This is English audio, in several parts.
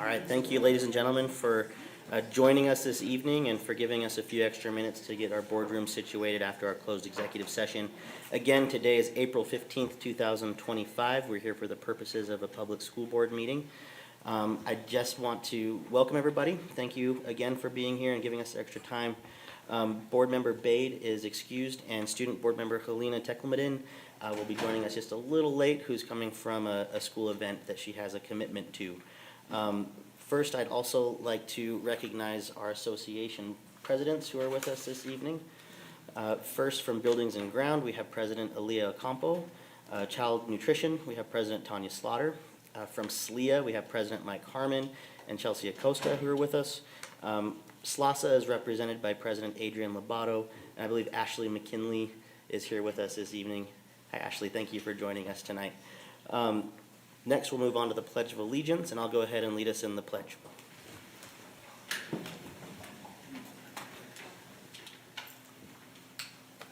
All right, thank you, ladies and gentlemen, for joining us this evening and for giving us a few extra minutes to get our boardroom situated after our closed executive session. Again, today is April 15th, 2025. We're here for the purposes of a public school board meeting. I just want to welcome everybody. Thank you again for being here and giving us extra time. Board member Bade is excused, and student board member Helena Teklemadin will be joining us just a little late, who's coming from a school event that she has a commitment to. First, I'd also like to recognize our association presidents who are with us this evening. First, from Buildings and Ground, we have President Aaliyah Ocampo. Child Nutrition, we have President Tanya Slaughter. From SLEA, we have President Mike Harmon and Chelsea Acosta who are with us. SLASA is represented by President Adrian Lobato, and I believe Ashley McKinley is here with us this evening. Hi, Ashley. Thank you for joining us tonight. Next, we'll move on to the Pledge of Allegiance, and I'll go ahead and lead us in the pledge.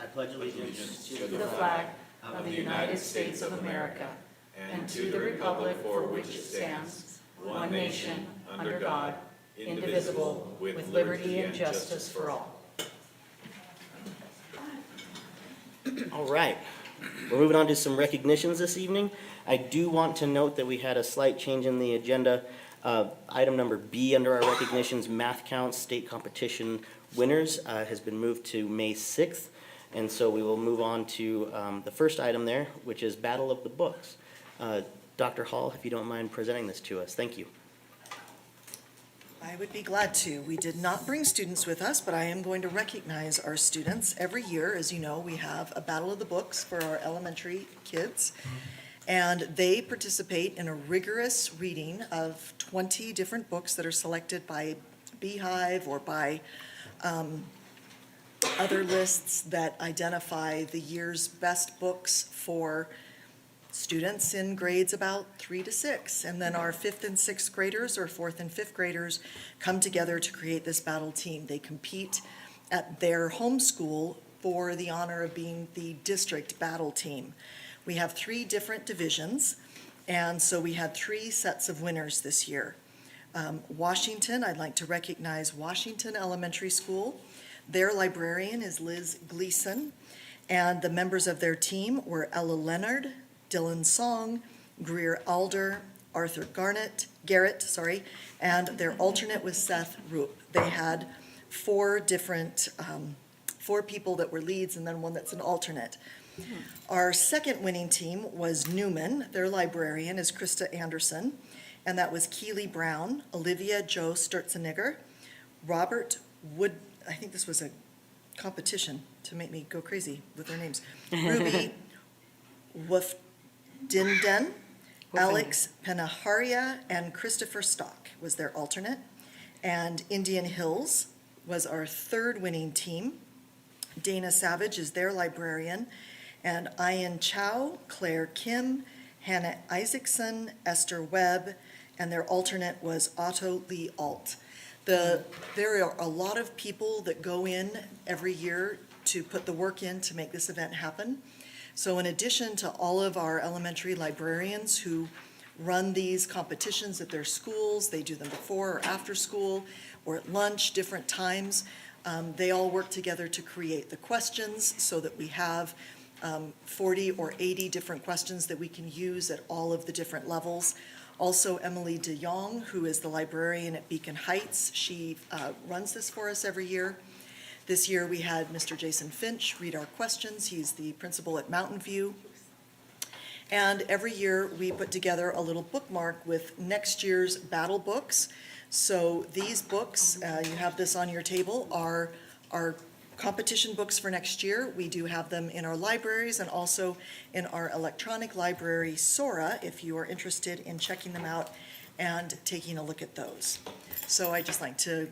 I pledge allegiance to the flag of the United States of America and to the republic for which it stands, one nation, under God, indivisible, with liberty and justice for all. All right. We're moving on to some recognitions this evening. I do want to note that we had a slight change in the agenda. Item number B under our recognitions, Math Counts State Competition Winners, has been moved to May 6th. And so we will move on to the first item there, which is Battle of the Books. Dr. Hall, if you don't mind presenting this to us. Thank you. I would be glad to. We did not bring students with us, but I am going to recognize our students. Every year, as you know, we have a Battle of the Books for our elementary kids, and they participate in a rigorous reading of 20 different books that are selected by Beehive or by other lists that identify the year's best books for students in grades about 3 to 6, and then our 5th and 6th graders or 4th and 5th graders come together to create this battle team. They compete at their home school for the honor of being the district battle team. We have 3 different divisions, and so we had 3 sets of winners this year. Washington, I'd like to recognize Washington Elementary School. Their librarian is Liz Gleason, and the members of their team were Ella Leonard, Dylan Song, Greer Alder, Arthur Garrett, and their alternate was Seth Roop. They had 4 people that were leads and then one that's an alternate. Our second winning team was Newman. Their librarian is Krista Anderson, and that was Keely Brown, Olivia Jo Sturzenegger, Robert Wood, I think this was a competition to make me go crazy with their names, Ruby Dinden, Alex Penaharia, and Christopher Stock was their alternate. And Indian Hills was our third winning team. Dana Savage is their librarian. And Ian Chow, Claire Kim, Hannah Isaacson, Esther Webb, and their alternate was Otto Lee Alt. There are a lot of people that go in every year to put the work in to make this event happen. So in addition to all of our elementary librarians who run these competitions at their schools, they do them before or after school or at lunch, different times, they all work together to create the questions so that we have 40 or 80 different questions that we can use at all of the different levels. Also, Emily DeYoung, who is the librarian at Beacon Heights, she runs this for us every year. This year we had Mr. Jason Finch read our questions. He's the principal at Mountain View. And every year we put together a little bookmark with next year's battle books. So these books, you have this on your table, are our competition books for next year. We do have them in our libraries and also in our electronic library, Sora, if you are interested in checking them out and taking a look at those. So I'd just like to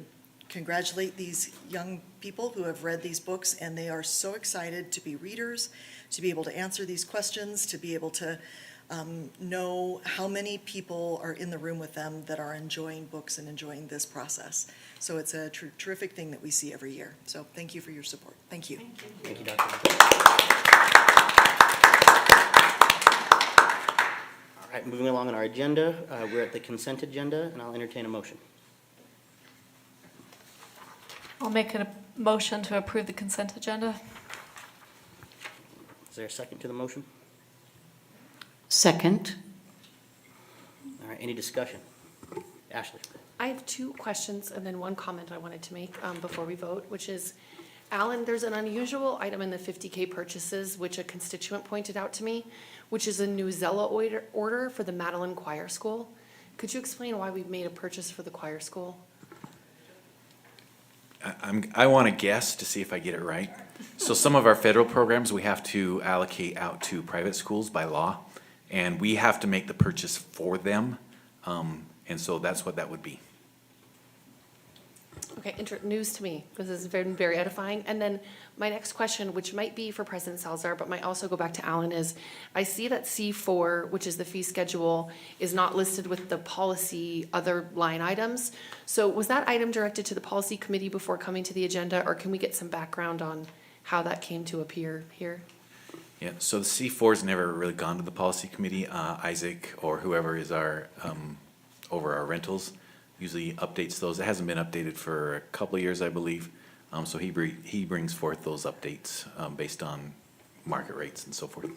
congratulate these young people who have read these books, and they are so excited to be readers, to be able to answer these questions, to be able to know how many people are in the room with them that are enjoying books and enjoying this process. So it's a terrific thing that we see every year. So thank you for your support. Thank you. Thank you, Dr. All right, moving along on our agenda, we're at the consent agenda, and I'll entertain a motion. I'll make a motion to approve the consent agenda. Is there a second to the motion? Second. All right, any discussion? Ashley? I have two questions and then one comment I wanted to make before we vote, which is, Alan, there's an unusual item in the 50K purchases, which a constituent pointed out to me, which is a new Zella order for the Madeline Choir School. Could you explain why we've made a purchase for the choir school? I want to guess to see if I get it right. So some of our federal programs, we have to allocate out to private schools by law, and we have to make the purchase for them, and so that's what that would be. Okay, news to me. This has been very edifying. And then my next question, which might be for President Salazar, but might also go back to Alan, is I see that C4, which is the fee schedule, is not listed with the policy other line items. So was that item directed to the policy committee before coming to the agenda, or can we get some background on how that came to appear here? Yeah, so the C4's never really gone to the policy committee. Isaac or whoever is our, over our rentals, usually updates those. It hasn't been updated for a couple of years, I believe. So he brings forth those updates based on market rates and so forth.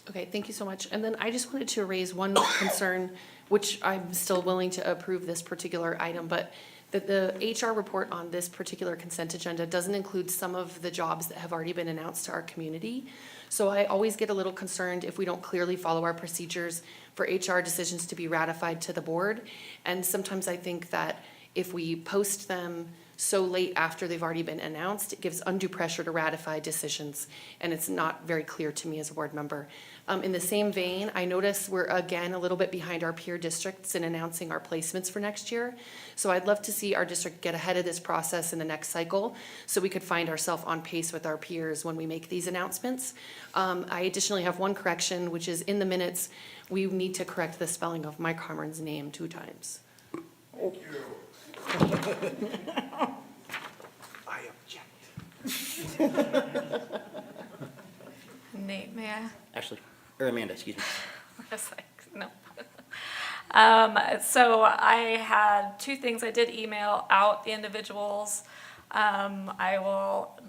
Okay, thank you so much. And then I just wanted to raise one concern, which I'm still willing to approve this particular item, but that the HR report on this particular consent agenda doesn't include some of the jobs that have already been announced to our community. So I always get a little concerned if we don't clearly follow our procedures for HR decisions to be ratified to the board. And sometimes I think that if we post them so late after they've already been announced, it gives undue pressure to ratify decisions, and it's not very clear to me as a board member. In the same vein, I notice we're again a little bit behind our peer districts in announcing our placements for next year. So I'd love to see our district get ahead of this process in the next cycle so we could find ourselves on pace with our peers when we make these announcements. I additionally have one correction, which is in the minutes, we need to correct the spelling of Mike Harmon's name 2 times. Thank you. I object. Nate, may I? Ashley, or Amanda, excuse me. I was like, no. So I had 2 things. I did email out the individuals. I will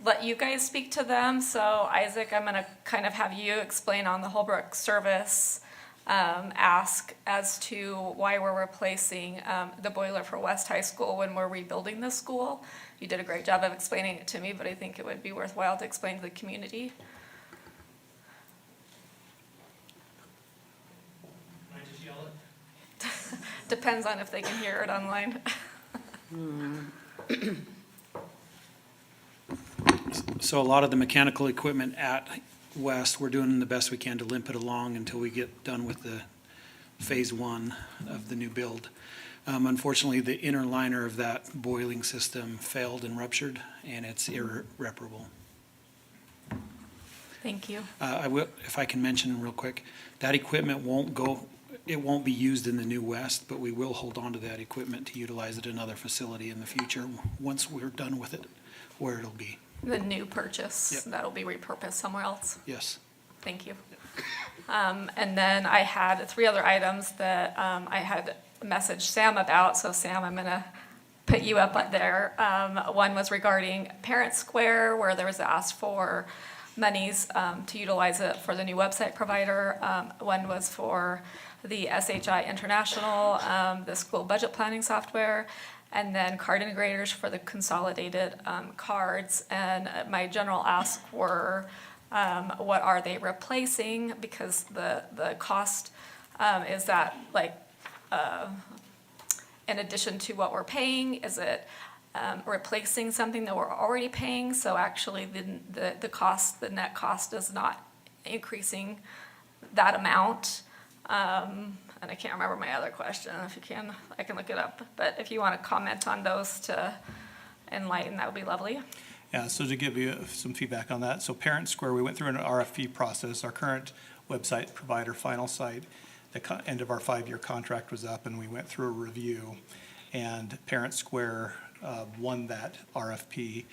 let you guys speak to them. So Isaac, I'm gonna kind of have you explain on the Holbrook service, ask as to why we're replacing the boiler for West High School when we're rebuilding the school. You did a great job of explaining it to me, but I think it would be worthwhile to explain to the community. Can I just yell it? Depends on if they can hear it online. So a lot of the mechanical equipment at West, we're doing the best we can to limp it along until we get done with the phase 1 of the new build. Unfortunately, the inner liner of that boiling system failed and ruptured, and it's irreparable. Thank you. I will, if I can mention real quick, that equipment it won't be used in the new West, but we will hold on to that equipment to utilize it in another facility in the future, once we're done with it, where it'll be. The new purchase, Yep. that'll be repurposed somewhere else. Yes. Thank you. And then I had 3 other items that I had messaged Sam about. So Sam, I'm gonna put you up there. One was regarding Parent Square, where there was asked for monies to utilize it for the new website provider. One was for the SHI International, the school budget planning software, and then card integrators for the consolidated cards. And my general ask were, what are they replacing? Because the cost is that like, in addition to what we're paying, is it replacing something that we're already paying? So actually the cost, the net cost is not increasing that amount. And I can't remember my other question. If you can, I can look it up. But if you want to comment on those to enlighten, that would be lovely. Yeah, so to give you some feedback on that, so Parent Square, we went through an RFP process. Our current website provider, Final Site, the end of our 5-year contract was up, and we went through a review. And Parent Square won that RFP.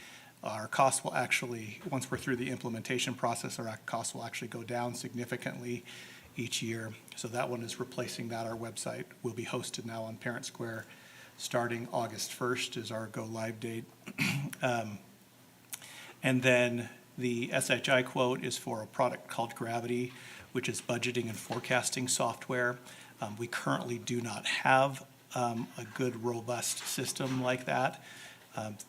Our costs will actually, once we're through the implementation process, our costs will actually go down significantly each year. So that one is replacing that. Our website will be hosted now on Parent Square starting August 1st is our go-live date. And then the SHI quote is for a product called Gravity, which is budgeting and forecasting software. We currently do not have a good, robust system like that.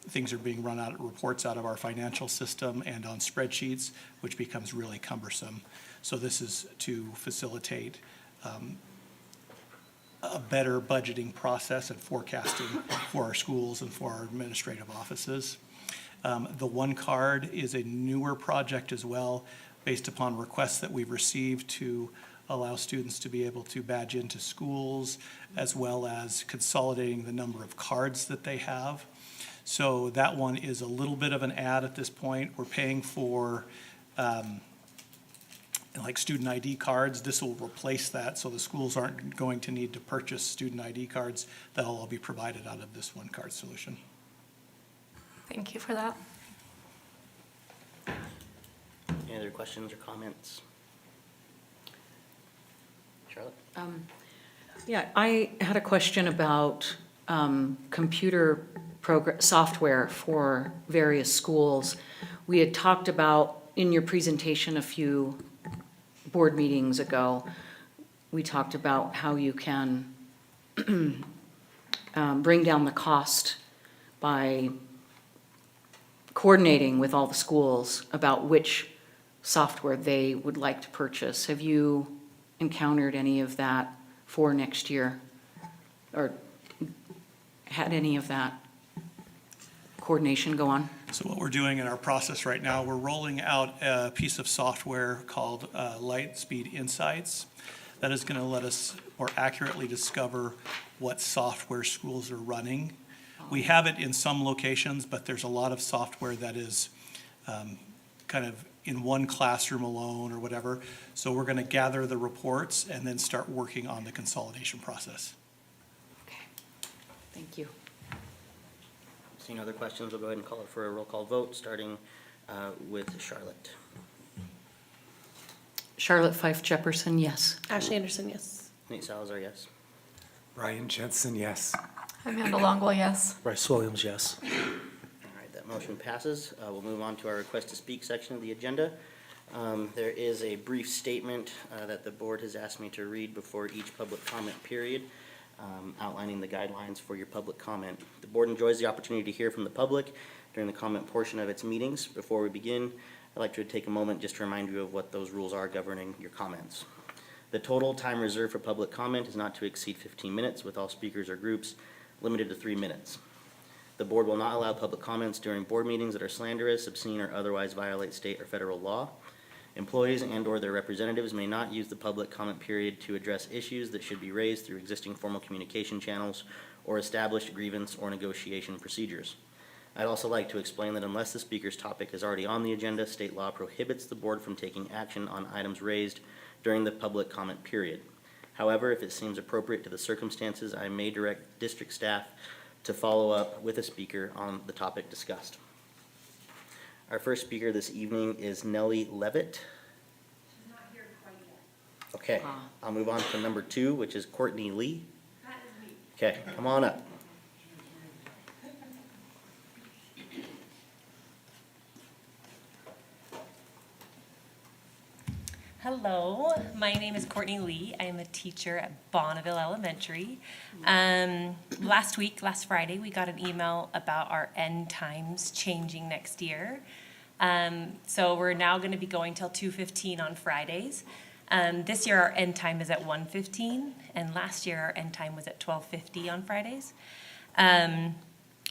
Things are being run out, reports out of our financial system and on spreadsheets, which becomes really cumbersome. So this is to facilitate a better budgeting process and forecasting for our schools and for our administrative offices. The One Card is a newer project as well, based upon requests that we've received to allow students to be able to badge into schools, as well as consolidating the number of cards that they have. So that one is a little bit of an add at this point. We're paying for like student ID cards. This will replace that, so the schools aren't going to need to purchase student ID cards. That'll all be provided out of this One Card solution. Thank you for that. Any other questions or comments? Charlotte? Yeah, I had a question about computer software for various schools. We had talked about, in your presentation a few board meetings ago, we talked about how you can bring down the cost by coordinating with all the schools about which software they would like to purchase. Have you encountered any of that for next year? Or had any of that coordination go on? So what we're doing in our process right now, we're rolling out a piece of software called Lightspeed Insights that is going to let us more accurately discover what software schools are running. We have it in some locations, but there's a lot of software that is kind of in one classroom alone or whatever. So we're going to gather the reports and then start working on the consolidation process. Okay, thank you. Seeing other questions, we'll go ahead and call it for a roll call vote, starting with Charlotte. Charlotte Fife Jefferson, yes. Ashley Anderson, yes. Nate Salazar, yes. Brian Jensen, yes. Amanda Longwell, yes. Bryce Williams, yes. All right, that motion passes. We'll move on to our request to speak section of the agenda. There is a brief statement that the board has asked me to read before each public comment period, outlining the guidelines for your public comment. The board enjoys the opportunity to hear from the public during the comment portion of its meetings. Before we begin, I'd like to take a moment just to remind you of what those rules are governing your comments. The total time reserved for public comment is not to exceed 15 minutes, with all speakers or groups limited to 3 minutes. The board will not allow public comments during board meetings that are slanderous, obscene, or otherwise violate state or federal law. Employees and/or their representatives may not use the public comment period to address issues that should be raised through existing formal communication channels or established grievance or negotiation procedures. I'd also like to explain that unless the speaker's topic is already on the agenda, state law prohibits the board from taking action on items raised during the public comment period. However, if it seems appropriate to the circumstances, I may direct district staff to follow up with a speaker on the topic discussed. Our first speaker this evening is Nellie Levitt. She's not here quite yet. Okay, I'll move on to number 2, which is Courtney Lee. That is me. Okay, come on up. Hello, my name is Courtney Lee. I am a teacher at Bonneville Elementary. Last Friday, we got an email about our end times changing next year. So we're now going to be going till 2:15 on Fridays. This year, our end time is at 1:15, and last year, our end time was at 12:50 on Fridays.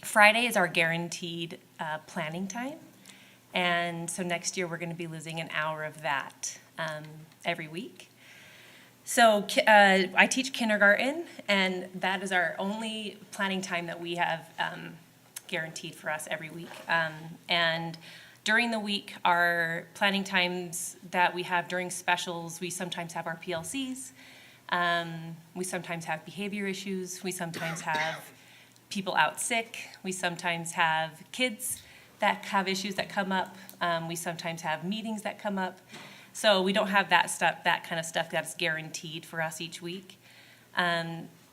Friday is our guaranteed planning time, and so next year, we're going to be losing an hour of that every week. So I teach kindergarten, and that is our only planning time that we have guaranteed for us every week. And during the week, our planning times that we have during specials, we sometimes have our PLCs, we sometimes have behavior issues, we sometimes have people out sick, we sometimes have kids that have issues that come up, we sometimes have meetings that come up. So we don't have that stuff, that kind of stuff that's guaranteed for us each week.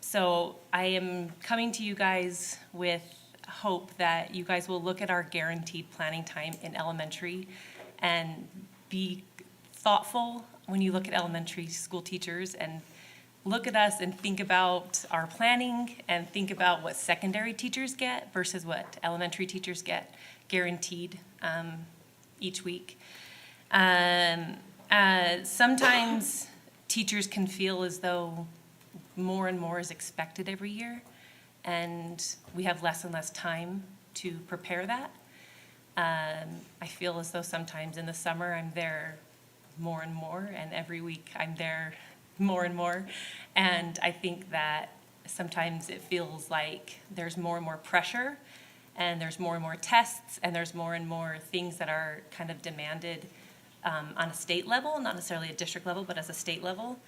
So I am coming to you guys with hope that you guys will look at our guaranteed planning time in elementary and be thoughtful when you look at elementary school teachers and look at us and think about our planning and think about what secondary teachers get versus what elementary teachers get guaranteed each week. Sometimes teachers can feel as though more and more is expected every year, and we have less and less time to prepare that. I feel as though sometimes in the summer I'm there more and more, and every week I'm there more and more. And I think that sometimes it feels like there's more and more pressure, and there's more and more tests, and there's more and more things that are kind of demanded on a state level, not necessarily a district level, but as a state level,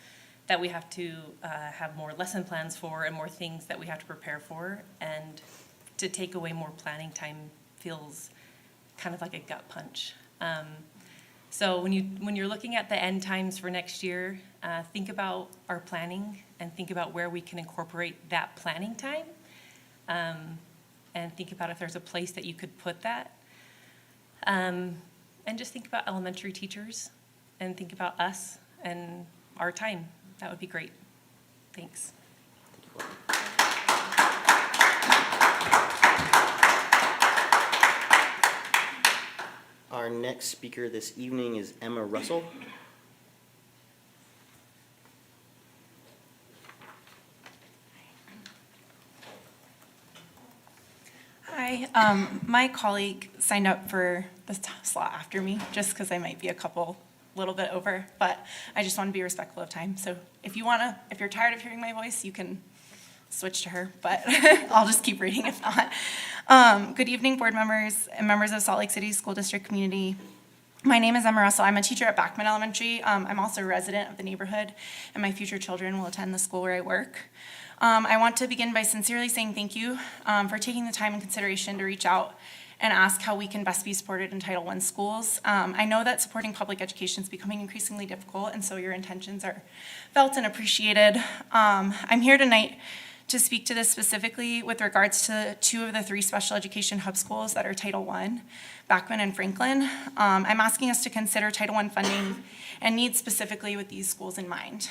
that we have to have more lesson plans for and more things that we have to prepare for. And to take away more planning time feels kind of like a gut punch. So when you're looking at the end times for next year, think about our planning and think about where we can incorporate that planning time. And think about if there's a place that you could put that. And just think about elementary teachers and think about us and our time. That would be great. Thanks. Our next speaker this evening is Emma Russell. Hi, my colleague signed up for this slot after me, just because I might be a little bit over, but I just want to be respectful of time. So if you're tired of hearing my voice, you can switch to her, but I'll just keep reading if not. Good evening, board members and members of Salt Lake City School District community. My name is Emma Russell. I'm a teacher at Backman Elementary. I'm also a resident of the neighborhood, and my future children will attend the school where I work. I want to begin by sincerely saying thank you for taking the time and consideration to reach out and ask how we can best be supported in Title I schools. I know that supporting public education is becoming increasingly difficult, and so your intentions are felt and appreciated. I'm here tonight to speak to this specifically with regards to 2 of the 3 special education hub schools that are Title I, Backman and Franklin. I'm asking us to consider Title I funding and needs specifically with these schools in mind.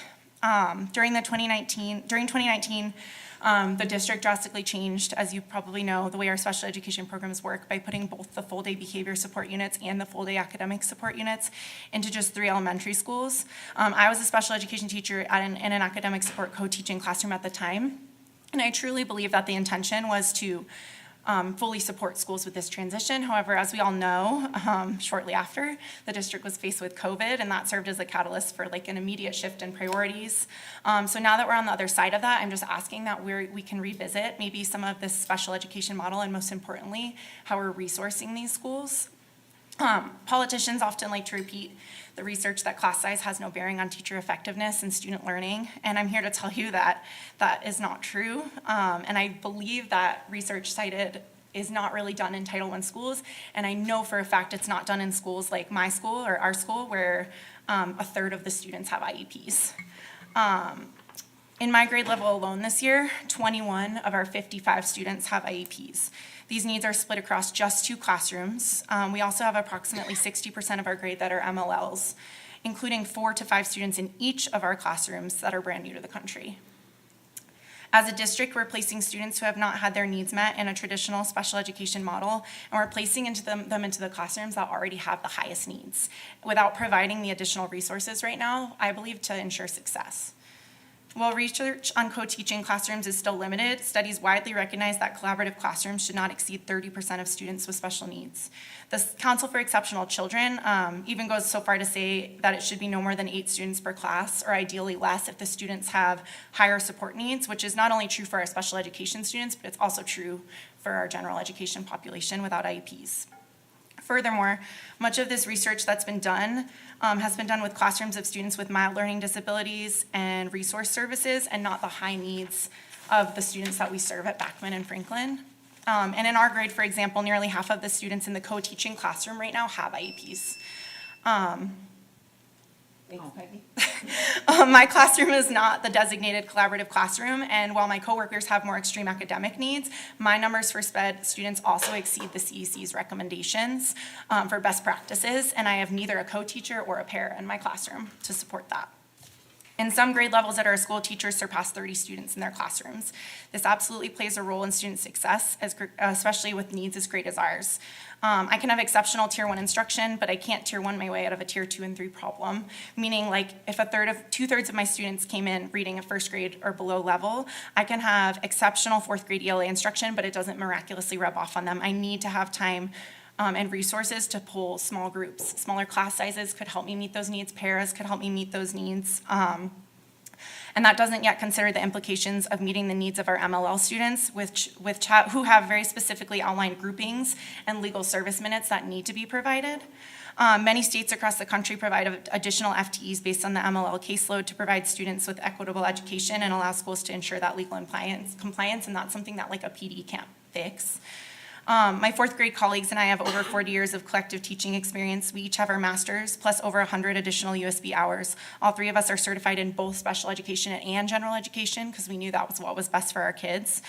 During 2019, the district drastically changed, as you probably know, the way our special education programs work by putting both the full-day behavior support units and the full-day academic support units into just 3 elementary schools. I was a special education teacher in an academic support co-teaching classroom at the time, and I truly believe that the intention was to fully support schools with this transition. However, as we all know, shortly after, the district was faced with COVID, and that served as a catalyst for like an immediate shift in priorities. So now that we're on the other side of that, I'm just asking that we can revisit maybe some of this special education model, and most importantly, how we're resourcing these schools. Politicians often like to repeat the research that class size has no bearing on teacher effectiveness and student learning, and I'm here to tell you that that is not true. And I believe that research cited is not really done in Title I schools, and I know for a fact it's not done in schools like my school or our school, where 1/3 of the students have IEPs. In my grade level alone this year, 21 of our 55 students have IEPs. These needs are split across just 2 classrooms. We also have approximately 60% of our grade that are MLLs, including 4 to 5 students in each of our classrooms that are brand new to the country. As a district, we're placing students who have not had their needs met in a traditional special education model, and we're placing them into the classrooms that already have the highest needs, without providing the additional resources right now, I believe, to ensure success. While research on co-teaching classrooms is still limited, studies widely recognize that collaborative classrooms should not exceed 30% of students with special needs. The Council for Exceptional Children even goes so far to say that it should be no more than 8 students per class, or ideally less if the students have higher support needs, which is not only true for our special education students, but it's also true for our general education population without IEPs. Furthermore, much of this research that's been done has been done with classrooms of students with mild learning disabilities and resource services, and not the high needs of the students that we serve at Backman and Franklin. And in our grade, for example, nearly half of the students in the co-teaching classroom right now have IEPs. Thanks, Peggy. My classroom is not the designated collaborative classroom, and while my coworkers have more extreme academic needs, my numbers for SPED students also exceed the CEC's recommendations for best practices, and I have neither a co-teacher or a pair in my classroom to support that. In some grade levels at our school, teachers surpass 30 students in their classrooms. This absolutely plays a role in student success, especially with needs as great as ours. I can have exceptional tier 1 instruction, but I can't tier 1 my way out of a tier 2 and 3 problem, meaning like if two-thirds of my students came in reading a first grade or below level, I can have exceptional 4th grade ELA instruction, but it doesn't miraculously rub off on them. I need to have time and resources to pull small groups. Smaller class sizes could help me meet those needs. Paras could help me meet those needs. And that doesn't yet consider the implications of meeting the needs of our MLL students who have very specifically outlined groupings and legal service minutes that need to be provided. Many states across the country provide additional FTEs based on the MLL caseload to provide students with equitable education and allow schools to ensure that legal compliance, and that's something that like a PD can't fix. My 4th grade colleagues and I have over 40 years of collective teaching experience. We each have our masters, plus over 100 additional USB hours. All 3 of us are certified in both special education and general education because we knew that was what was best for our kids.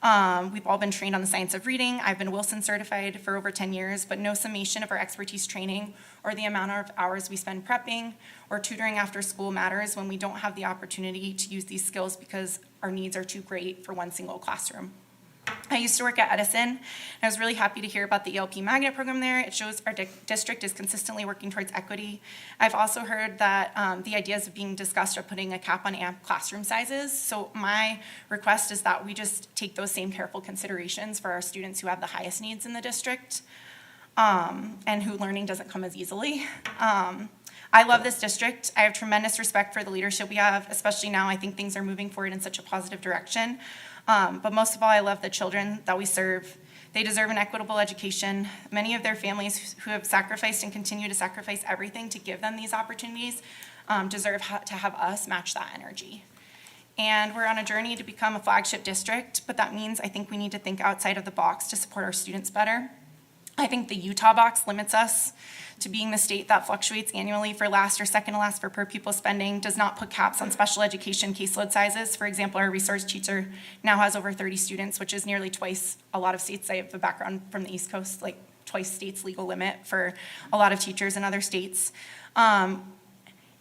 We've all been trained on the science of reading. I've been Wilson certified for over 10 years, but no summation of our expertise training or the amount of hours we spend prepping or tutoring after school matters when we don't have the opportunity to use these skills because our needs are too great for one single classroom. I used to work at Edison, and I was really happy to hear about the ELP magnet program there. It shows our district is consistently working towards equity. I've also heard that the ideas of being discussed are putting a cap on AMP classroom sizes. So my request is that we just take those same careful considerations for our students who have the highest needs in the district and who learning doesn't come as easily. I love this district. I have tremendous respect for the leadership we have, especially now I think things are moving forward in such a positive direction. But most of all, I love the children that we serve. They deserve an equitable education. Many of their families who have sacrificed and continue to sacrifice everything to give them these opportunities deserve to have us match that energy. And we're on a journey to become a flagship district, but that means I think we need to think outside of the box to support our students better. I think the Utah box limits us to being the state that fluctuates annually for last or second to last for per pupil spending, does not put caps on special education caseload sizes. For example, our resource teacher now has over 30 students, which is nearly twice a lot of states. I have a background from the East Coast, like twice state's legal limit for a lot of teachers in other states.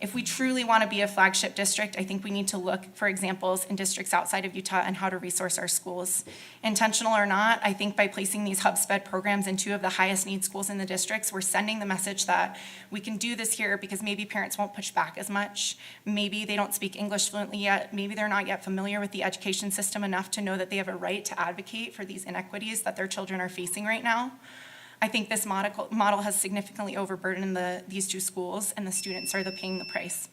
If we truly want to be a flagship district, I think we need to look for examples in districts outside of Utah and how to resource our schools. Intentional or not, I think by placing these hub SPED programs in 2 of the highest need schools in the districts, we're sending the message that we can do this here because maybe parents won't push back as much. Maybe they don't speak English fluently yet. Maybe they're not yet familiar with the education system enough to know that they have a right to advocate for these inequities that their children are facing right now. I think this model has significantly overburdened these 2 schools, and the students are paying the price.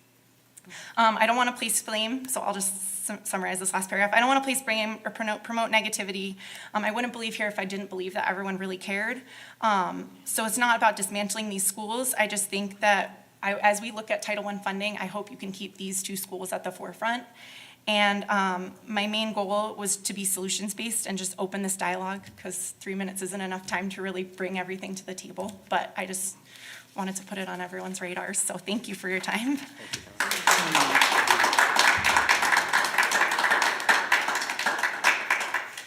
I don't want to place blame, so I'll just summarize this last paragraph. I don't want to place blame or promote negativity. I wouldn't believe here if I didn't believe that everyone really cared. So it's not about dismantling these schools. I just think that as we look at Title I funding, I hope you can keep these 2 schools at the forefront. And my main goal was to be solutions-based and just open this dialogue because 3 minutes isn't enough time to really bring everything to the table. But I just wanted to put it on everyone's radars. So thank you for your time.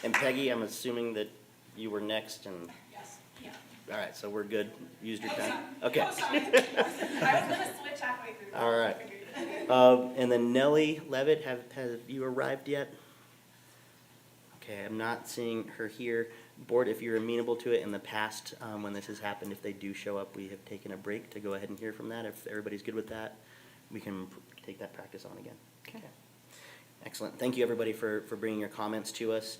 And Peggy, I'm assuming that you were next and. Yes. Yeah. All right, so we're good. Used your time? Okay. I was going to switch halfway through. All right. And then Nellie Levitt, have you arrived yet? Okay, I'm not seeing her here. Board, if you're amenable to it, in the past, when this has happened, if they do show up, we have taken a break to go ahead and hear from that. If everybody's good with that, we can take that practice on again. Okay. Excellent. Thank you, everybody, for bringing your comments to us.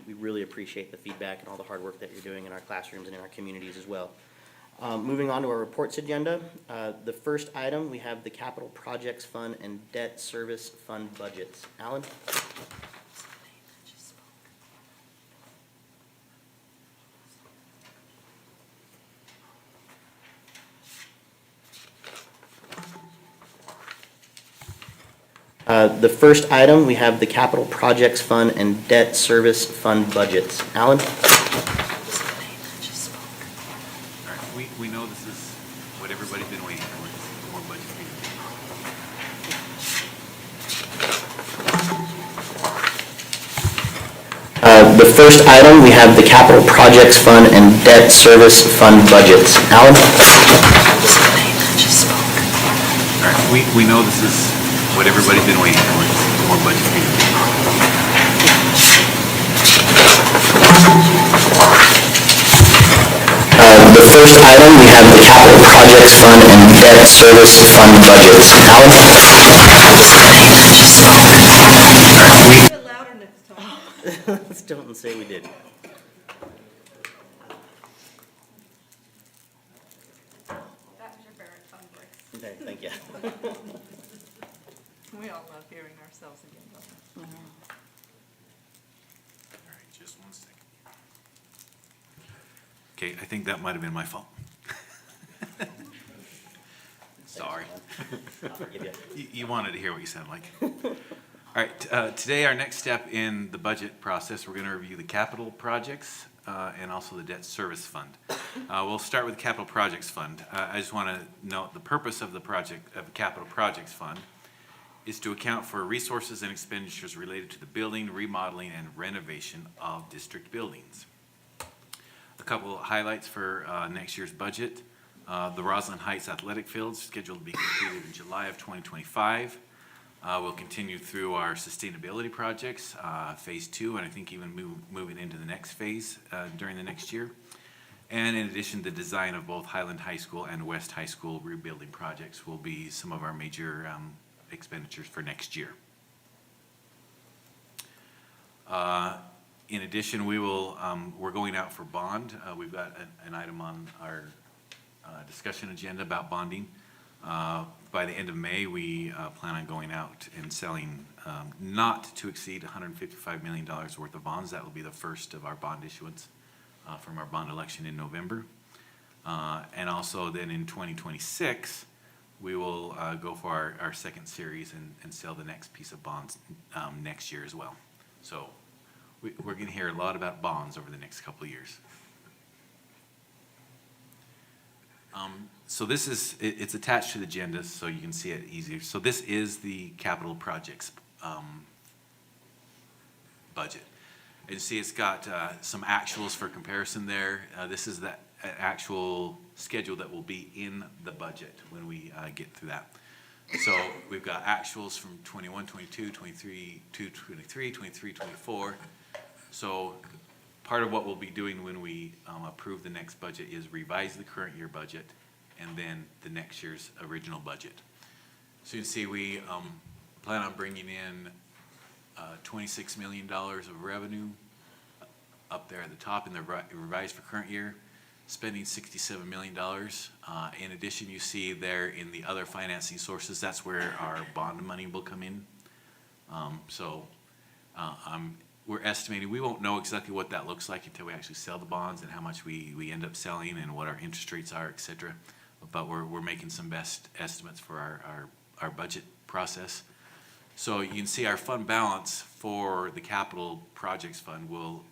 We really appreciate the feedback and all the hard work that you're doing in our classrooms and in our communities as well. Moving on to our reports agenda, the first item, we have the Capital Projects Fund and Debt Service Fund budgets. Alan? The first item, we have the Capital Projects Fund and Debt Service Fund budgets. Alan? We know this is what everybody's been waiting for, more budget meetings. The first item, we have the Capital Projects Fund and Debt Service Fund budgets. Alan? All right, we know this is what everybody's been waiting for, it's more budget meeting. The first item, we have the Capital Projects Fund and Debt Service Fund budgets. Alan? Let's don't say we did. Okay, thank you. We all love hearing ourselves again, don't we? All right, just one second. Okay, I think that might have been my fault. Sorry. I'll forgive you. You wanted to hear what you sound like. All right, today our next step in the budget process, we're going to review the capital projects and also the debt service fund. We'll start with the capital projects fund. I just want to note the purpose of the capital projects fund is to account for resources and expenditures related to the building, remodeling, and renovation of district buildings. A couple of highlights for next year's budget. The Roslyn Heights Athletic Fields scheduled to be completed in July of 2025. We'll continue through our sustainability projects, phase 2, and I think even moving into the next phase during the next year. And in addition, the design of both Highland High School and West High School rebuilding projects will be some of our major expenditures for next year. In addition, we're going out for bond. We've got an item on our discussion agenda about bonding. By the end of May, we plan on going out and selling not to exceed $155 million worth of bonds. That will be the first of our bond issuance from our bond election in November. And also then in 2026, we will go for our second series and sell the next piece of bonds next year as well. So we're going to hear a lot about bonds over the next couple of years. So this is, it's attached to the agenda so you can see it easier. So this is the capital projects budget. And you see it's got some actuals for comparison there. This is the actual schedule that will be in the budget when we get through that. So we've got actuals from 21, 22, 23, 23, 23, 24. So part of what we'll be doing when we approve the next budget is revise the current year budget and then the next year's original budget. So you can see we plan on bringing in $26 million of revenue up there at the top in the revised for current year, spending $67 million. In addition, you see there in the other financing sources, that's where our bond money will come in. We're estimating, we won't know exactly what that looks like until we actually sell the bonds and how much we end up selling and what our interest rates are, et cetera. But we're making some best estimates for our budget process. So you can see our fund balance for the capital projects fund will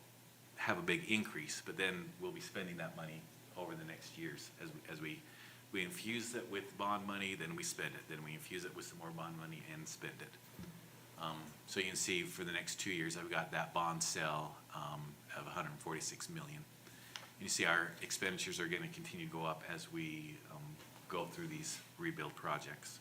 have a big increase, but then we'll be spending that money over the next years as we infuse it with bond money, then we spend it, then we infuse it with some more bond money and spend it. So you can see for the next 2 years, I've got that bond sale of $146 million. You see our expenditures are going to continue to go up as we go through these rebuild projects.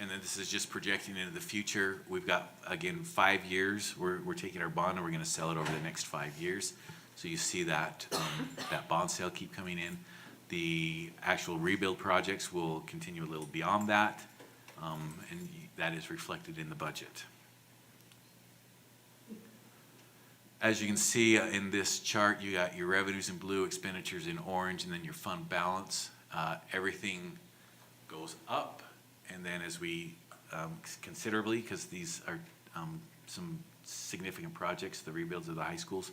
And then this is just projecting into the future. We've got, again, 5 years. We're taking our bond and we're going to sell it over the next 5 years. So you see that that bond sale keep coming in. The actual rebuild projects will continue a little beyond that, and that is reflected in the budget. As you can see in this chart, you got your revenues in blue, expenditures in orange, and then your fund balance. Everything goes up, and then as we considerably, because these are some significant projects, the rebuilds of the high schools,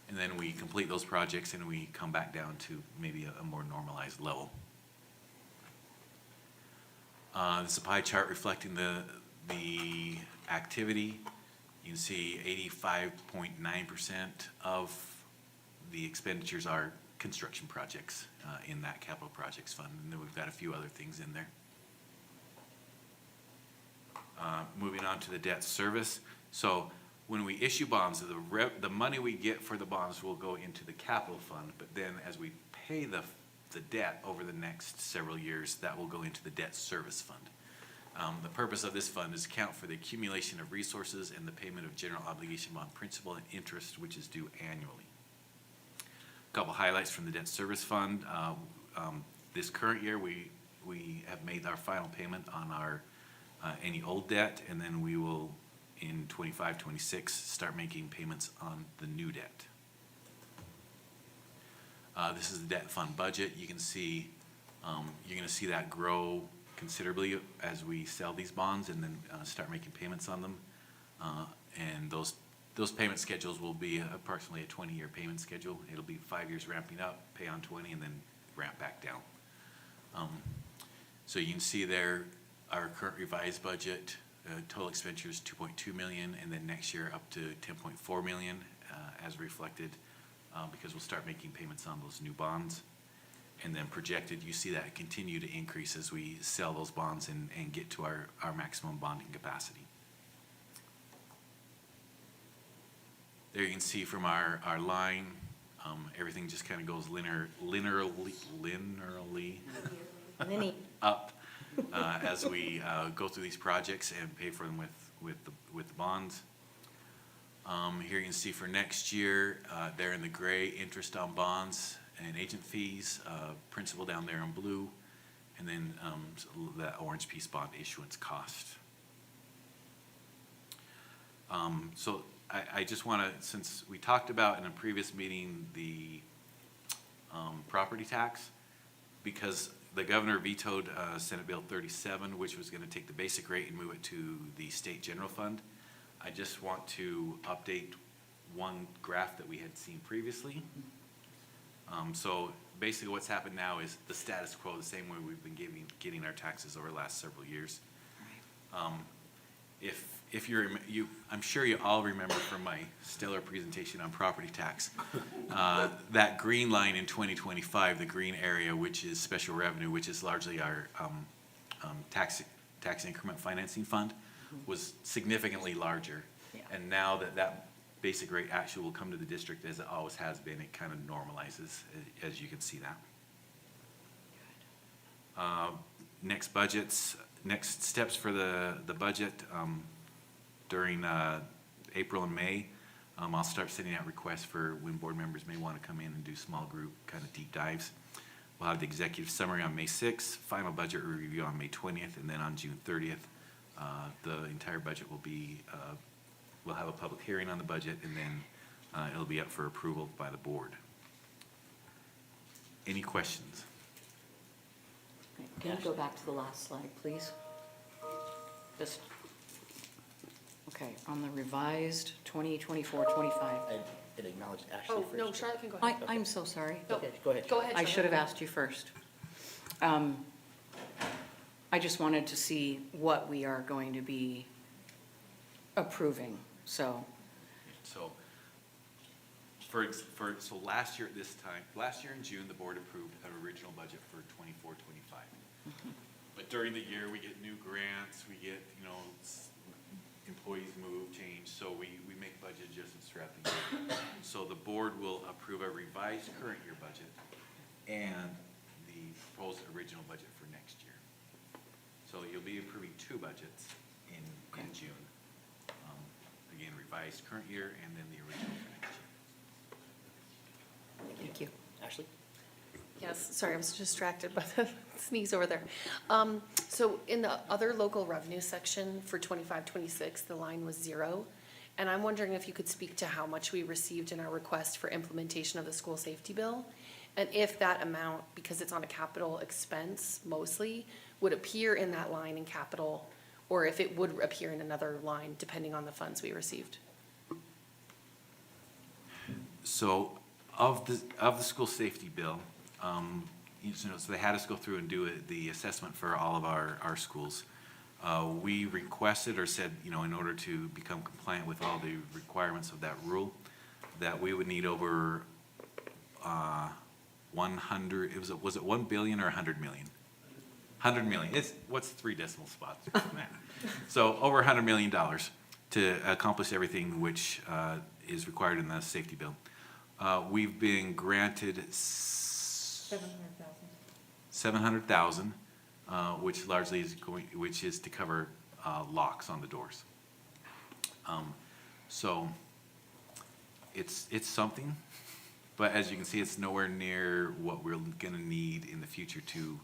and then we complete those projects and we come back down to maybe a more normalized level. This is a pie chart reflecting the activity. You can see 85.9% of the expenditures are construction projects in that capital projects fund, and then we've got a few other things in there. Moving on to the debt service. So when we issue bonds, the money we get for the bonds will go into the capital fund, but then as we pay the debt over the next several years, that will go into the debt service fund. The purpose of this fund is to account for the accumulation of resources and the payment of general obligation bond principal and interest, which is due annually. A couple highlights from the debt service fund. This current year, we have made our final payment on our any old debt, and then we will, in 25, 26, start making payments on the new debt. This is the debt fund budget. You can see, you're gonna see that grow considerably as we sell these bonds and then start making payments on them. And those payment schedules will be approximately a 20-year payment schedule. It'll be 5 years ramping up, pay on 20, and then ramp back down. So you can see there, our current revised budget, total expenditures 2.2 million, and then next year up to 10.4 million, as reflected, because we'll start making payments on those new bonds. And then projected, you see that continue to increase as we sell those bonds and get to our maximum bonding capacity. There you can see from our line, everything just kind of goes linearly up as we go through these projects and pay for them with the bonds. Here you can see for next year, there in the gray, interest on bonds and agent fees, principal down there in blue, and then that orange piece, bond issuance cost. So I just want to, since we talked about in a previous meeting the property tax, because the governor vetoed Senate Bill 37, which was going to take the basic rate and move it to the state general fund. I just want to update one graph that we had seen previously. So basically what's happened now is the status quo, the same way we've been getting our taxes over the last several years. If I'm sure you all remember from my stellar presentation on property tax, that green line in 2025, the green area, which is special revenue, which is largely our tax increment financing fund, was significantly larger. Yeah. And now that basic rate actually will come to the district as it always has been, it kind of normalizes, as you can see that. Next steps for the budget, during April and May, I'll start sending out requests for when board members may want to come in and do small group kind of deep dives. We'll have the executive summary on May 6th, final budget review on May 20th, and then on June 30th, the entire budget will be, we'll have a public hearing on the budget, and then it'll be up for approval by the board. Any questions? Can you go back to the last slide, please? Just, okay, on the revised 2024-25. I had acknowledged Ashley Oh, first. no, Charlotte can go ahead. I'm so sorry. Okay, go ahead. Go ahead, I should have Charlotte. asked you first. I just wanted to see what we are going to be approving, so. So, so last year at this time, last year in June, the board approved an original budget for 24-25. But during the year, we get new grants, we get, employees move, change, so we make budget adjustments throughout the year. So the board will approve a revised current year budget and the proposed original budget for next year. So you'll be approving two budgets in June. Again, revised current year and then the original for next year. Thank you. Ashley? Yes, sorry, I was distracted by the sneeze over there. So in the other local revenue section for 25-26, the line was 0. And I'm wondering if you could speak to how much we received in our request for implementation of the school safety bill? And if that amount, because it's on a capital expense mostly, would appear in that line in capital, or if it would appear in another line depending on the funds we received? So of the school safety bill, so they had us go through and do the assessment for all of our schools. We requested or said, in order to become compliant with all the requirements of that rule, that we would need over 100, was it 1 billion or 100 million? 100 million. What's 3 decimal spots from that? So over $100 million. to accomplish everything which is required in the safety bill. We've been granted 700,000, which largely is which is to cover locks on the doors. So it's something, but as you can see, it's nowhere near what we're gonna need in the future to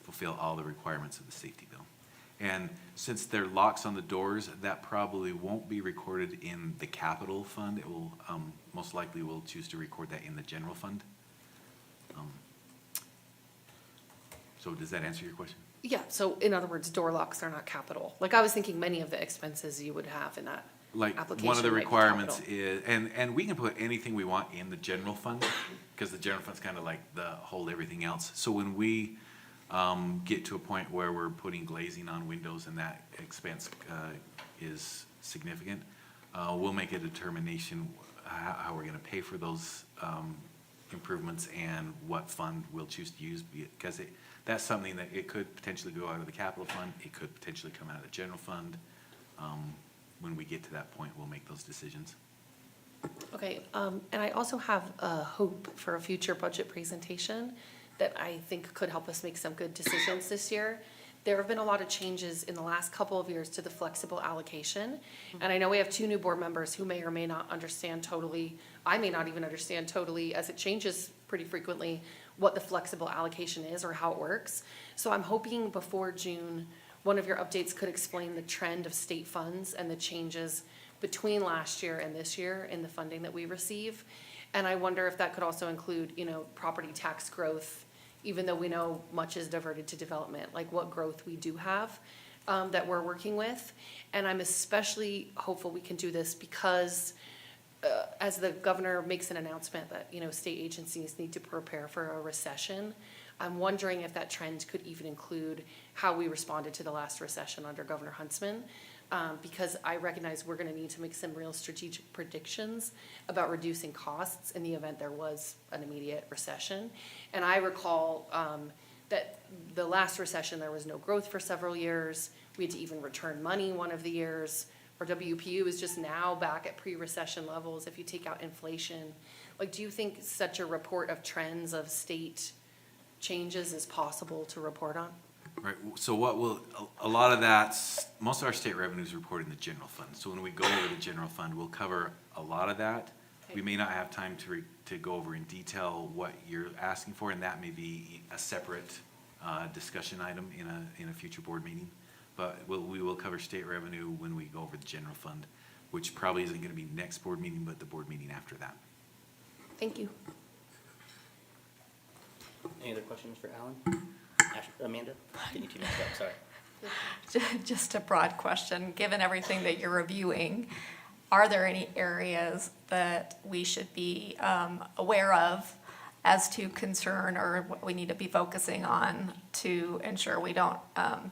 fulfill all the requirements of the safety bill. And since there are locks on the doors, that probably won't be recorded in the capital fund. It will, most likely we'll choose to record that in the general fund. So does that answer your question? Yeah, so in other words, door locks are not capital. Like I was thinking many of the expenses you would have in that Like, application one of the might be requirements capital. is, and we can put anything we want in the general fund, because the general fund's kind of like the hold everything else. So when we get to a point where we're putting glazing on windows and that expense is significant, we'll make a determination how we're gonna pay for those improvements and what fund we'll choose to use, because that's something that it could potentially go out of the capital fund, it could potentially come out of the general fund. When we get to that point, we'll make those decisions. Okay, and I also have a hope for a future budget presentation that I think could help us make some good decisions this year. There have been a lot of changes in the last couple of years to the flexible allocation. And I know we have 2 new board members who may or may not understand totally, I may not even understand totally, as it changes pretty frequently, what the flexible allocation is or how it works. So I'm hoping before June, one of your updates could explain the trend of state funds and the changes between last year and this year in the funding that we receive. And I wonder if that could also include, property tax growth, even though we know much is diverted to development, like what growth we do have that we're working with. And I'm especially hopeful we can do this because as the governor makes an announcement that, state agencies need to prepare for a recession, I'm wondering if that trend could even include how we responded to the last recession under Governor Huntsman. Because I recognize we're gonna need to make some real strategic predictions about reducing costs in the event there was an immediate recession. And I recall that the last recession, there was no growth for several years. We had to even return money one of the years. Our WPU is just now back at pre-recession levels if you take out inflation. Like, do you think such a report of trends of state changes is possible to report on? Right, so a lot of most of our state revenues report in the general fund. So when we go over the general fund, we'll cover a lot of that. We may not have time to go over in detail what you're asking for, and that may be a separate discussion item in a future board meeting. But we will cover state revenue when we go over the general fund, which probably isn't gonna be next board meeting, but the board meeting after that. Thank you. Any other questions for Alan? Amanda? Getting too mixed up, sorry. Just a broad question, given everything that you're reviewing, are there any areas that we should be aware of as to concern or what we need to be focusing on to ensure we don't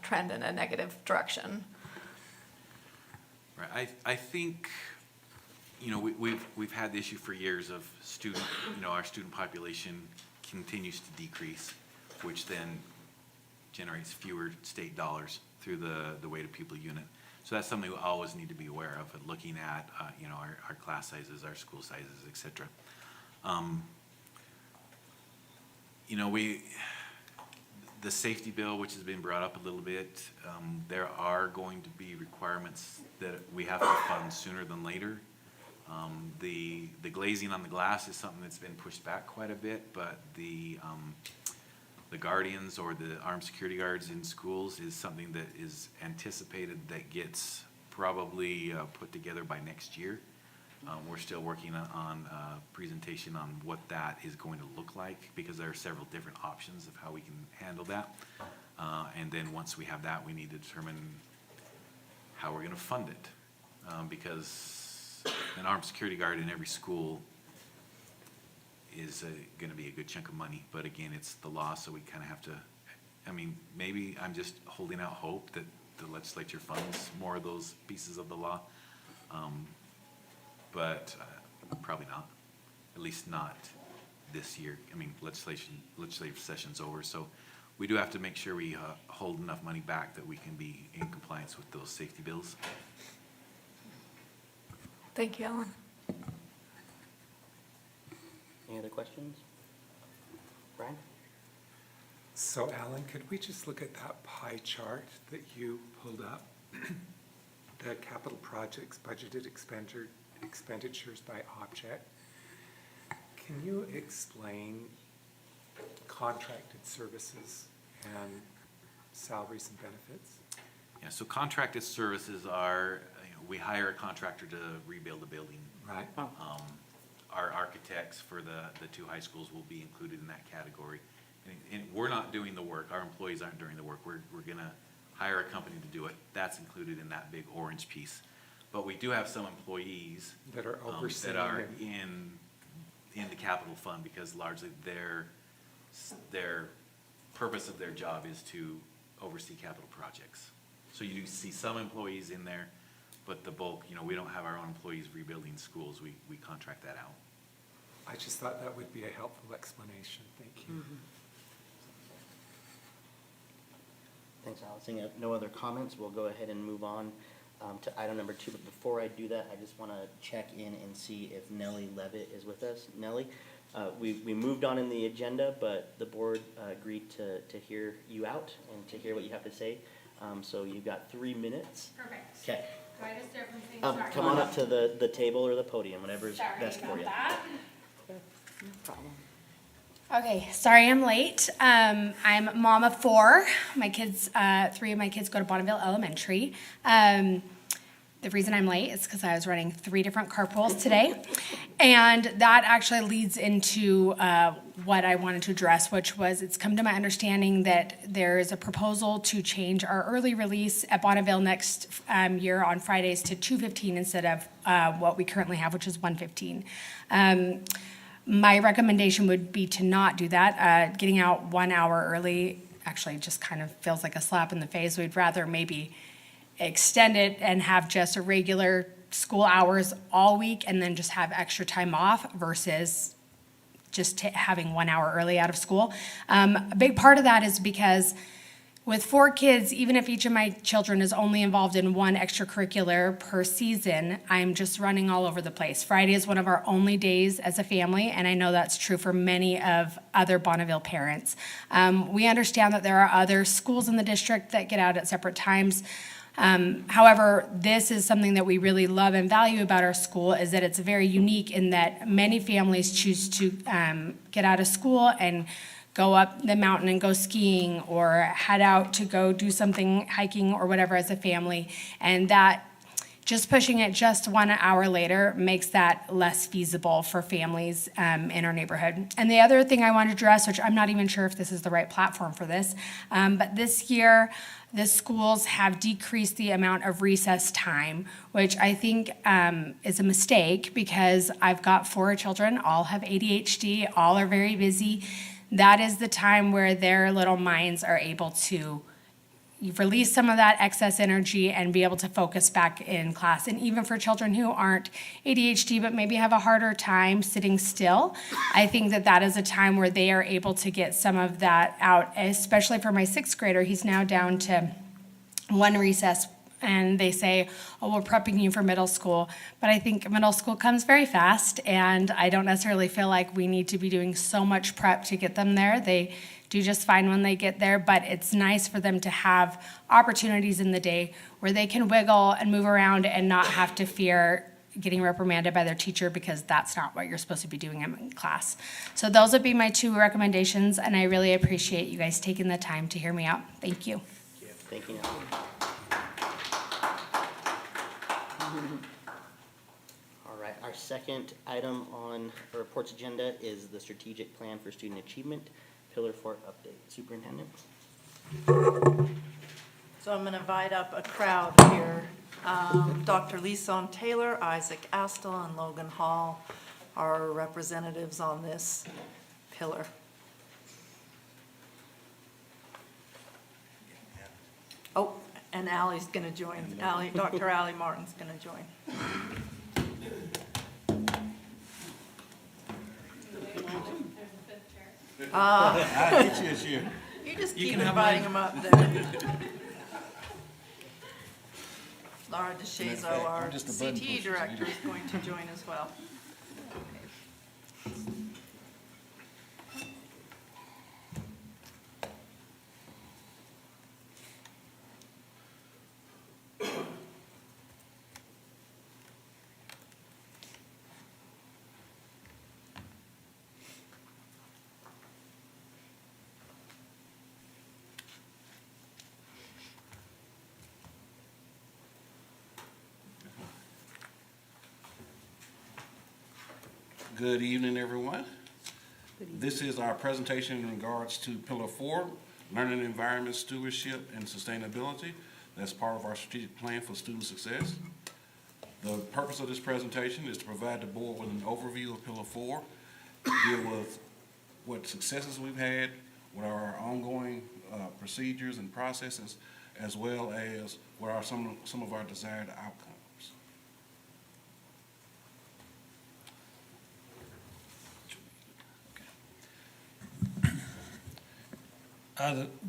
trend in a negative direction? Right, I think, we've had the issue for years of our student population continues to decrease, which then generates fewer state dollars through the weighted pupil unit. So that's something we always need to be aware of, and looking at, our class sizes, our school sizes, et cetera. The safety bill, which has been brought up a little bit, there are going to be requirements that we have to fund sooner than later. The glazing on the glass is something that's been pushed back quite a bit, but the guardians or the armed security guards in schools is something that is anticipated that gets probably put together by next year. We're still working on a presentation on what that is going to look like, because there are several different options of how we can handle that. And then once we have that, we need to determine how we're gonna fund it. Because an armed security guard in every school is gonna be a good chunk of money, but again, it's the law, so we kinda have to, maybe I'm just holding out hope that the legislature funds more of those pieces of the law. But probably not, at least not this year. Legislative session's over, so we do have to make sure we hold enough money back that we can be in compliance with those safety bills. Thank you, Ellen. Any other questions? Brian? So Alan, could we just look at that pie chart that you pulled up? The capital projects budgeted expenditures by object. Can you explain contracted services and salaries and benefits? Yeah, so contracted services are, we hire a contractor to rebuild a building. Right. Our architects for the two high schools will be included in that category. And we're not doing the work, our employees aren't doing the work, we're gonna hire a company to do it. That's included in that big orange piece. But we do have some employees That are overseeing that are and- in the capital fund, because largely their purpose of their job is to oversee capital projects. So you do see some employees in there, but the bulk, we don't have our own employees rebuilding schools, we contract that out. I just thought that would be a helpful explanation. Thank you. Thanks, Alex. Seeing no other comments, we'll go ahead and move on to item number 2. But before I do that, I just want to check in and see if Nellie Levitt is with us. Nellie, we moved on in the agenda, but the board agreed to hear you out and to hear what you have to say. So you've got 3 minutes. Perfect. Okay. Do I just start from saying sorry? Come on up to the table or the podium, whatever's best for you. Okay, sorry I'm late. I'm a mom of 4. My kids, 3 of my kids go to Bonneville Elementary. The reason I'm late is because I was running 3 different carpools today. And that actually leads into what I wanted to address, which was it's come to my understanding that there is a proposal to change our early release at Bonneville next year on Fridays to 2:15 instead of what we currently have, which is 1:15. My recommendation would be to not do that. Getting out 1 hour early actually just kind of feels like a slap in the face. We'd rather maybe extend it and have just a regular school hours all week and then just have extra time off versus just having 1 hour early out of school. A big part of that is because with 4 kids, even if each of my children is only involved in 1 extracurricular per season, I'm just running all over the place. Friday is one of our only days as a family, and I know that's true for many of other Bonneville parents. We understand that there are other schools in the district that get out at separate times. However, this is something that we really love and value about our school is that it's very unique in that many families choose to get out of school and go up the mountain and go skiing or head out to go do something hiking or whatever as a family. And that just pushing it just 1 hour later makes that less feasible for families in our neighborhood. And the other thing I want to address, which I'm not even sure if this is the right platform for this, but this year the schools have decreased the amount of recess time, which I think is a mistake because I've got 4 children, all have ADHD, all are very busy. That is the time where their little minds are able to release some of that excess energy and be able to focus back in class. And even for children who aren't ADHD but maybe have a harder time sitting still, I think that that is a time where they are able to get some of that out, especially for my 6th grader. He's now down to 1 recess. And they say, oh, we're prepping you for middle school. But I think middle school comes very fast, and I don't necessarily feel like we need to be doing so much prep to get them there. They do just fine when they get there, but it's nice for them to have opportunities in the day where they can wiggle and move around and not have to fear getting reprimanded by their teacher because that's not what you're supposed to be doing in class. So those would be my 2 recommendations, and I really appreciate you guys taking the time to hear me out. Thank you. Thank you, Nellie. All right, our second item on the report's agenda is the strategic plan for student achievement, Pillar 4 update. Superintendent? So I'm going to invite up a crowd here. Dr. Leeson Taylor, Isaac Astle, and Logan Hall are representatives on this pillar. Oh, and Allie's going to join. Dr. Allie Martin's going to join. You just keep inviting them up there. Laura DeShazo, our CTE director, is going to join as well. Good evening, everyone. This is our presentation in regards to Pillar 4, Learning Environment Stewardship and Sustainability. That's part of our strategic plan for student success. The purpose of this presentation is to provide the board with an overview of Pillar 4, deal with what successes we've had, what are our ongoing procedures and processes, as well as what are some of our desired outcomes.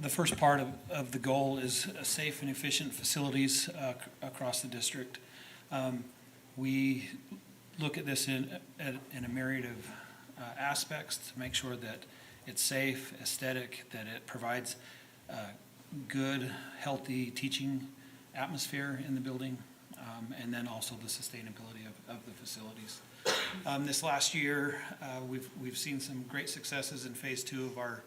The first part of the goal is safe and efficient facilities across the district. We look at this in a myriad of aspects to make sure that it's safe, aesthetic, that it provides good, healthy teaching atmosphere in the building, and then also the sustainability of the facilities. This last year, we've seen some great successes in phase 2 of our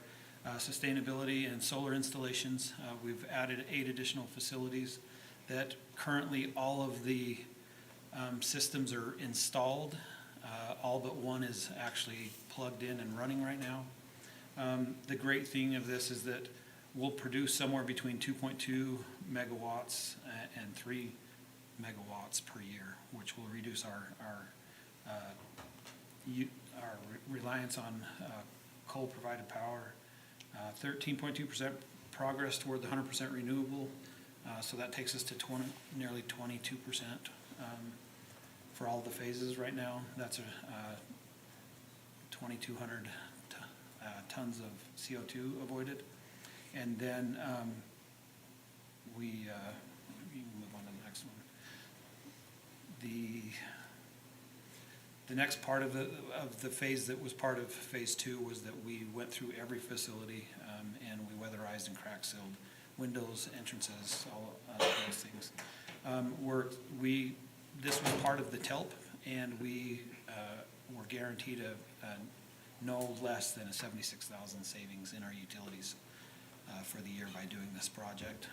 sustainability and solar installations. We've added 8 additional facilities that currently all of the systems are installed. All but one is actually plugged in and running right now. The great thing of this is that we'll produce somewhere between 2.2 megawatts and 3 megawatts per year, which will reduce our reliance on coal-provided power. 13.2% progress toward the 100% renewable, so that takes us to nearly 22% for all the phases right now. That's 2,200 tons of CO2 avoided. And then we can move on to the next one. The next part of the phase that was part of phase 2 was that we went through every facility and we weatherized and crack sealed windows, entrances, all of those things. This was part of the TELP, and we were guaranteed no less than a $76,000 savings in our utilities for the year by doing this project.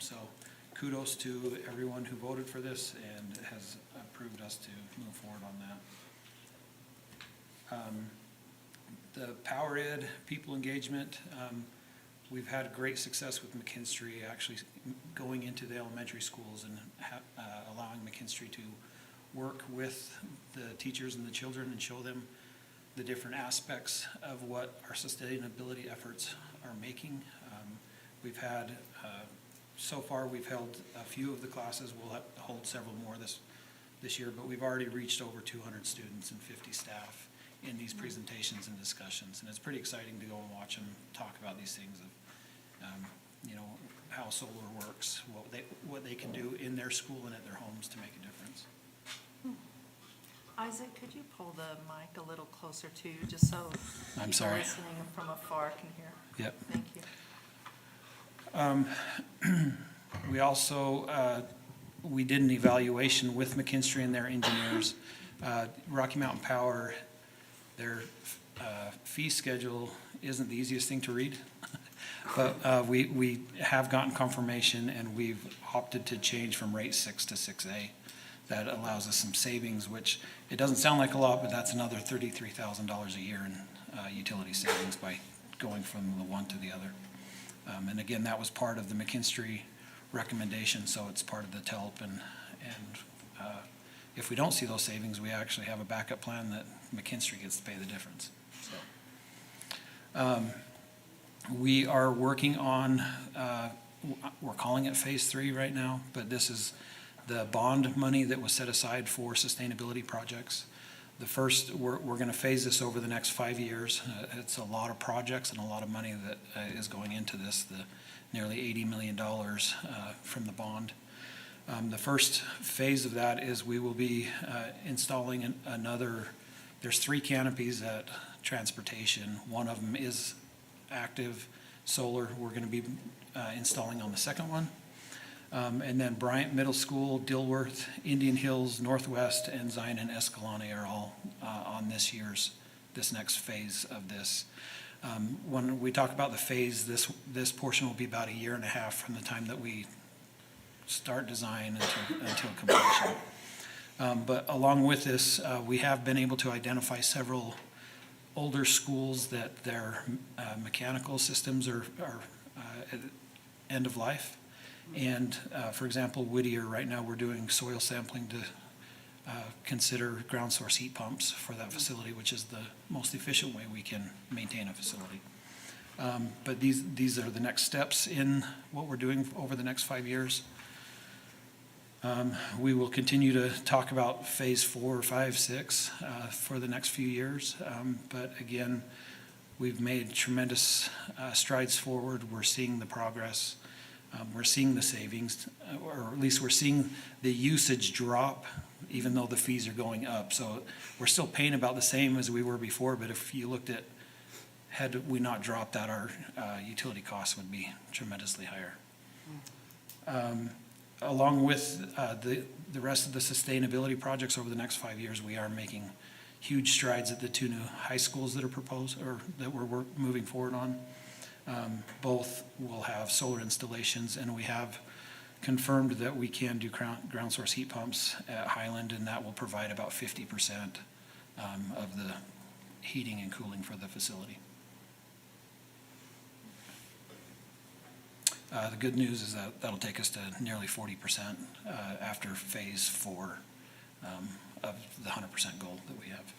So kudos to everyone who voted for this and has approved us to move forward on that. The Power Ed people engagement, we've had great success with McKinstry actually going into the elementary schools and allowing McKinstry to work with the teachers and the children and show them the different aspects of what our sustainability efforts are making. We've had, so far we've held a few of the classes. We'll hold several more this year, but we've already reached over 200 students and 50 staff in these presentations and discussions. And it's pretty exciting to go and watch them talk about these things of, how solar works, what they can do in their school and at their homes to make a difference. Isaac, could you pull the mic a little closer to you, just so I'm people sorry. listening from afar can hear? Yep. Thank you. We also, we did an evaluation with McKinstry and their engineers. Rocky Mountain Power, their fee schedule isn't the easiest thing to read, but we have gotten confirmation and we've opted to change from rate 6 to 6A. That allows us some savings, which it doesn't sound like a lot, but that's another $33,000 a year in utility savings by going from the one to the other. And again, that was part of the McKinstry recommendation, so it's part of the TELP. And if we don't see those savings, we actually have a backup plan that McKinstry gets to pay the difference. So, we are working on, we're calling it phase 3 right now, but this is the bond money that was set aside for sustainability projects. The first, we're going to phase this over the next 5 years. It's a lot of projects and a lot of money that is going into this, the nearly $80 million from the bond. The first phase of that is we will be installing there's 3 canopies at transportation. One of them is active solar. We're going to be installing on the second one. And then Bryant Middle School, Dilworth, Indian Hills, Northwest, and Zion and Escalante are all on this next phase of this. When we talk about the phase, this portion will be about 1.5 years from the time that we start design until completion. But along with this, we have been able to identify several older schools that their mechanical systems are at end of life. And for example, Whittier, right now we're doing soil sampling to consider ground source heat pumps for that facility, which is the most efficient way we can maintain a facility. But these are the next steps in what we're doing over the next 5 years. We will continue to talk about phase 4, 5, 6 for the next few years. But again, we've made tremendous strides forward. We're seeing the progress. We're seeing the savings, or at least we're seeing the usage drop, even though the fees are going up. So we're still paying about the same as we were before, but if you looked at, had we not dropped that, our utility costs would be tremendously higher. Along with the rest of the sustainability projects over the next 5 years, we are making huge strides at the 2 new high schools that are proposed, or that we're moving forward on. Both will have solar installations, and we have confirmed that we can do ground source heat pumps at Highland, and that will provide about 50% of the heating and cooling for the facility. The good news is that that'll take us to nearly 40% after phase 4 of the 100% goal that we have.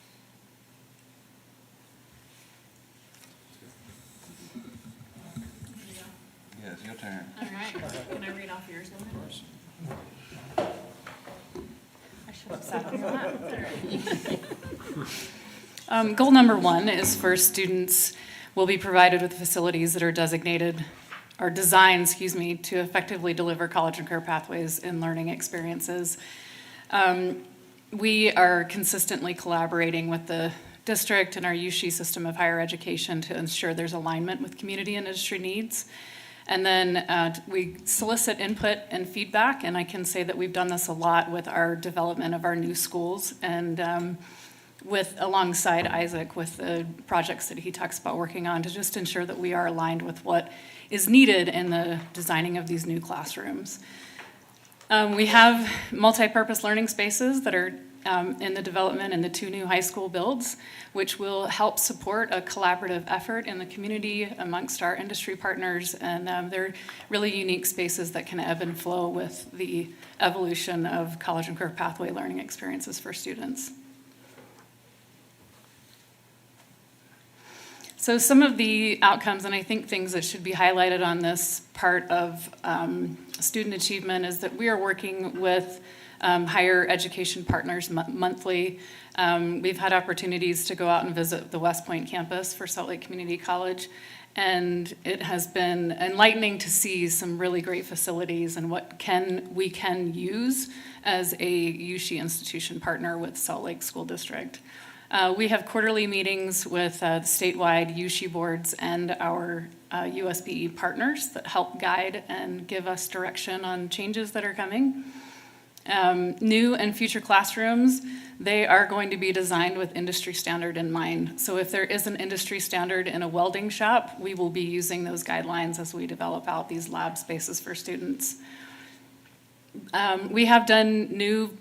Yes, your turn. All right, can I read off yours now? I should have sat on that. Goal number 1 is for students will be provided with facilities that are designated, or designed, to effectively deliver college and career pathways and learning experiences. We are consistently collaborating with the district and our USHE system of higher education to ensure there's alignment with community and industry needs. And then we solicit input and feedback, and I can say that we've done this a lot with our development of our new schools, and alongside Isaac with the projects that he talks about working on, to just ensure that we are aligned with what is needed in the designing of these new classrooms. We have multi-purpose learning spaces that are in the development in the 2 new high school builds, which will help support a collaborative effort in the community amongst our industry partners. And they're really unique spaces that can ebb and flow with the evolution of college and career pathway learning experiences for students. So some of the outcomes, and I think things that should be highlighted on this part of student achievement, is that we are working with higher education partners monthly. We've had opportunities to go out and visit the West Point campus for Salt Lake Community College, and it has been enlightening to see some really great facilities and what we can use as a USHE institution partner with Salt Lake School District. We have quarterly meetings with the statewide USHE boards and our USBE partners that help guide and give us direction on changes that are coming. New and future classrooms, they are going to be designed with industry standard in mind. So if there is an industry standard in a welding shop, we will be using those guidelines as we develop out these lab spaces for students. We have done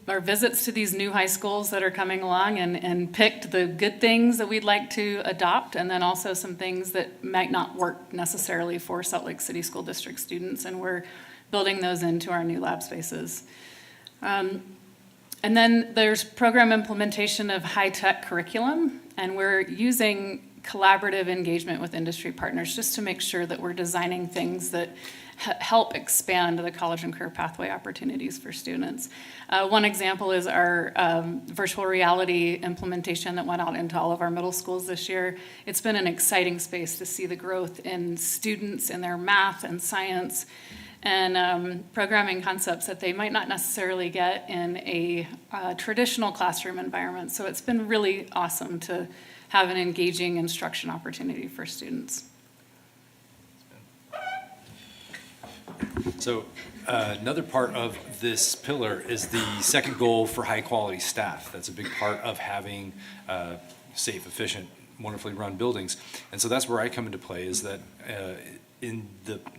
visits to these new high schools that are coming along and picked the good things that we'd like to adopt, and then also some things that might not work necessarily for Salt Lake City School District students, and we're building those into our new lab spaces. And then there's program implementation of high-tech curriculum, and we're using collaborative engagement with industry partners just to make sure that we're designing things that help expand the college and career pathway opportunities for students. One example is our virtual reality implementation that went out into all of our middle schools this year. It's been an exciting space to see the growth in students in their math and science and programming concepts that they might not necessarily get in a traditional classroom environment. So it's been really awesome to have an engaging instruction opportunity for students. So another part of this pillar is the second goal for high-quality staff. That's a big part of having safe, efficient, wonderfully run buildings. And so that's where I come into play, is that in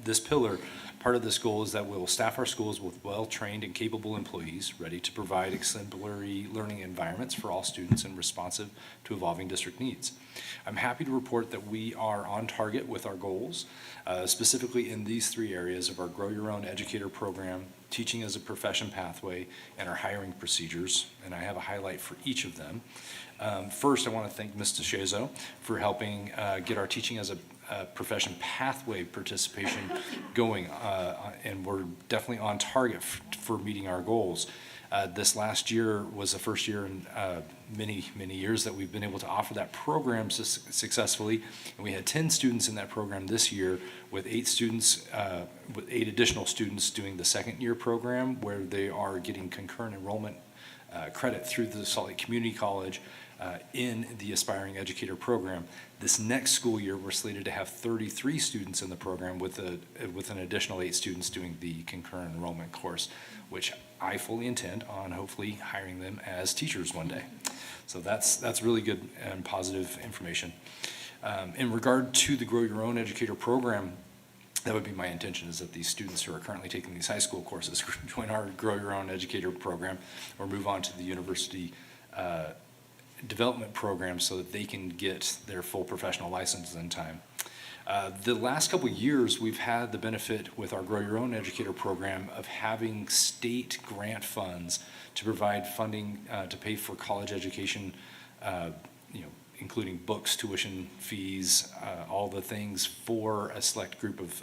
this pillar, part of this goal is that we'll staff our schools with well-trained and capable employees ready to provide exemplary learning environments for all students and responsive to evolving district needs. I'm happy to report that we are on target with our goals, specifically in these three areas of our Grow Your Own Educator program, Teaching as a Profession pathway, and our hiring procedures, and I have a highlight for each of them. First, I want to thank Ms. DeShazo for helping get our Teaching as a Profession pathway participation going, and we're definitely on target for meeting our goals. This last year was the first year in many years that we've been able to offer that program successfully, and we had 10 students in that program this year, with 8 students, with 8 additional students doing the second year program, where they are getting concurrent enrollment credit through the Salt Lake Community College in the Aspiring Educator program. This next school year, we're slated to have 33 students in the program with an additional 8 students doing the concurrent enrollment course, which I fully intend on hopefully hiring them as teachers one day. So that's really good and positive information. In regard to the Grow Your Own Educator program, that would be my intention, is that these students who are currently taking these high school courses join our Grow Your Own Educator program or move on to the university development program so that they can get their full professional license in time. The last couple of years, we've had the benefit with our Grow Your Own Educator program of having state grant funds to provide funding to pay for college education, including books, tuition fees, all the things for a select group of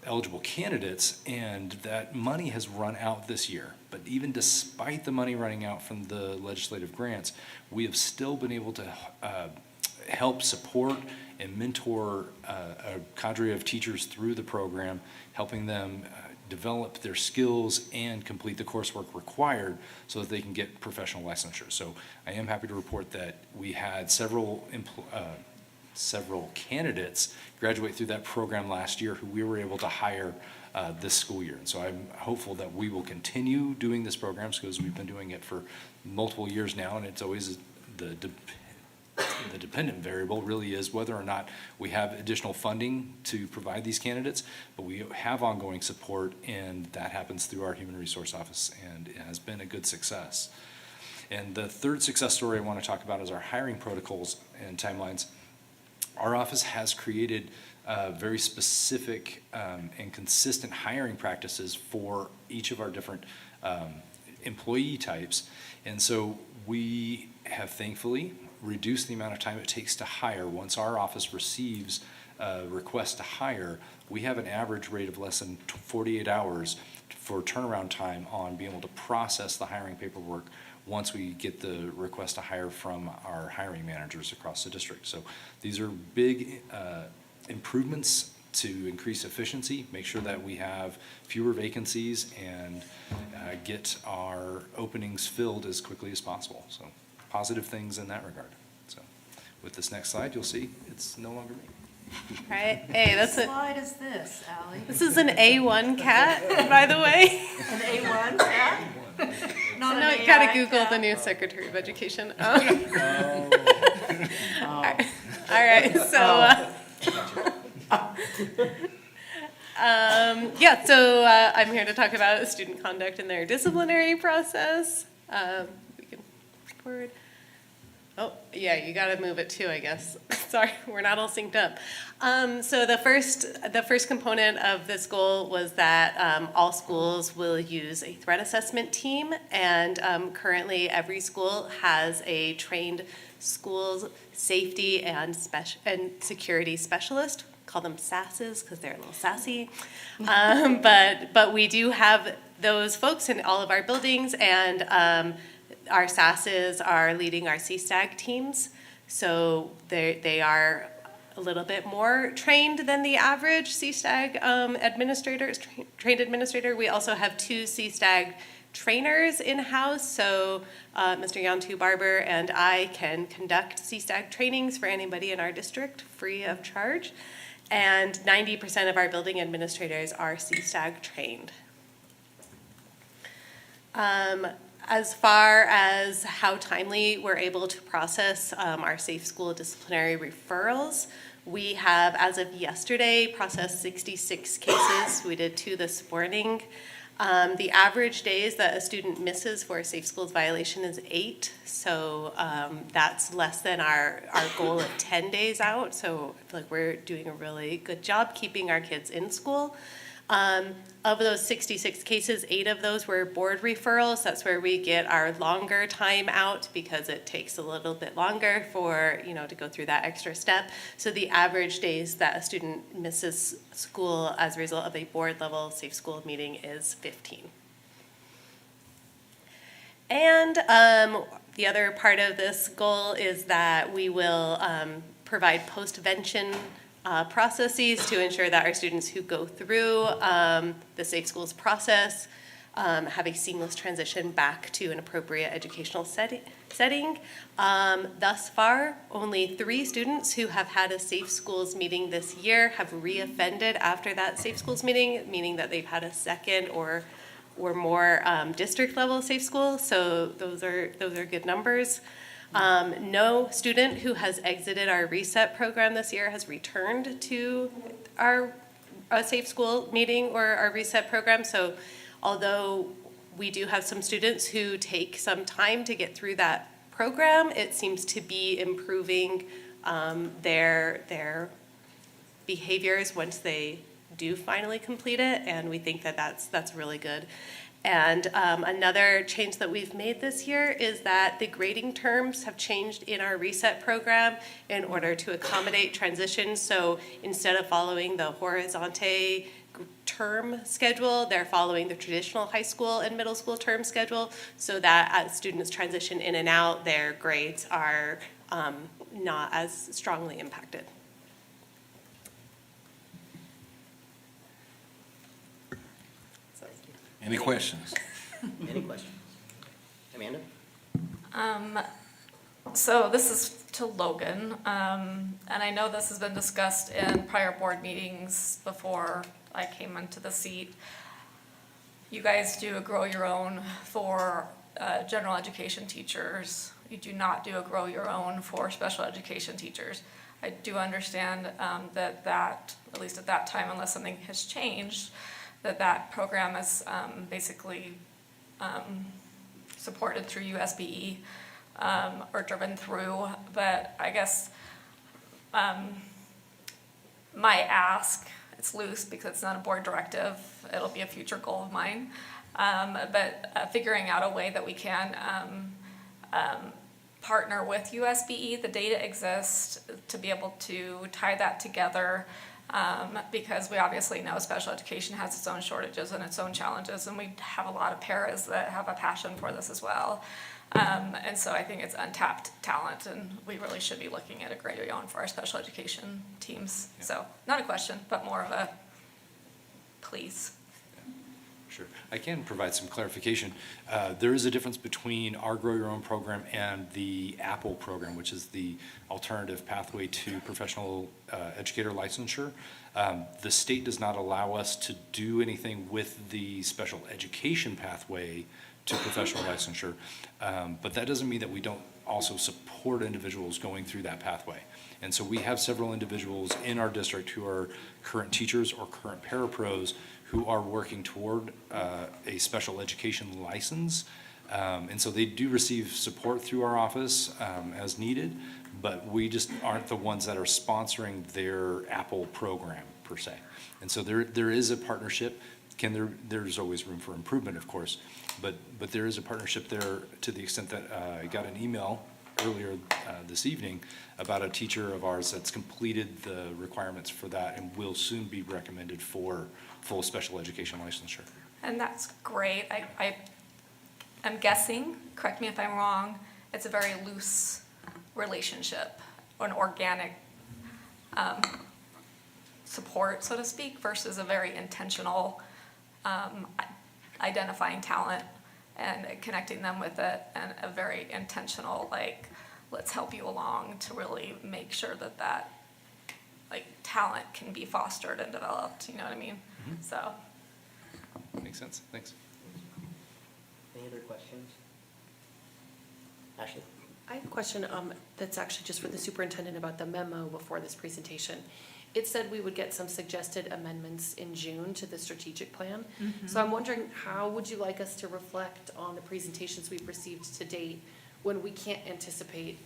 eligible candidates, and that money has run out this year. But even despite the money running out from the legislative grants, we have still been able to help support and mentor a cadre of teachers through the program, helping them develop their skills and complete the coursework required so that they can get professional licensure. So I am happy to report that we had several candidates graduate through that program last year who we were able to hire this school year. And so I'm hopeful that we will continue doing this program, because we've been doing it for multiple years now, and it's always the dependent variable really is whether or not we have additional funding to provide these candidates, but we have ongoing support, and that happens through our Human Resource Office, and it has been a good success. And the third success story I want to talk about is our hiring protocols and timelines. Our office has created very specific and consistent hiring practices for each of our different employee types. And so we have thankfully reduced the amount of time it takes to hire. Once our office receives a request to hire, we have an average rate of less than 48 hours for turnaround time on being able to process the hiring paperwork once we get the request to hire from our hiring managers across the district. So these are big improvements to increase efficiency, make sure that we have fewer vacancies, and get our openings filled as quickly as possible. So positive things in that regard. So with this next slide, you'll see it's no longer me. Right? Hey, What slide is this, Ally? this is an A1 cat, by the way. An A1, yeah? Not an No, AI gotta Google cat. the new Secretary of Education. All right, so, yeah, so I'm here to talk about student conduct and their disciplinary process. We can forward. Oh, yeah, you gotta move it too, I guess. Sorry, we're not all synced up. So the first component of this goal was that all schools will use a threat assessment team, and currently every school has a trained schools safety and security specialist. Call them SASs because they're a little sassy. But we do have those folks in all of our buildings, and our SASs are leading our CSTAG teams. So they are a little bit more trained than the average CSTAG trained administrator. We also have 2 CSTAG trainers in-house, so Mr. Yantu Barber and I can conduct CSTAG trainings for anybody in our district free of charge, and 90% of our building administrators are CSTAG trained. As far as how timely we're able to process our safe school disciplinary referrals, we have, as of yesterday, processed 66 cases. We did 2 this morning. The average days that a student misses for a safe schools violation is 8, so that's less than our goal of 10 days out, so I feel like we're doing a really good job keeping our kids in school. Of those 66 cases, 8 of those were board referrals. That's where we get our longer time out because it takes a little bit longer for, to go through that extra step. So the average days that a student misses school as a result of a board level safe school meeting is 15. And the other part of this goal is that we will provide postvention processes to ensure that our students who go through the Safe Schools process have a seamless transition back to an appropriate educational setting. Thus far, only 3 students who have had a Safe Schools meeting this year have reoffended after that Safe Schools meeting, meaning that they've had a second or more district level safe school. So those are good numbers. No student who has exited our reset program this year has returned to our safe school meeting or our reset program. So although we do have some students who take some time to get through that program, it seems to be improving their behaviors once they do finally complete it, and we think that that's really good. And another change that we've made this year is that the grading terms have changed in our reset program in order to accommodate transitions. So instead of following the horizonte term schedule, they're following the traditional high school and middle school term schedule, so that as students transition in and out, their grades are not as strongly impacted. Any questions? Any questions? Amanda? So this is to Logan, and I know this has been discussed in prior board meetings before I came into the seat. You guys do a grow your own for general education teachers. You do not do a grow your own for special education teachers. I do understand that at least at that time, unless something has changed, that program is basically supported through USBE or driven through. But I guess my ask, it's loose because it's not a board directive, it'll be a future goal of mine, but figuring out a way that we can partner with USBE, the data exists, to be able to tie that together. Because we obviously know special education has its own shortages and its own challenges, and we have a lot of paras that have a passion for this as well. And so I think it's untapped talent, and we really should be looking at a greater own for our special education teams. Yeah. So not a question, but more of a please. Sure. I can provide some clarification. There is a difference between our Grow Your Own program and the Apple program, which is the alternative pathway to professional educator licensure. The state does not allow us to do anything with the special education pathway to professional licensure, but that doesn't mean that we don't also support individuals going through that pathway. And so we have several individuals in our district who are current teachers or current parapros who are working toward a special education license. And so they do receive support through our office as needed, but we just aren't the ones that are sponsoring their Apple program per se. And so there is a partnership. There's always room for improvement, of course, but there is a partnership there to the extent that I got an email earlier this evening about a teacher of ours that's completed the requirements for that and will soon be recommended for full special education licensure. And that's great. I'm guessing, correct me if I'm wrong, it's a very loose relationship, or an organic support, so to speak, versus a very intentional identifying talent and connecting them with it, and a very intentional, like, let's help you along to really make sure that that, like, talent can be fostered and developed, you know what I mean? So, Makes sense, thanks. Any other questions? Ashley? I have a question that's actually just for the superintendent about the memo before this presentation. It said we would get some suggested amendments in June to the strategic plan. So I'm wondering, how would you like us to reflect on the presentations we've received to date when we can't anticipate,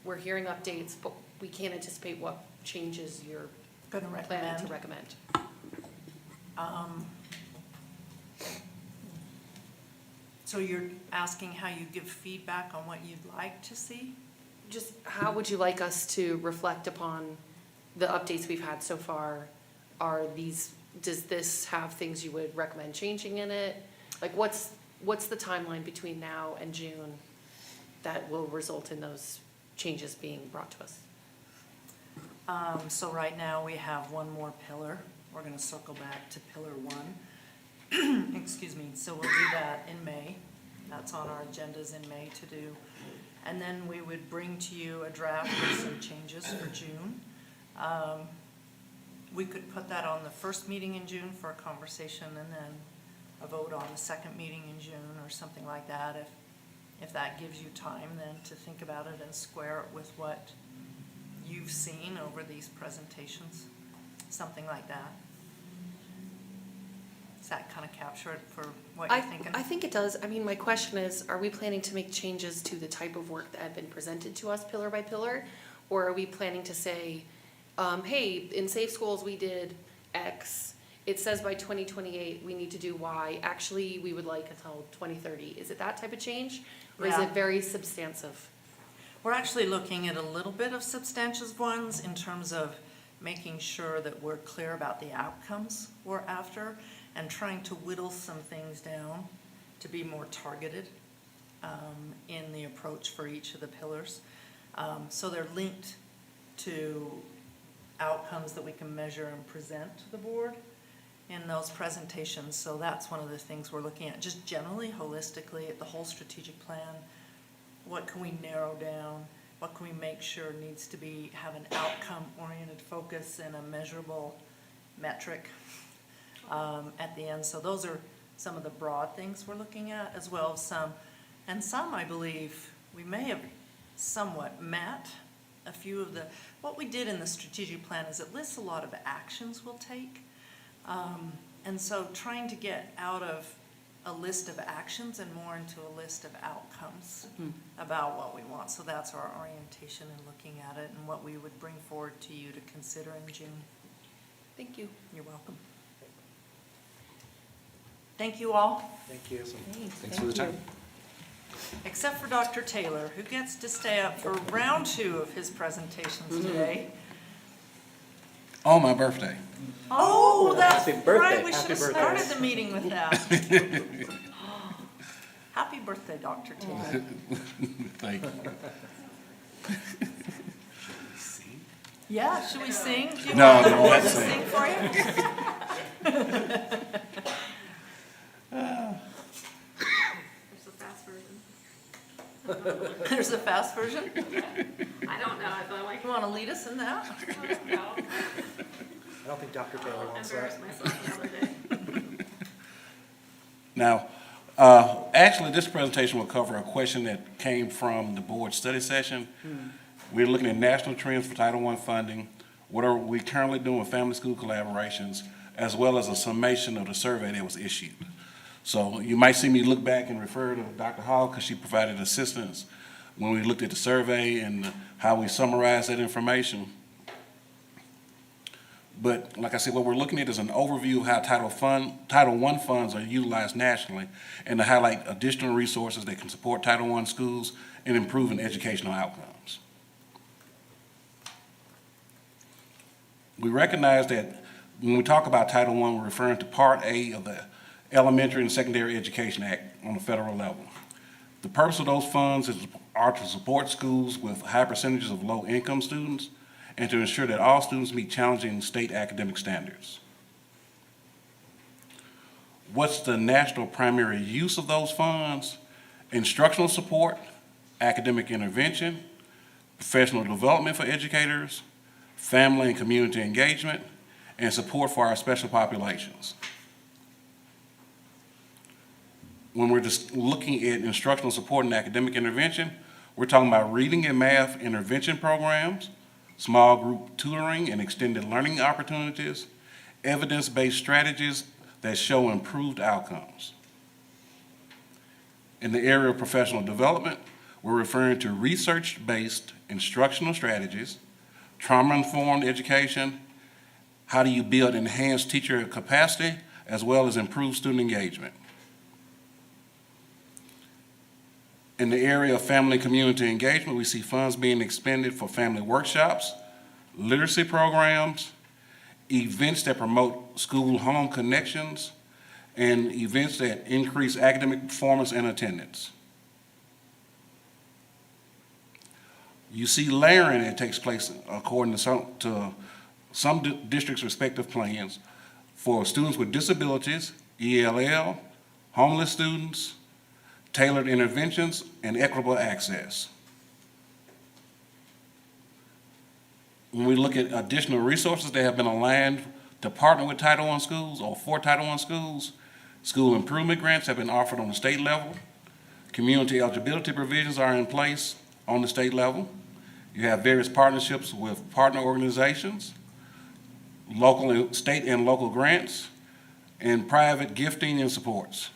we're hearing updates, but we can't anticipate what changes you're Gonna planning to recommend. recommend? So you're asking how you give feedback on what you'd like to see? Just how would you like us to reflect upon the updates we've had so far? Does this have things you would recommend changing in it? Like, what's the timeline between now and June that will result in those changes being brought to us? So right now, we have one more pillar. We're gonna circle back to pillar 1. Excuse me, so we'll do that in May. That's on our agendas in May to do. And then we would bring to you a draft with some changes for June. We could put that on the first meeting in June for a conversation, and then a vote on the second meeting in June, or something like that, if that gives you time then to think about it and square it with what you've seen over these presentations, something like that. Does that kind of capture it for what you're thinking? I think it does. I mean, my question is, are we planning to make changes to the type of work that have been presented to us pillar by pillar? Or are we planning to say, hey, in Safe Schools, we did X. It says by 2028, we need to do Y. Actually, we would like until 2030. Is it that type of change? Or is Yeah. it very substantive? We're actually looking at a little bit of substantive ones in terms of making sure that we're clear about the outcomes we're after, and trying to whittle some things down to be more targeted in the approach for each of the pillars. So they're linked to outcomes that we can measure and present to the board in those presentations. So that's one of the things we're looking at, just generally, holistically, at the whole strategic plan. What can we narrow down? What can we make sure needs to have an outcome-oriented focus and a measurable metric at the end? So those are some of the broad things we're looking at, as well as some, I believe, we may have somewhat met a few of what we did in the strategic plan is it lists a lot of actions we'll take. And so trying to get out of a list of actions and more into a list of outcomes about what we want. So that's our orientation in looking at it, and what we would bring forward to you to consider in June. Thank you. You're welcome. Thank you all, Thank you. Thanks for the time. except for Dr. Taylor, who gets to stay up for round 2 of his presentations today. On my birthday. Oh, that's Happy birthday. right, we should Happy have birthday. started the meeting with that. Happy birthday, Dr. Taylor. Thank you. Yeah, should we sing? Do you No, want no, me to let's sing for you? there's a fast version. There's a fast version. I don't know, I feel like, You want to lead us in that? no, I don't think Dr. Taylor I'll wants embarrass that. myself the other day. Now, actually, this presentation will cover a question that came from the board study session. We're looking at national trends for Title I funding, what are we currently doing with family-school collaborations, as well as a summation of the survey that was issued. So you might see me look back and refer to Dr. Hall, because she provided assistance when we looked at the survey and how we summarized that information. But like I said, what we're looking at is an overview of how Title I funds are utilized nationally, and to highlight additional resources that can support Title I schools in improving educational outcomes. We recognize that when we talk about Title I, we're referring to Part A of the Elementary and Secondary Education Act on the federal level. The purpose of those funds are to support schools with high percentages of low-income students and to ensure that all students meet challenging state academic standards. What's the national primary use of those funds? Instructional support, academic intervention, professional development for educators, family and community engagement, and support for our special populations. When we're just looking at instructional support and academic intervention, we're talking about reading and math intervention programs, small group tutoring and extended learning opportunities, evidence-based strategies that show improved outcomes. In the area of professional development, we're referring to research-based instructional strategies, trauma-informed education, how do you build enhanced teacher capacity, as well as improve student engagement. In the area of family and community engagement, we see funds being expended for family workshops, literacy programs, events that promote school-home connections, and events that increase academic performance and attendance. You see layering that takes place according to some districts' respective plans for students with disabilities, ELL, homeless students, tailored interventions, and equitable access. When we look at additional resources that have been aligned to partner with Title I schools or for Title I schools, school improvement grants have been offered on the state level. Community eligibility provisions are in place on the state level. You have various partnerships with partner organizations, local, state and local grants, and private gifting and supports.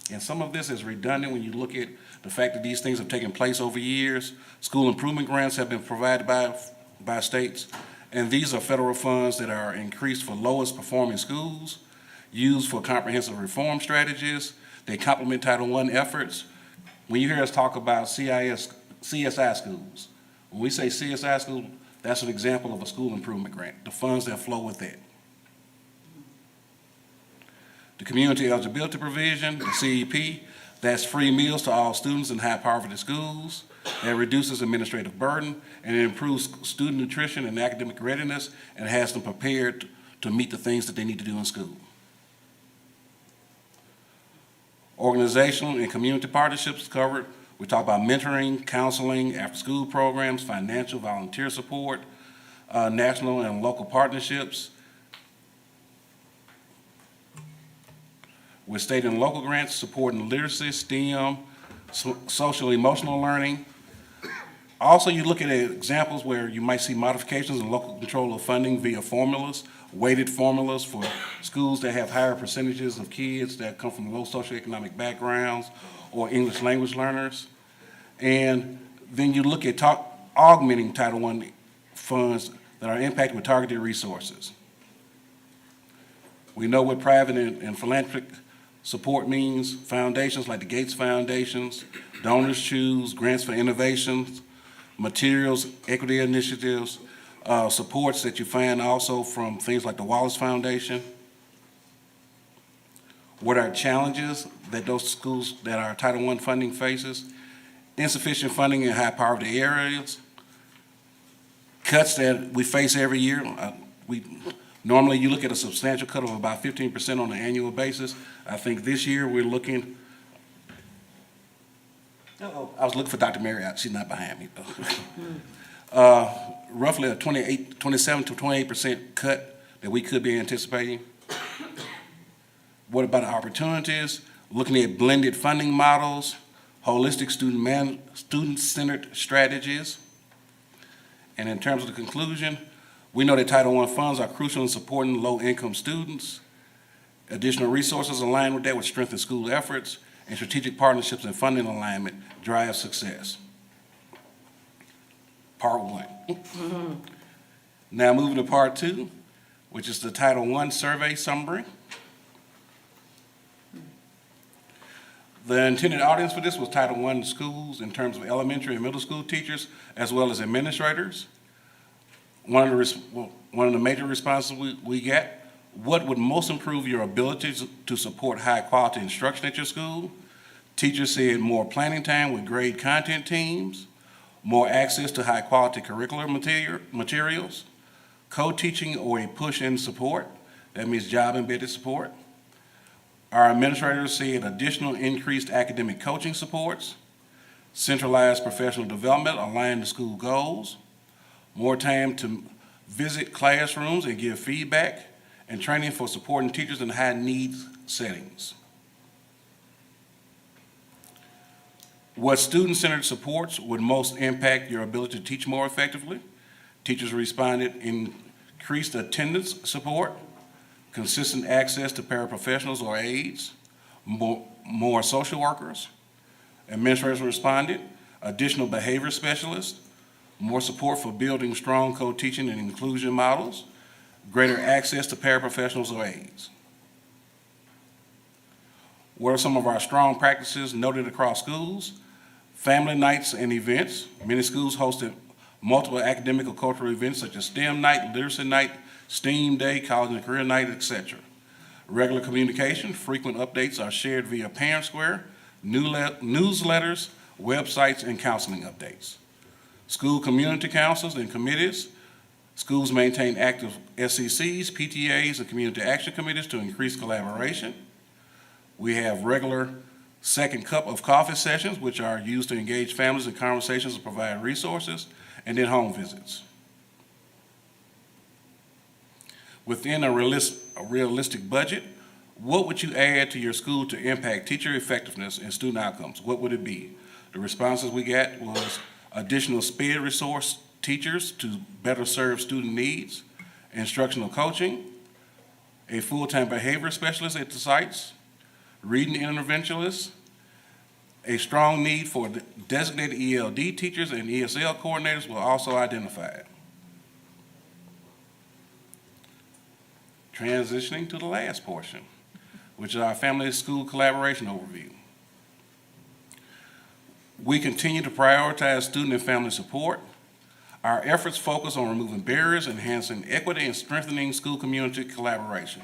And some of this is redundant when you look at the fact that these things have taken place over years. School improvement grants have been provided by states, and these are federal funds that are increased for lowest performing schools, used for comprehensive reform strategies. They complement Title I efforts. When you hear us talk about CSI schools, when we say CSI school, that's an example of a school improvement grant, the funds that flow with that. The community eligibility provision, the CEP, that's free meals to all students in high poverty schools. That reduces administrative burden and it improves student nutrition and academic readiness and has them prepared to meet the things that they need to do in school. Organizational and community partnerships covered. We talk about mentoring, counseling, after-school programs, financial volunteer support, national and local partnerships. With state and local grants supporting literacy, STEM, social emotional learning. Also, you look at examples where you might see modifications in local control of funding via formulas, weighted formulas for schools that have higher percentages of kids that come from low socioeconomic backgrounds or English language learners. And then you look at augmenting Title I funds that are impacted with targeted resources. We know what private and philanthropic support means. Foundations like the Gates Foundations, Donors Choose, Grants for Innovations, materials, equity initiatives, supports that you find also from things like the Wallace Foundation. What are challenges that those schools that are Title I funding faces? Insufficient funding in high poverty areas, cuts that we face every year. Normally, you look at a substantial cut of about 15% on an annual basis. I think this year we're looking, I was looking for Dr. Marriott, she's not behind me though. Roughly a 27 to 28% cut that we could be anticipating. What about opportunities? Looking at blended funding models, holistic student-centered strategies. And in terms of the conclusion, we know that Title I funds are crucial in supporting low-income students. Additional resources aligned with that would strengthen school efforts, and strategic partnerships and funding alignment drive success. Part one. Now moving to part two, which is the Title I survey summary. The intended audience for this was Title I schools in terms of elementary and middle school teachers, as well as administrators. One of the major responses we get, what would most improve your ability to support high quality instruction at your school? Teachers said more planning time with grade content teams, more access to high-quality curricular materials, co-teaching or a push-in support, that means job-embedded support. Our administrators said additional increased academic coaching supports, centralized professional development aligned to school goals, more time to visit classrooms and give feedback, and training for supporting teachers in high-needs settings. What student-centered supports would most impact your ability to teach more effectively? Teachers responded increased attendance support, consistent access to paraprofessionals or aides, more social workers. Administrators responded, additional behavior specialists, more support for building strong co-teaching and inclusion models, greater access to paraprofessionals or aides. What are some of our strong practices noted across schools? Family nights and events. Many schools hosted multiple academic or cultural events such as STEM night, literacy night, STEAM day, college and career night, etc. Regular communication, frequent updates are shared via Parent Square, newsletters, websites, and counseling updates. School community councils and committees. Schools maintain active SCCs, PTAs, and community action committees to increase collaboration. We have regular second cup of coffee sessions, which are used to engage families in conversations and provide resources, and then home visits. Within a realistic budget, what would you add to your school to impact teacher effectiveness and student outcomes? What would it be? The responses we got was additional SPED resource teachers to better serve student needs, instructional coaching, a full-time behavior specialist at the sites, reading interventionists, a strong need for designated ELD teachers and ESL coordinators were also identified. Transitioning to the last portion, which is our family school collaboration overview. We continue to prioritize student and family support. Our efforts focus on removing barriers, enhancing equity, and strengthening school community collaboration.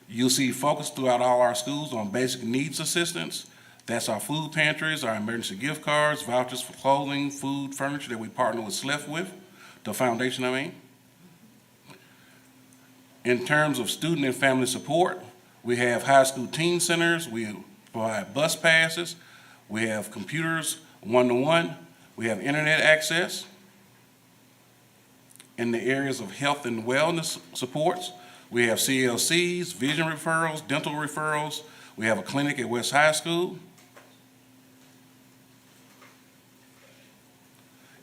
You'll see focus throughout all our schools on basic needs assistance. That's our food pantries, our emergency gift cards, vouchers for clothing, food, furniture that we partner with SLEF with, the foundation I mean. In terms of student and family support, we have high school teen centers, we provide bus passes, we have computers one-to-one, we have internet access. In the areas of health and wellness supports, we have CLCs, vision referrals, dental referrals. We have a clinic at West High School.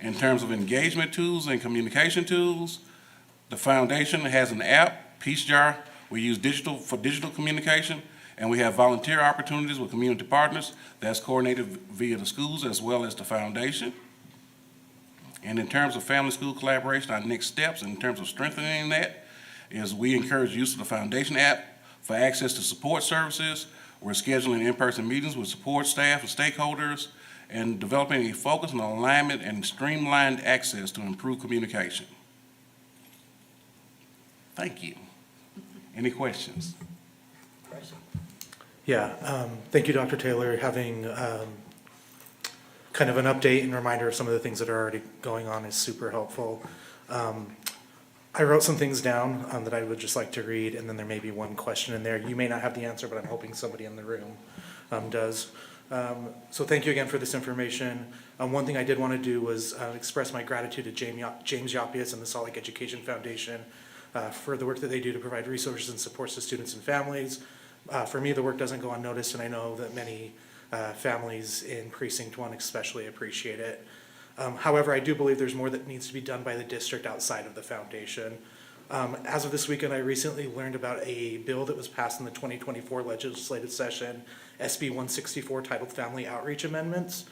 In terms of engagement tools and communication tools, the foundation has an app, Peace Jar. We use digital communication, and we have volunteer opportunities with community partners that's coordinated via the schools as well as the foundation. And in terms of family-school collaboration, our next steps in terms of strengthening that is we encourage use of the foundation app for access to support services. We're scheduling in-person meetings with support staff and stakeholders and developing a focus on alignment and streamlined access to improve communication. Thank you. Any questions? Yeah, thank you, Dr. Taylor. Having kind of an update and reminder of some of the things that are already going on is super helpful. I wrote some things down that I would just like to read, and then there may be one question in there. You may not have the answer, but I'm hoping somebody in the room does. So thank you again for this information. One thing I did want to do was express my gratitude to James Yapias and the Salt Lake Education Foundation for the work that they do to provide resources and supports to students and families. For me, the work doesn't go unnoticed, and I know that many families in Precinct 1 especially appreciate it. However, I do believe there's more that needs to be done by the district outside of the foundation. As of this weekend, I recently learned about a bill that was passed in the 2024 legislative session, SB 164, titled Family Outreach Amendments.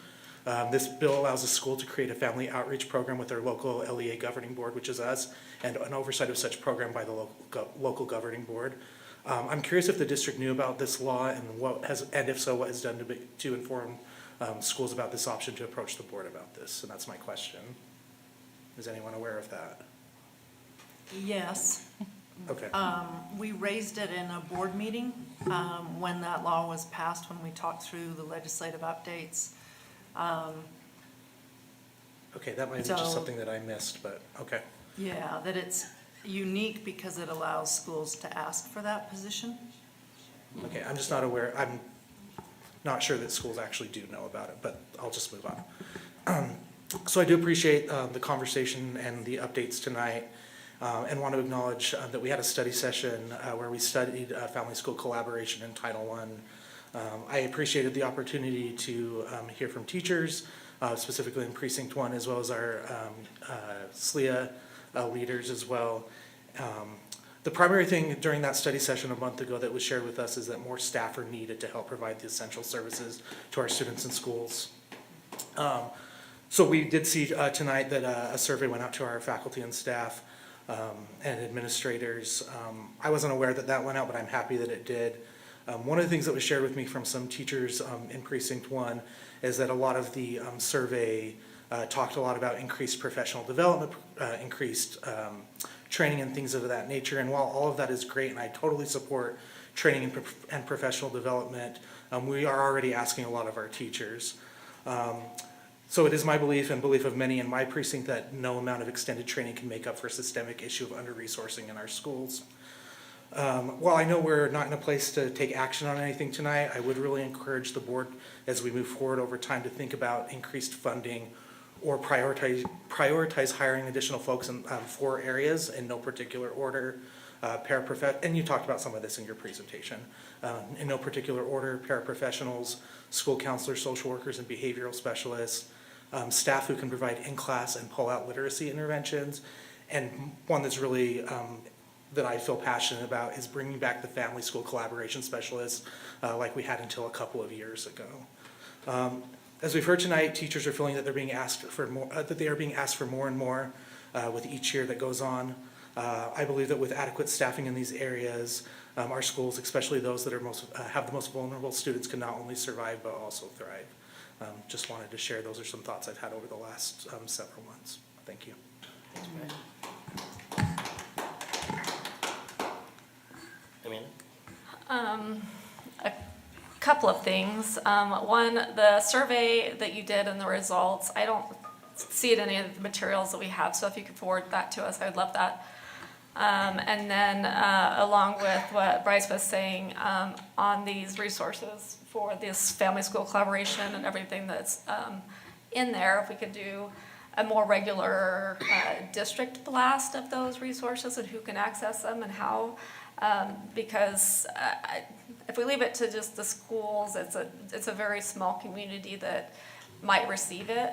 This bill allows the school to create a family outreach program with their local LEA governing board, which is us, and an oversight of such program by the local governing board. I'm curious if the district knew about this law and if so, what has done to inform schools about this option to approach the board about this, and that's my question. Is anyone aware of that? Yes. Okay. We raised it in a board meeting when that law was passed, when we talked through the legislative updates. Okay, that might be just So- something that I missed, but, okay. Yeah, that it's unique because it allows schools to ask for that position. Okay, I'm just not aware, I'm not sure that schools actually do know about it, but I'll just move on. So I do appreciate the conversation and the updates tonight, and want to acknowledge that we had a study session where we studied family-school collaboration in Title I. I appreciated the opportunity to hear from teachers, specifically in Precinct 1, as well as our SLEA leaders as well. The primary thing during that study session a month ago that was shared with us is that more staff are needed to help provide the essential services to our students in schools. So we did see tonight that a survey went out to our faculty and staff and administrators. I wasn't aware that that went out, but I'm happy that it did. One of the things that was shared with me from some teachers in Precinct 1 is that a lot of the survey talked a lot about increased professional development, increased training and things of that nature. And while all of that is great, and I totally support training and professional development, we are already asking a lot of our teachers. So it is my belief and belief of many in my precinct that no amount of extended training can make up for a systemic issue of under-resourcing in our schools. While I know we're not in a place to take action on anything tonight, I would really encourage the board as we move forward over time to think about increased funding or prioritize hiring additional folks in 4 areas in no particular order. And you talked about some of this in your presentation. In no particular order, paraprofessionals, school counselors, social workers, and behavioral specialists, staff who can provide in-class and pull-out literacy interventions, and one that's really that I feel passionate about is bringing back the family school collaboration specialists like we had until a couple of years ago. As we've heard tonight, teachers are feeling that they're being asked for more, that they are being asked for more and more with each year that goes on. I believe that with adequate staffing in these areas, our schools, especially those that are have the most vulnerable students, can not only survive but also thrive. Just wanted to share, those are some thoughts I've had over the last several months. Thank you. Thanks, Brad. Amanda? A couple of things. One, the survey that you did and the results, I don't see it in any of the materials that we have, so if you could forward that to us, I'd love that. And then along with what Bryce was saying on these resources for this family school collaboration and everything that's in there, if we could do a more regular district blast of those resources and who can access them and how. Because if we leave it to just the schools, it's a very small community that might receive it.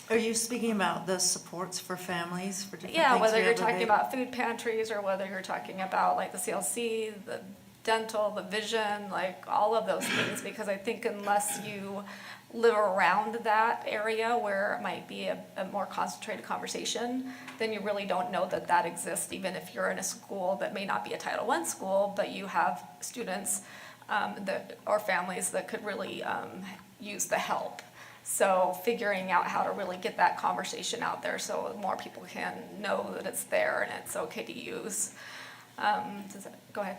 Are you speaking about the supports for families for different things? Yeah, whether we you're have talking available? about food pantries or whether you're talking about like the CLC, the dental, the vision, like all of those things, because I think unless you live around that area where it might be a more concentrated conversation, then you really don't know that that exists, even if you're in a school that may not be a Title I school, but you have students or families that could really use the help. So figuring out how to really get that conversation out there so more people can know that it's there and it's okay to use. Go ahead.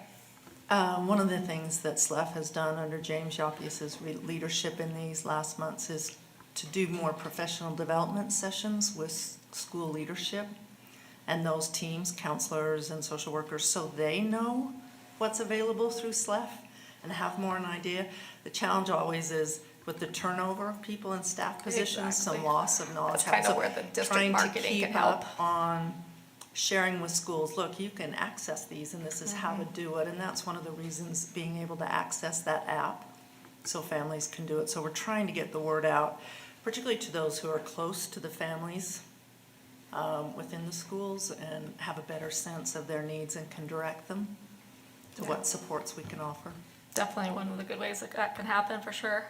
One of the things that SLEF has done under James Yoppius's leadership in these last months is to do more professional development sessions with school leadership and those teams, counselors and social workers, so they know what's available through SLEF and have more an idea. The challenge always is with the turnover of people in staff positions, Exactly. some loss of knowledge. That's kind of So where the district trying to marketing keep can help. up on sharing with schools, look, you can access these and this is how to do it. And that's one of the reasons, being able to access that app so families can do it. So we're trying to get the word out, particularly to those who are close to the families within the schools and have a better sense of their needs and can direct them to what supports we can offer. Definitely one of the good ways that can happen for sure.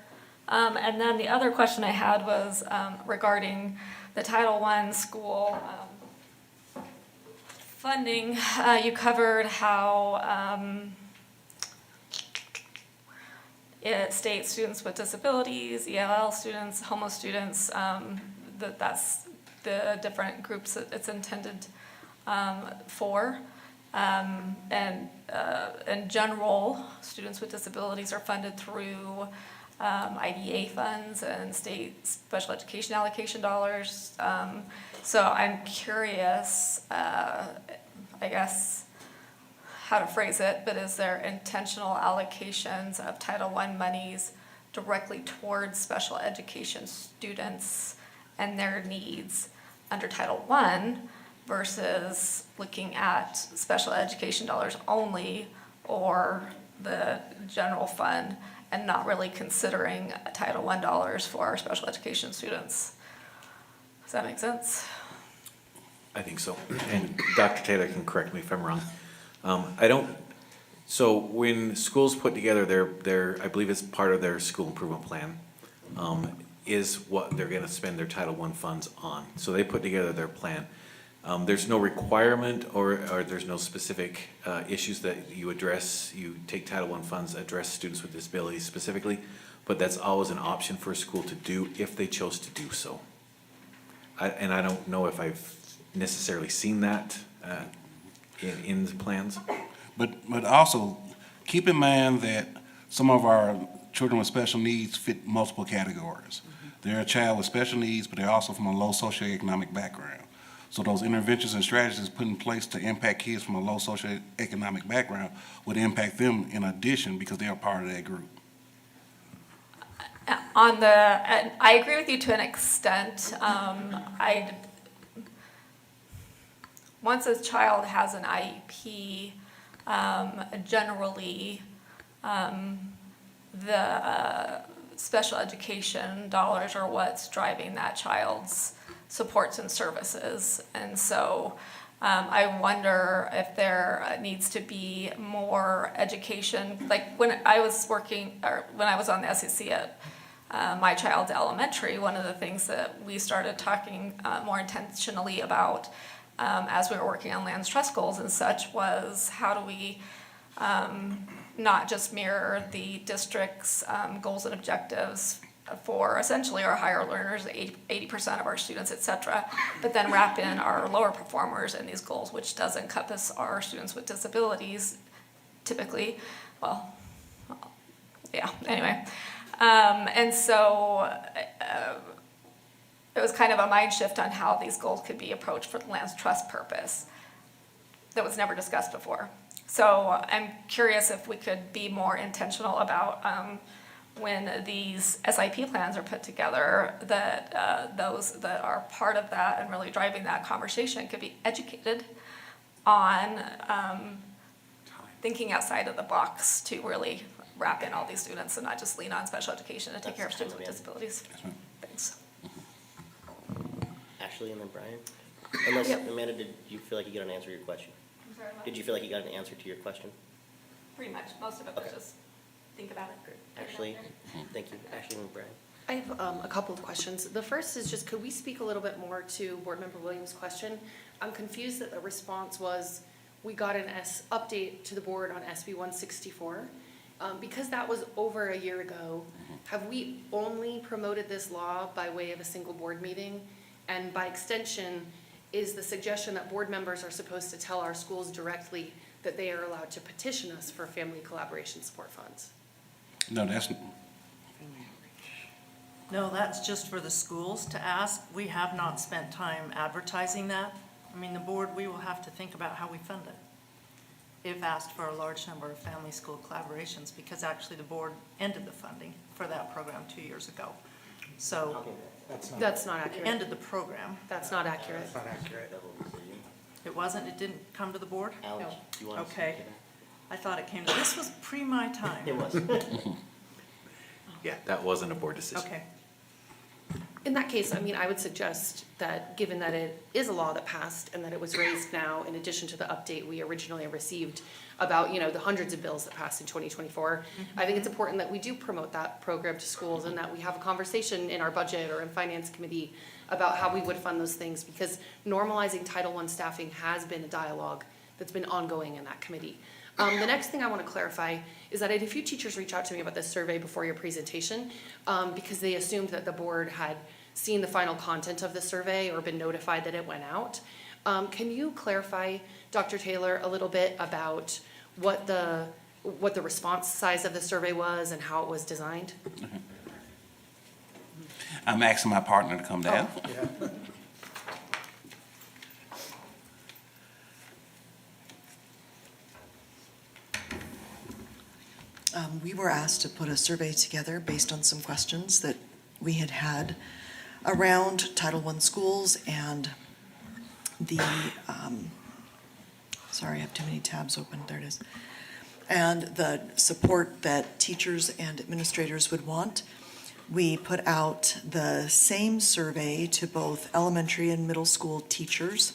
And then the other question I had was regarding the Title I school funding. You covered how it states students with disabilities, ELL students, homo students, that's the different groups that it's intended for. And in general, students with disabilities are funded through IDA funds and state special education allocation dollars. So I'm curious, I guess, how to phrase it, but is there intentional allocations of Title I monies directly towards special education students and their needs under Title I versus looking at special education dollars only or the general fund and not really considering Title I dollars for our special education students? Does that make sense? I think so. And Dr. Taylor can correct me if I'm wrong. So when schools put together their, I believe it's part of their school improvement plan, is what they're gonna spend their Title I funds on. So they put together their plan. There's no requirement or there's no specific issues that you address. You take Title I funds, address students with disabilities specifically, but that's always an option for a school to do if they chose to do so. And I don't know if I've necessarily seen that in the plans. But also, keep in mind that some of our children with special needs fit multiple categories. They're a child with special needs, but they're also from a low socioeconomic background. So those interventions and strategies put in place to impact kids from a low socioeconomic background would impact them in addition because they are part of that group. I agree with you to an extent. Once a child has an IEP, generally, the special education dollars are what's driving that child's supports and services. And so I wonder if there needs to be more education. Like when I was working, or when I was on the SEC at my child's elementary, one of the things that we started talking more intentionally about as we were working on lands trust goals and such was how do we not just mirror the district's goals and objectives for essentially our higher learners, 80% of our students, et cetera, but then wrap in our lower performers in these goals, which does encompass our students with disabilities typically. Well, yeah, anyway. And so it was kind of a mind shift on how these goals could be approached for the lands trust purpose that was never discussed before. So I'm curious if we could be more intentional about when these SIP plans are put together, that those that are part of that and really driving that conversation could be educated on thinking outside of the box to really wrap in all these students and not just lean on special education to take care of students with disabilities. Thanks. Ashley and then Brian? Unless, Amanda, did you feel like you got an answer to your question? I'm sorry, what? Did you feel like you got an answer to your question? Pretty much, most of it was Okay. just think about it. Great. Ashley, thank you. Ashley and Brian. I have a couple of questions. The first is just, could we speak a little bit more to Board Member Williams' question? I'm confused that the response was, we got an update to the board on SB 164. Because that was over a year ago, have we only promoted this law by way of a single board meeting? And by extension, is the suggestion that board members are supposed to tell our schools directly that they are allowed to petition us for family collaboration support funds? No, No, that's just for the schools to ask. We have not spent time advertising that. I mean, the board, we will have to think about how we fund it if asked for a large number of family school collaborations, because actually the board ended the funding for that program 2 years ago. So That's not accurate. ended the program. That's not accurate. That's not accurate. It wasn't, it didn't come to the board? Alex, do you want to? Okay. I thought it came, this was pre my time. It was. Yeah, that wasn't a board decision. Okay. In that case, I mean, I would suggest that, given that it is a law that passed and that it was raised now, in addition to the update we originally received about, the hundreds of bills that passed in 2024, I think it's important that we do promote that program to schools and that we have a conversation in our budget or in finance committee about how we would fund those things, because normalizing Title I staffing has been a dialogue that's been ongoing in that committee. The next thing I want to clarify is that I had a few teachers reach out to me about this survey before your presentation because they assumed that the board had seen the final content of the survey or been notified that it went out. Can you clarify, Dr. Taylor, a little bit about what the response size of the survey was and how it was designed? I'm asking my partner to come down. We were asked to put a survey together based on some questions that we had had around Title I schools and the, sorry, I have too many tabs open, there it is. And the support that teachers and administrators would want. We put out the same survey to both elementary and middle school teachers,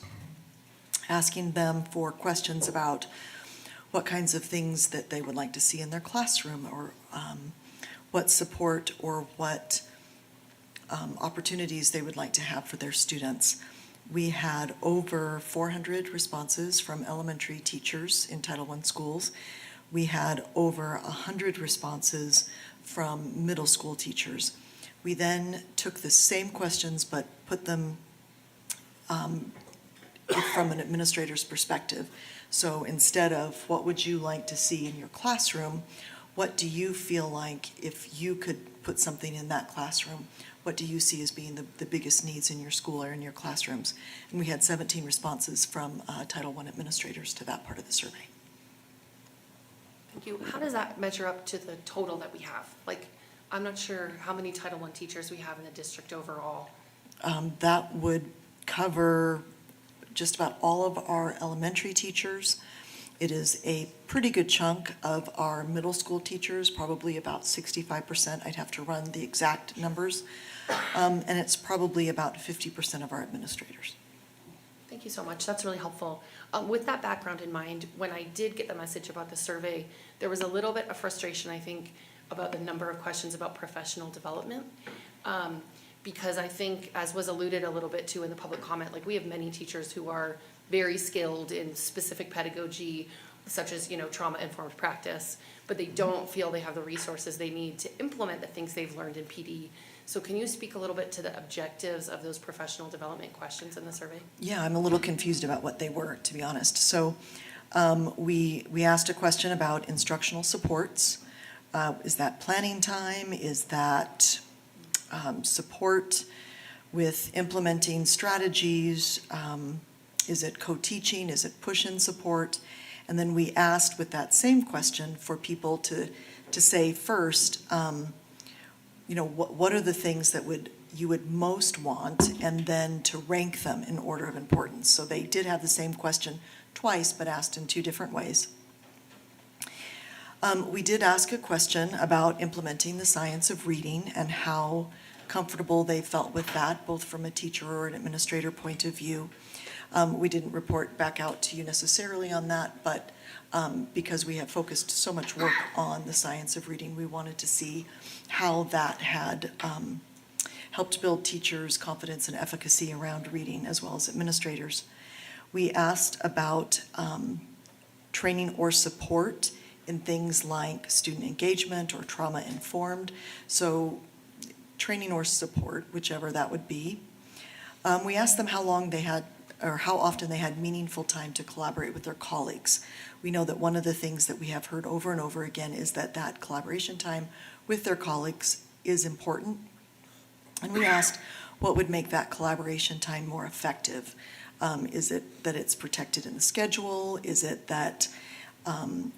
asking them for questions about what kinds of things that they would like to see in their classroom, or what support or what opportunities they would like to have for their students. We had over 400 responses from elementary teachers in Title I schools. We had over 100 responses from middle school teachers. We then took the same questions but put them from an administrator's perspective. So instead of what would you like to see in your classroom, what do you feel like if you could put something in that classroom, what do you see as being the biggest needs in your school or in your classrooms? And we had 17 responses from Title I administrators to that part of the survey. Thank you. How does that measure up to the total that we have? Like, I'm not sure how many Title I teachers we have in the district overall. That would cover just about all of our elementary teachers. It is a pretty good chunk of our middle school teachers, probably about 65%. I'd have to run the exact numbers. And it's probably about 50% of our administrators. Thank you so much. That's really helpful. With that background in mind, when I did get the message about the survey, there was a little bit of frustration, I think, about the number of questions about professional development. Because I think, as was alluded a little bit to in the public comment, like, we have many teachers who are very skilled in specific pedagogy, such as, trauma-informed practice, but they don't feel they have the resources they need to implement the things they've learned in PD. So can you speak a little bit to the objectives of those professional development questions in the survey? Yeah, I'm a little confused about what they were, to be honest. So we asked a question about instructional supports. Is that planning time? Is that support with implementing strategies? Is it co-teaching? Is it push-in support? And then we asked with that same question for people to say first, what are the things that you would most want, and then to rank them in order of importance. So they did have the same question twice, but asked in two different ways. We did ask a question about implementing the science of reading and how comfortable they felt with that, both from a teacher or an administrator point of view. We didn't report back out to you necessarily on that, but because we have focused so much work on the science of reading, we wanted to see how that had helped build teachers' confidence and efficacy around reading, as well as administrators. We asked about training or support in things like student engagement or trauma-informed. So training or support, whichever that would be. We asked them how long they had, or how often they had meaningful time to collaborate with their colleagues. We know that one of the things that we have heard over and over again is that collaboration time with their colleagues is important. And we asked what would make that collaboration time more effective. Is it that it's protected in the schedule? Is it that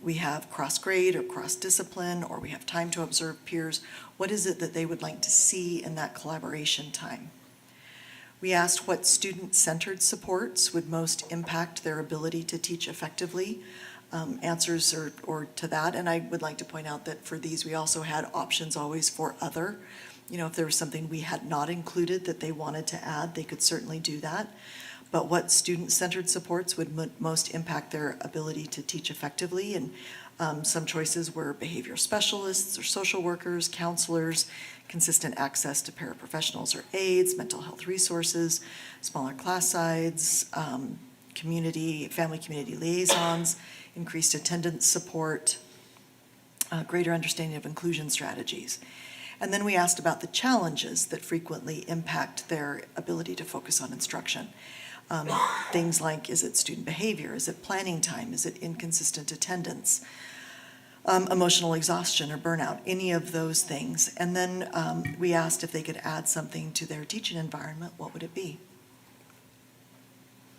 we have cross-grade or cross-discipline, or we have time to observe peers? What is it that they would like to see in that collaboration time? We asked what student-centered supports would most impact their ability to teach effectively. Answers or to that, and I would like to point out that for these we also had options always for other. If there was something we had not included that they wanted to add, they could certainly do that. But what student-centered supports would most impact their ability to teach effectively, and some choices were behavior specialists or social workers, counselors, consistent access to paraprofessionals or aides, mental health resources, smaller class sizes, family community liaisons, increased attendance support, greater understanding of inclusion strategies. And then we asked about the challenges that frequently impact their ability to focus on instruction. Things like, is it student behavior? Is it planning time? Is it inconsistent attendance? emotional exhaustion or burnout, any of those things. And then we asked if they could add something to their teaching environment, what would it be?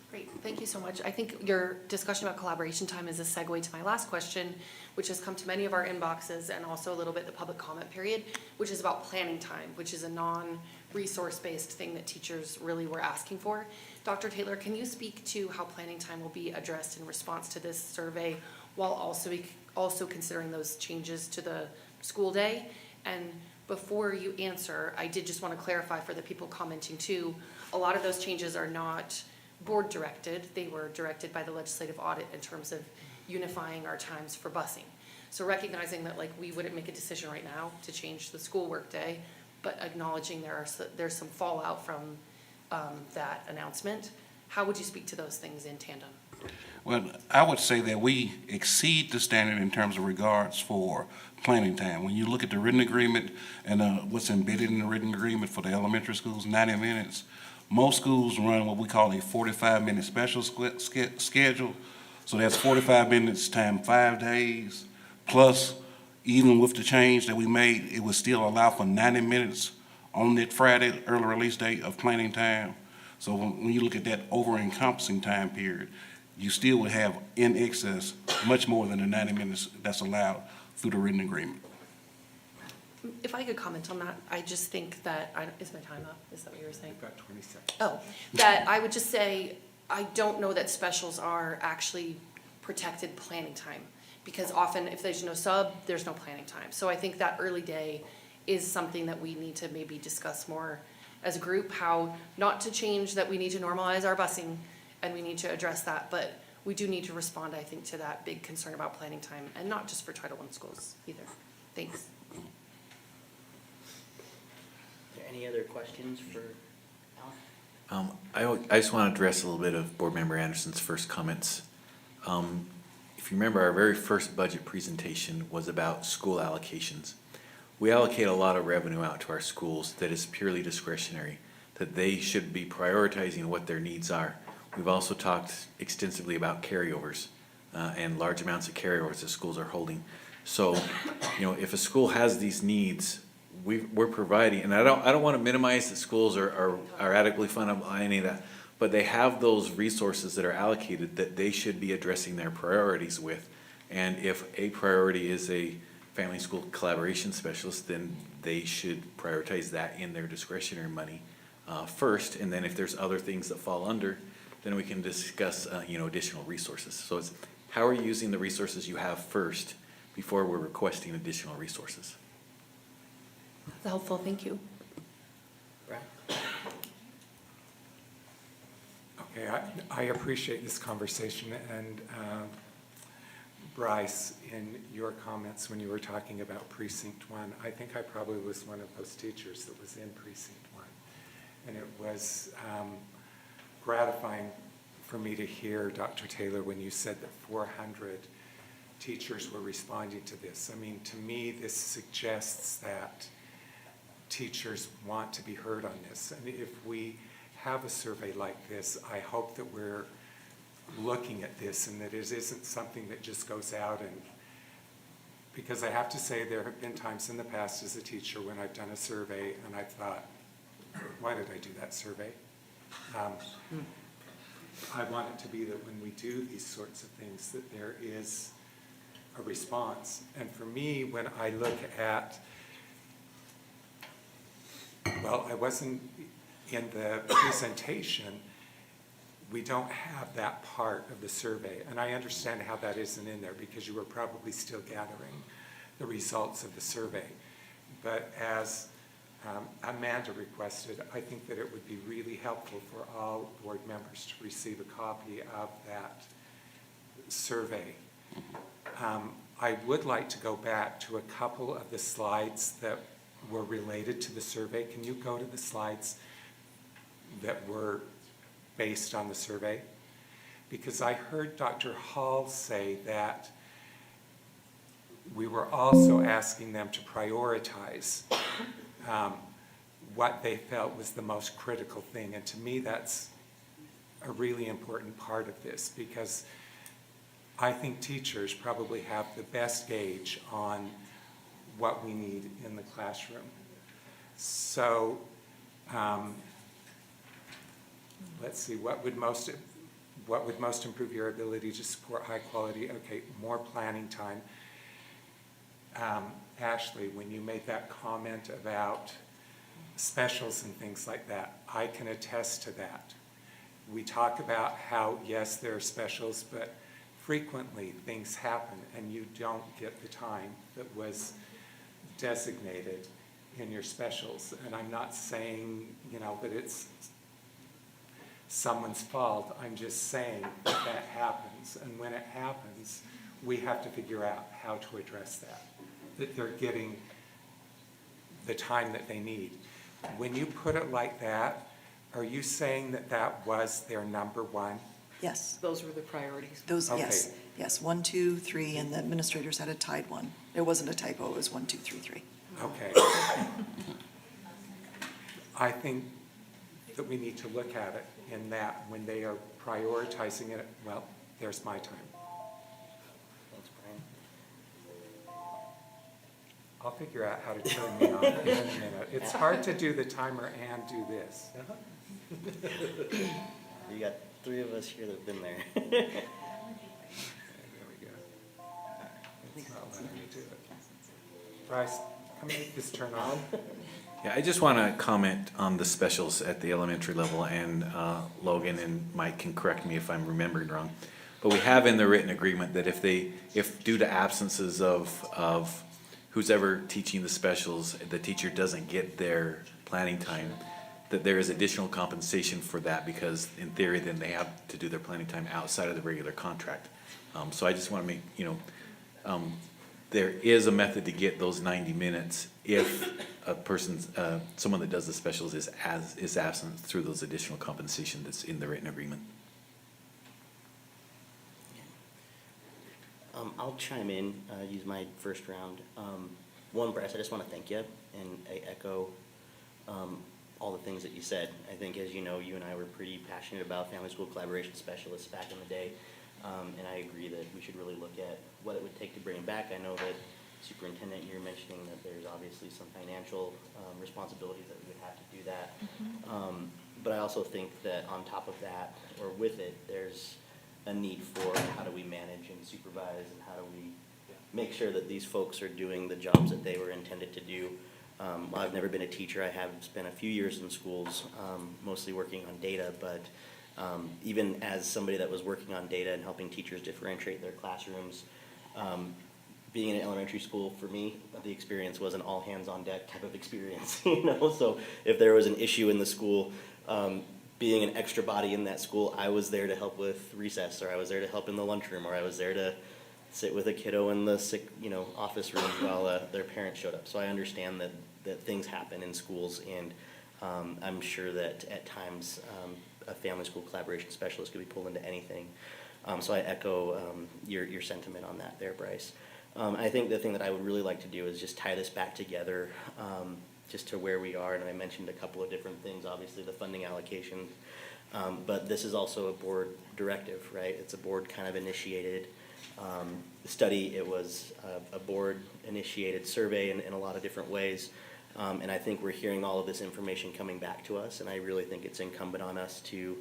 Great, thank you so much. I think your discussion about collaboration time is a segue to my last question, which has come to many of our inboxes and also a little bit the public comment period, which is about planning time, which is a non-resource-based thing that teachers really were asking for. Dr. Taylor, can you speak to how planning time will be addressed in response to this survey while also considering those changes to the school day? And before you answer, I did just want to clarify for the people commenting too, a lot of those changes are not board directed. They were directed by the legislative audit in terms of unifying our times for busing. So recognizing that like we wouldn't make a decision right now to change the school work day, but acknowledging there's some fallout from that announcement, how would you speak to those things in tandem? Well, I would say that we exceed the standard in terms of regards for planning time. When you look at the written agreement and what's embedded in the written agreement for the elementary schools, 90 minutes, most schools run what we call a 45-minute special schedule. So that's 45 minutes times 5 days, plus even with the change that we made, it would still allow for 90 minutes on that Friday early release date of planning time. So when you look at that over-encompassing time period, you still would have in excess much more than the 90 minutes that's allowed through the written agreement. If I could comment on that, I just think that, is my time up? Is that what you were saying? About 20 seconds. Oh, that I would just say, I don't know that specials are actually protected planning time. Because often if there's no sub, there's no planning time. So I think that early day is something that we need to maybe discuss more as a group, how not to change that we need to normalize our busing and we need to address that, but we do need to respond, I think, to that big concern about planning time and not just for Title I schools either. Thanks. Any other questions for Alan? I just want to address a little bit of Board Member Anderson's first comments. If you remember, our very first budget presentation was about school allocations. We allocate a lot of revenue out to our schools that is purely discretionary, that they should be prioritizing what their needs are. We've also talked extensively about carryovers and large amounts of carryovers that schools are holding. So, if a school has these needs, we're providing, and I don't want to minimize that schools are adequately funded on any of that, but they have those resources that are allocated that they should be addressing their priorities with. And if a priority is a family school collaboration specialist, then they should prioritize that in their discretionary money first. And then if there's other things that fall under, then we can discuss, additional resources. So it's how are you using the resources you have first before we're requesting additional resources? That's helpful, thank you. Brad? Okay, I appreciate this conversation, and Bryce, in your comments when you were talking about Precinct 1, I think I probably was one of those teachers that was in Precinct 1. And it was gratifying for me to hear, Dr. Taylor, when you said that 400 teachers were responding to this. I mean, to me, this suggests that teachers want to be heard on this. And if we have a survey like this, I hope that we're looking at this and that it isn't something that just goes out and, because I have to say there have been times in the past as a teacher when I've done a survey and I've thought, why did I do that survey? I want it to be that when we do these sorts of things that there is a response. And for me, when I look at, well, I wasn't in the presentation, we don't have that part of the survey. And I understand how that isn't in there because you were probably still gathering the results of the survey. But as Amanda requested, I think that it would be really helpful for all board members to receive a copy of that survey. I would like to go back to a couple of the slides that were related to the survey. Can you go to the slides that were based on the survey? Because I heard Dr. Hall say that we were also asking them to prioritize what they felt was the most critical thing. And to me, that's a really important part of this, because I think teachers probably have the best gauge on what we need in the classroom. So, let's see, what would most improve your ability to support high quality? Okay, more planning time. Ashley, when you made that comment about specials and things like that, I can attest to that. We talk about how, yes, there are specials, but frequently things happen and you don't get the time that was designated in your specials. And I'm not saying, that it's someone's fault. I'm just saying that that happens. And when it happens, we have to figure out how to address that they're getting the time that they need. When you put it like that, are you saying that that was their number one? Yes, Those were the priorities. those, Okay. yes, 1, 2, 3, and the administrators had a tied one. It wasn't a typo, it was 1, 2, 3, 3. Okay. I think that we need to look at it in that when they are prioritizing it, well, there's my time. Thanks, Brian. I'll figure out how to turn me on in a minute. It's hard to do the timer and do this. You got 3 of us here that have been there. Okay, there we go. It's not letting me do it. Bryce, can we make this turn on? Yeah, I just want to comment on the specials at the elementary level, and Logan and Mike can correct me if I'm remembering wrong. But we have in the written agreement that if due to absences of who's ever teaching the specials, the teacher doesn't get their planning time, that there is additional compensation for that, because in theory, then they have to do their planning time outside of the regular contract. So I just want to make, there is a method to get those 90 minutes if a person's, someone that does the specials is absent through those additional compensation that's in the written agreement. I'll chime in, use my first round. One, Bryce, I just want to thank you, and I echo all the things that you said. I think, as you know, you and I were pretty passionate about family school collaboration specialists back in the day, and I agree that we should really look at what it would take to bring them back. I know that, Superintendent, you're mentioning that there's obviously some financial responsibilities that we would have to do that. But I also think that on top of that, or with it, there's a need for how do we manage and supervise, and how do we make sure that these folks are doing the jobs that they were intended to do. I've never been a teacher. I have spent a few years in schools, mostly working on data, but even as somebody that was working on data and helping teachers differentiate their classrooms, being in an elementary school, for me, the experience was an all hands on deck type of experience, So if there was an issue in the school, being an extra body in that school, I was there to help with recess, or I was there to help in the lunchroom, or I was there to sit with a kiddo in the sick, office room while their parents showed up. So I understand that things happen in schools, and I'm sure that at times a family school collaboration specialist could be pulled into anything. So I echo your sentiment on that there, Bryce. I think the thing that I would really like to do is just tie this back together, just to where we are, and I mentioned a couple of different things, obviously the funding allocation, but this is also a board directive, right? It's a board kind of initiated study. It was a board initiated survey in a lot of different ways, and I think we're hearing all of this information coming back to us, and I really think it's incumbent on us to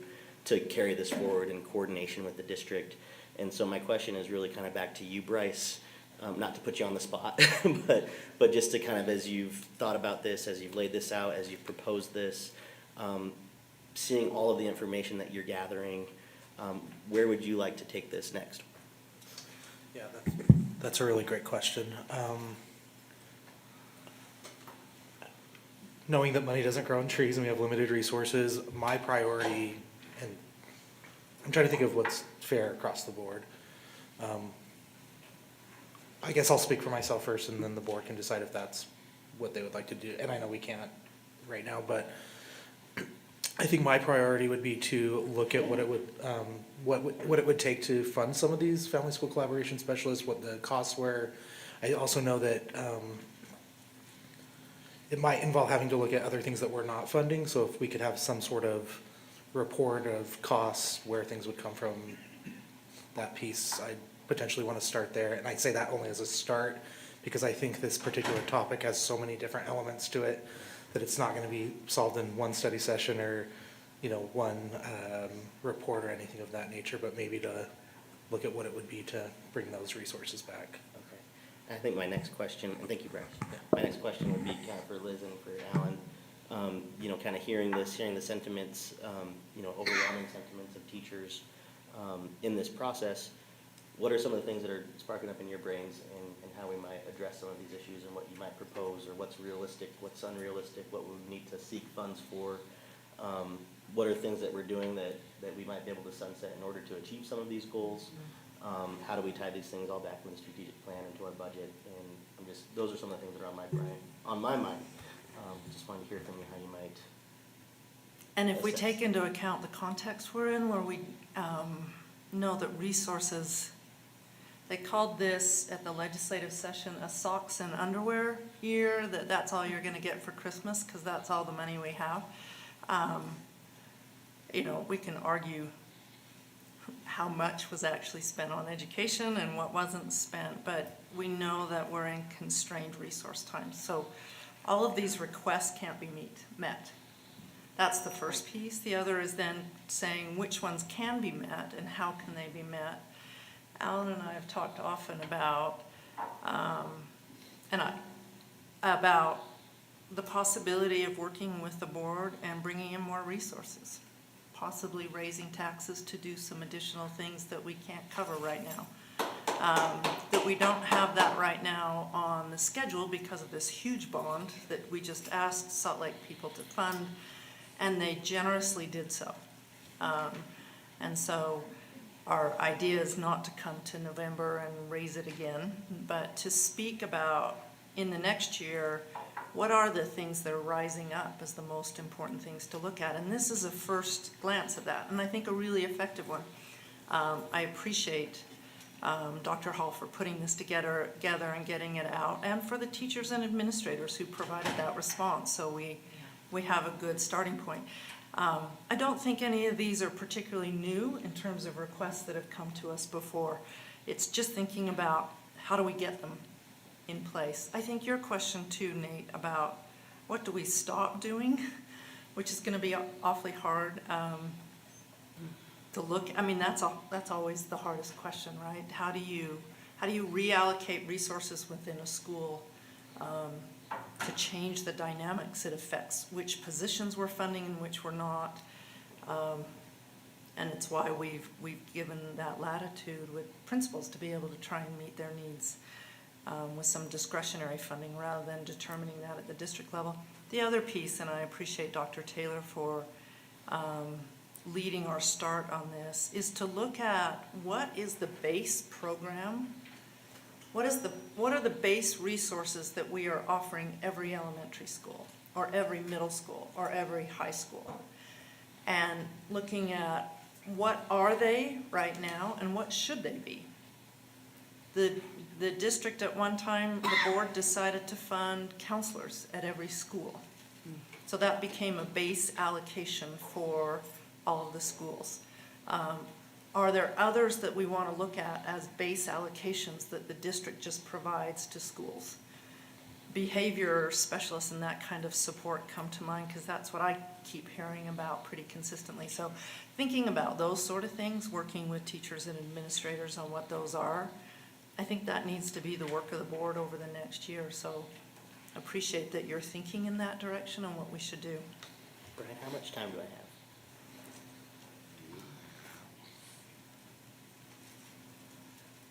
carry this forward in coordination with the district. And so my question is really kind of back to you, Bryce. Not to put you on the spot, but just to kind of, as you've thought about this, as you've laid this out, as you've proposed this, seeing all of the information that you're gathering, where would you like to take this next? Yeah, that's a really great question. Knowing that money doesn't grow on trees and we have limited resources, my priority, and I'm trying to think of what's fair across the board. I guess I'll speak for myself first, and then the board can decide if that's what they would like to do. And I know we can't right now, but I think my priority would be to look at what it would, what it would take to fund some of these family school collaboration specialists, what the costs were. I also know that it might involve having to look at other things that we're not funding. So if we could have some sort of report of costs, where things would come from, that piece, potentially want to start there. And I say that only as a start, because I think this particular topic has so many different elements to it that it's not going to be solved in one study session or, one report or anything of that nature, but maybe to look at what it would be to bring those resources back. Okay. And I think my next question, and thank you, Bryce. My next question would be kind of for Liz and for Alan. Kind of hearing the sentiments, overwhelming sentiments of teachers in this process. What are some of the things that are sparking up in your brains and how we might address some of these issues and what you might propose, or what's realistic, what's unrealistic, what we need to seek funds for? What are things that we're doing that we might be able to sunset in order to achieve some of these goals? How do we tie these things all back from the strategic plan into our budget? And those are some of the things that are on my mind. Just wanted to hear from you how you might. And if we take into account the context we're in, where we know that resources, they called this at the legislative session a socks and underwear year, that's all you're gonna get for Christmas, because that's all the money we have. We can argue how much was actually spent on education and what wasn't spent, but we know that we're in constrained resource times. So all of these requests can't be met. That's the first piece. The other is then saying which ones can be met and how can they be met. Alan and I have talked often about about the possibility of working with the board and bringing in more resources, possibly raising taxes to do some additional things that we can't cover right now. That we don't have that right now on the schedule because of this huge bond that we just asked Salt Lake people to fund, and they generously did so. And so our idea is not to come to November and raise it again, but to speak about in the next year, what are the things that are rising up as the most important things to look at? And this is a first glance at that, and I think a really effective one. I appreciate Dr. Hall for putting this together and getting it out, and for the teachers and administrators who provided that response, so we have a good starting point. I don't think any of these are particularly new in terms of requests that have come to us before. It's just thinking about how do we get them in place. I think your question too, Nate, about what do we stop doing, which is going to be awfully hard to look. I mean, that's always the hardest question, right? How do you reallocate resources within a school to change the dynamics it affects, which positions we're funding and which we're not, and it's why we've given that latitude with principals to be able to try and meet their needs with some discretionary funding rather than determining that at the district level. The other piece, and I appreciate Dr. Taylor for leading our start on this, is to look at what is the base program. What are the base resources that we are offering every elementary school or every middle school or every high school? And looking at what are they right now and what should they be? The district at one time, the board decided to fund counselors at every school. So that became a base allocation for all of the schools. Are there others that we want to look at as base allocations that the district just provides to schools? Behavior specialists and that kind of support come to mind because that's what I keep hearing about pretty consistently. So thinking about those sort of things, working with teachers and administrators on what those are, I think that needs to be the work of the board over the next year. So appreciate that you're thinking in that direction on what we should do. Brian, how much time do I have?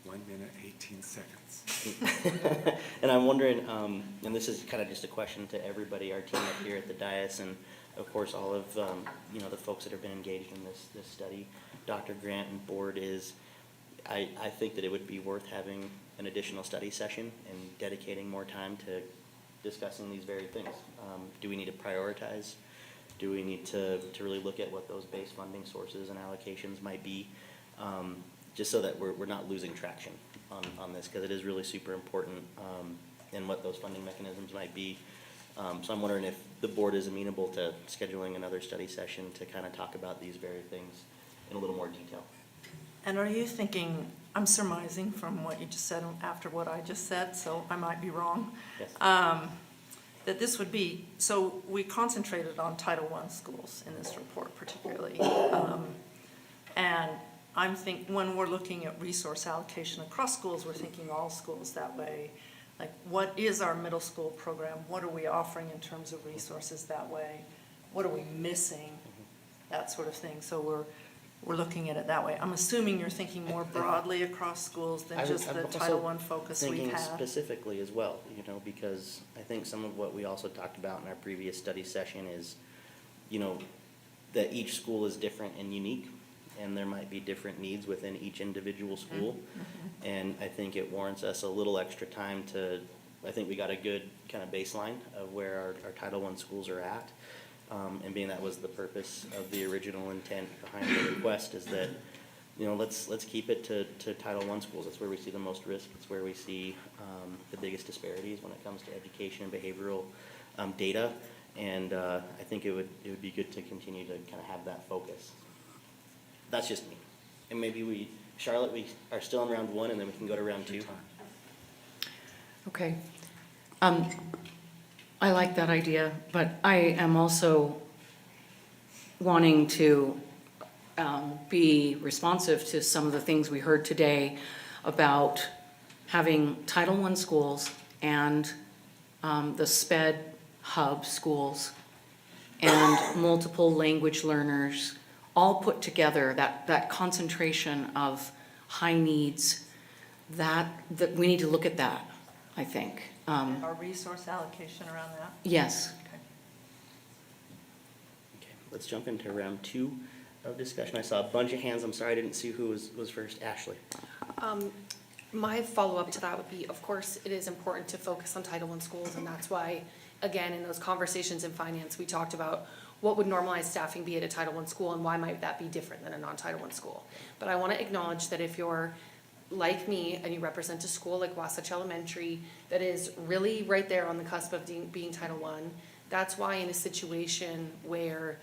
1 minute, 18 seconds. And I'm wondering, and this is kind of just a question to everybody, our team up here at the dais, and of course all of the folks that have been engaged in this study, Dr. Grant and board, is I think that it would be worth having an additional study session and dedicating more time to discussing these very things. Do we need to prioritize? Do we need to really look at what those base funding sources and allocations might be? Just so that we're not losing traction on this, because it is really super important, and what those funding mechanisms might be. So I'm wondering if the board is amenable to scheduling another study session to kind of talk about these very things in a little more detail. And are you thinking, I'm surmising from what you just said after what I just said, so I might be wrong, Yes. that this would be, so we concentrated on Title I schools in this report particularly. And when we're looking at resource allocation across schools, we're thinking all schools that way. Like, what is our middle school program? What are we offering in terms of resources that way? What are we missing? That sort of thing. So we're looking at it that way. I'm assuming you're thinking more broadly across schools than just the Title I focus we've Thinking had. specifically as well, because I think some of what we also talked about in our previous study session is, that each school is different and unique, and there might be different needs within each individual school. Mm-hmm. And I think it warrants us a little extra time I think we got a good kind of baseline of where our Title I schools are at. And being that was the purpose of the original intent behind the request, is that, let's keep it to Title I schools. That's where we see the most risk. It's where we see the biggest disparities when it comes to education and behavioral data. And I think it would be good to continue to kind of have that focus. That's just me. And maybe Charlotte, we are still in round 1, and then we can go to round 2. Okay. I like that idea, but I am also wanting to be responsive to some of the things we heard today about having Title I schools and the SPED hub schools and multiple language learners all put together, that concentration of high needs, that we need to look at that, I think. Our resource allocation around that? Yes. Okay, let's jump into round 2 of discussion. I saw a bunch of hands. I'm sorry I didn't see who was first. Ashley. My follow-up to that would be, of course, it is important to focus on Title I schools, and that's why, again, in those conversations in finance, we talked about what would normalized staffing be at a Title I school, and why might that be different than a non-Title I school. But I want to acknowledge that if you're like me and you represent a school like Wasatch Elementary that is really right there on the cusp of being Title I, that's why in a situation where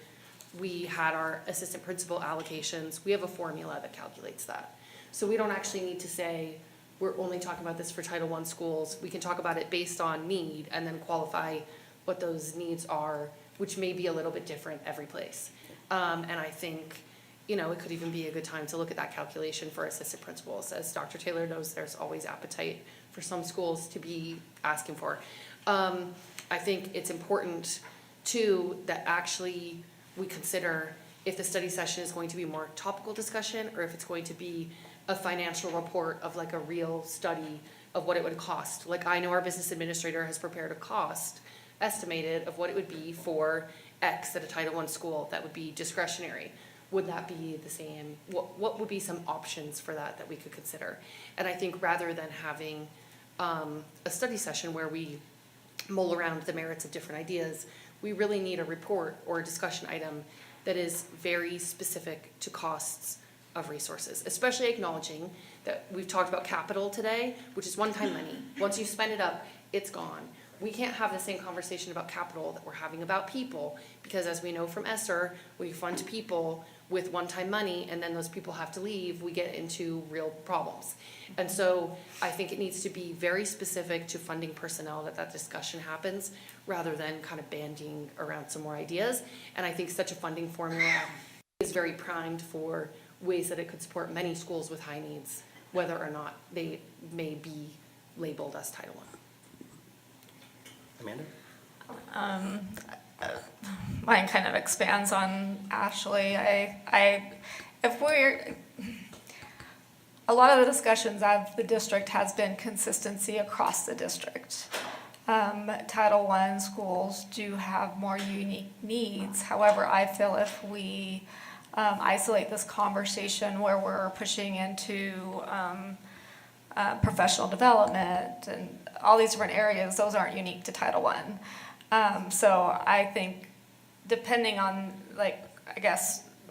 we had our assistant principal allocations, we have a formula that calculates that. So we don't actually need to say, we're only talking about this for Title I schools. We can talk about it based on need and then qualify what those needs are, which may be a little bit different every place. And I think, it could even be a good time to look at that calculation for assistant principals. As Dr. Taylor knows, there's always appetite for some schools to be asking for. I think it's important too that actually we consider if the study session is going to be more topical discussion or if it's going to be a financial report of like a real study of what it would cost. Like, I know our business administrator has prepared a cost estimated of what it would be for X at a Title I school that would be discretionary. Would that be the same? What would be some options for that we could consider? And I think rather than having a study session where we mull around the merits of different ideas, we really need a report or a discussion item that is very specific to costs of resources, especially acknowledging that we've talked about capital today, which is one-time money. Once you spend it up, it's gone. We can't have the same conversation about capital that we're having about people, because as we know from ESSER, when you fund people with one-time money and then those people have to leave, we get into real problems. And so I think it needs to be very specific to funding personnel that discussion happens, rather than kind of bandying around some more ideas. And I think such a funding formula is very primed for ways that it could support many schools with high needs, whether or not they may be labeled as Title I. Amanda? Mine kind of expands on Ashley. A lot of the discussions of the district has been consistency across the district. Title I schools do have more unique needs. However, I feel if we isolate this conversation where we're pushing into professional development and all these different areas, those aren't unique to Title I. So I think depending on,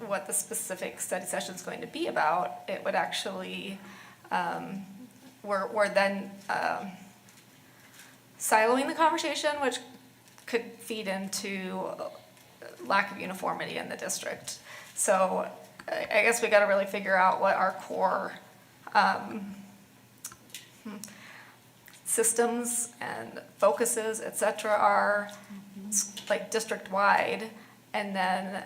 what the specific study session is going to be about, it would actually, we're then siloing the conversation, which could feed into lack of uniformity in the district. So I guess we gotta really figure out what our core, systems and focuses, et cetera, are, like district-wide, and then,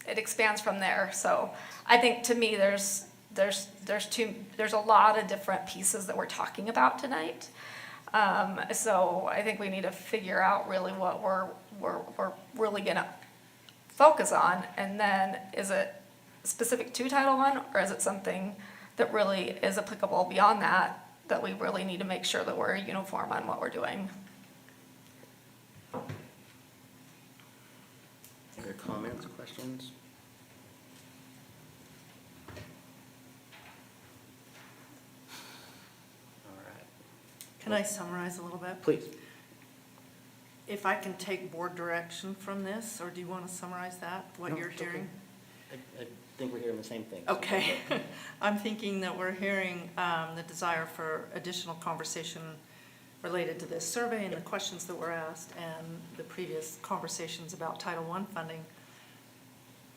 it expands from there. So I think, to me, there's a lot of different pieces that we're talking about tonight. So I think we need to figure out really what we're really gonna focus on, and then is it specific to Title I, or is it something that really is applicable beyond that, that we really need to make sure that we're uniform on what we're doing? Other comments, questions? All right, Can I summarize a little bit? please. If I can take board direction from this, or do you want to summarize that, what No, you're it's okay. hearing? I think we're hearing the same thing. Okay. I'm thinking that we're hearing the desire for additional conversation related to this survey and the questions that were asked and the previous conversations about Title I funding.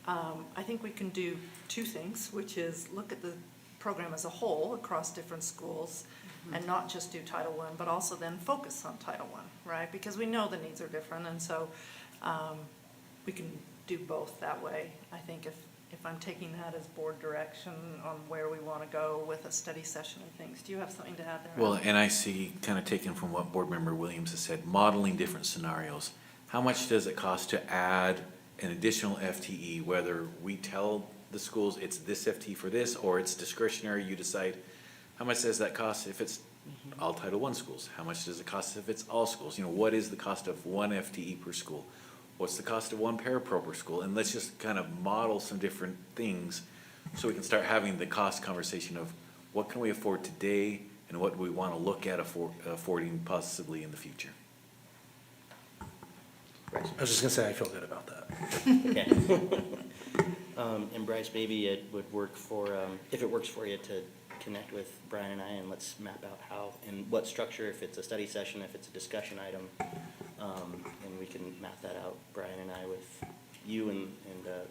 I think we can do two things, which is look at the program as a whole across different schools and not just do Title I, but also then focus on Title I, right? Because we know the needs are different, and so we can do both that way. I think if I'm taking that as board direction on where we want to go with a study session and things. Do you have something to add there? Well, and I see, kind of taken from what Board Member Williams has said, modeling different scenarios. How much does it cost to add an additional FTE, whether we tell the schools it's this FTE for this, or it's discretionary, you decide? How much does that cost if it's all Title I schools? How much does it cost if it's all schools? What is the cost of one FTE per school? What's the cost of one parapro per school? And let's just kind of model some different things so we can start having the cost conversation of what can we afford today and what do we want to look at affording possibly in the future. Bryce? I was just gonna say, I feel good about that. Okay. And Bryce, maybe it would work for, if it works for you, to connect with Brian and I, and let's map out how, and what structure, if it's a study session, if it's a discussion item, and we can map that out, Brian and I, with you and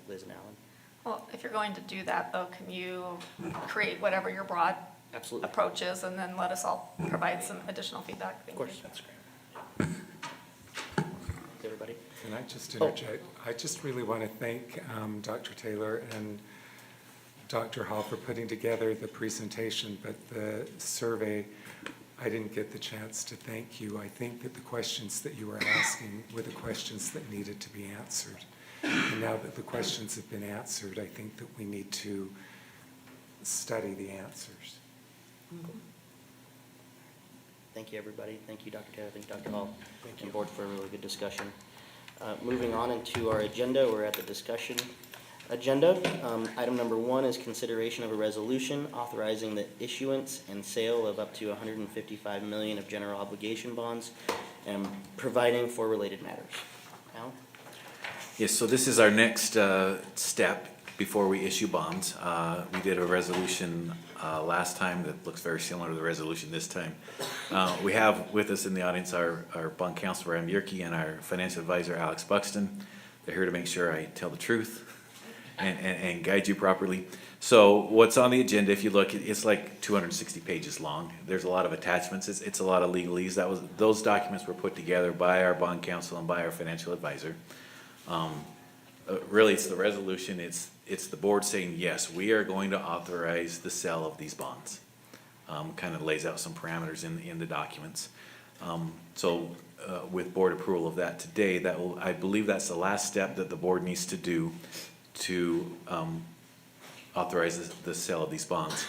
Liz and Alan. Well, if you're going to do that, though, can you create whatever your broad Absolutely. approach is, and then let us all provide some additional feedback? Thank Of course. you. That's great. Everybody? Can I just interject? I just really want to thank Dr. Taylor and Dr. Hall for putting together the presentation, but the survey, I didn't get the chance to thank you. I think that the questions that you were asking were the questions that needed to be answered. And now that the questions have been answered, I think that we need to study the answers. Thank you, everybody. Thank you, Dr. Taylor. Thank you, Dr. Hall. Thank you, Board, for a really good discussion. Moving on into our agenda, we're at the discussion agenda. Item number 1 is consideration of a resolution authorizing the issuance and sale of up to $155 million of general obligation bonds and providing for related matters. Al? Yes, so this is our next step before we issue bonds. We did a resolution last time that looks very similar to the resolution this time. We have with us in the audience our bond counselor, Ram Yerke, and our financial advisor, Alex Buxton. They're here to make sure I tell the truth and guide you properly. So what's on the agenda, if you look, it's like 260 pages long. There's a lot of attachments. It's a lot of legalese. Those documents were put together by our bond counsel and by our financial advisor. Really, it's the resolution. It's the board saying, yes, we are going to authorize the sale of these bonds. Kind of lays out some parameters in the documents. So with board approval of that today, I believe that's the last step that the board needs to do to authorize the sale of these bonds.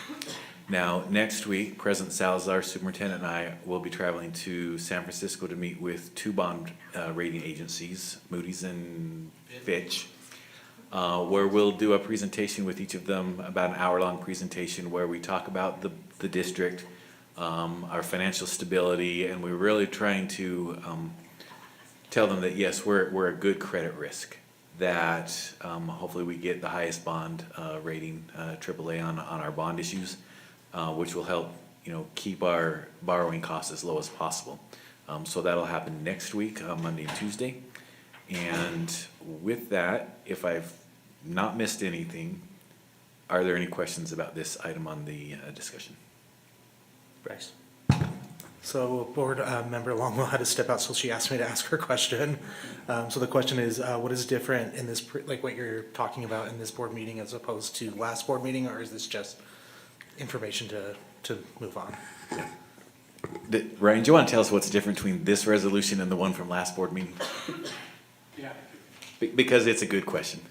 Now, next week, President Salazar, Superintendent, and I will be traveling to San Francisco to meet with 2 bond rating agencies, Moody's and Fitch, where we'll do a presentation with each of them, about an hour-long presentation where we talk about the district, our financial stability, and we're really trying to tell them that, yes, we're a good credit risk, that hopefully we get the highest bond rating, AAA on our bond issues, which will help, keep our borrowing costs as low as possible. So that'll happen next week, Monday and Tuesday. And with that, if I've not missed anything. Are there any questions about this item on the discussion? Bryce? So board member Longwell had to step out, so she asked me to ask her question. So the question is, what is different in this, like what you're talking about in this board meeting as opposed to last board meeting, or is this just information to move on? Ryan, do you want to tell us what's different between this resolution and the one from last board meeting? Yeah. Because it's a good question.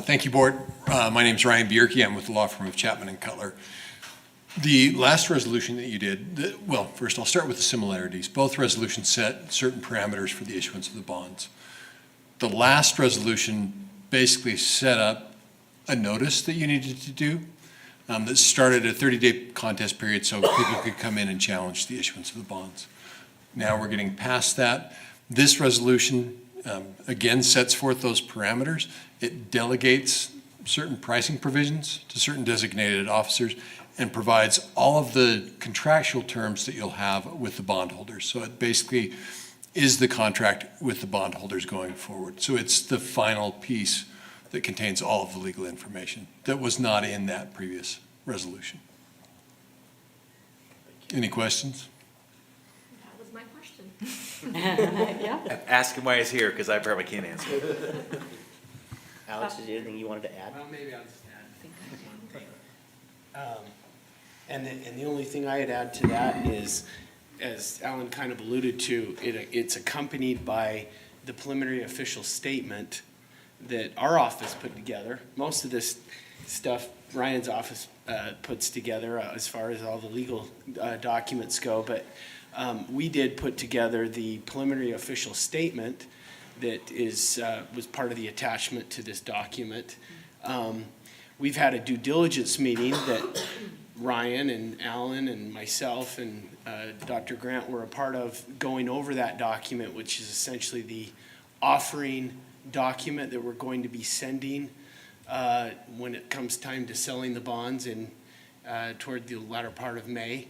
Thank you, Board. My name's Ryan Bierke. I'm with the law firm of Chapman and Cutler. The last resolution that you did, well, first I'll start with the similarities. Both resolutions set certain parameters for the issuance of the bonds. The last resolution basically set up a notice that you needed to do that started a 30-day contest period so people could come in and challenge the issuance of the bonds. Now we're getting past that. This resolution, again, sets forth those parameters. It delegates certain pricing provisions to certain designated officers and provides all of the contractual terms that you'll have with the bondholders. So it basically is the contract with the bondholders going forward. So it's the final piece that contains all of the legal information that was not in that previous resolution. Any questions? That was my question. Yeah. Ask him why he's here, because I probably can't answer. Alex, is there anything you wanted to add? Well, maybe I'll just add. And the only thing I'd add to that is, as Alan kind of alluded to, it's accompanied by the preliminary official statement that our office put together. Most of this stuff Ryan's office puts together as far as all the legal documents go, but we did put together the preliminary official statement that was part of the attachment to this document. We've had a due diligence meeting that Ryan and Alan and myself and Dr. Grant were a part of, going over that document, which is essentially the offering document that we're going to be sending when it comes time to selling the bonds toward the latter part of May.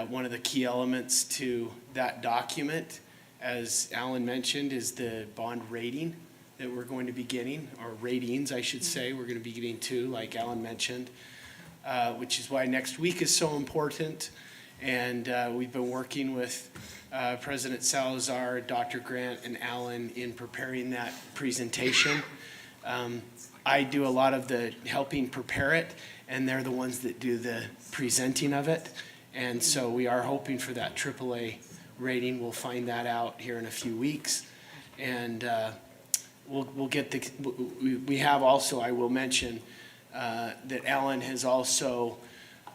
One of the key elements to that document, as Alan mentioned, is the bond rating that we're going to be getting, or ratings, I should say. We're going to be getting two, like Alan mentioned, which is why next week is so important. And we've been working with President Salazar, Dr. Grant, and Alan in preparing that presentation. I do a lot of the helping prepare it, and they're the ones that do the presenting of it. And so we are hoping for that AAA rating. We'll find that out here in a few weeks. And we'll get we have also, I will mention, that Alan has also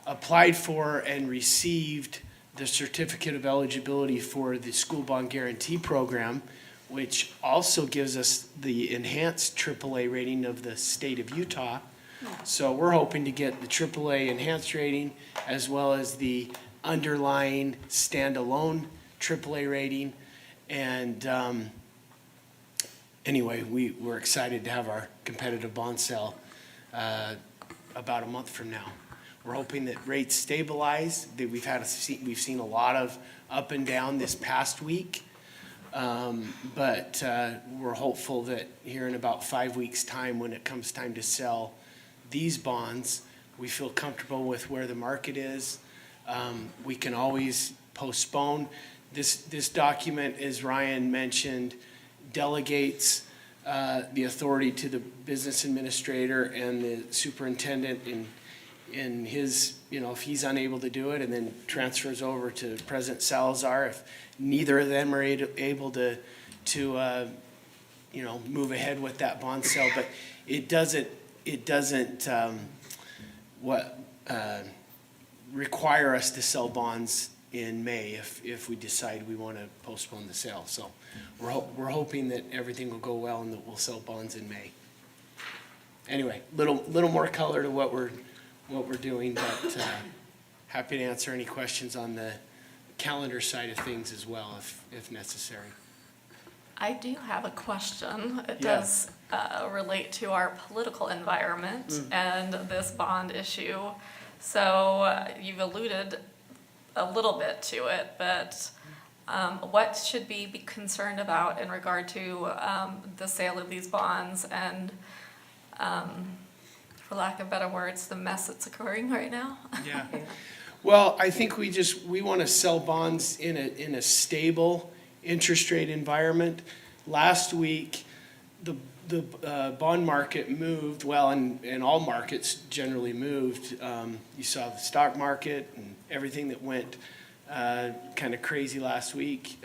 applied for and received the certificate of eligibility for the school bond guarantee program, which also gives us the enhanced AAA rating of the state of Utah. So we're hoping to get the AAA enhanced rating as well as the underlying standalone AAA rating. And anyway, we're excited to have our competitive bond sale about a month from now. We're hoping that rates stabilize. That we've seen a lot of up and down this past week, but we're hopeful that here in about 5 weeks' time, when it comes time to sell these bonds, we feel comfortable with where the market is. We can always postpone. This document, as Ryan mentioned, delegates the authority to the business administrator and the superintendent in his, if he's unable to do it, and then transfers over to President Salazar if neither of them are able to move ahead with that bond sale. But it doesn't require us to sell bonds in May if we decide we want to postpone the sale. So we're hoping that everything will go well and that we'll sell bonds in May. Anyway, little more color to what we're doing, but happy to answer any questions on the calendar side of things as well if necessary. I do have a question. It Yeah. does relate to our political environment and this bond issue. So you've alluded a little bit to it, but what should we be concerned about in regard to the sale of these bonds and, for lack of better words, the mess that's occurring right now? Yeah. Well, I think we want to sell bonds in a stable interest rate environment. Last week, the bond market moved, well, and all markets generally moved. You saw the stock market and everything that went kind of crazy last week,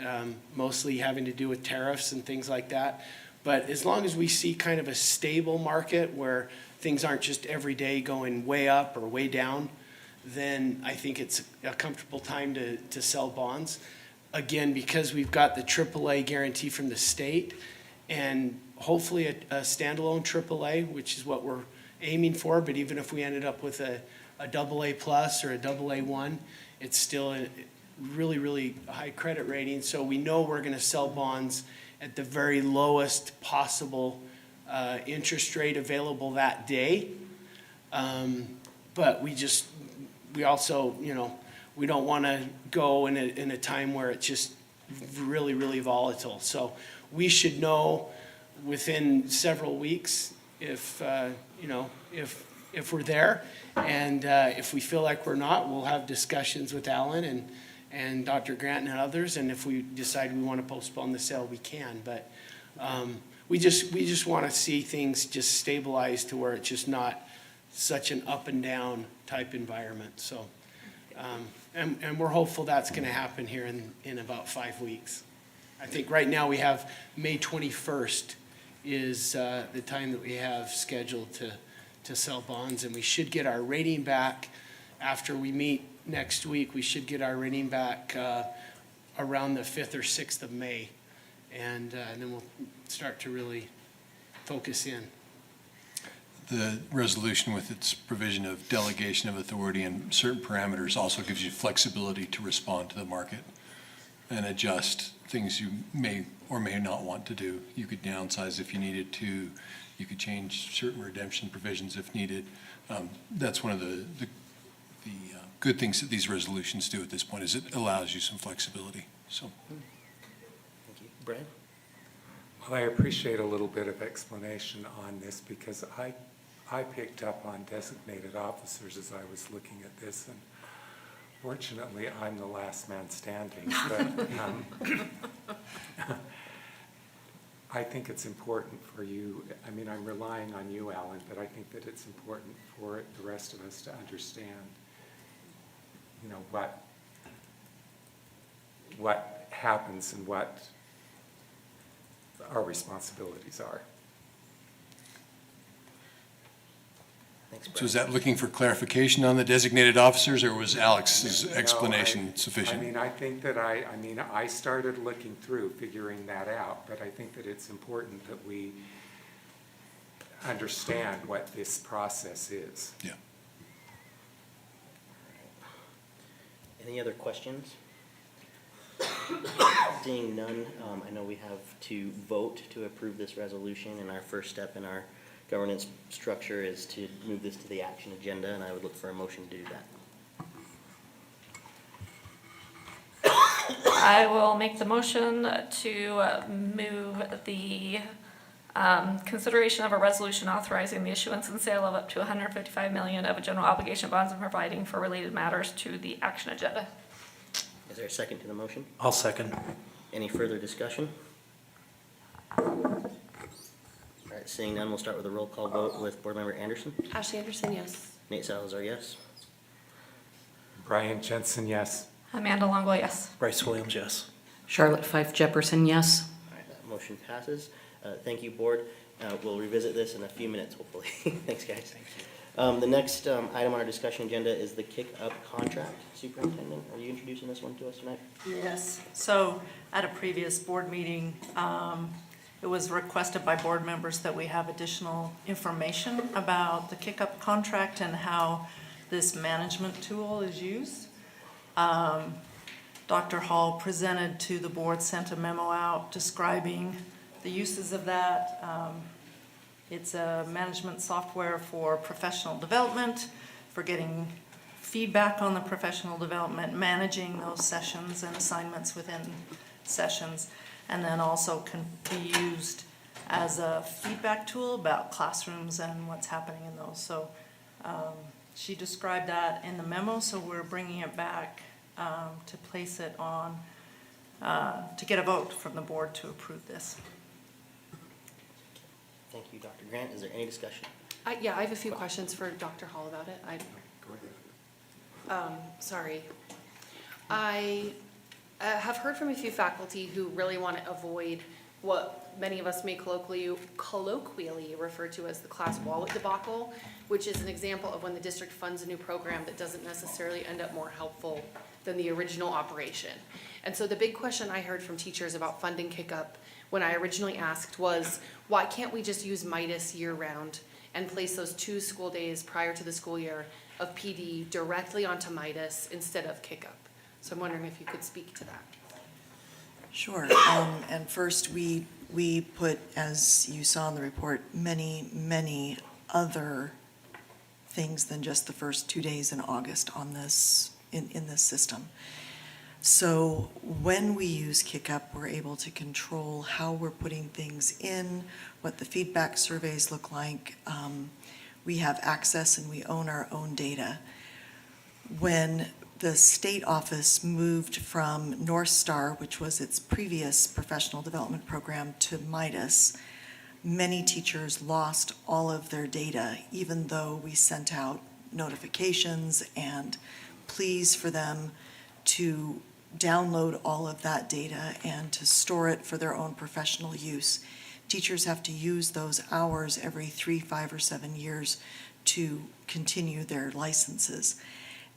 mostly having to do with tariffs and things like that. But as long as we see kind of a stable market where things aren't just every day going way up or way down, then I think it's a comfortable time to sell bonds. Again, because we've got the AAA guarantee from the state and hopefully a standalone AAA, which is what we're aiming for. But even if we ended up with a AA plus or a AA1, it's still a really, really high credit rating. So we know we're going to sell bonds at the very lowest possible interest rate available that day. But we also, we don't want to go in a time where it's just really, really volatile. So we should know within several weeks if we're there. And if we feel like we're not, we'll have discussions with Alan and Dr. Grant and others. And if we decide we want to postpone the sale, we can. But we just want to see things just stabilize to where it's just not such an up and down type environment. So, and we're hopeful that's going to happen here in about 5 weeks. I think right now we have May 21st is the time that we have scheduled to sell bonds, and we should get our rating back after we meet next week. We should get our rating back around the 5th or 6th of May, and then we'll start to really focus in. The resolution with its provision of delegation of authority and certain parameters also gives you flexibility to respond to the market and adjust things you may or may not want to do. You could downsize if you needed to. You could change certain redemption provisions if needed. That's one of the good things that these resolutions do at this point, is it allows you some flexibility. So, Thank you. Brad? Well, I appreciate a little bit of explanation on this because I picked up on designated officers as I was looking at this, and fortunately, I'm the last man standing. But I think it's important for you. I mean, I'm relying on you, Alan, but I think that it's important for the rest of us to understand, what happens and what our responsibilities are. Thanks, Brad. so is that looking for clarification on the designated officers, or was Alex's No, explanation sufficient? I mean, I think that I started looking through, figuring that out, but I think that it's important that we understand what this process is. Yeah. Any other questions? Seeing none, I know we have to vote to approve this resolution, and our first step in our governance structure is to move this to the action agenda, and I would look for a motion to do that. I will make the motion to move the consideration of a resolution authorizing the issuance and sale of up to $155 million of general obligation bonds and providing for related matters to the action agenda. Is there a second to the motion? I'll second. Any further discussion? All right, seeing none, we'll start with a roll call vote with Board Member Anderson. Ashley Anderson, yes. Nate Salazar, yes. Brian Jensen, yes. Amanda Longo, yes. Bryce Williams, yes. Charlotte Fife Jefferson, yes. All right, that motion passes. Thank you, Board. We'll revisit this in a few minutes, hopefully. Thanks, guys. The next item on our discussion agenda is the kick-up contract. Superintendent, are you introducing this one to us tonight? Yes, so at a previous board meeting, it was requested by board members that we have additional information about the kick-up contract and how this management tool is used. Dr. Hall presented to the board, sent a memo out describing the uses of that. It's a management software for professional development, for getting feedback on the professional development, managing those sessions and assignments within sessions, and then also can be used as a feedback tool about classrooms and what's happening in those. So she described that in the memo, so we're bringing it back to place it on, to get a vote from the board to approve this. Thank you, Dr. Grant. Is there any discussion? Yeah, I have a few questions for Dr. Hall about it. Sorry. I have heard from a few faculty who really want to avoid what many of us may colloquially refer to as the class wallet debacle, which is an example of when the district funds a new program that doesn't necessarily end up more helpful than the original operation. And so the big question I heard from teachers about funding kick-up when I originally asked was, why can't we just use Midas year-round and place those 2 school days prior to the school year of PD directly onto Midas instead of kick-up? So I'm wondering if you could speak to that. Sure. And first, we put, as you saw in the report, many other things than just the first 2 days in August on this, in this system. So when we use Kick-Up, we're able to control how we're putting things in, what the feedback surveys look like. We have access and we own our own data. When the state office moved from North Star, which was its previous professional development program, to Midas, many teachers lost all of their data, even though we sent out notifications and pleas for them to download all of that data and to store it for their own professional use. Teachers have to use those hours every 3, 5, or 7 years to continue their licenses.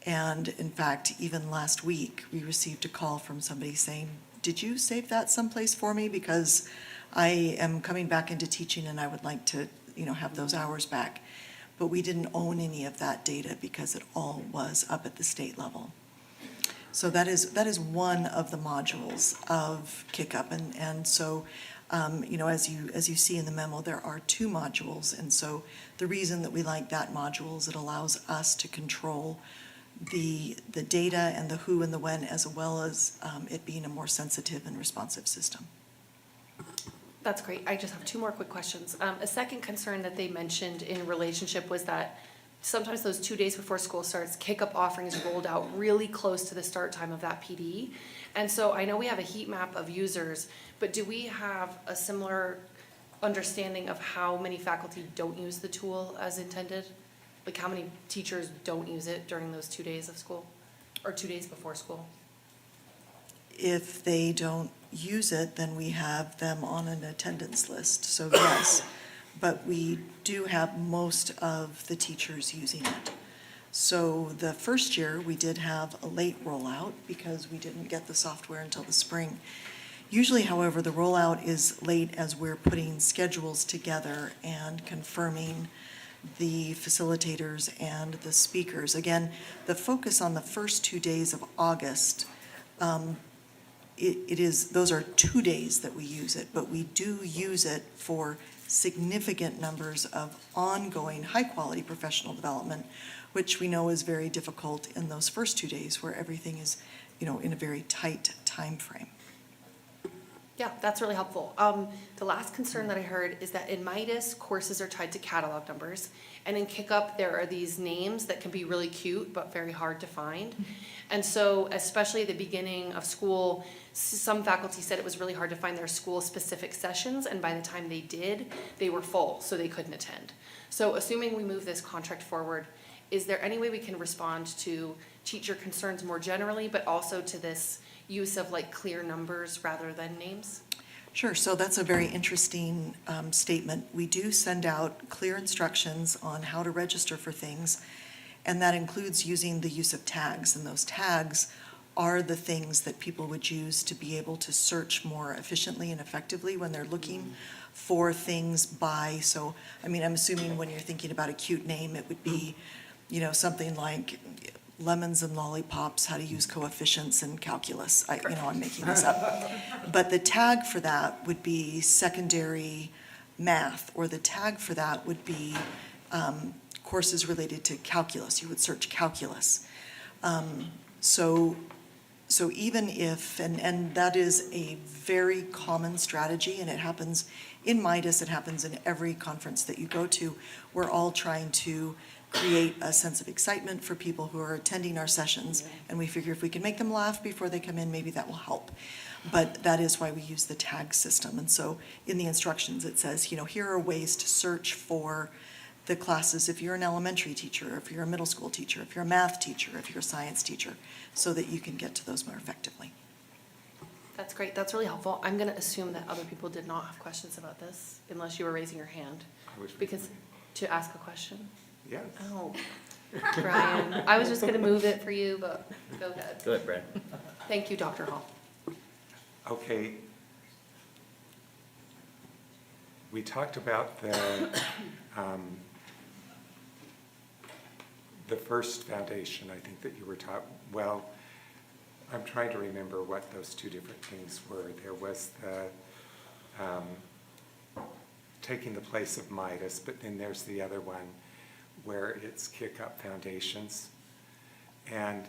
And in fact, even last week, we received a call from somebody saying, did you save that someplace for me? Because I am coming back into teaching and I would like to, have those hours back. But we didn't own any of that data because it all was up at the state level. So that is one of the modules of Kick-Up. And so, as you see in the memo, there are 2 modules. And so the reason that we like that module is it allows us to control the data and the who and the when, as well as it being a more sensitive and responsive system. That's great. I just have 2 more quick questions. A second concern that they mentioned in relationship was that sometimes those 2 days before school starts, Kick-Up offerings rolled out really close to the start time of that PD. And so I know we have a heat map of users, but do we have a similar understanding of how many faculty don't use the tool as intended? Like how many teachers don't use it during those 2 days of school or 2 days before school? If they don't use it, then we have them on an attendance list, so yes. But we do have most of the teachers using it. So the first year, we did have a late rollout because we didn't get the software until the spring. Usually, however, the rollout is late as we're putting schedules together and confirming the facilitators and the speakers. Again, the focus on the first 2 days of August, those are 2 days that we use it, but we do use it for significant numbers of ongoing high-quality professional development, which we know is very difficult in those first 2 days where everything is, in a very tight time frame. Yeah, that's really helpful. The last concern that I heard is that in Midas, courses are tied to catalog numbers, and in Kick-Up, there are these names that can be really cute but very hard to find. And so, especially at the beginning of school, some faculty said it was really hard to find their school-specific sessions, and by the time they did, they were full, so they couldn't attend. So assuming we move this contract forward, is there any way we can respond to teacher concerns more generally, but also to this use of clear numbers rather than names? Sure, so that's a very interesting statement. We do send out clear instructions on how to register for things, and that includes using the use of tags, and those tags are the things that people would use to be able to search more efficiently and effectively when they're looking for things by, so, I'm assuming when you're thinking about a cute name, it would be, something like lemons and lollipops, how to use coefficients in calculus. I'm making this up. But the tag for that would be secondary math, or the tag for that would be courses related to calculus, you would search calculus. So even if, and that is a very common strategy, and it happens in Midas, it happens in every conference that you go to, we're all trying to create a sense of excitement for people who are attending our sessions, and we figure if we can make them laugh before they come in, maybe that will help. But that is why we use the tag system, and so in the instructions it says, here are ways to search for the classes if you're an elementary teacher, if you're a middle school teacher, if you're a math teacher, if you're a science teacher, so that you can get to those more effectively. That's great, that's really helpful. I'm gonna assume that other people did not have questions about this, unless you were raising your hand. Because, to ask a question? Yes. Oh, Brian, I was just gonna move it for you, but go ahead. Go ahead, Brad. Thank you, Dr. Hall. Okay. We talked about the first foundation, I think that you were taught, well, I'm trying to remember what those two different things were. There was the taking the place of Midas, but then there's the other one where it's kick up foundations. And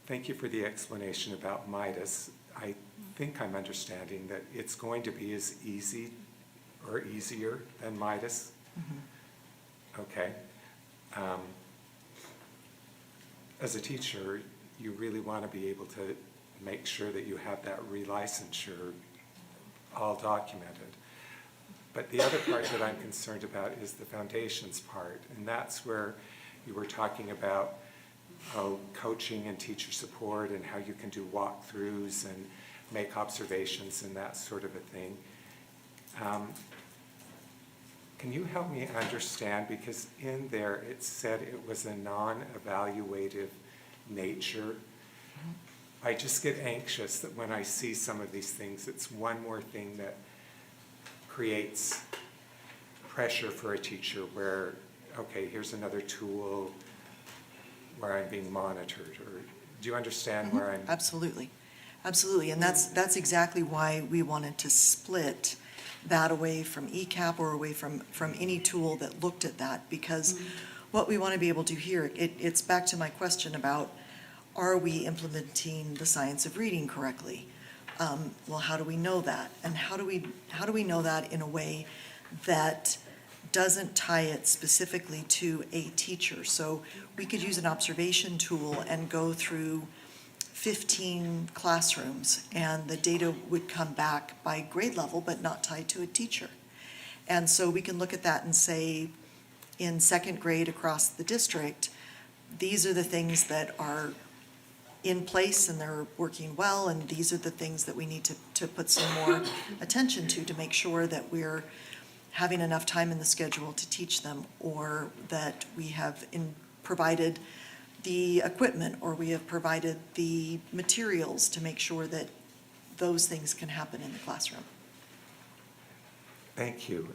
thank you for the explanation about Midas. I think I'm understanding that it's going to be as easy or easier than Midas. Mm-hmm. Okay. As a teacher, you really want to be able to make sure that you have that relicensure all documented. But the other part that I'm concerned about is the foundations part, and that's where you were talking about coaching and teacher support and how you can do walkthroughs and make observations and that sort of a thing. Can you help me understand, because in there it said it was a non-evaluative nature. I just get anxious that when I see some of these things, it's one more thing that creates pressure for a teacher where, okay, here's another tool where I'm being monitored, or do you understand where I'm? Absolutely, absolutely, and that's exactly why we wanted to split that away from ECAP or away from any tool that looked at that, because what we want to be able to hear, it's back to my question about, are we implementing the science of reading correctly? Well, how do we know that? And how do we know that in a way that doesn't tie it specifically to a teacher? So we could use an observation tool and go through 15 classrooms, and the data would come back by grade level, but not tied to a teacher. And so we can look at that and say, in second grade across the district, these are the things that are in place and they're working well, and these are the things that we need to put some more attention to make sure that we're having enough time in the schedule to teach them, or that we have provided the equipment, or we have provided the materials to make sure that those things can happen in the classroom. Thank you.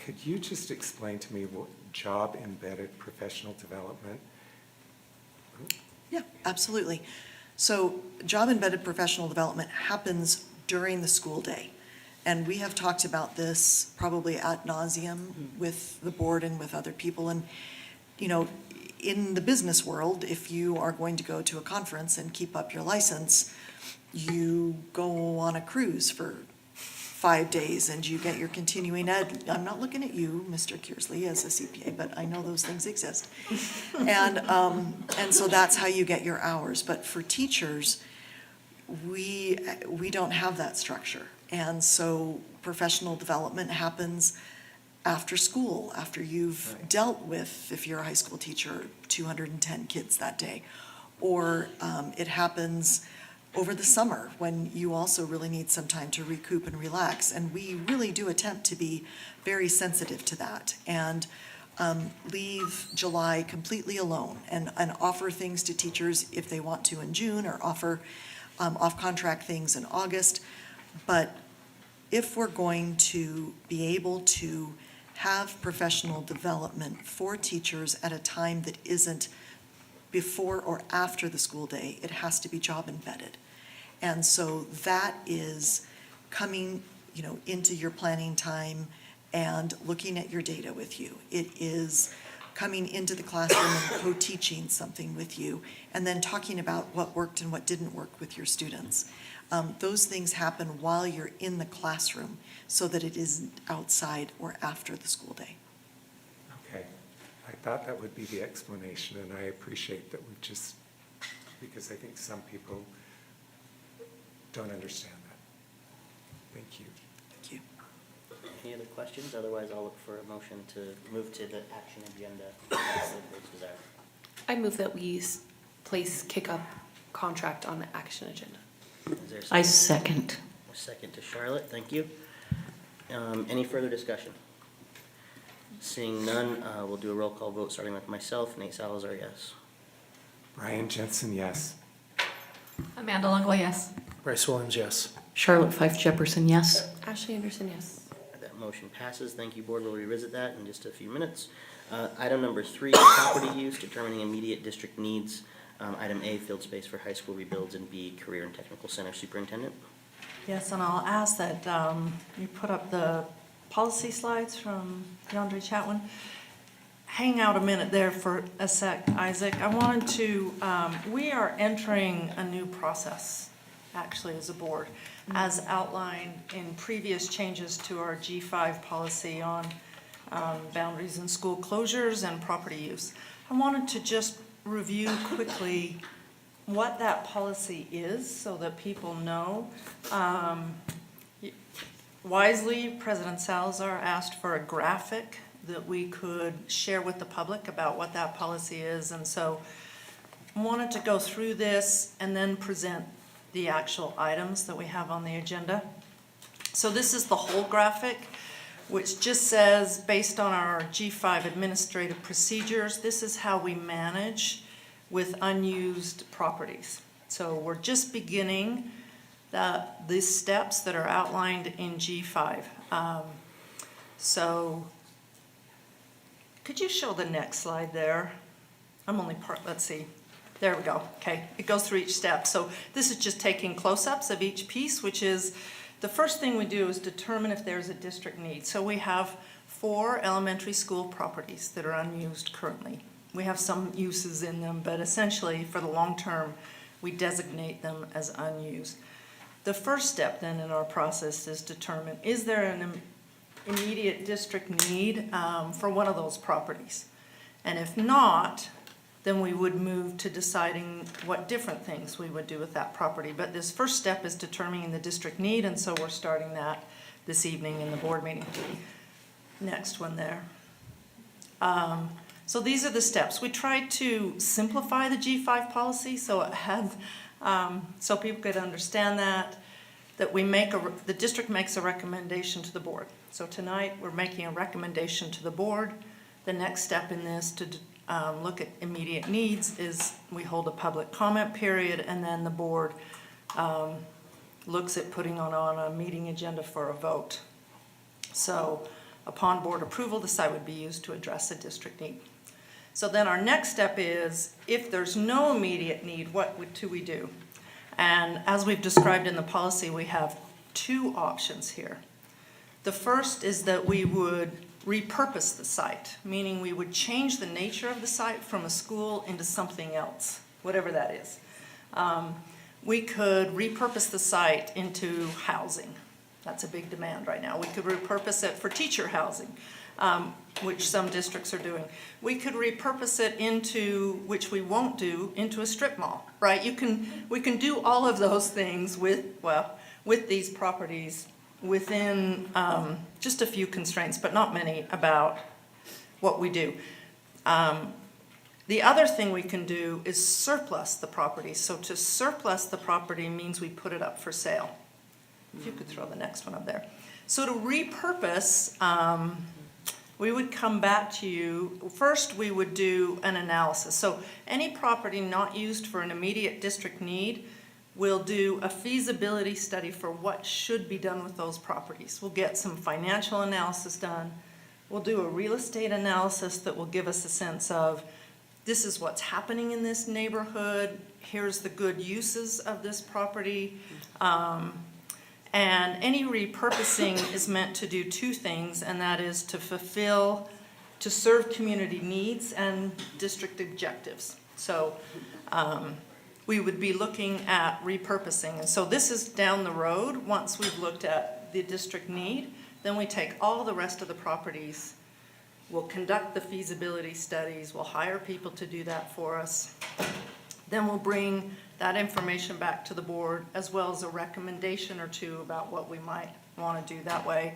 Could you just explain to me what job-embedded professional development? Yeah, absolutely. So job-embedded professional development happens during the school day. And we have talked about this probably ad nauseum with the board and with other people. And, in the business world, if you are going to go to a conference and keep up your license, you go on a cruise for 5 days and you get your continuing ed. I'm not looking at you, Mr. Kearsley, as a CPA, but I know those things exist. And so that's how you get your hours. But for teachers, we don't have that structure. And so professional development happens after school, after you've dealt with, if you're a high school teacher, 210 kids that day. Or it happens over the summer when you also really need some time to recoup and relax. And we really do attempt to be very sensitive to that and leave July completely alone and offer things to teachers if they want to in June, or offer off-contract things in August. But if we're going to be able to have professional development for teachers at a time that isn't before or after the school day, it has to be job embedded. And so that is coming, into your planning time and looking at your data with you. It is coming into the classroom and co-teaching something with you, and then talking about what worked and what didn't work with your students. Those things happen while you're in the classroom so that it isn't outside or after the school day. Okay. I thought that would be the explanation, and I appreciate that we've just, because I think some people don't understand that. Thank you. Thank you. Any other questions? Otherwise, I'll look for a motion to move to the action agenda. As the board's desire. I move that we place kick-up contract on the action agenda. Is there a I second? second. A second to Charlotte, thank you. Any further discussion? Seeing none, we'll do a roll call vote, starting with myself. Nate Salazar, yes. Brian Jensen, yes. Amanda Longley, yes. Bryce Williams, yes. Charlotte Fife Jefferson, yes. Ashley Anderson, yes. That motion passes. Thank you, board. We'll revisit that in just a few minutes. Item number 3, property use, determining immediate district needs. Item A, field space for high school rebuilds, and B, career and technical center superintendent. Yes, and I'll ask that you put up the policy slides from DeAndre Chatwin. Hang out a minute there for a sec, Isaac. I wanted to, we are entering a new process, actually, as a board, as outlined in previous changes to our G5 policy on boundaries and school closures and property use. I wanted to just review quickly what that policy is so that people know. Wisely, President Salazar asked for a graphic that we could share with the public about what that policy is, and so I wanted to go through this and then present the actual items that we have on the agenda. So this is the whole graphic, which just says, based on our G5 administrative procedures, this is how we manage with unused properties. So we're just beginning these steps that are outlined in G5. So could you show the next slide there? Let's see. There we go. Okay, it goes through each step. So this is just taking close-ups of each piece, which is the first thing we do is determine if there's a district need. So we have 4 elementary school properties that are unused currently. We have some uses in them, but essentially for the long term, we designate them as unused. The first step then in our process is determine, is there an immediate district need for one of those properties? And if not, then we would move to deciding what different things we would do with that property. But this first step is determining the district need, and so we're starting that this evening in the board meeting. Next one there. So these are the steps. We tried to simplify the G5 policy so it had, so people could understand that we make the district makes a recommendation to the board. So tonight we're making a recommendation to the board. The next step in this to look at immediate needs is we hold a public comment period, and then the board looks at putting on a meeting agenda for a vote. So upon board approval, the site would be used to address a district need. So then our next step is, if there's no immediate need, what do we do? And as we've described in the policy, we have 2 options here. The first is that we would repurpose the site, meaning we would change the nature of the site from a school into something else, whatever that is. We could repurpose the site into housing. That's a big demand right now. We could repurpose it for teacher housing, which some districts are doing. We could repurpose it into, which we won't do, into a strip mall, right? We can do all of those things with these properties within just a few constraints, but not many, about what we do. The other thing we can do is surplus the property. So to surplus the property means we put it up for sale. If you could throw the next one up there. So to repurpose, we would come back to you. First, we would do an analysis. So any property not used for an immediate district need, we'll do a feasibility study for what should be done with those properties. We'll get some financial analysis done. We'll do a real estate analysis that will give us a sense of, this is what's happening in this neighborhood, here's the good uses of this property. And any repurposing is meant to do 2 things, and that is to fulfill to serve community needs and district objectives. So we would be looking at repurposing. And so this is down the road. Once we've looked at the district need, then we take all the rest of the properties. We'll conduct the feasibility studies. We'll hire people to do that for us. Then we'll bring that information back to the board, as well as a recommendation or two about what we might want to do that way.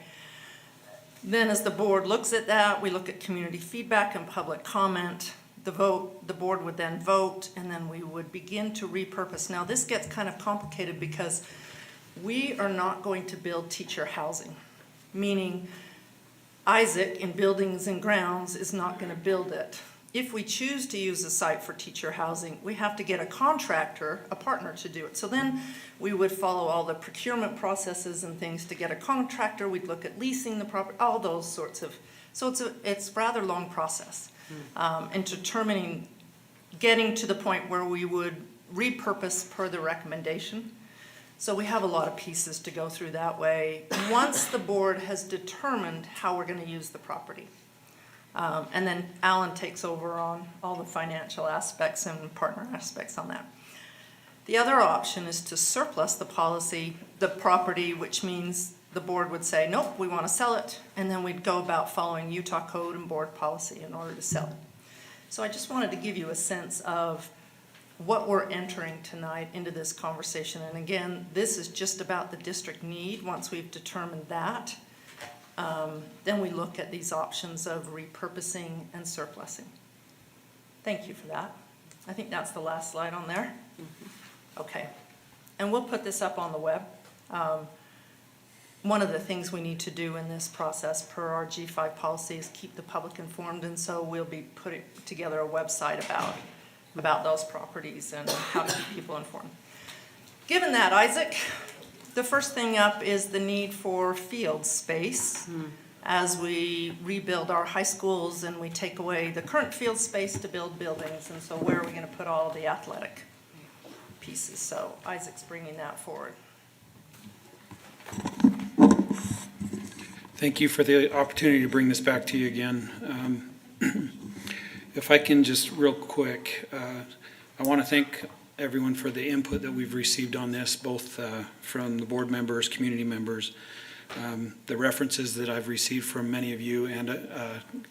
Then as the board looks at that, we look at community feedback and public comment. The board would then vote, and then we would begin to repurpose. Now, this gets kind of complicated because we are not going to build teacher housing, meaning Isaac in Buildings and Grounds is not going to build it. If we choose to use a site for teacher housing, we have to get a contractor, a partner to do it. So then we would follow all the procurement processes and things to get a contractor. We'd look at leasing the property, all those sorts of, so it's a rather long process. And determining, getting to the point where we would repurpose per the recommendation. So we have a lot of pieces to go through that way. Once the board has determined how we're going to use the property. And then Alan takes over on all the financial aspects and partner aspects on that. The other option is to surplus the property, which means the board would say, nope, we want to sell it. And then we'd go about following Utah code and board policy in order to sell it. So I just wanted to give you a sense of what we're entering tonight into this conversation. And again, this is just about the district need. Once we've determined that, then we look at these options of repurposing and surplusing. Thank you for that. I think that's the last slide on there. Okay. And we'll put this up on the web. One of the things we need to do in this process per our G5 policy is keep the public informed, and so we'll be putting together a website about those properties and how to keep people informed. Given that, Isaac, the first thing up is the need for field space as we rebuild our high schools and we take away the current field space to build buildings. And so where are we going to put all of the athletic pieces? So Isaac's bringing that forward. Thank you for the opportunity to bring this back to you again. If I can just real quick, I want to thank everyone for the input that we've received on this, both from the board members, community members, the references that I've received from many of you and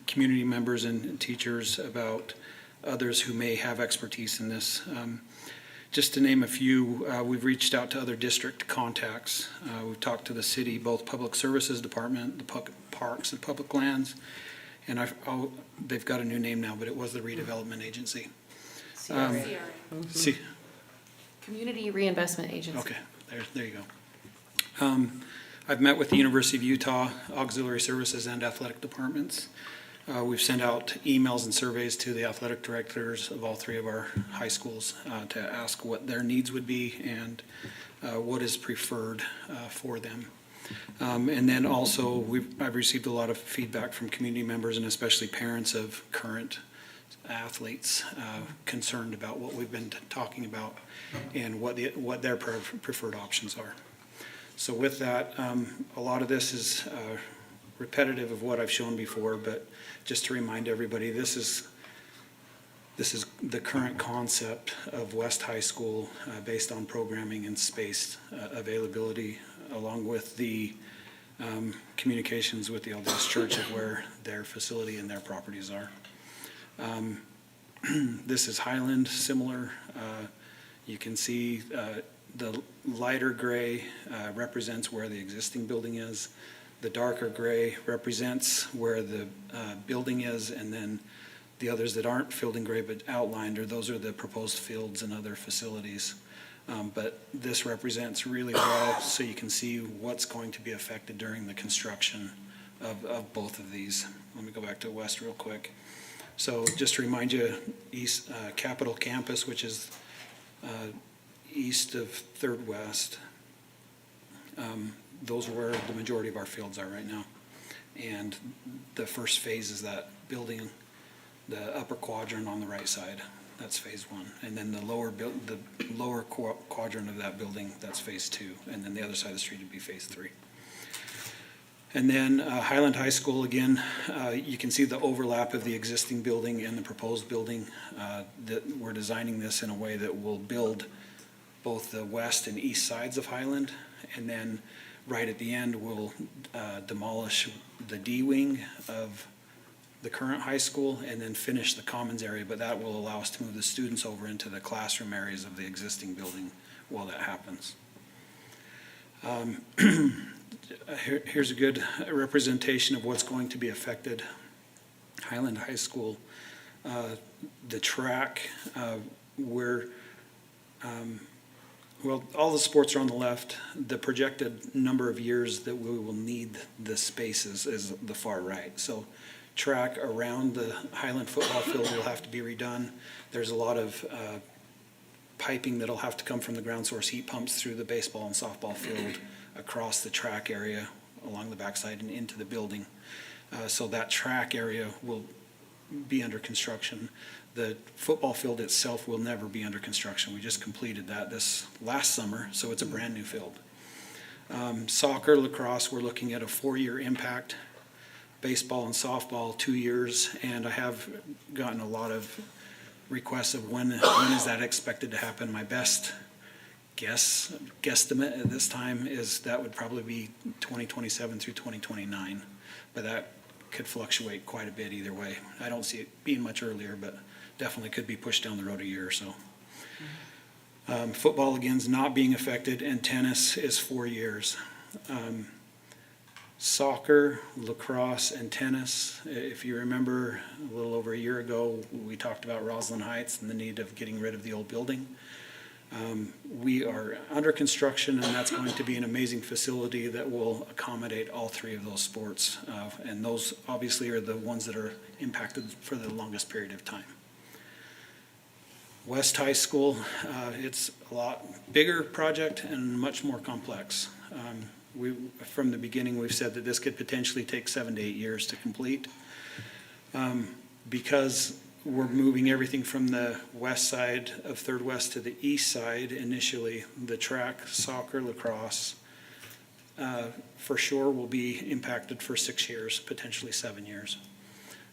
community members and teachers about others who may have expertise in this. Just to name a few, we've reached out to other district contacts. We've talked to the city, both Public Services Department, the Parks and Public Lands, and they've got a new name now, but it was the Redevelopment Agency. Community Reinvestment Agency. Okay, there you go. I've met with the University of Utah Auxiliary Services and Athletic Departments. We've sent out emails and surveys to the athletic directors of all three of our high schools to ask what their needs would be and what is preferred for them. And then also, I've received a lot of feedback from community members and especially parents of current athletes concerned about what we've been talking about and what their preferred options are. So with that, a lot of this is repetitive of what I've shown before, but just to remind everybody, this is the current concept of West High School based on programming and space availability, along with the communications with the LDS Church of where their facility and their properties are. This is Highland, similar. You can see the lighter gray represents where the existing building is. The darker gray represents where the building is, and then the others that aren't filled in gray but outlined, those are the proposed fields and other facilities. But this represents really well so you can see what's going to be affected during the construction of both of these. Let me go back to West real quick. So just to remind you, East Capitol Campus, which is east of 3rd West, those are where the majority of our fields are right now. And the first phase is that building, the upper quadrant on the right side. That's phase 1. And then the lower quadrant of that building, that's phase 2. And then the other side of the street would be phase 3. And then Highland High School, again, you can see the overlap of the existing building and the proposed building. That we're designing this in a way that will build both the west and east sides of Highland. And then right at the end, we'll demolish the D wing of the current high school and then finish the commons area, but that will allow us to move the students over into the classroom areas of the existing building while that happens. Here's a good representation of what's going to be affected. Highland High School, the track, well, all the sports are on the left. The projected number of years that we will need the spaces is the far right. So track around the Highland football field will have to be redone. There's a lot of piping that'll have to come from the ground source heat pumps through the baseball and softball field across the track area along the backside and into the building. So that track area will be under construction. The football field itself will never be under construction. We just completed that this last summer, so it's a brand new field. Soccer, lacrosse, we're looking at a 4-year impact. Baseball and softball, 2 years, and I have gotten a lot of requests of when is that expected to happen. My best guesstimate at this time is that would probably be 2027 through 2029, but that could fluctuate quite a bit either way. I don't see it being much earlier, but definitely could be pushed down the road a year or so. Football again is not being affected, and tennis is 4 years. Soccer, lacrosse, and tennis. If you remember, a little over a year ago, we talked about Roslyn Heights and the need of getting rid of the old building. We are under construction, and that's going to be an amazing facility that will accommodate all 3 of those sports. And those obviously are the ones that are impacted for the longest period of time. West High School, it's a lot bigger project and much more complex. From the beginning, we've said that this could potentially take 7 to 8 years to complete. Because we're moving everything from the west side of Third West to the east side initially, the track, soccer, lacrosse, for sure will be impacted for 6 years, potentially 7 years.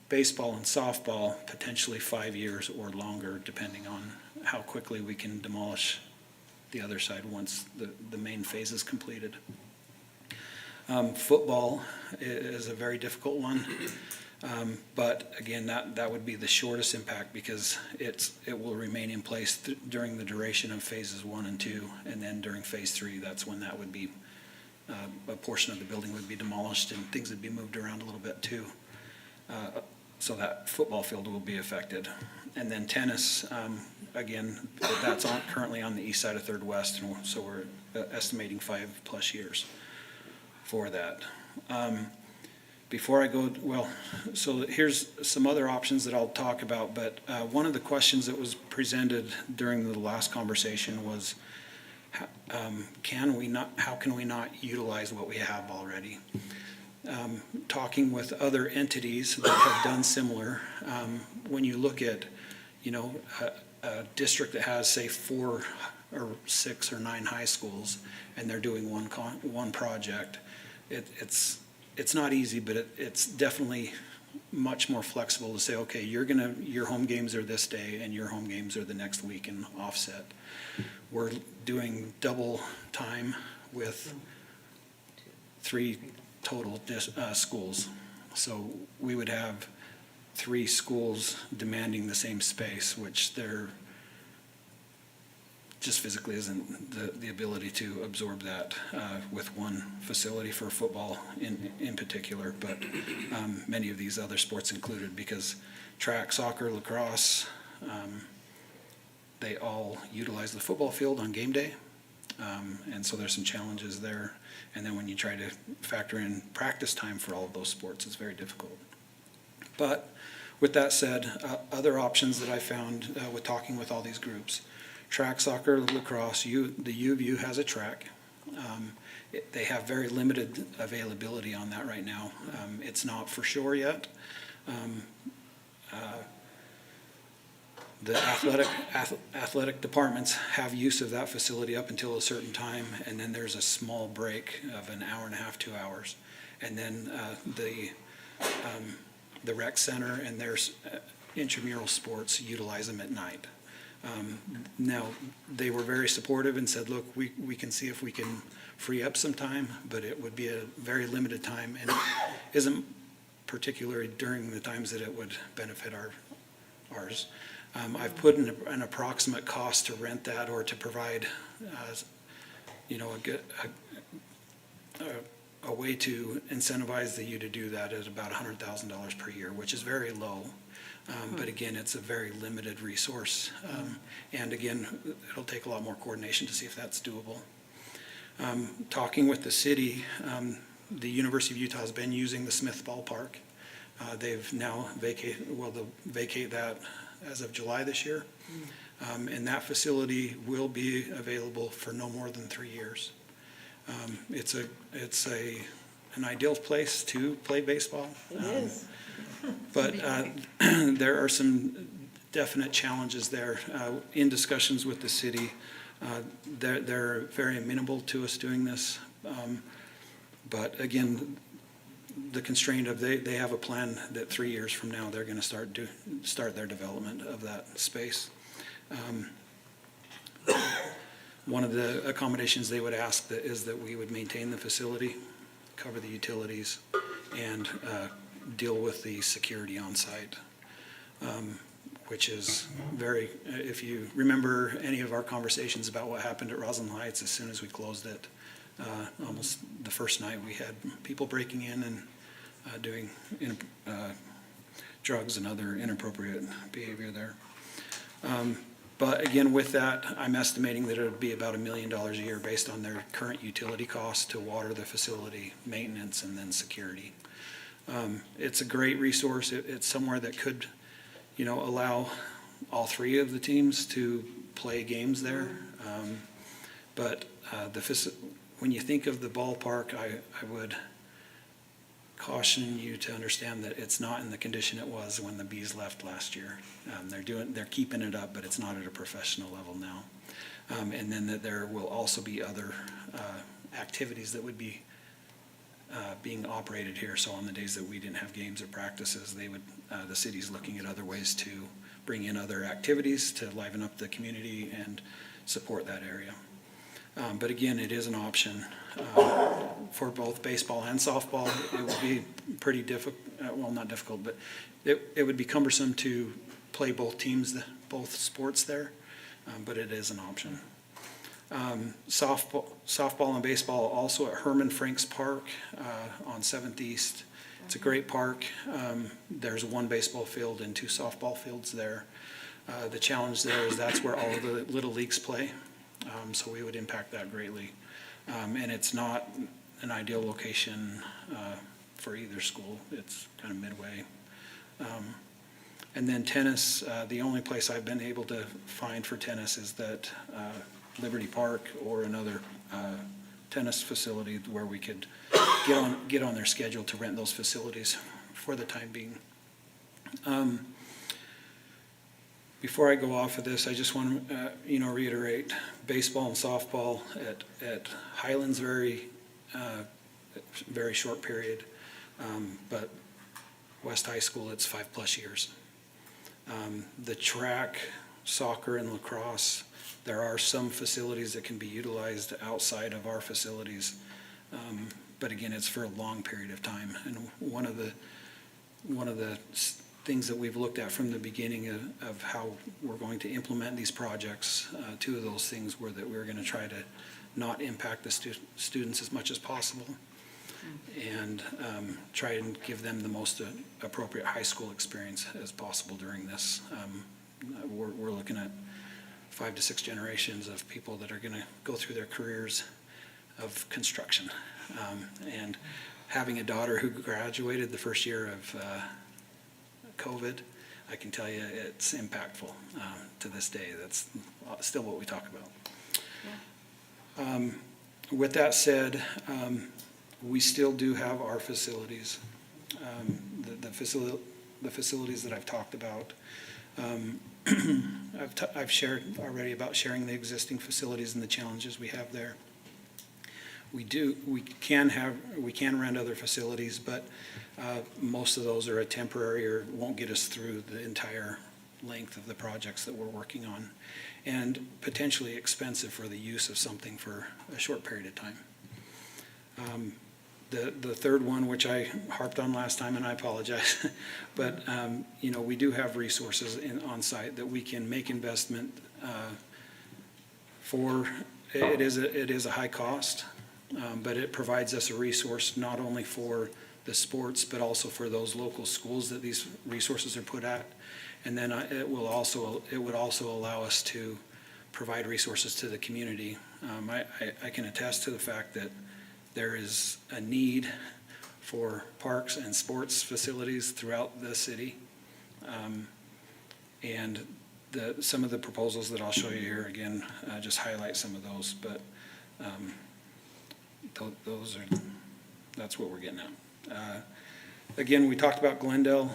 Baseball and softball, potentially 5 years or longer, depending on how quickly we can demolish the other side once the main phase is completed. Football is a very difficult one, but again, that would be the shortest impact because it will remain in place during the duration of phases 1 and 2, and then during phase 3, that's when that would be a portion of the building would be demolished and things would be moved around a little bit too. So that football field will be affected. And then tennis, again, that's currently on the east side of Third West, and so we're estimating 5+ years for that. Before I go, so here's some other options that I'll talk about, but one of the questions that was presented during the last conversation was, how can we not utilize what we have already? Talking with other entities that have done similar, when you look at, a district that has, say, 4 or 6 or 9 high schools, and they're doing one project, it's not easy, but it's definitely much more flexible to say, okay, your home games are this day and your home games are the next week and offset. We're doing double time with 3 total schools. So we would have 3 schools demanding the same space, which there just physically isn't the ability to absorb that with one facility for football in particular, but many of these other sports included, because track, soccer, lacrosse, they all utilize the football field on game day. And so there's some challenges there. And then when you try to factor in practice time for all of those sports, it's very difficult. But with that said, other options that I found with talking with all these groups, track, soccer, lacrosse, the U of U has a track. They have very limited availability on that right now. It's not for sure yet. The athletic departments have use of that facility up until a certain time, and then there's a small break of an hour and a half, 2 hours. And then the rec center and their intramural sports utilize them at night. Now, they were very supportive and said, look, we can see if we can free up some time, but it would be a very limited time and isn't particularly during the times that it would benefit ours. I've put an approximate cost to rent that or to provide, a way to incentivize the U to do that at about $100,000 per year, which is very low. But again, it's a very limited resource. And again, it'll take a lot more coordination to see if that's doable. Talking with the city, the University of Utah has been using the Smith Ballpark. They've now they'll vacate that as of July this year. And that facility will be available for no more than 3 years. It's an ideal place to play baseball. It is. But there are some definite challenges there. In discussions with the city, they're very amenable to us doing this. But again, the constraint of they have a plan that 3 years from now, they're going to start their development of that space. One of the accommodations they would ask is that we would maintain the facility, cover the utilities, and deal with the security on site, which is if you remember any of our conversations about what happened at Roslyn Heights, as soon as we closed it, almost the first night we had people breaking in and doing drugs and other inappropriate behavior there. But again, with that, I'm estimating that it would be about $1 million a year based on their current utility costs to water the facility, maintenance, and then security. It's a great resource. It's somewhere that could, allow all 3 of the teams to play games there. But when you think of the ballpark, I would caution you to understand that it's not in the condition it was when the Bees left last year. They're keeping it up, but it's not at a professional level now. And then that there will also be other activities that would be being operated here. So on the days that we didn't have games or practices, the city's looking at other ways to bring in other activities to liven up the community and support that area. But again, it is an option for both baseball and softball. It would be pretty difficult, well, not difficult, but it would be cumbersome to play both teams, both sports there, but it is an option. Softball and baseball also at Herman Franks Park on 7th East. It's a great park. There's 1 baseball field and 2 softball fields there. The challenge there is that's where all of the little leagues play. So we would impact that greatly. And it's not an ideal location for either school. It's kind of midway. And then tennis, the only place I've been able to find for tennis is that Liberty Park or another tennis facility where we could get on their schedule to rent those facilities for the time being. Before I go off of this, I just want to, reiterate baseball and softball at Highlands very short period, but West High School it's 5+ years. The track, soccer, and lacrosse, there are some facilities that can be utilized outside of our facilities, but again, it's for a long period of time. And one of the things that we've looked at from the beginning of how we're going to implement these projects, 2 of those things were that we were going to try to not impact the students as much as possible and try and give them the most appropriate high school experience as possible during this. We're looking at 5 to 6 generations of people that are going to go through their careers of construction. And having a daughter who graduated the first year of COVID, I can tell you it's impactful to this day. That's still what we talk about. With that said, we still do have our facilities, the facilities that I've talked about. I've shared already about sharing the existing facilities and the challenges we have there. We can rent other facilities, but most of those are a temporary or won't get us through the entire length of the projects that we're working on, and potentially expensive for the use of something for a short period of time. The third one, which I harped on last time, and I apologize, but, we do have resources on site that we can make investment for. It is a high cost, but it provides us a resource not only for the sports, but also for those local schools that these resources are put at. And then it would also allow us to provide resources to the community. I can attest to the fact that there is a need for parks and sports facilities throughout the city. And some of the proposals that I'll show you here, again, just highlight some of those, but that's what we're getting at. Again, we talked about Glendale.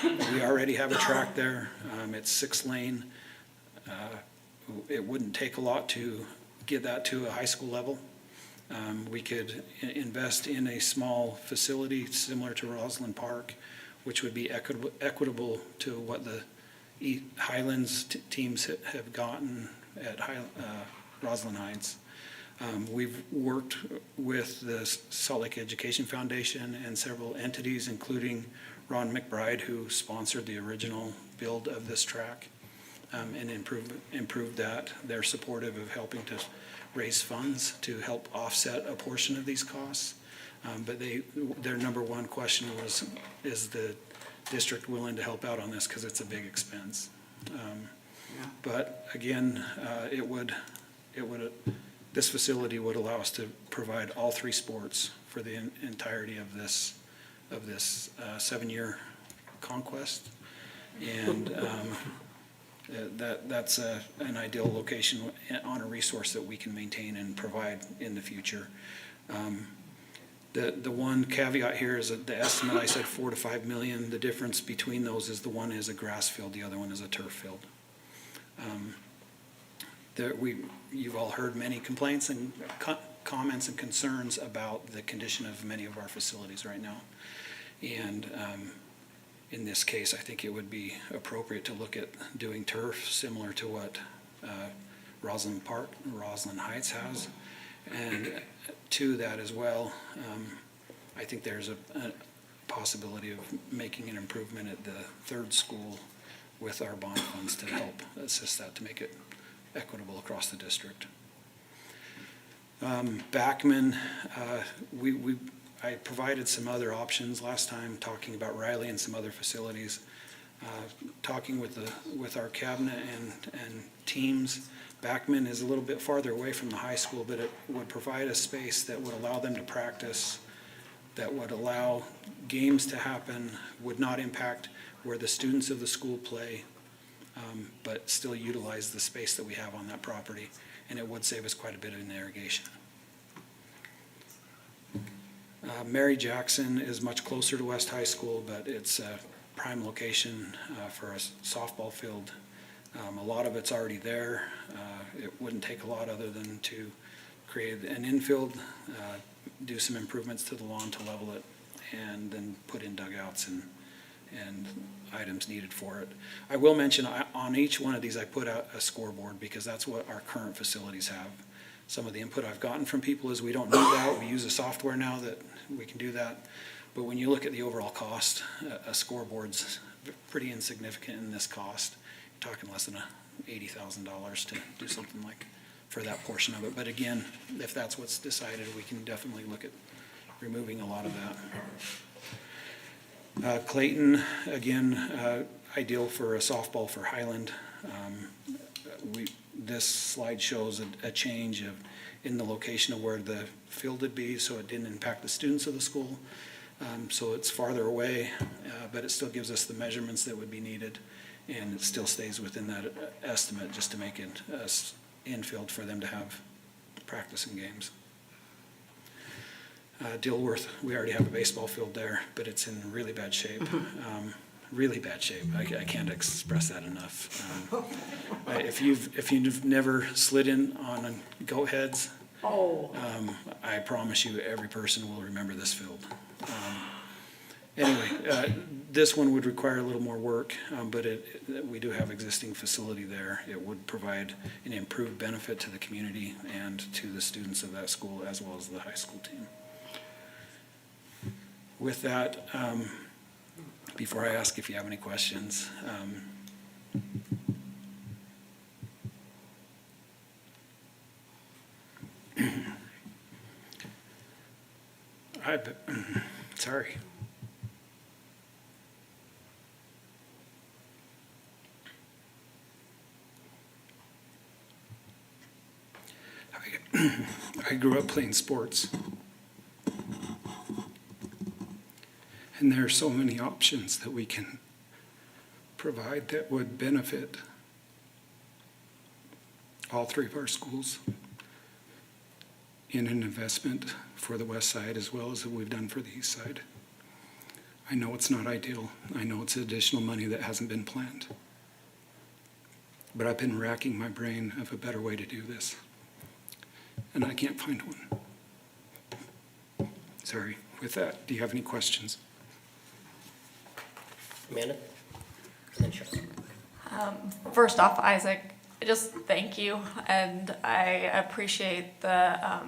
We already have a track there. It's 6-lane. It wouldn't take a lot to get that to a high school level. We could invest in a small facility similar to Roslyn Park, which would be equitable to what the Highlands teams have gotten at Roslyn Heights. We've worked with the Salt Lake Education Foundation and several entities, including Ron McBride, who sponsored the original build of this track, and improved that. They're supportive of helping to raise funds to help offset a portion of these costs. But their number one question was, is the district willing to help out on this, because it's a big expense? But again, this facility would allow us to provide all 3 sports for the entirety of this 7-year conquest. And that's an ideal location on a resource that we can maintain and provide in the future. The one caveat here is that the estimate, I said 4 to 5 million. The difference between those is the one is a grass field, the other one is a turf field. You've all heard many complaints and comments and concerns about the condition of many of our facilities right now. And in this case, I think it would be appropriate to look at doing turf similar to what Roslyn Heights has. And to that as well, I think there's a possibility of making an improvement at the 3rd school with our bond funds to help assist that, to make it equitable across the district. Backman, I provided some other options last time, talking about Riley and some other facilities. Talking with our cabinet and teams, Backman is a little bit farther away from the high school, but it would provide a space that would allow them to practice, that would allow games to happen, would not impact where the students of the school play, but still utilize the space that we have on that property, and it would save us quite a bit in irrigation. Mary Jackson is much closer to West High School, but it's a prime location for a softball field. A lot of it's already there. It wouldn't take a lot other than to create an infield, do some improvements to the lawn to level it, and then put in dugouts and items needed for it. I will mention on each one of these I put out a scoreboard, because that's what our current facilities have. Some of the input I've gotten from people is we don't need that. We use a software now that we can do that. But when you look at the overall cost, a scoreboard's pretty insignificant in this cost. You're talking less than $80,000 to do something like for that portion of it. But again, if that's what's decided, we can definitely look at removing a lot of that. Clayton, again, ideal for a softball for Highland. This slide shows a change in the location of where the field would be, so it didn't impact the students of the school. So it's farther away, but it still gives us the measurements that would be needed, and it still stays within that estimate just to make it infield for them to have practice and games. Dilworth, we already have a baseball field there, but it's in really bad shape. Really bad shape. I can't express that enough. If you've never slid in on goat heads, Oh, I promise you, every person will remember this field. Anyway, this one would require a little more work, but we do have existing facility there. It would provide an improved benefit to the community and to the students of that school, as well as the high school team. With that, before I ask if you have any questions, sorry. I grew up playing sports. And there are so many options that we can provide that would benefit all three of our schools in an investment for the west side as well as what we've done for the east side. I know it's not ideal. I know it's additional money that hasn't been planned. But I've been racking my brain of a better way to do this. And I can't find one. Sorry. With that, do you have any questions? Amanda? And then Cheryl. First off, Isaac, just thank you, and I appreciate the, I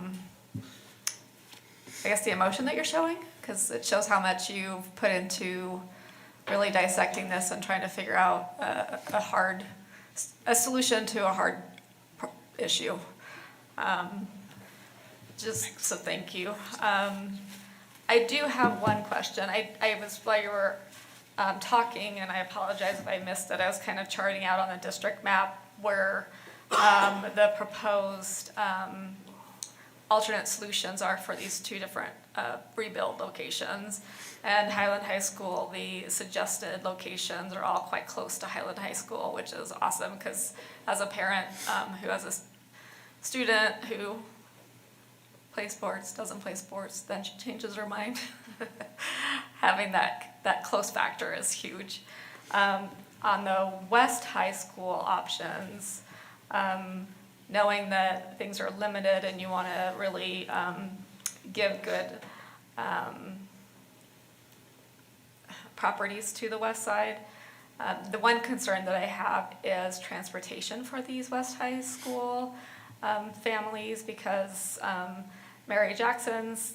guess the emotion that you're showing, because it shows how much you've put into really dissecting this and trying to figure out a solution to a hard issue. So thank you. I do have one question. I was, while you were talking, and I apologize if I missed it, I was kind of charting out on the district map where the proposed alternate solutions are for these two different rebuild locations. And Highland High School, the suggested locations are all quite close to Highland High School, which is awesome, because as a parent who has a student who plays sports, doesn't play sports, then she changes her mind, having that close factor is huge. On the West High School options, knowing that things are limited and you want to really give good properties to the west side, the one concern that I have is transportation for these West High School families, because Mary Jackson's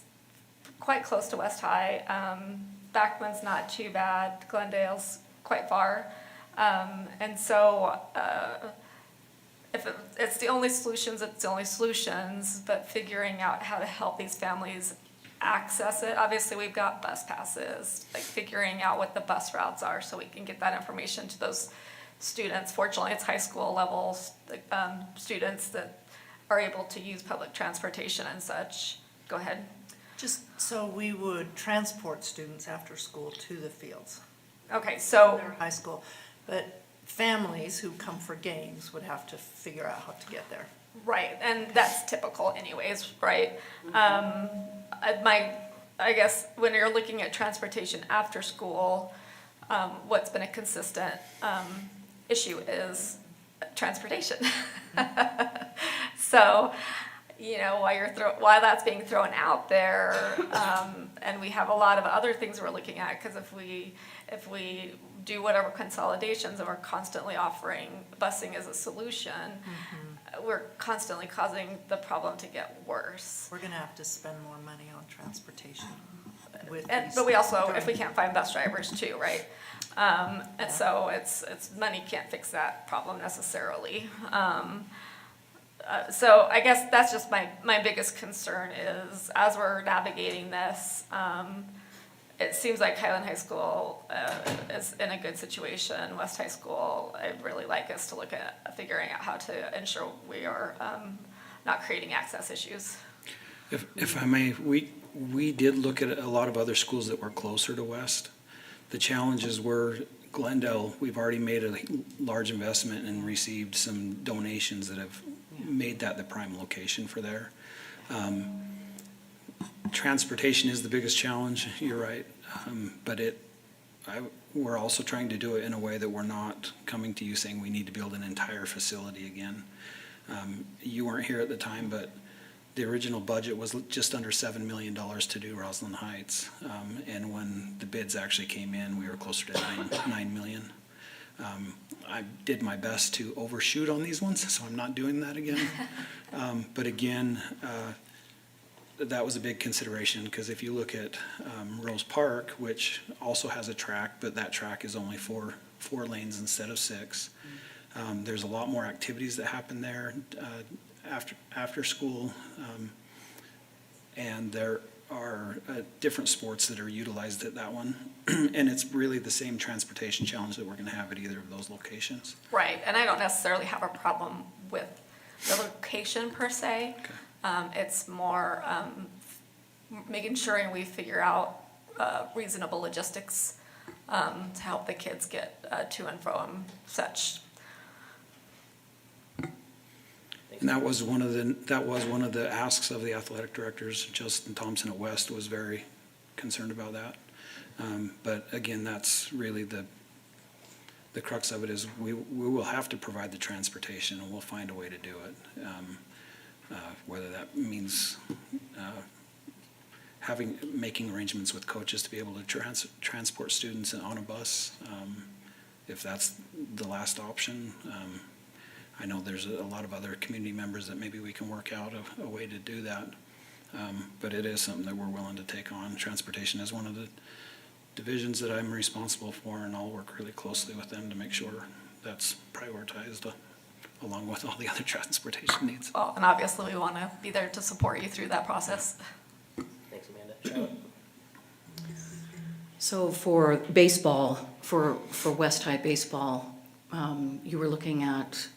quite close to West High, Backman's not too bad, Glendale's quite far, and so if it's the only solutions, it's the only solutions, but figuring out how to help these families access it. Obviously, we've got bus passes, like figuring out what the bus routes are so we can get that information to those students. Fortunately, it's high school level students that are able to use public transportation and such. Go ahead. just so we would transport students after school to the fields, Okay, so, their high school. But families who come for games would have to figure out how to get there. right, and that's typical anyways, right? I guess when you're looking at transportation after school, what's been a consistent issue is transportation. So, you know, while that's being thrown out there, and we have a lot of other things we're looking at, because if we do whatever consolidations and we're constantly offering busing as a solution, we're constantly causing the problem to get worse. We're gonna have to spend more money on transportation with But we also, if we can't find bus drivers too, right? And so it's money can't fix that problem necessarily. So I guess that's just my biggest concern is, as we're navigating this, it seems like Highland High School is in a good situation. West High School, I'd really like us to look at figuring out how to ensure we are not creating access issues. If I may, we did look at a lot of other schools that were closer to West. The challenges were Glendale, we've already made a large investment and received some donations that have made that the prime location for there. Transportation is the biggest challenge, you're right, but we're also trying to do it in a way that we're not coming to you saying we need to build an entire facility again. You weren't here at the time, but the original budget was just under $7 million to do Roslyn Heights. And when the bids actually came in, we were closer to 9 million. I did my best to overshoot on these ones, so I'm not doing that again. But again, that was a big consideration, because if you look at Rose Park, which also has a track, but that track is only four lanes instead of 6. There's a lot more activities that happen there after school, and there are different sports that are utilized at that one. And it's really the same transportation challenge that we're going to have at either of those locations. Right, and I don't necessarily have a problem with the location per se. It's more making sure and we figure out reasonable logistics to help the kids get to and from such. And that was one of the asks of the athletic directors. Justin Thompson at West was very concerned about that. But again, that's really the crux of it, is we will have to provide the transportation, and we'll find a way to do it. Whether that means making arrangements with coaches to be able to transport students on a bus, if that's the last option. I know there's a lot of other community members that maybe we can work out a way to do that. But it is something that we're willing to take on. Transportation is one of the divisions that I'm responsible for, and I'll work really closely with them to make sure that's prioritized along with all the other transportation needs. Well, and obviously we want to be there to support you through that process. Thanks, Amanda. Charlotte? So for baseball, for West High baseball, you were looking at,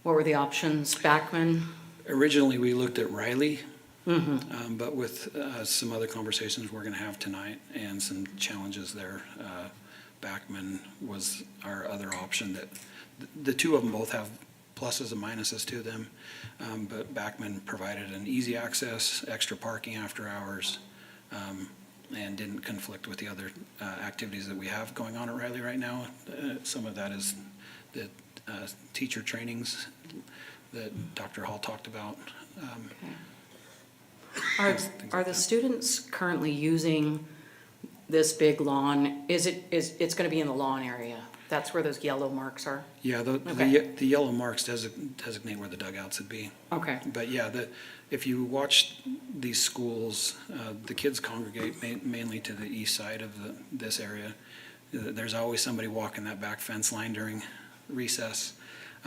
what were the options? Backman? Originally, we looked at Riley, but with some other conversations we're going to have tonight and some challenges there, Backman was our other option. That the two of them both have pluses and minuses to them, but Backman provided an easy access, extra parking after hours, and didn't conflict with the other activities that we have going on at Riley right now. Some of that is the teacher trainings that Dr. Hall talked about. Are the students currently using this big lawn? It's going to be in the lawn area? That's where those yellow marks are? Yeah, Okay. the yellow marks designate where the dugouts would be. Okay. But yeah, if you watch these schools, the kids congregate mainly to the east side of this area. There's always somebody walking that back fence line during recess.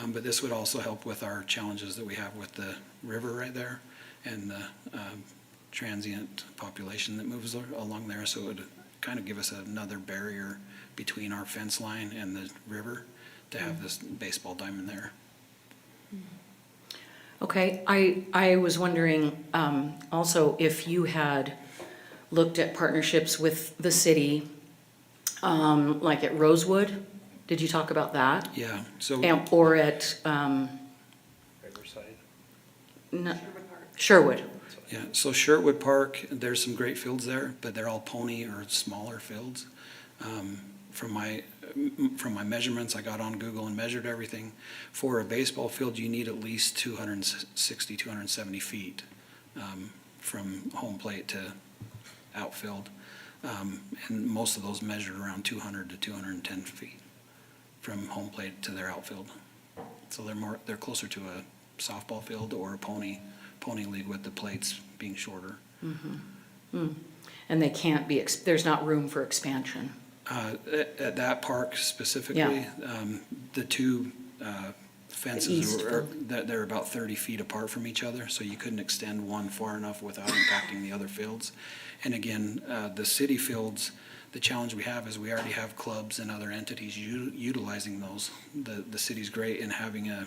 But this would also help with our challenges that we have with the river right there and the transient population that moves along there. So it would kind of give us another barrier between our fence line and the river to have this baseball diamond there. Okay, I was wondering also if you had looked at partnerships with the city, like at Rosewood. Did you talk about that? Yeah, so. Or at Riverside. Sherwood? Yeah, so Sherwood Park, there's some great fields there, but they're all pony or smaller fields. From my measurements, I got on Google and measured everything. For a baseball field, you need at least 260, 270 feet from home plate to outfield. And most of those measured around 200 to 210 feet from home plate to their outfield. So they're closer to a softball field or a pony league with the plates being shorter. And they can't be, there's not room for expansion? At that park specifically, the two fences they're about 30 feet apart from each other, so you couldn't extend one far enough without impacting the other fields. And again, the city fields, the challenge we have is we already have clubs and other entities utilizing those. The city's great in having a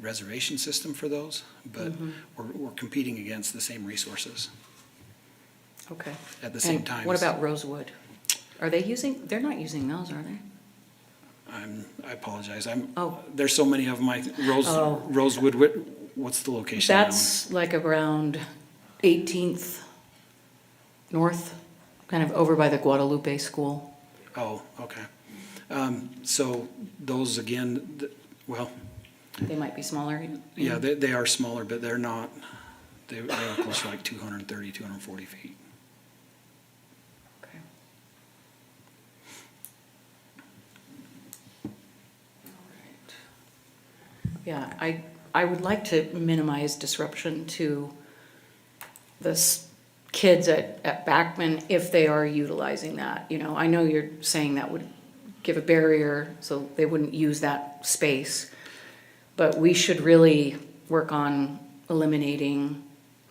reservation system for those, but we're competing against the same resources. Okay. At the same time. What about Rosewood? They're not using those, are they? I apologize. Oh. There's so many of my Rosewood. What's the location? That's like around 18th North, kind of over by the Guadalupe School. Oh, okay. So those again, well, They might be smaller. Yeah, they are smaller, but they're not, they're close to like 230, 240 feet. Okay. Yeah, I would like to minimize disruption to kids at Backman if they are utilizing that. You know, I know you're saying that would give a barrier so they wouldn't use that space. But we should really work on eliminating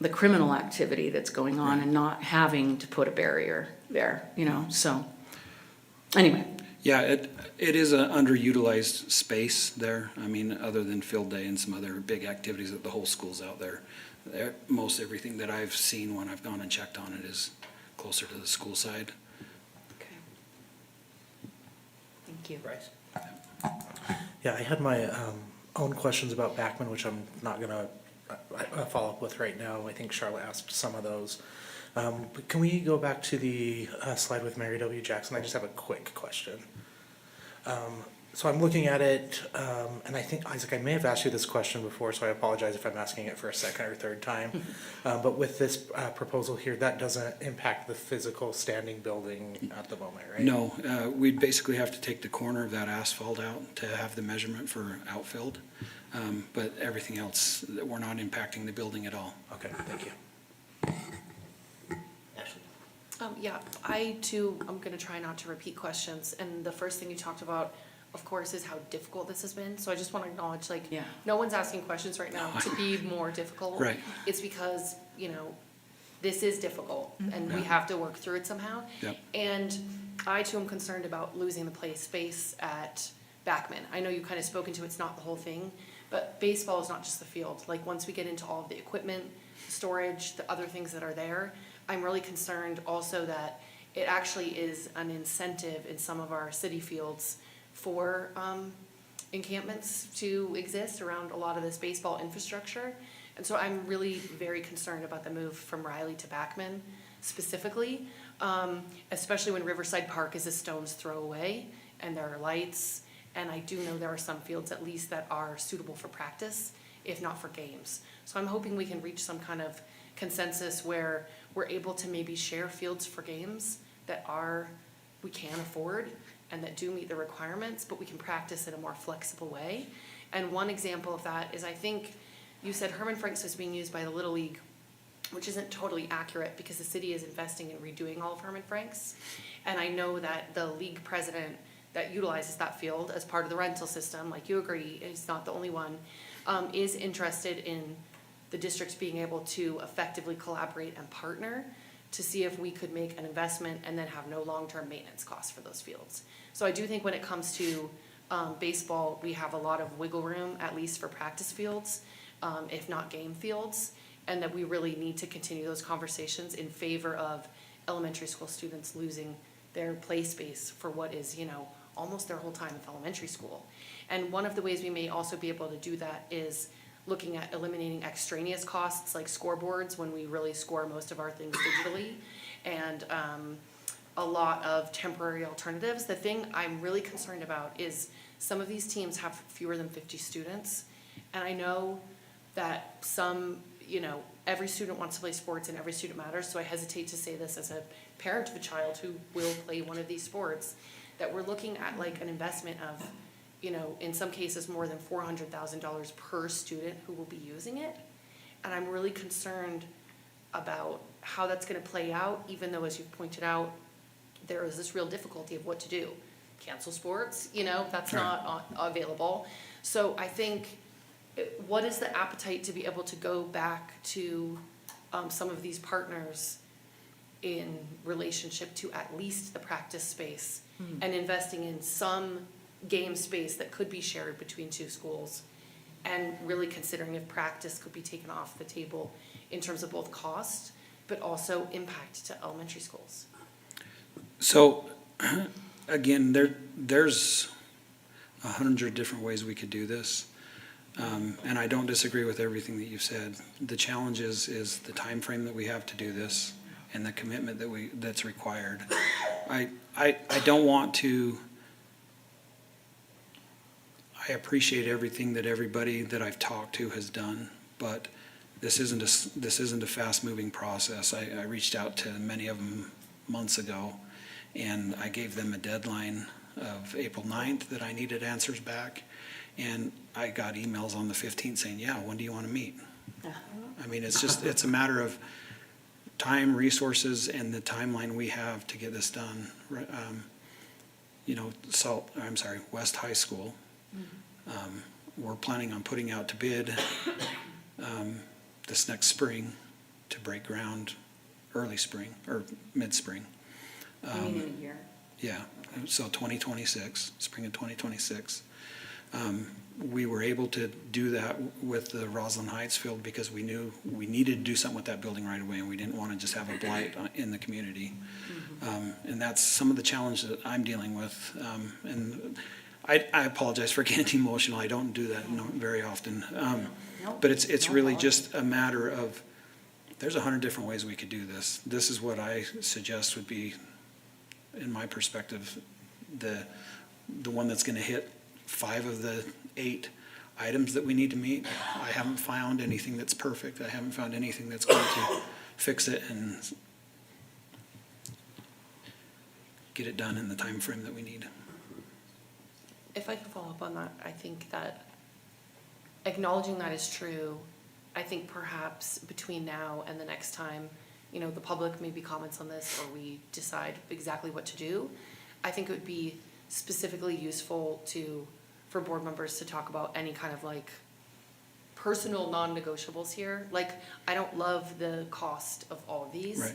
the criminal activity that's going on and not having to put a barrier there, you know, so. Anyway, Yeah, it is an underutilized space there. I mean, other than field day and some other big activities that the whole school's out there. Most everything that I've seen when I've gone and checked on it is closer to the school side. okay. Thank you. Bryce? Yeah, I had my own questions about Backman, which I'm not gonna follow up with right now. I think Charlotte asked some of those. But can we go back to the slide with Mary W. Jackson? I just have a quick question. So I'm looking at it, and I think, Isaac, I may have asked you this question before, so I apologize if I'm asking it for a second or third time. But with this proposal here, that doesn't impact the physical standing building at the moment, right? No, we'd basically have to take the corner of that asphalt out to have the measurement for outfilled. But everything else, we're not impacting the building at all. Okay, thank you. Ashley? Yeah, I too, I'm gonna try not to repeat questions, and the first thing you talked about, of course, is how difficult this has been, so I just wanna acknowledge, like, Yeah. no one's asking questions right now to be more difficult. Right. It's because, you know, this is difficult, and we Yeah. have to work through it somehow. Yep. And I too am concerned about losing the play space at Backman. I know you kind of spoken to, it's not the whole thing, but baseball is not just the field. Like, once we get into all of the equipment, storage, the other things that are there, I'm really concerned also that it actually is an incentive in some of our city fields for encampments to exist around a lot of this baseball infrastructure. And so I'm really very concerned about the move from Riley to Backman specifically, especially when Riverside Park is a stone's throw away and there are lights. And I do know there are some fields at least that are suitable for practice, if not for games. So I'm hoping we can reach some kind of consensus where we're able to maybe share fields for games that we can afford and that do meet the requirements, but we can practice in a more flexible way. And one example of that is, I think you said Herman Franks was being used by the Little League, which isn't totally accurate because the city is investing in redoing all of Herman Franks. And I know that the league president that utilizes that field as part of the rental system, like you agree, is not the only one, is interested in the districts being able to effectively collaborate and partner to see if we could make an investment and then have no long-term maintenance costs for those fields. So I do think when it comes to baseball, we have a lot of wiggle room, at least for practice fields, if not game fields, and that we really need to continue those conversations in favor of elementary school students losing their play space for what is, you know, almost their whole time of elementary school. And one of the ways we may also be able to do that is looking at eliminating extraneous costs like scoreboards when we really score most of our things digitally, and a lot of temporary alternatives. The thing I'm really concerned about is some of these teams have fewer than 50 students, and I know that some, you know, every student wants to play sports and every student matters, so I hesitate to say this as a parent of a child who will play one of these sports, that we're looking at like an investment of, you know, in some cases more than $400,000 per student who will be using it. And I'm really concerned about how that's gonna play out, even though, as you've pointed out, there is this real difficulty of what to do. Cancel sports, you know, that's not available. So I think, what is the appetite to be able to go back to some of these partners in relationship to at least the practice space and investing in some game space that could be shared between two schools, and really considering if practice could be taken off the table in terms of both cost but also impact to elementary schools? So, again, there's 100 different ways we could do this. And I don't disagree with everything that you've said. The challenge is the time frame that we have to do this and the commitment that's required. I don't want to I appreciate everything that everybody that I've talked to has done, but this isn't a fast-moving process. I reached out to many of them months ago, and I gave them a deadline of April 9th that I needed answers back, and I got emails on the 15th saying, yeah, when do you want to meet? I mean, it's a matter of time, resources, and the timeline we have to get this done. West High School, we're planning on putting out to bid this next spring to break ground early spring or mid-spring. You mean in a year? Yeah, so 2026, spring of 2026. We were able to do that with the Roslyn Heights field because we knew we needed to do something with that building right away, and we didn't want to just have a blight in the community. And that's some of the challenge that I'm dealing with. And I apologize for getting emotional. I don't do that very often. But it's really just a matter of, there's 100 different ways we could do this. This is what I suggest would be, in my perspective, the one that's going to hit 5 of the 8 items that we need to meet. I haven't found anything that's perfect. I haven't found anything that's going to fix it and get it done in the time frame that we need. If I could follow up on that, I think that acknowledging that is true, I think perhaps between now and the next time, you know, the public maybe comments on this or we decide exactly what to do, I think it would be specifically useful for board members to talk about any kind of like personal non-negotiables here. Like, I don't love the cost of all of these. Right.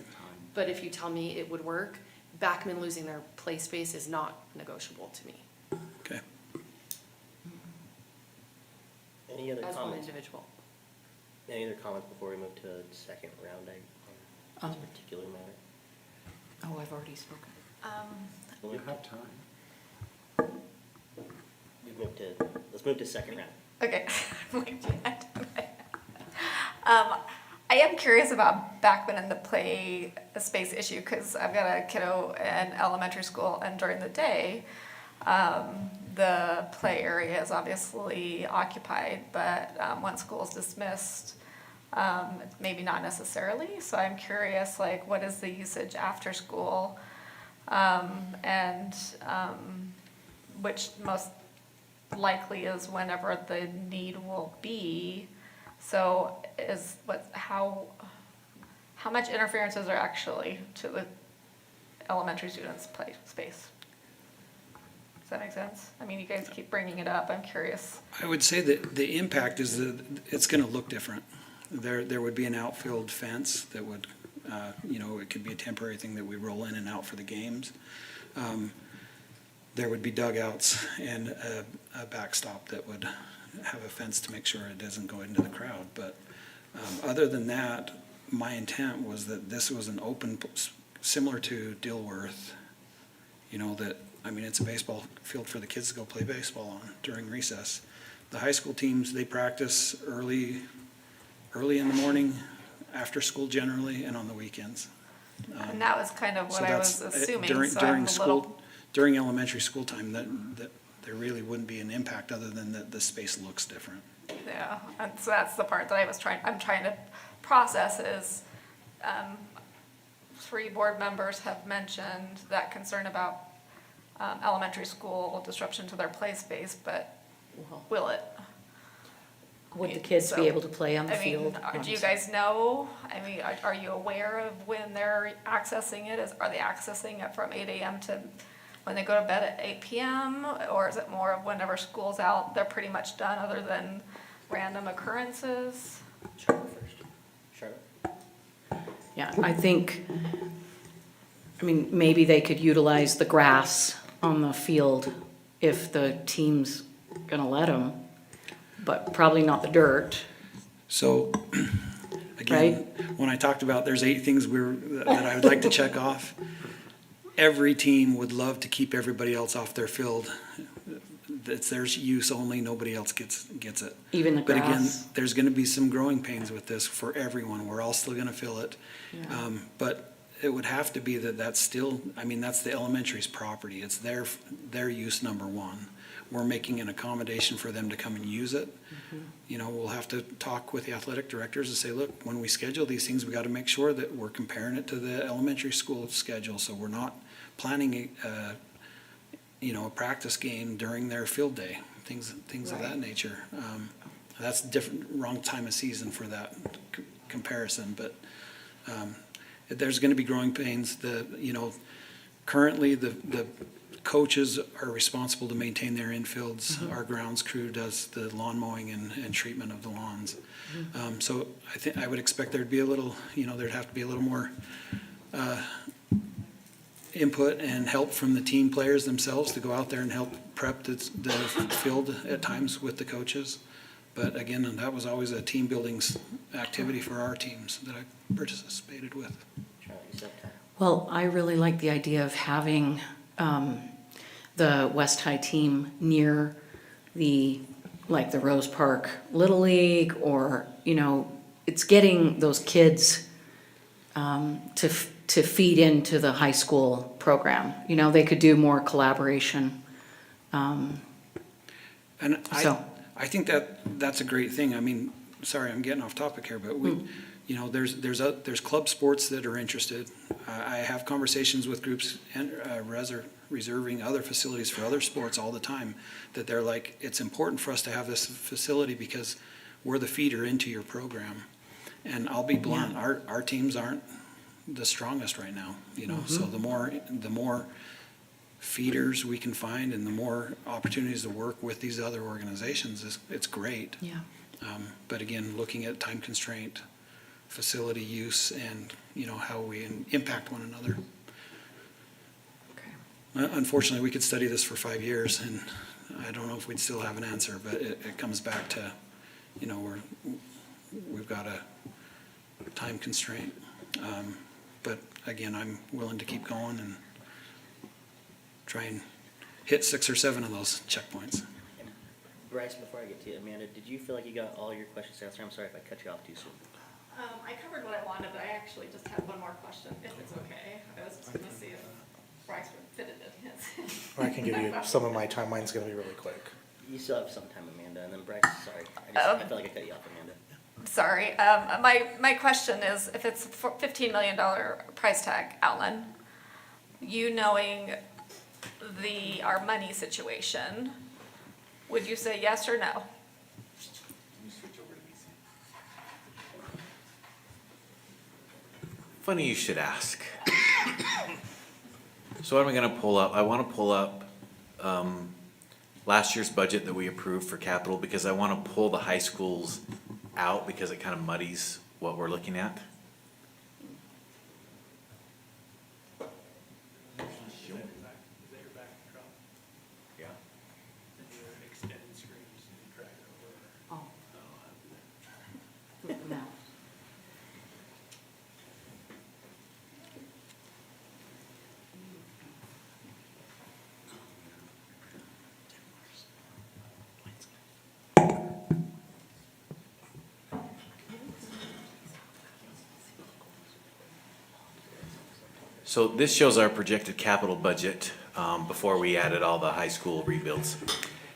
But if you tell me it would work, Backman losing their play space is not negotiable to me Okay. Any other as one comments? individual. Any other comments before we move to the second round on this particular matter? Oh, I've already spoken. You have time. Let's move to second round. Okay. I am curious about Backman and the play space issue because I've got a kiddo in elementary school, and during the day, the play area is obviously occupied, but when school is dismissed, maybe not necessarily. So I'm curious, like, what is the usage after school, and which most likely is whenever the need will be. So how much interference is there actually to the elementary students' play space? Does that make sense? I mean, you guys keep bringing it up. I'm curious. I would say that the impact is that it's going to look different. There would be an outfield fence that would, it could be a temporary thing that we roll in and out for the games. There would be dugouts and a backstop that would have a fence to make sure it doesn't go into the crowd. But other than that, my intent was that this was an open, similar to Dilworth, it's a baseball field for the kids to go play baseball on during recess. The high school teams, they practice early in the morning, after school generally, and on the weekends. And that was kind of what I was assuming, so I'm a little. During elementary school time, that there really wouldn't be an impact other than that the space looks different. Yeah, and so that's the part that I'm trying to process is, 3 board members have mentioned that concern about elementary school disruption to their play space, but will it? Would the kids be able to play on the field? Do you guys know? I mean, are you aware of when they're accessing it? Are they accessing it from 8 a.m. to when they go to bed at 8 p.m.? Or is it more of whenever school's out, they're pretty much done other than random occurrences? Charlotte first. Charlotte? Yeah, I think, maybe they could utilize the grass on the field if the team's gonna let them, but probably not the dirt. So, again, when I talked about there's 8 things that I would like to check off, every team would love to keep everybody else off their field. It's their use only, nobody else gets it. Even the But again, grass. there's gonna be some growing pains with this for everyone. We're all still gonna feel it. Yeah. But it would have to be that's still, that's the elementary's property. It's their use number one. we're making an accommodation for them to come and use it. You know, we'll have to talk with the athletic directors and say, look, when we schedule these things, we got to make sure that we're comparing it to the elementary school schedule, so we're not planning a practice game during their field day, things of that nature. That's different, wrong time of season for that comparison, but there's going to be growing pains. Currently the coaches are responsible to maintain their infields. Our grounds crew does the lawn mowing and treatment of the lawns. So I would expect there'd be a little, there'd have to be a little more input and help from the team players themselves to go out there and help prep the field at times with the coaches. But again, that was always a team building activity for our teams that I participated with. Well, I really like the idea of having the West High team near the Rose Park Little League, or, it's getting those kids to feed into the high school program. They could do more collaboration. And I think that's a great thing. I mean, sorry, I'm getting off topic here, but there's club sports that are interested. I have conversations with groups and reserving other facilities for other sports all the time, that they're like, it's important for us to have this facility because we're the feeder into your program. And I'll be blunt, our teams aren't the strongest right now, so the more feeders we can find and the more opportunities to work with these other organizations, it's great. Yeah. But again, looking at time constraint, facility use, and how we impact one another. Unfortunately, we could study this for 5 years, and I don't know if we'd still have an answer, but it comes back to, we've got a time constraint. But again, I'm willing to keep going and try and hit 6 or 7 of those checkpoints. Bryce, before I get to you, Amanda, did you feel like you got all your questions answered? I'm sorry if I cut you off too soon. I covered what I wanted, but I actually just had one more question, if it's okay. I was just gonna see if Bryce would fit it in his. I can give you some of my time. Mine's going to be really quick. You still have some time, Amanda, and then Bryce, sorry. I felt like I cut you off, Amanda. Sorry, my question is, if it's $15 million price tag, Alan, you knowing our money situation, would you say yes or no? Funny you should ask. So what am I gonna pull up? I wanna pull up last year's budget that we approved for capital, because I wanna pull the high schools out because it kind of muddies what we're looking at. No. So this shows our projected capital budget before we added all the high school rebuilds.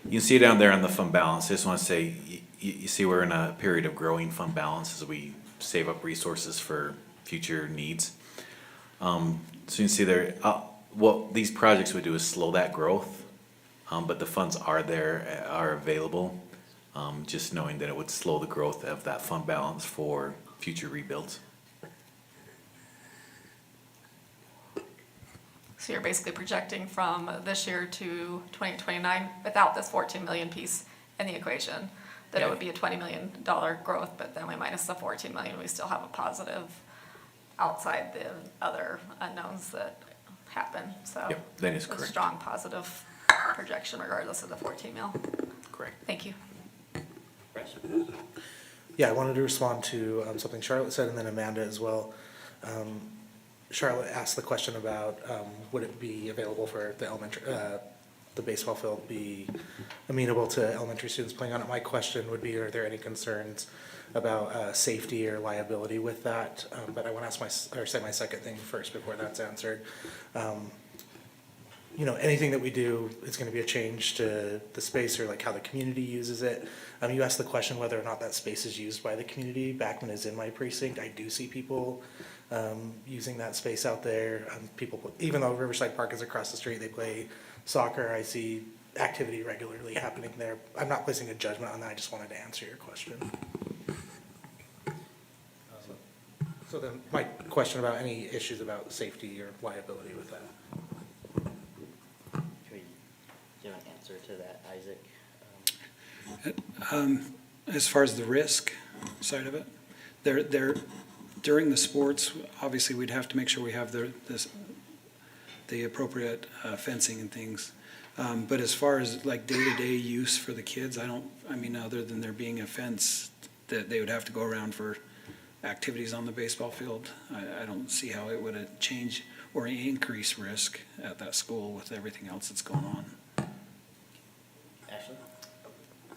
You can see down there on the fund balance, I just want to say, you see we're in a period of growing fund balance as we save up resources for future needs. So you can see there, what these projects would do is slow that growth, but the funds are there, are available. Just knowing that it would slow the growth of that fund balance for future rebuilds. So you're basically projecting from this year to 2029 without this 14 million piece in the equation, that it would be a $20 million growth, but then we minus the 14 million, we still have a positive outside the other unknowns that happen, so. Yep, that is a correct. strong positive projection regardless of the 14 mil. Correct. Thank you. Bryce? Yeah, I wanted to respond to something Charlotte said, and then Amanda as well. Charlotte asked the question about would it be available for the elementary, the baseball field be amenable to elementary students playing on it. My question would be, are there any concerns about safety or liability with that? But I want to ask say my second thing first before that's answered. anything that we do is gonna be a change to the space or like how the community uses it. You asked the question whether or not that space is used by the community. Backman is in my precinct. I do see people, using that space out there. Even though Riverside Park is across the street, they play soccer. I see activity regularly happening there. I'm not placing a judgment on that. I just wanted to answer your question. So then my question about any issues about safety or liability with that. Can we give an answer to that, Isaac? As far as the risk side of it, during the sports, obviously, we'd have to make sure we have the appropriate fencing and things. But as far as like day-to-day use for the kids, other than there being a fence that they would have to go around for activities on the baseball field, I don't see how it would change or increase risk at that school with everything else that's going on. Ashley?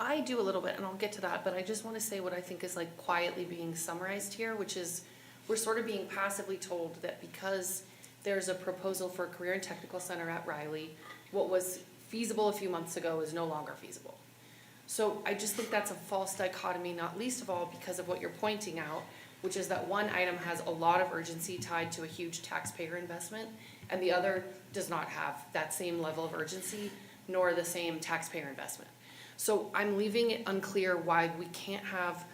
I do a little bit, and I'll get to that, but I just want to say what I think is like quietly being summarized here, which is we're sort of being passively told that because there's a proposal for a career and technical center at Riley, what was feasible a few months ago is no longer feasible. So I just think that's a false dichotomy, not least of all because of what you're pointing out, which is that one item has a lot of urgency tied to a huge taxpayer investment, and the other does not have that same level of urgency, nor the same taxpayer investment. So I'm leaving it unclear why we can't have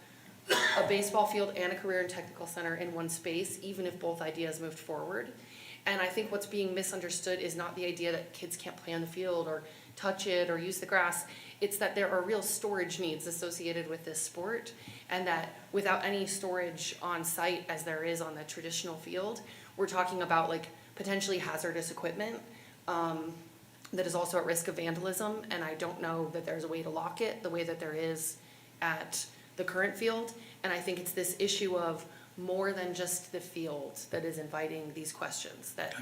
a baseball field and a career and technical center in one space, even if both ideas moved forward. And I think what's being misunderstood is not the idea that kids can't play on the field or touch it or use the grass. It's that there are real storage needs associated with this sport, and that without any storage on site as there is on the traditional field, we're talking about like potentially hazardous equipment that is also at risk of vandalism, and I don't know that there's a way to lock it the way that there is at the current field. And I think it's this issue of more than just the field that is inviting these questions that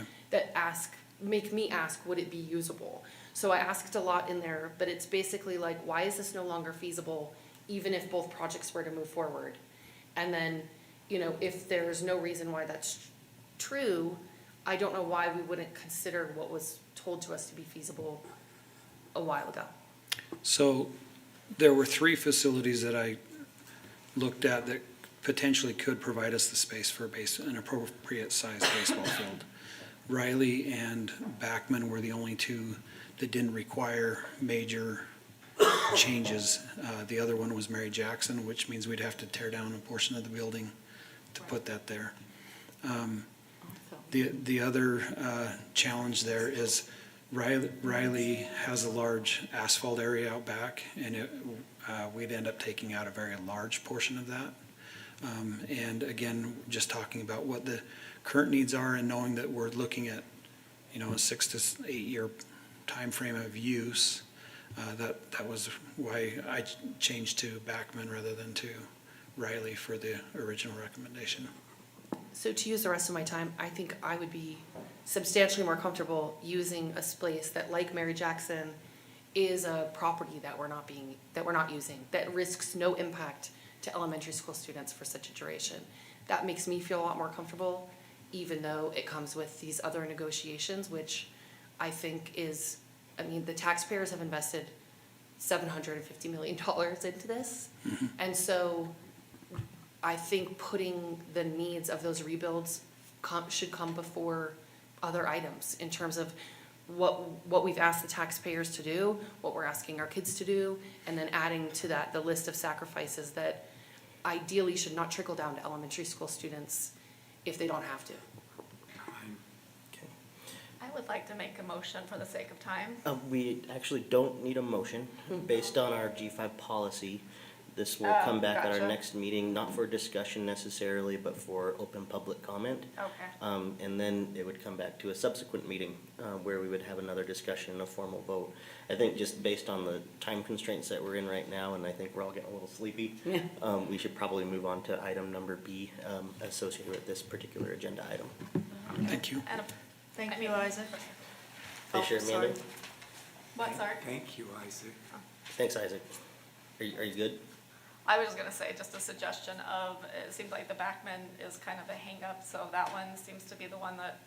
make me ask, would it be usable? So I asked a lot in there, but it's basically like, why is this no longer feasible, even if both projects were to move forward? And then, if there's no reason why that's true, I don't know why we wouldn't consider what was told to us to be feasible a while ago. So there were 3 facilities that I looked at that potentially could provide us the space for an appropriate sized baseball field. Riley and Backman were the only 2 that didn't require major changes. The other one was Mary Jackson, which means we'd have to tear down a portion of the building to put that there. The other challenge there is Riley has a large asphalt area out back, and we'd end up taking out a very large portion of that. And again, just talking about what the current needs are and knowing that we're looking at, a 6 to 8 year timeframe of use, that was why I changed to Backman rather than to Riley for the original recommendation. So to use the rest of my time, I think I would be substantially more comfortable using a space that, like Mary Jackson, is a property that we're not using, that risks no impact to elementary school students for such a duration. That makes me feel a lot more comfortable, even though it comes with these other negotiations, which I think is, the taxpayers have invested $750 million into this. Mm-hmm. And so I think putting the needs of those rebuilds should come before other items in terms of what we've asked the taxpayers to do, what we're asking our kids to do, and then adding to that the list of sacrifices that ideally should not trickle down to elementary school students if they don't have to. I would like to make a motion for the sake of time. We actually don't need a motion. Based on our G5 policy, this will come back at our Gotcha. next meeting, not for discussion necessarily, but for open public comment. Okay. And then it would come back to a subsequent meeting where we would have another discussion and a formal vote. I think just based on the time constraints that we're in right now, and I think we're all getting a little sleepy, we should probably move on to item number B associated with this particular agenda item. Thank you. Thank you, Isaac. Fisher, sorry. Amanda? What, sorry? Thank you, Isaac. Thanks, Isaac. Are you good? I was just gonna say, just a suggestion of, it seems like the Backman is kind of a hang-up, so that one seems to be the one that,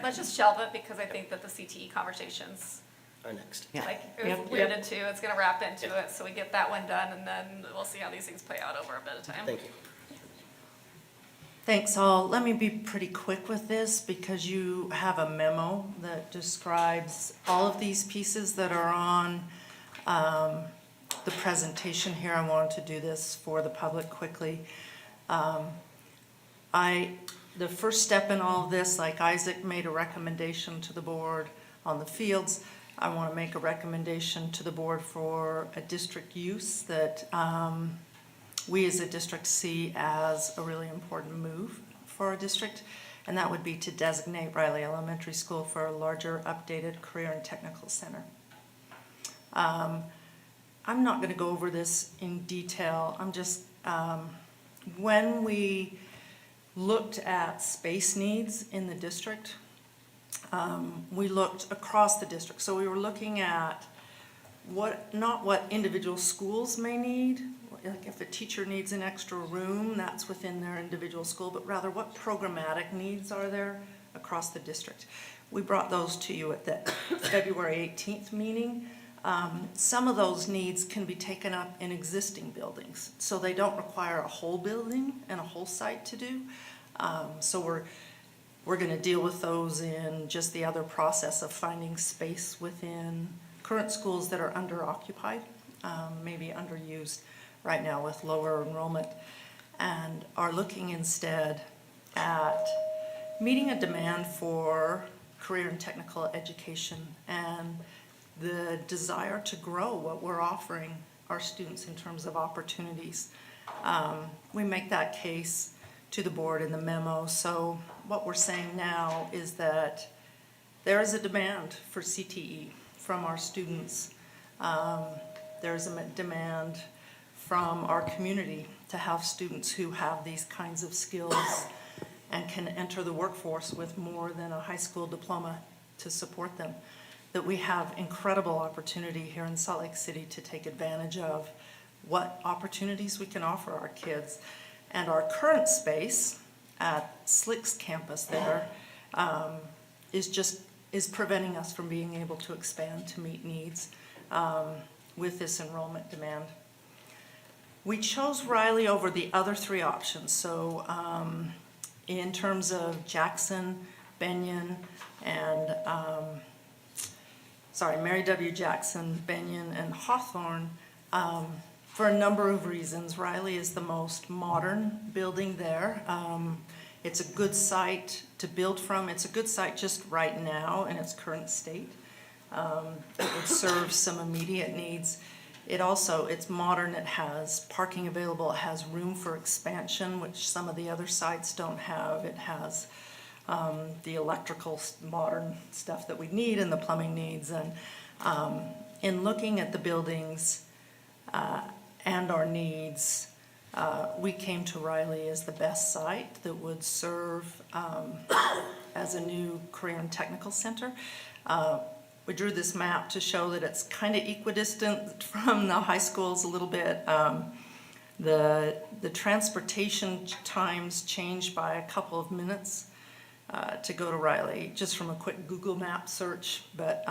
Let's just shelve it because I think that the CTE conversations, Our next. Yeah. like it Yep, was yep. alluded to, it's gonna wrap into it, so we get that one done, and then we'll see how these things play out over a bit of time. Thank you. Thanks all. Let me be pretty quick with this because you have a memo that describes all of these pieces that are on the presentation here. I wanted to do this for the public quickly. The first step in all of this, like Isaac made a recommendation to the board on the fields, I want to make a recommendation to the board for a district use that we as a district see as a really important move for our district, and that would be to designate Riley Elementary School for a larger updated career and technical center. I'm not going to go over this in detail. I'm just, when we looked at space needs in the district, we looked across the district. So we were looking at not what individual schools may need, like if a teacher needs an extra room, that's within their individual school, but rather what programmatic needs are there across the district. We brought those to you at the February 18th meeting. Some of those needs can be taken up in existing buildings, so they don't require a whole building and a whole site to do. So we're going to deal with those in just the other process of finding space within current schools that are under-occupied, maybe underused right now with lower enrollment, and are looking instead at meeting a demand for career and technical education and the desire to grow what we're offering our students in terms of opportunities. We make that case to the board in the memo. So what we're saying now is that there is a demand for CTE from our students. There's a demand from our community to have students who have these kinds of skills and can enter the workforce with more than a high school diploma to support them. That we have incredible opportunity here in Salt Lake City to take advantage of what opportunities we can offer our kids. And our current space at Slick's campus there is preventing us from being able to expand to meet needs with this enrollment demand. We chose Riley over the other three options. So in terms of Jackson, Benyon, and Mary W. Jackson, Benyon, and Hawthorne, for a number of reasons. Riley is the most modern building there. It's a good site to build from. It's a good site just right now in its current state. It would serve some immediate needs. It's modern, it has parking available, it has room for expansion, which some of the other sites don't have. It has the electrical modern stuff that we need and the plumbing needs. And in looking at the buildings and our needs, we came to Riley as the best site that would serve as a new career and technical center. We drew this map to show that it's kind of equidistant from the high schools a little bit. The transportation times changed by a couple of minutes to go to Riley, just from a quick Google map search. But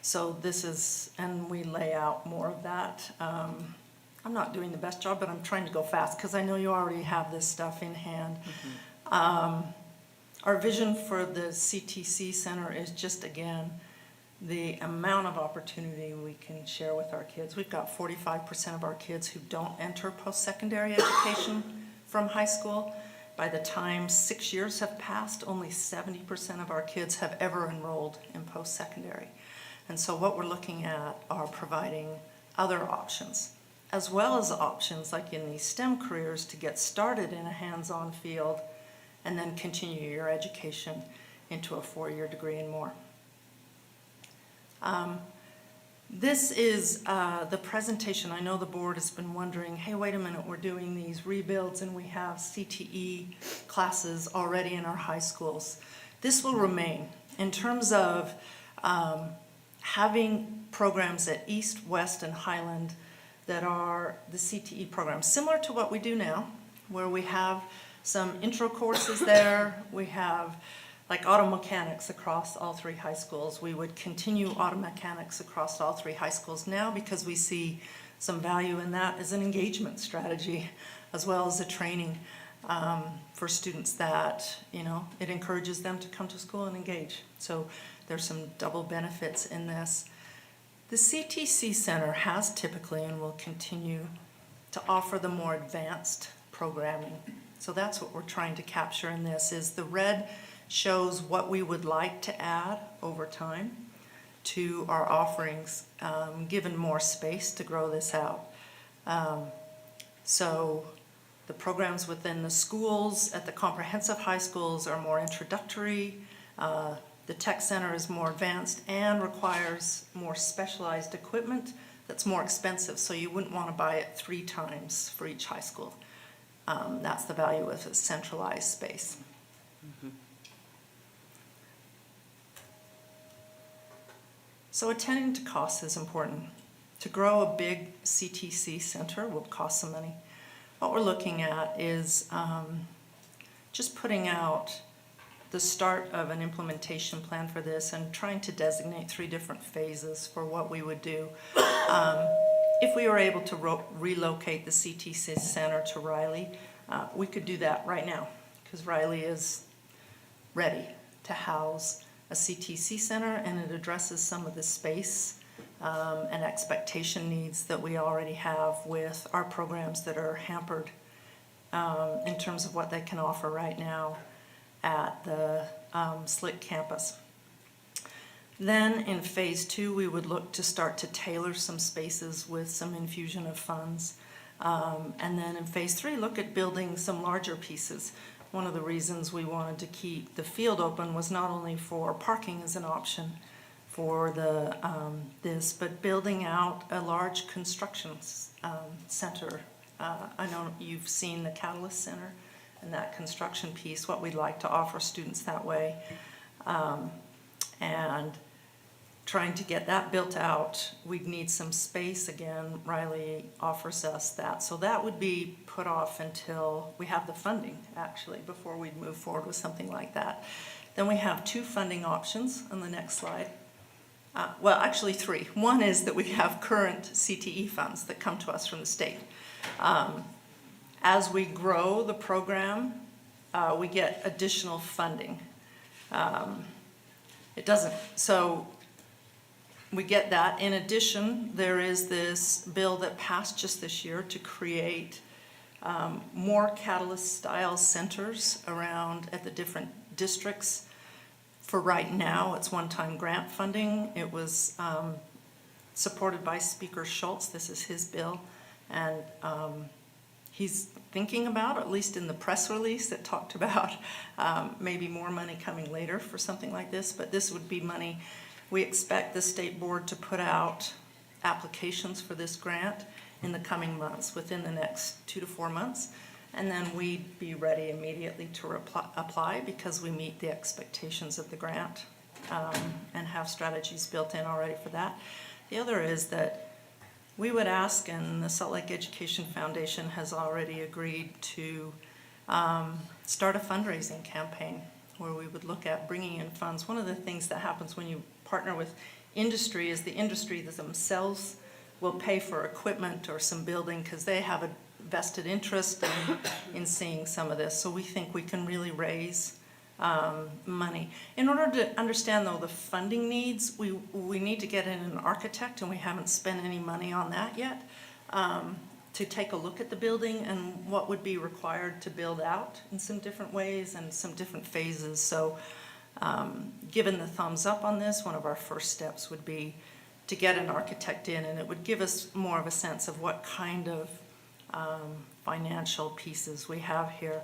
so this is, and we lay out more of that. I'm not doing the best job, but I'm trying to go fast because I know you already have this stuff in hand. Our vision for the CTC Center is just, again, the amount of opportunity we can share with our kids. We've got 45% of our kids who don't enter post-secondary education from high school. By the time 6 years have passed, only 70% of our kids have ever enrolled in post-secondary. And so what we're looking at are providing other options, as well as options like in these STEM careers to get started in a hands-on field and then continue your education into a 4-year degree and more. This is the presentation. I know the board has been wondering, hey, wait a minute, we're doing these rebuilds and we have CTE classes already in our high schools. This will remain. In terms of having programs at East, West, and Highland that are the CTE programs, similar to what we do now, where we have some intro courses there. We have like auto mechanics across all 3 high schools. We would continue auto mechanics across all 3 high schools now because we see some value in that as an engagement strategy as well as a training for students that, it encourages them to come to school and engage. So there's some double benefits in this. The CTC Center has typically and will continue to offer the more advanced programming. So that's what we're trying to capture in this, is the red shows what we would like to add over time to our offerings, given more space to grow this out. So the programs within the schools at the comprehensive high schools are more introductory. The tech center is more advanced and requires more specialized equipment that's more expensive, so you wouldn't want to buy it 3 times for each high school. That's the value of a centralized space. So attending to costs is important. To grow a big CTC center will cost some money. What we're looking at is just putting out the start of an implementation plan for this and trying to designate 3 different phases for what we would do. If we were able to relocate the CTC Center to Riley, we could do that right now because Riley is ready to house a CTC Center, and it addresses some of the space and expectation needs that we already have with our programs that are hampered in terms of what they can offer right now at the SLC campus. Then in phase 2, we would look to start to tailor some spaces with some infusion of funds. And then in phase 3, look at building some larger pieces. One of the reasons we wanted to keep the field open was not only for parking as an option for the this, but building out a large construction center. I know you've seen the Catalyst Center and that construction piece, what we'd like to offer students that way. And trying to get that built out, we'd need some space again. Riley offers us that. So that would be put off until we have the funding, actually, before we'd move forward with something like that. Then we have 2 funding options on the next slide. Well, actually 3. One is that we have current CTE funds that come to us from the state. As we grow the program, we get additional funding. It doesn't, so we get that. In addition, there is this bill that passed just this year to create more Catalyst-style centers around at the different districts. For right now, it's one-time grant funding. It was supported by Speaker Schultz. This is his bill. And he's thinking about, at least in the press release that talked about maybe more money coming later for something like this. But this would be money. We expect the state board to put out applications for this grant in the coming months, within the next 2 to 4 months. And then we'd be ready immediately to apply because we meet the expectations of the grant and have strategies built in already for that. The other is that we would ask, and the Salt Lake Education Foundation has already agreed to start a fundraising campaign where we would look at bringing in funds. One of the things that happens when you partner with industry is the industry themselves will pay for equipment or some building because they have a vested interest in seeing some of this. So we think we can really raise money. In order to understand, though, the funding needs, we need to get in an architect, and we haven't spent any money on that yet, to take a look at the building and what would be required to build out in some different ways and some different phases. So given the thumbs up on this, one of our first steps would be to get an architect in, and it would give us more of a sense of what kind of financial pieces we have here.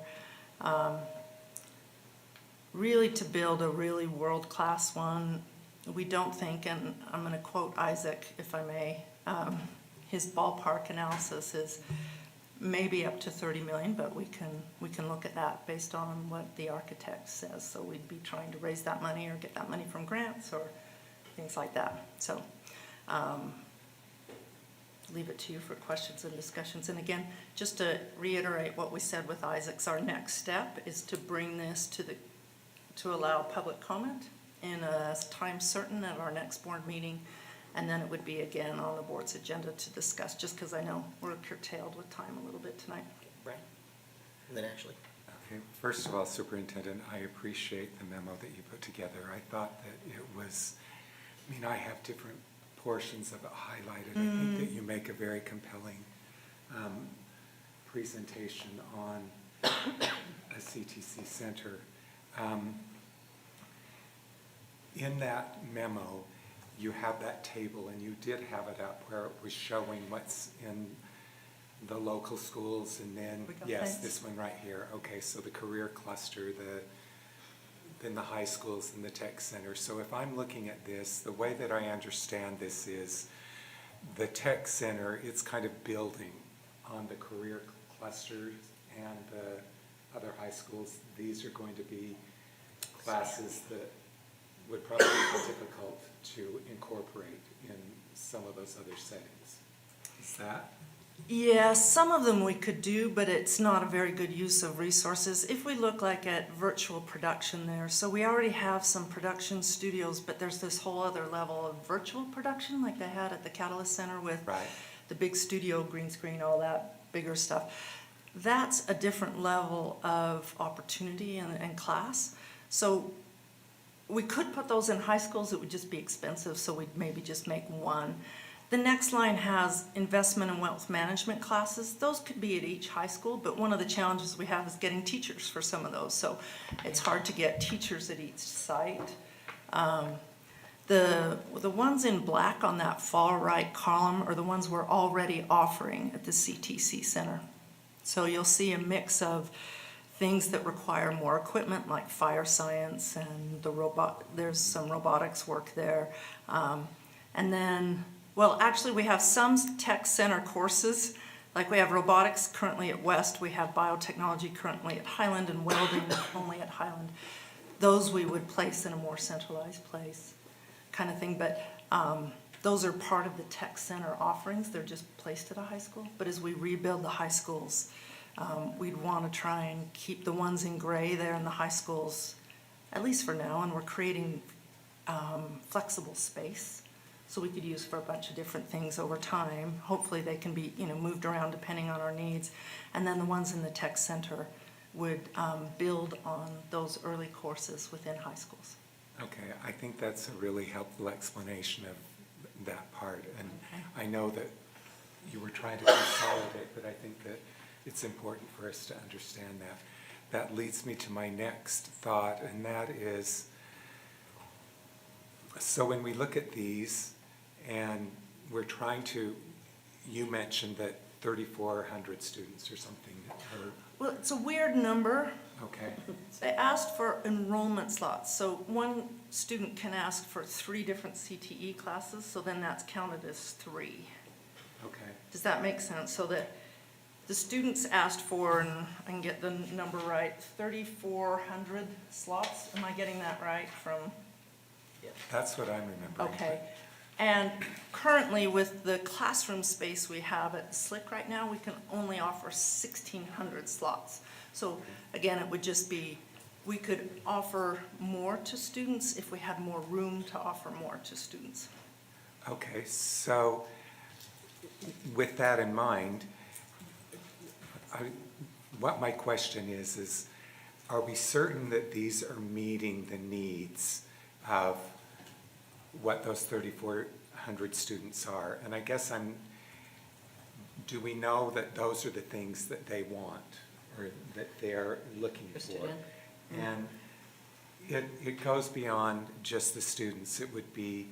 Really to build a really world-class one, we don't think, and I'm going to quote Isaac, if I may, his ballpark analysis is maybe up to 30 million, but we can look at that based on what the architect says. So we'd be trying to raise that money or get that money from grants or things like that. So leave it to you for questions and discussions. And again, just to reiterate what we said with Isaac's, our next step is to bring this to allow public comment in a time certain at our next board meeting. And then it would be again on the board's agenda to discuss, just because I know we're curtailed with time a little bit tonight. Brian? And then Ashley. Okay, first of all, Superintendent, I appreciate the memo that you put together. I thought that it was, I mean, I have different portions of it highlighted. I think that you make a very compelling presentation on a CTC center. In that memo, you have that table, and you did have it up where it was showing what's in the local schools, and then, yes, this one right here. Okay, so the career cluster, then the high schools and the tech center. So if I'm looking at this, the way that I understand this is the tech center, it's kind of building on the career clusters and the other high schools. These are going to be classes that would probably be difficult to incorporate in some of those other settings. Is that? Yeah, some of them we could do, but it's not a very good use of resources. If we look like at virtual production there, so we already have some production studios, but there's this whole other level of virtual production like they had at the Catalyst Center with the big studio, green screen, all that bigger stuff. That's a different level of opportunity and class. So we could put those in high schools. It would just be expensive, so we'd maybe just make one. The next line has investment and wealth management classes. Those could be at each high school, but one of the challenges we have is getting teachers for some of those. So it's hard to get teachers at each site. The ones in black on that far right column are the ones we're already offering at the CTC Center. So you'll see a mix of things that require more equipment, like fire science and there's some robotics work there. And then, well, actually we have some tech center courses, like we have robotics currently at West, we have biotechnology currently at Highland, and welding only at Highland. Those we would place in a more centralized place, kind of thing, but those are part of the tech center offerings. They're just placed at a high school. But as we rebuild the high schools, we'd want to try and keep the ones in gray there in the high schools, at least for now, and we're creating flexible space so we could use for a bunch of different things over time. Hopefully they can be, moved around depending on our needs. And then the ones in the tech center would build on those early courses within high schools. Okay, I think that's a really helpful explanation of that part. And I know that you were trying to consolidate, but I think that it's important for us to understand that. That leads me to my next thought, and that is, so when we look at these and we're trying to, you mentioned that 3,400 students or something are. Well, it's a weird number. Okay. They asked for enrollment slots, so one student can ask for 3 different CTE classes, so then that's counted as 3. Okay. Does that make sense? So that the students asked for, and I can get the number right, 3,400 slots. Am I getting that right from? That's what I'm remembering. Okay. And currently with the classroom space we have at SLC right now, we can only offer 1,600 slots. So again, it would just be, we could offer more to students if we had more room to offer more to students. Okay, so with that in mind, what my question is are we certain that these are meeting the needs of what those 3,400 students are? And I guess do we know that those are the things that they want or that they're looking for? And it goes beyond just the students. It would be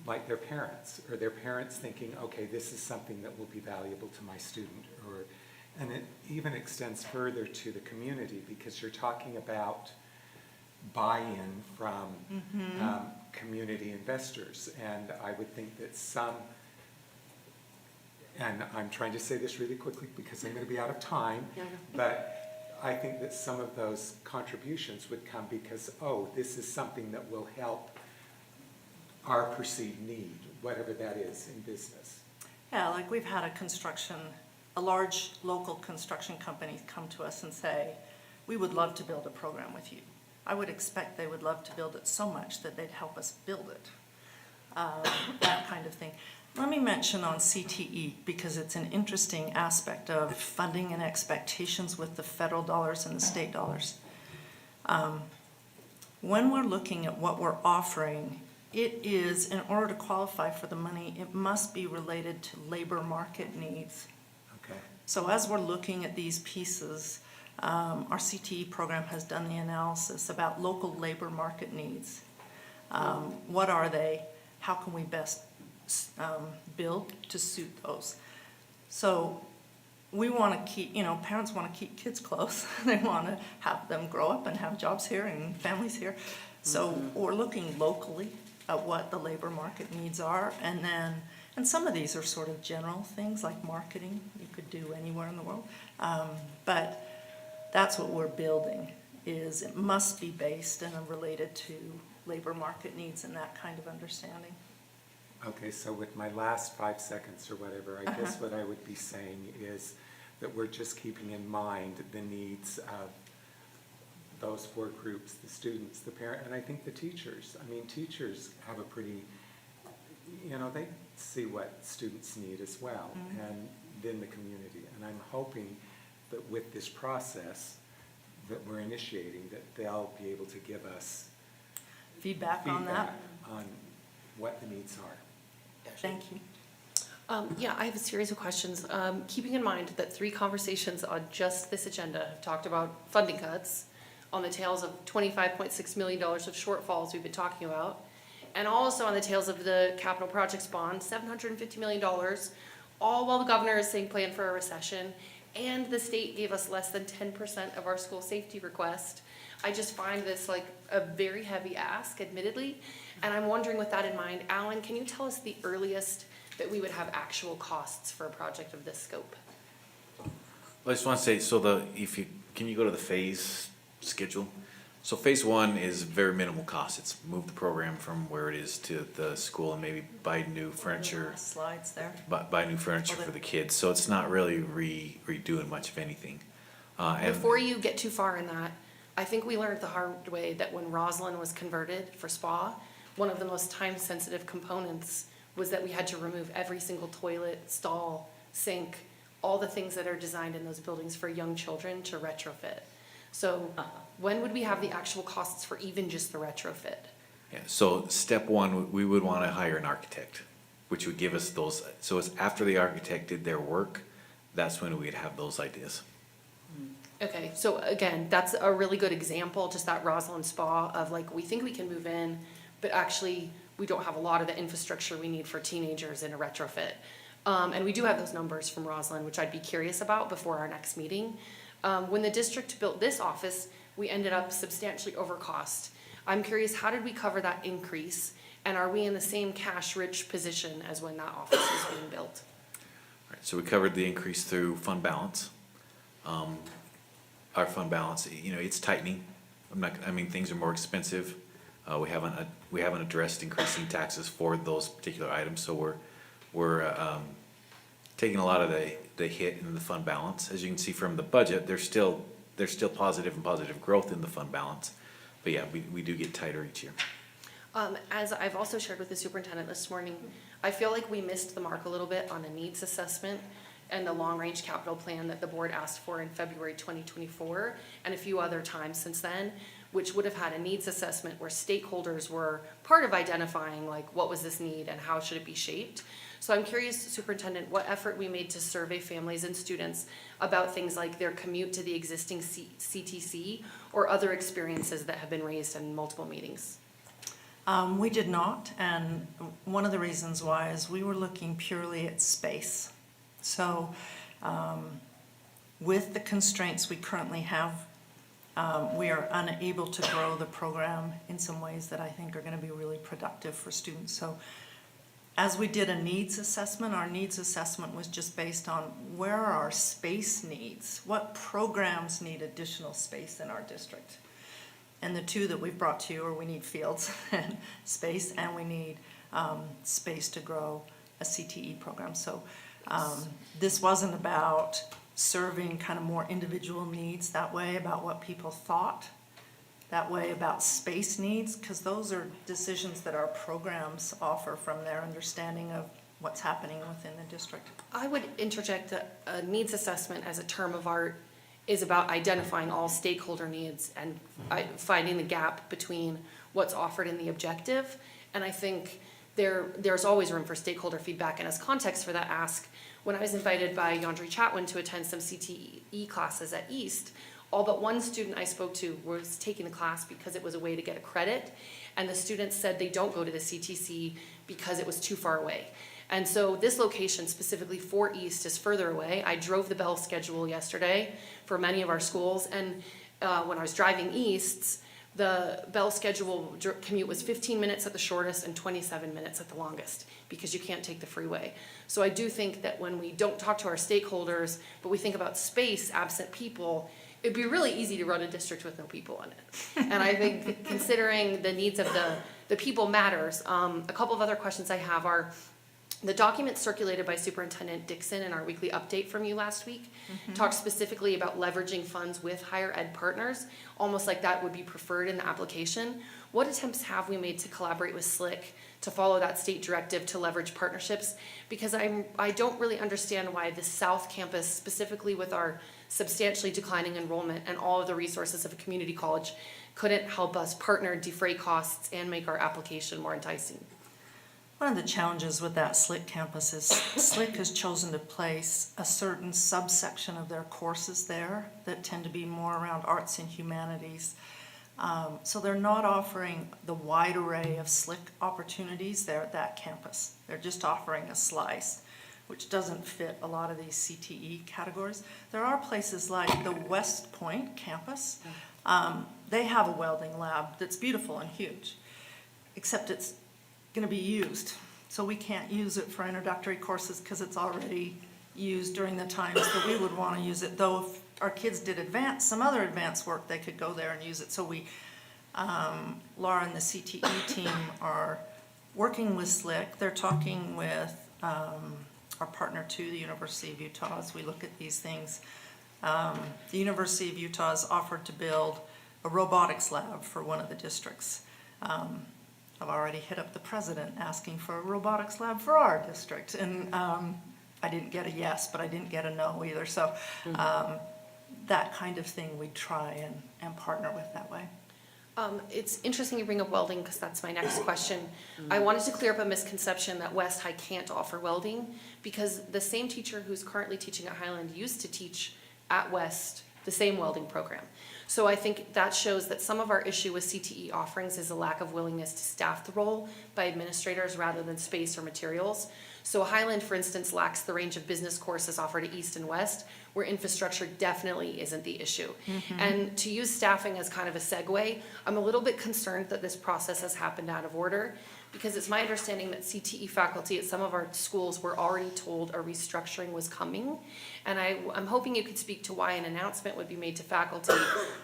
like their parents, or their parents thinking, okay, this is something that will be valuable to my student, and it even extends further to the community, because you're talking about buy-in from community investors, and I would think that some, and I'm trying to say this really quickly because I'm going to be out of time, but I think that some of those contributions would come because, oh, this is something that will help our perceived need, whatever that is in business. Yeah, like we've had a large local construction company come to us and say, we would love to build a program with you. I would expect they would love to build it so much that they'd help us build it. That kind of thing. Let me mention on CTE, because it's an interesting aspect of funding and expectations with the federal dollars and the state dollars. When we're looking at what we're offering, it is, in order to qualify for the money, it must be related to labor market needs. Okay. So as we're looking at these pieces, our CTE program has done the analysis about local labor market needs. What are they? How can we best build to suit those? So we want to keep, parents want to keep kids close. They want to have them grow up and have jobs here and families here. So we're looking locally at what the labor market needs are, and some of these are sort of general things like marketing you could do anywhere in the world. But that's what we're building, is it must be based and related to labor market needs and that kind of understanding. Okay, so with my last 5 seconds or whatever, I guess what I would be saying is that we're just keeping in mind the needs of those four groups, the students, the parent, and I think the teachers. I mean, teachers have a pretty, they see what students need as well, and then the community. And I'm hoping that with this process that we're initiating, that they'll be able to give us Feedback on that? on what the needs are. Thank you. Yeah, I have a series of questions. Keeping in mind that 3 conversations on just this agenda have talked about funding cuts on the tails of $25.6 million of shortfalls we've been talking about, and also on the tails of the capital projects bond, $750 million, all while the governor is saying plan for a recession, and the state gave us less than 10% of our school safety request. I just find this like a very heavy ask, admittedly, and I'm wondering with that in mind, Alan, can you tell us the earliest that we would have actual costs for a project of this scope? Well, I just want to say, can you go to the phase schedule? So phase 1 is very minimal cost. It's move the program from where it is to the school and maybe buy new furniture. Slides there. Buy new furniture for the kids. So it's not really redoing much of anything. And Before you get too far in that, I think we learned the hard way that when Roslyn was converted for spa, one of the most time-sensitive components was that we had to remove every single toilet, stall, sink, all the things that are designed in those buildings for young children to retrofit. So when would we have the actual costs for even just the retrofit? Yeah, so step 1, we would want to hire an architect, which would give us those. So it's after the architect did their work, that's when we'd have those ideas. Okay, so again, that's a really good example, just that Roslyn Spa of like, we think we can move in, but actually we don't have a lot of the infrastructure we need for teenagers in a retrofit. And we do have those numbers from Roslyn, which I'd be curious about before our next meeting. When the district built this office, we ended up substantially over cost. I'm curious, how did we cover that increase? And are we in the same cash-rich position as when that office is being built? All right, so we covered the increase through fund balance. Our fund balance, it's tightening. Things are more expensive. We haven't addressed increasing taxes for those particular items, so we're taking a lot of the hit in the fund balance. As you can see from the budget, there's still positive growth in the fund balance. But yeah, we do get tighter each year. As I've also shared with the superintendent this morning, I feel like we missed the mark a little bit on a needs assessment and the long-range capital plan that the board asked for in February 2024 and a few other times since then, which would have had a needs assessment where stakeholders were part of identifying like what was this need and how should it be shaped. So I'm curious, Superintendent, what effort we made to survey families and students about things like their commute to the existing CTC or other experiences that have been raised in multiple meetings. We did not, and one of the reasons why is we were looking purely at space. So with the constraints we currently have, we are unable to grow the program in some ways that I think are going to be really productive for students. So as we did a needs assessment, our needs assessment was just based on where are our space needs? What programs need additional space in our district? And the two that we've brought to you are we need fields and space, and we need space to grow a CTE program. So this wasn't about serving kind of more individual needs that way, about what people thought that way about space needs, because those are decisions that our programs offer from their understanding of what's happening within the district. I would interject that a needs assessment as a term of art is about identifying all stakeholder needs and finding the gap between what's offered in the objective. And I think there's always room for stakeholder feedback. And as context for that ask, when I was invited by Yandri Chatwin to attend some CTE classes at East, all but one student I spoke to was taking the class because it was a way to get a credit. And the students said they don't go to the CTC because it was too far away. And so this location specifically for East is further away. I drove the bell schedule yesterday for many of our schools, and when I was driving East, the bell schedule commute was 15 minutes at the shortest and 27 minutes at the longest, because you can't take the freeway. So I do think that when we don't talk to our stakeholders, but we think about space absent people, it'd be really easy to run a district with no people in it. And I think considering the needs of the people matters. A couple of other questions I have are, the document circulated by Superintendent Dixon in our weekly update from you last week talks specifically about leveraging funds with higher ed partners, almost like that would be preferred in the application. What attempts have we made to collaborate with SLC to follow that state directive to leverage partnerships? Because I don't really understand why the South Campus, specifically with our substantially declining enrollment and all of the resources of a community college, couldn't help us partner, defray costs, and make our application more enticing. One of the challenges with that SLC campus is SLC has chosen to place a certain subsection of their courses there that tend to be more around arts and humanities. So they're not offering the wide array of SLC opportunities there at that campus. They're just offering a slice, which doesn't fit a lot of these CTE categories. There are places like the West Point campus. They have a welding lab that's beautiful and huge, except it's going to be used. So we can't use it for introductory courses because it's already used during the times that we would want to use it. Though if our kids did some other advanced work, they could go there and use it. So we, Laura and the CTE team are working with SLC. They're talking with our partner too, the University of Utah, as we look at these things. The University of Utah has offered to build a robotics lab for one of the districts. I've already hit up the president asking for a robotics lab for our district, and I didn't get a yes, but I didn't get a no either. So that kind of thing we'd try and partner with that way. It's interesting you bring up welding, because that's my next question. I wanted to clear up a misconception that West High can't offer welding, because the same teacher who's currently teaching at Highland used to teach at West the same welding program. So I think that shows that some of our issue with CTE offerings is a lack of willingness to staff the role by administrators rather than space or materials. So Highland, for instance, lacks the range of business courses offered at East and West, where infrastructure definitely isn't the issue. And to use staffing as kind of a segue, I'm a little bit concerned that this process has happened out of order, because it's my understanding that CTE faculty at some of our schools were already told a restructuring was coming. And I'm hoping you could speak to why an announcement would be made to faculty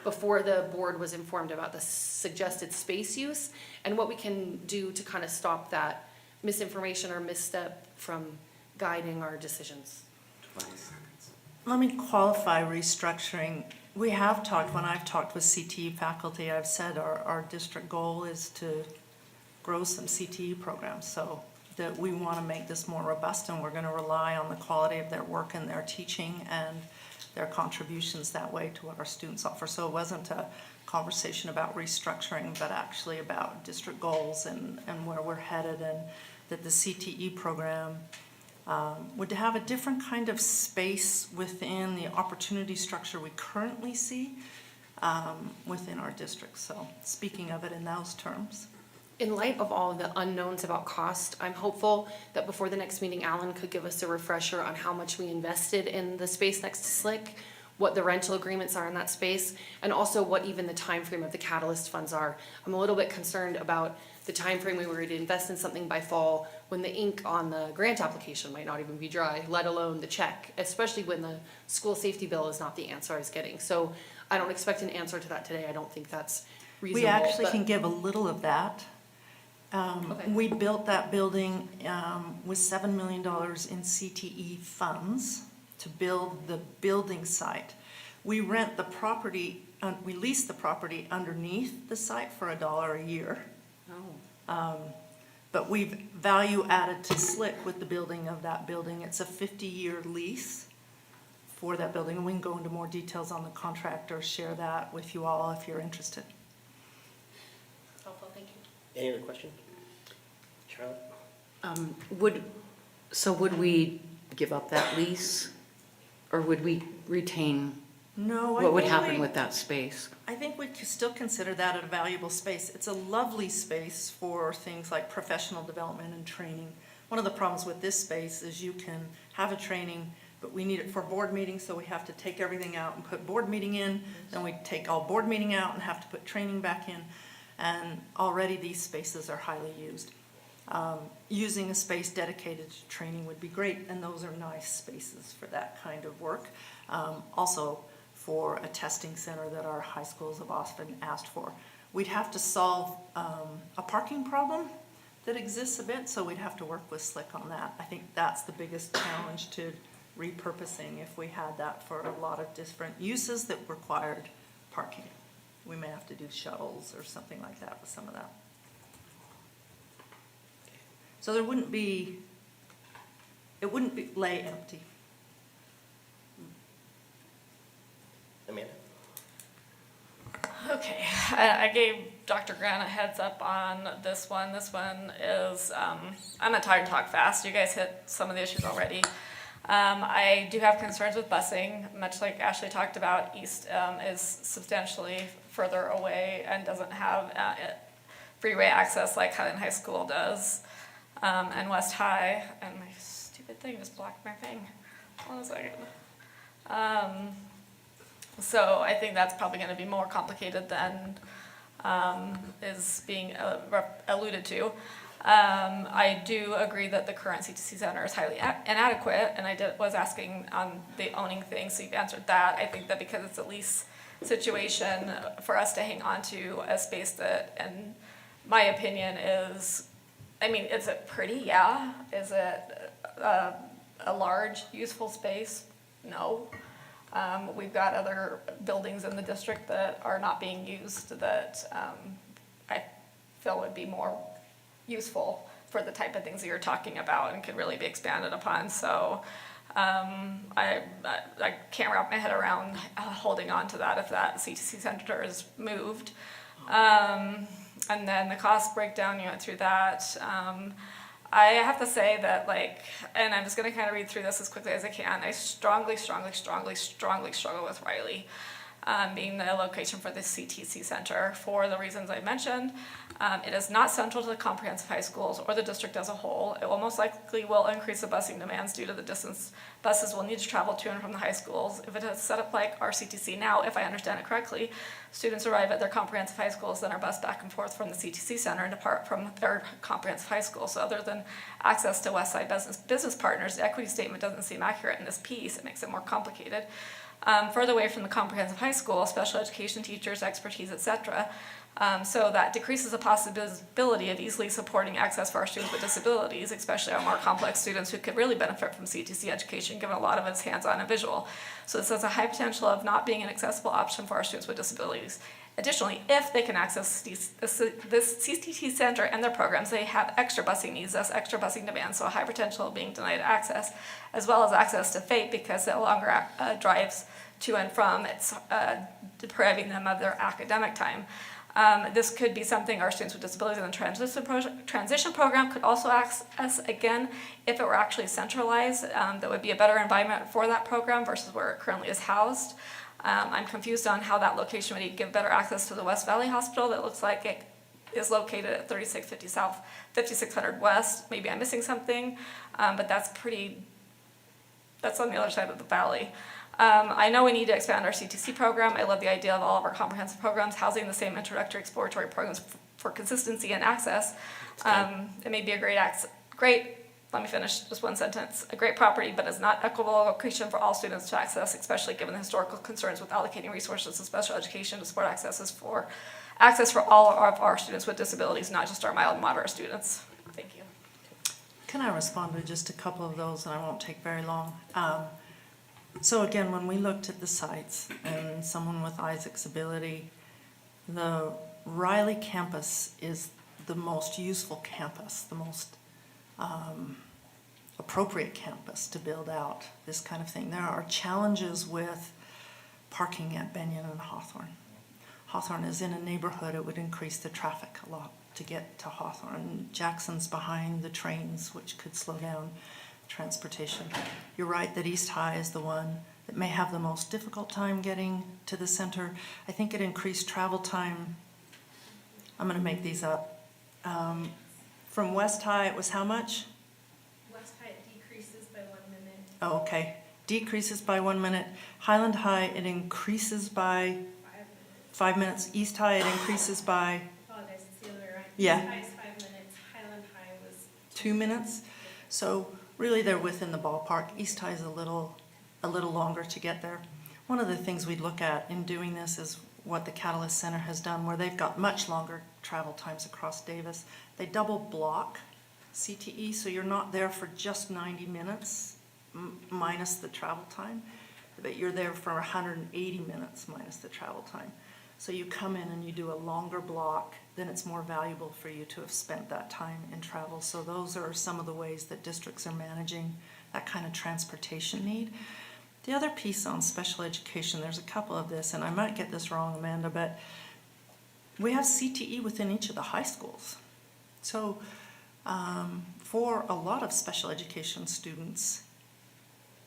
before the board was informed about the suggested space use, and what we can do to kind of stop that misinformation or misstep from guiding our decisions. 20 seconds. Let me qualify restructuring. We have talked, when I've talked with CTE faculty, I've said our district goal is to grow some CTE programs, so that we want to make this more robust, and we're going to rely on the quality of their work and their teaching and their contributions that way to what our students offer. So it wasn't a conversation about restructuring, but actually about district goals and where we're headed, and that the CTE program would have a different kind of space within the opportunity structure we currently see within our district. So speaking of it in those terms. In light of all the unknowns about cost, I'm hopeful that before the next meeting, Alan could give us a refresher on how much we invested in the space next to SLC, what the rental agreements are in that space, and also what even the time frame of the catalyst funds are. I'm a little bit concerned about the time frame we were to invest in something by fall, when the ink on the grant application might not even be dry, let alone the check, especially when the school safety bill is not the answer I was getting. So I don't expect an answer to that today. I don't think that's reasonable. We actually but- can give a little of that. Okay. We built that building with $7 million in CTE funds to build the building site. We rent the property, we lease the property underneath the site for $1 a year. Oh. But we've value added to SLIC with the building of that building. It's a 50-year lease for that building, and we can go into more details on the contract or share that with you all if you're interested. Helpful, thank you. Any other question? Charlotte? Would we give up that lease, or would we retain? No, What would happen with that space? I think we could still consider that a valuable space. It's a lovely space for things like professional development and training. One of the problems with this space is you can have a training, but we need it for board meetings, so we have to take everything out and put board meeting in, then we take all board meeting out and have to put training back in, and already these spaces are highly used. Using a space dedicated to training would be great, and those are nice spaces for that kind of work. Also, for a testing center that our high schools have often asked for. We'd have to solve a parking problem that exists a bit, so we'd have to work with SLIC on that. I think that's the biggest challenge to repurposing if we had that for a lot of different uses that required parking. We may have to do shuttles or something like that with some of that. So it wouldn't be lay empty. Amanda? Okay, I gave Dr. Grant a heads up on this one. This one is, I'm gonna try and talk fast. You guys hit some of the issues already. I do have concerns with busing, much like Ashley talked about. East is substantially further away and doesn't have freeway access like Highland High School does, and West High. And my stupid thing just blocked my thing. Hold on a second. So I think that's probably going to be more complicated than is being alluded to. I do agree that the current CTC center is highly inadequate, and I was asking on the owning thing, so you've answered that. I think that because it's a lease situation, for us to hang on to a space that, in my opinion, is, I mean, is it pretty? Yeah. Is it a large, useful space? No. We've got other buildings in the district that are not being used that I feel would be more useful for the type of things that you're talking about and could really be expanded upon. So I can't wrap my head around holding on to that if that CTC center is moved. And then the cost breakdown, you went through that. I have to say that, like, and I'm just going to kind of read through this as quickly as I can. I strongly struggle with Riley being the location for the CTC center for the reasons I mentioned. It is not central to the comprehensive high schools or the district as a whole. It will most likely will increase the busing demands due to the distance buses will need to travel to and from the high schools. If it is set up like our CTC now, if I understand it correctly, students arrive at their comprehensive high schools, then are bused back and forth from the CTC center and depart from their comprehensive high school. So other than access to Westside business partners, the equity statement doesn't seem accurate in this piece. It makes it more complicated. Further away from the comprehensive high school, special education teachers, expertise, etc. So that decreases the possibility of easily supporting access for our students with disabilities, especially our more complex students who could really benefit from CTC education, given a lot of it is hands-on and visual. So this has a high potential of not being an accessible option for our students with disabilities. Additionally, if they can access this CTC center and their programs, they have extra busing needs, thus extra busing demands, so a high potential of being denied access, as well as access to FAPE because it longer drives to and from, it's depriving them of their academic time. This could be something our students with disabilities in the transition program could also access, again, if it were actually centralized. That would be a better environment for that program versus where it currently is housed. I'm confused on how that location would give better access to the West Valley Hospital that looks like it is located at 3650 South, 5600 West. Maybe I'm missing something, but that's on the other side of the valley. I know we need to expand our CTC program. I love the idea of all of our comprehensive programs housing the same introductory exploratory programs for consistency and access. It may be a great, let me finish just one sentence, a great property, but is not equitable location for all students to access, especially given the historical concerns with allocating resources to special education to support access access for all of our students with disabilities, not just our mild and moderate students. Thank you. Can I respond to just a couple of those, and I won't take very long? So again, when we looked at the sites, and someone with Isaac's ability, the Riley campus is the most useful campus, the most appropriate campus to build out this kind of thing. There are challenges with parking at Benyon and Hawthorne. Hawthorne is in a neighborhood, it would increase the traffic a lot to get to Hawthorne. Jackson's behind the trains, which could slow down transportation. You're right that East High is the one that may have the most difficult time getting to the center. I think it increased travel time, I'm gonna make these up. From West High, it was how much? West High decreases by 1 minute. Oh, okay. Decreases by 1 minute. Highland High, it increases by 5 minutes. East High, it increases by, Apologize, it's the other way around. Yeah. East High is 5 minutes, Highland High was 2 minutes. So really, they're within the ballpark. East High is a little longer to get there. One of the things we'd look at in doing this is what the Catalyst Center has done, where they've got much longer travel times across Davis. They double block CTE, so you're not there for just 90 minutes minus the travel time, but you're there for 180 minutes minus the travel time. So you come in and you do a longer block, then it's more valuable for you to have spent that time in travel. So those are some of the ways that districts are managing that kind of transportation need. The other piece on special education, there's a couple of this, and I might get this wrong, Amanda, but we have CTE within each of the high schools. So for a lot of special education students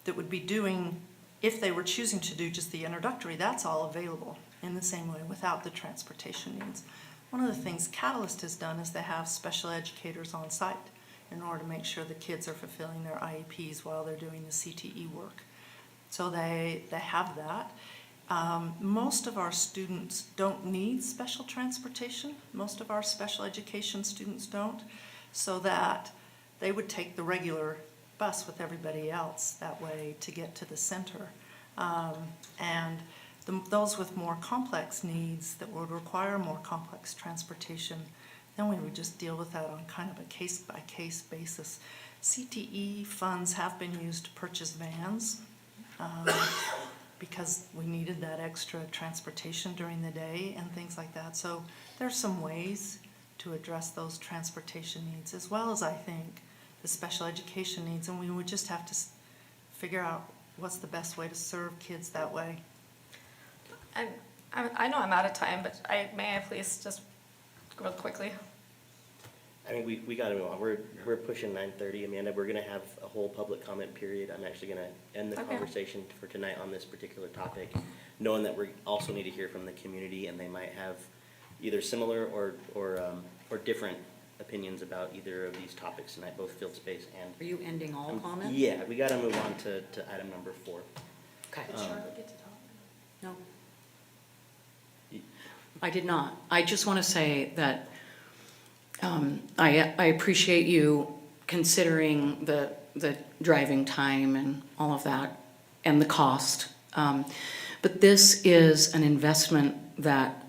that would be doing, if they were choosing to do just the introductory, that's all available in the same way without the transportation needs. One of the things Catalyst has done is they have special educators on site in order to make sure the kids are fulfilling their IEPs while they're doing the CTE work. So they have that. Most of our students don't need special transportation. Most of our special education students don't, so that they would take the regular bus with everybody else that way to get to the center. Those with more complex needs that would require more complex transportation, then we would just deal with that on kind of a case-by-case basis. CTE funds have been used to purchase vans because we needed that extra transportation during the day and things like that. So there's some ways to address those transportation needs, as well as, I think, the special education needs, and we would just have to figure out what's the best way to serve kids that way. I know I'm out of time, but may I please just real quickly? I think we gotta move on. We're pushing 9:30, Amanda. We're gonna have a whole public comment period. I'm actually gonna end the Okay. conversation for tonight on this particular topic, knowing that we also need to hear from the community, and they might have either similar or different opinions about either of these topics tonight, both field space and. Are you ending all comments? Yeah, we gotta move on to item number 4. Okay. Did Charlotte get to talk? No. I did not. I just want to say that I appreciate you considering the driving time and all of that and the cost. But this is an investment that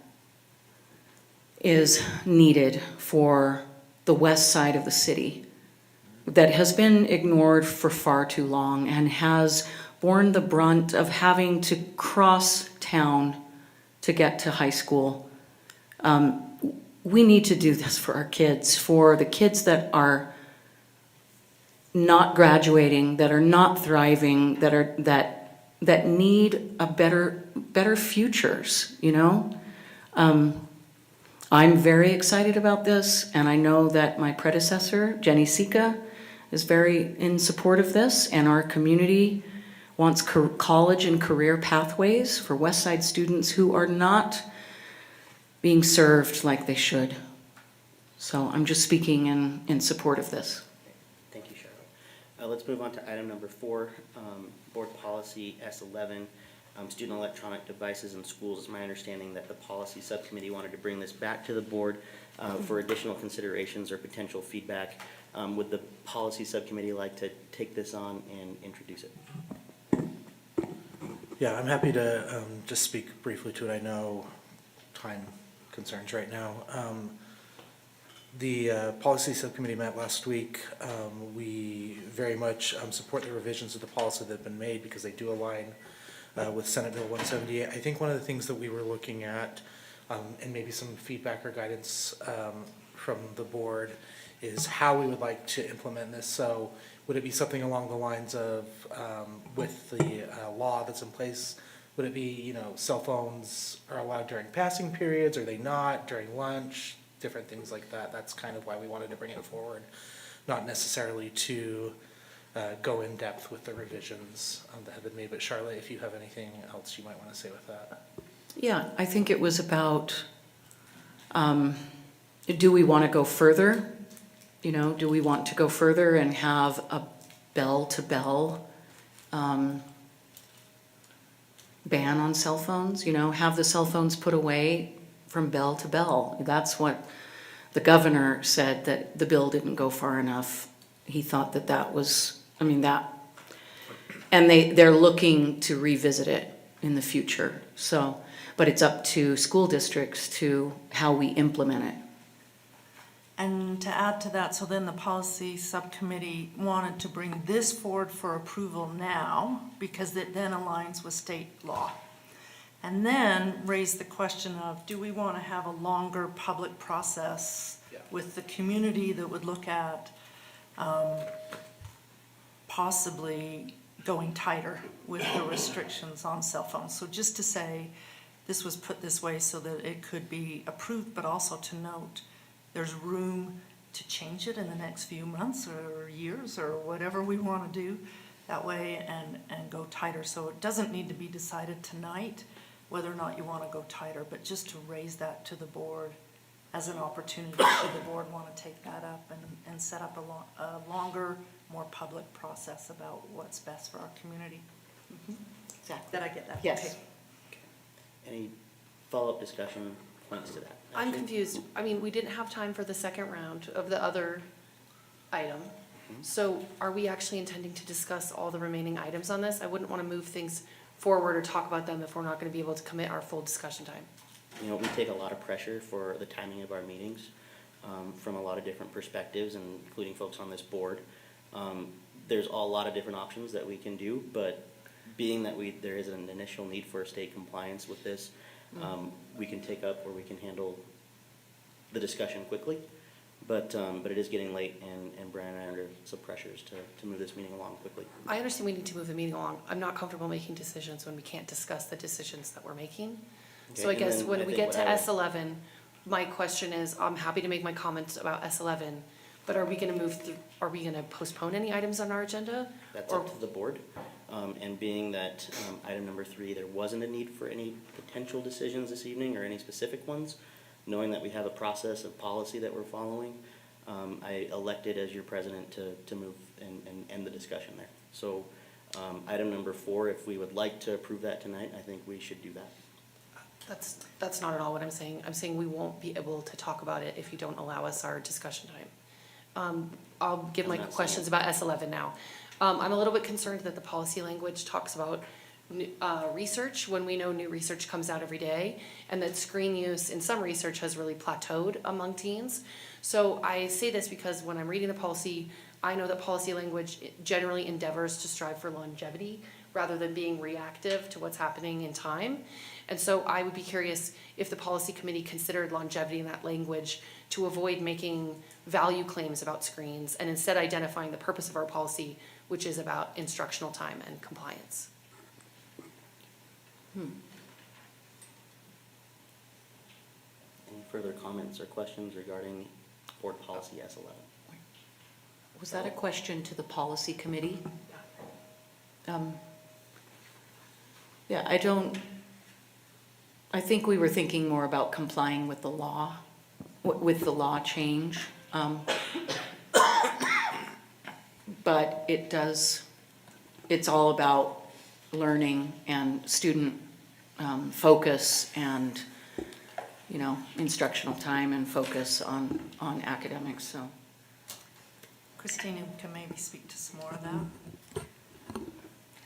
is needed for the west side of the city that has been ignored for far too long and has borne the brunt of having to cross town to get to high school. We need to do this for our kids, for the kids that are not graduating, that are not thriving, that need a better futures, you know? I'm very excited about this, and I know that my predecessor, Jenny Sika, is very in support of this, and our community wants college and career pathways for West Side students who are not being served like they should. So I'm just speaking in support of this. Thank you, Charlotte. Let's move on to item number 4, Board Policy S11, Student Electronic Devices in Schools. It's my understanding that the Policy Subcommittee wanted to bring this back to the board for additional considerations or potential feedback. Would the Policy Subcommittee like to take this on and introduce it? Yeah, I'm happy to just speak briefly to it. I know time concerns right now. The policy subcommittee met last week. We very much support the revisions of the policy that have been made because they do align with Senate Bill 178. I think one of the things that we were looking at, and maybe some feedback or guidance from the board, is how we would like to implement this. So would it be something along the lines of, with the law that's in place, would it be, cell phones are allowed during passing periods, are they not, during lunch, different things like that? That's kind of why we wanted to bring it forward, not necessarily to go in depth with the revisions that have been made. But Charlotte, if you have anything else you might want to say with that. Yeah, I think it was about, do we want to go further? Do we want to go further and have a bell-to-bell ban on cell phones? Have the cell phones put away from bell to bell. That's what the governor said, that the bill didn't go far enough. He thought that was, and they're looking to revisit it in the future. So, but it's up to school districts to how we implement it. And to add to that, so then the policy subcommittee wanted to bring this forward for approval now because it then aligns with state law. And then raise the question of, do we want to have a longer public process with the community that would look at possibly going tighter with the restrictions on cell phones? So just to say, this was put this way so that it could be approved, but also to note there's room to change it in the next few months or years or whatever we want to do that way and go tighter. So it doesn't need to be decided tonight whether or not you want to go tighter, but just to raise that to the board as an opportunity should the board want to take that up and set up a longer, more public process about what's best for our community. Exactly. Did I get that? Yes. Okay. Any follow-up discussion points to that? I'm Ashley? confused. We didn't have time for the second round of the other item. So are we actually intending to discuss all the remaining items on this? I wouldn't want to move things forward or talk about them if we're not going to be able to commit our full discussion time. We take a lot of pressure for the timing of our meetings from a lot of different perspectives, and including folks on this board. There's a lot of different options that we can do, but being that there is an initial need for state compliance with this, we can take up or we can handle the discussion quickly. But it is getting late, and Brian and I are under some pressures to move this meeting along quickly. I understand we need to move the meeting along. I'm not comfortable making decisions when we can't discuss the decisions that we're making. So I Okay, and guess then when I we think get to what I would- S11, my question is, I'm happy to make my comments about S11, but are we going to are we going to postpone any items on our agenda? That's Or- up to the board. And being that item number 3, there wasn't a need for any potential decisions this evening or any specific ones, knowing that we have a process of policy that we're following, I elected as your president to move and end the discussion there. So item number 4, if we would like to approve that tonight, I think we should do that. That's not at all what I'm saying. I'm saying we won't be able to talk about it if you don't allow us our discussion time. I'll give my I'm not saying questions it. about S11 now. I'm a little bit concerned that the policy language talks about research when we know new research comes out every day, and that screen use in some research has really plateaued among teens. So I say this because when I'm reading the policy, I know that policy language generally endeavors to strive for longevity rather than being reactive to what's happening in time. And so I would be curious if the policy committee considered longevity in that language to avoid making value claims about screens and instead identifying the purpose of our policy, which is about instructional time and compliance. Any further comments or questions regarding board policy S11? Was that a question to the policy committee? Yeah, I think we were thinking more about complying with the law, with the law change. But it's all about learning and student focus and, instructional time and focus on academics, so. Christina can maybe speak to some more of that.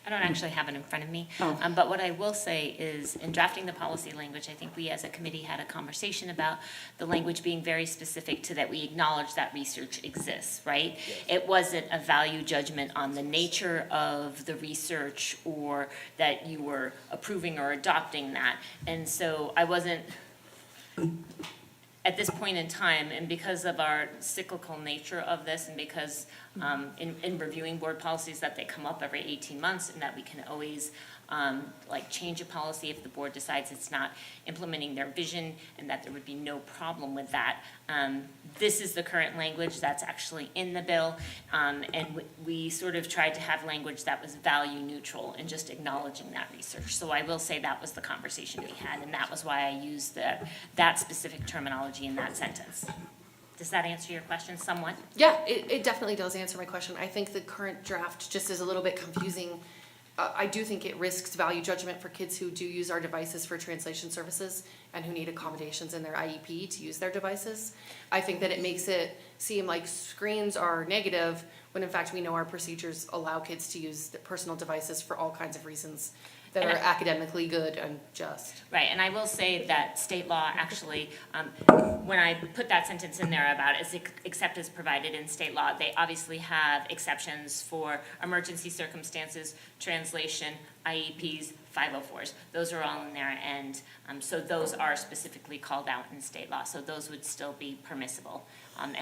I don't actually have it in front of me. Oh. But what I will say is, in drafting the policy language, I think we as a committee had a conversation about the language being very specific to that we acknowledge that research exists, right? It wasn't a value judgment on the nature of the research or that you were approving or adopting that. And so I wasn't, at this point in time, and because of our cyclical nature of this, and because in reviewing board policies that they come up every 18 months, and that we can always like change a policy if the board decides it's not implementing their vision, and that there would be no problem with that. This is the current language that's actually in the bill, and we sort of tried to have language that was value neutral and just acknowledging that research. So I will say that was the conversation we had, and that was why I used that specific terminology in that sentence. Does that answer your question somewhat? Yeah, it definitely does answer my question. I think the current draft just is a little bit confusing. I do think it risks value judgment for kids who do use our devices for translation services and who need accommodations in their IEP to use their devices. I think that it makes it seem like screens are negative, when in fact we know our procedures allow kids to use their personal devices for all kinds of reasons that are academically good and just. Right, and I will say that state law actually, when I put that sentence in there about except as provided in state law, they obviously have exceptions for emergency circumstances, translation, IEPs, 504s. Those are all in there, and so those are specifically called out in state law, so those would still be permissible. And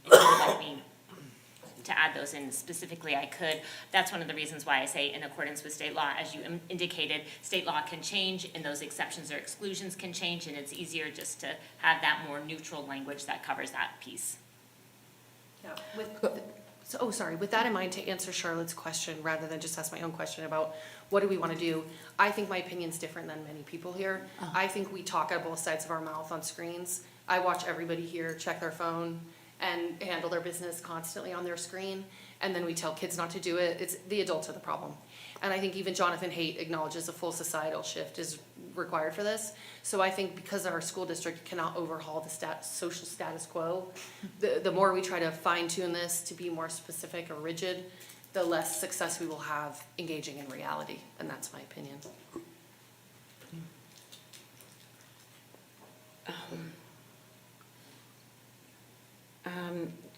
if you would like me to add those in specifically, I could. That's one of the reasons why I say in accordance with state law. As you indicated, state law can change, and those exceptions or exclusions can change, and it's easier just to have that more neutral language that covers that piece. Yeah. With that in mind, to answer Charlotte's question, rather than just ask my own question about what do we want to do, I think my opinion's different than many people here. I think we talk out both sides of our mouth on screens. I watch everybody here check their phone and handle their business constantly on their screen, and then we tell kids not to do it. It's the adults are the problem. And I think even Jonathan Haidt acknowledges a full societal shift is required for this. So I think because our school district cannot overhaul the social status quo, the more we try to fine tune this to be more specific or rigid, the less success we will have engaging in reality, and that's my opinion.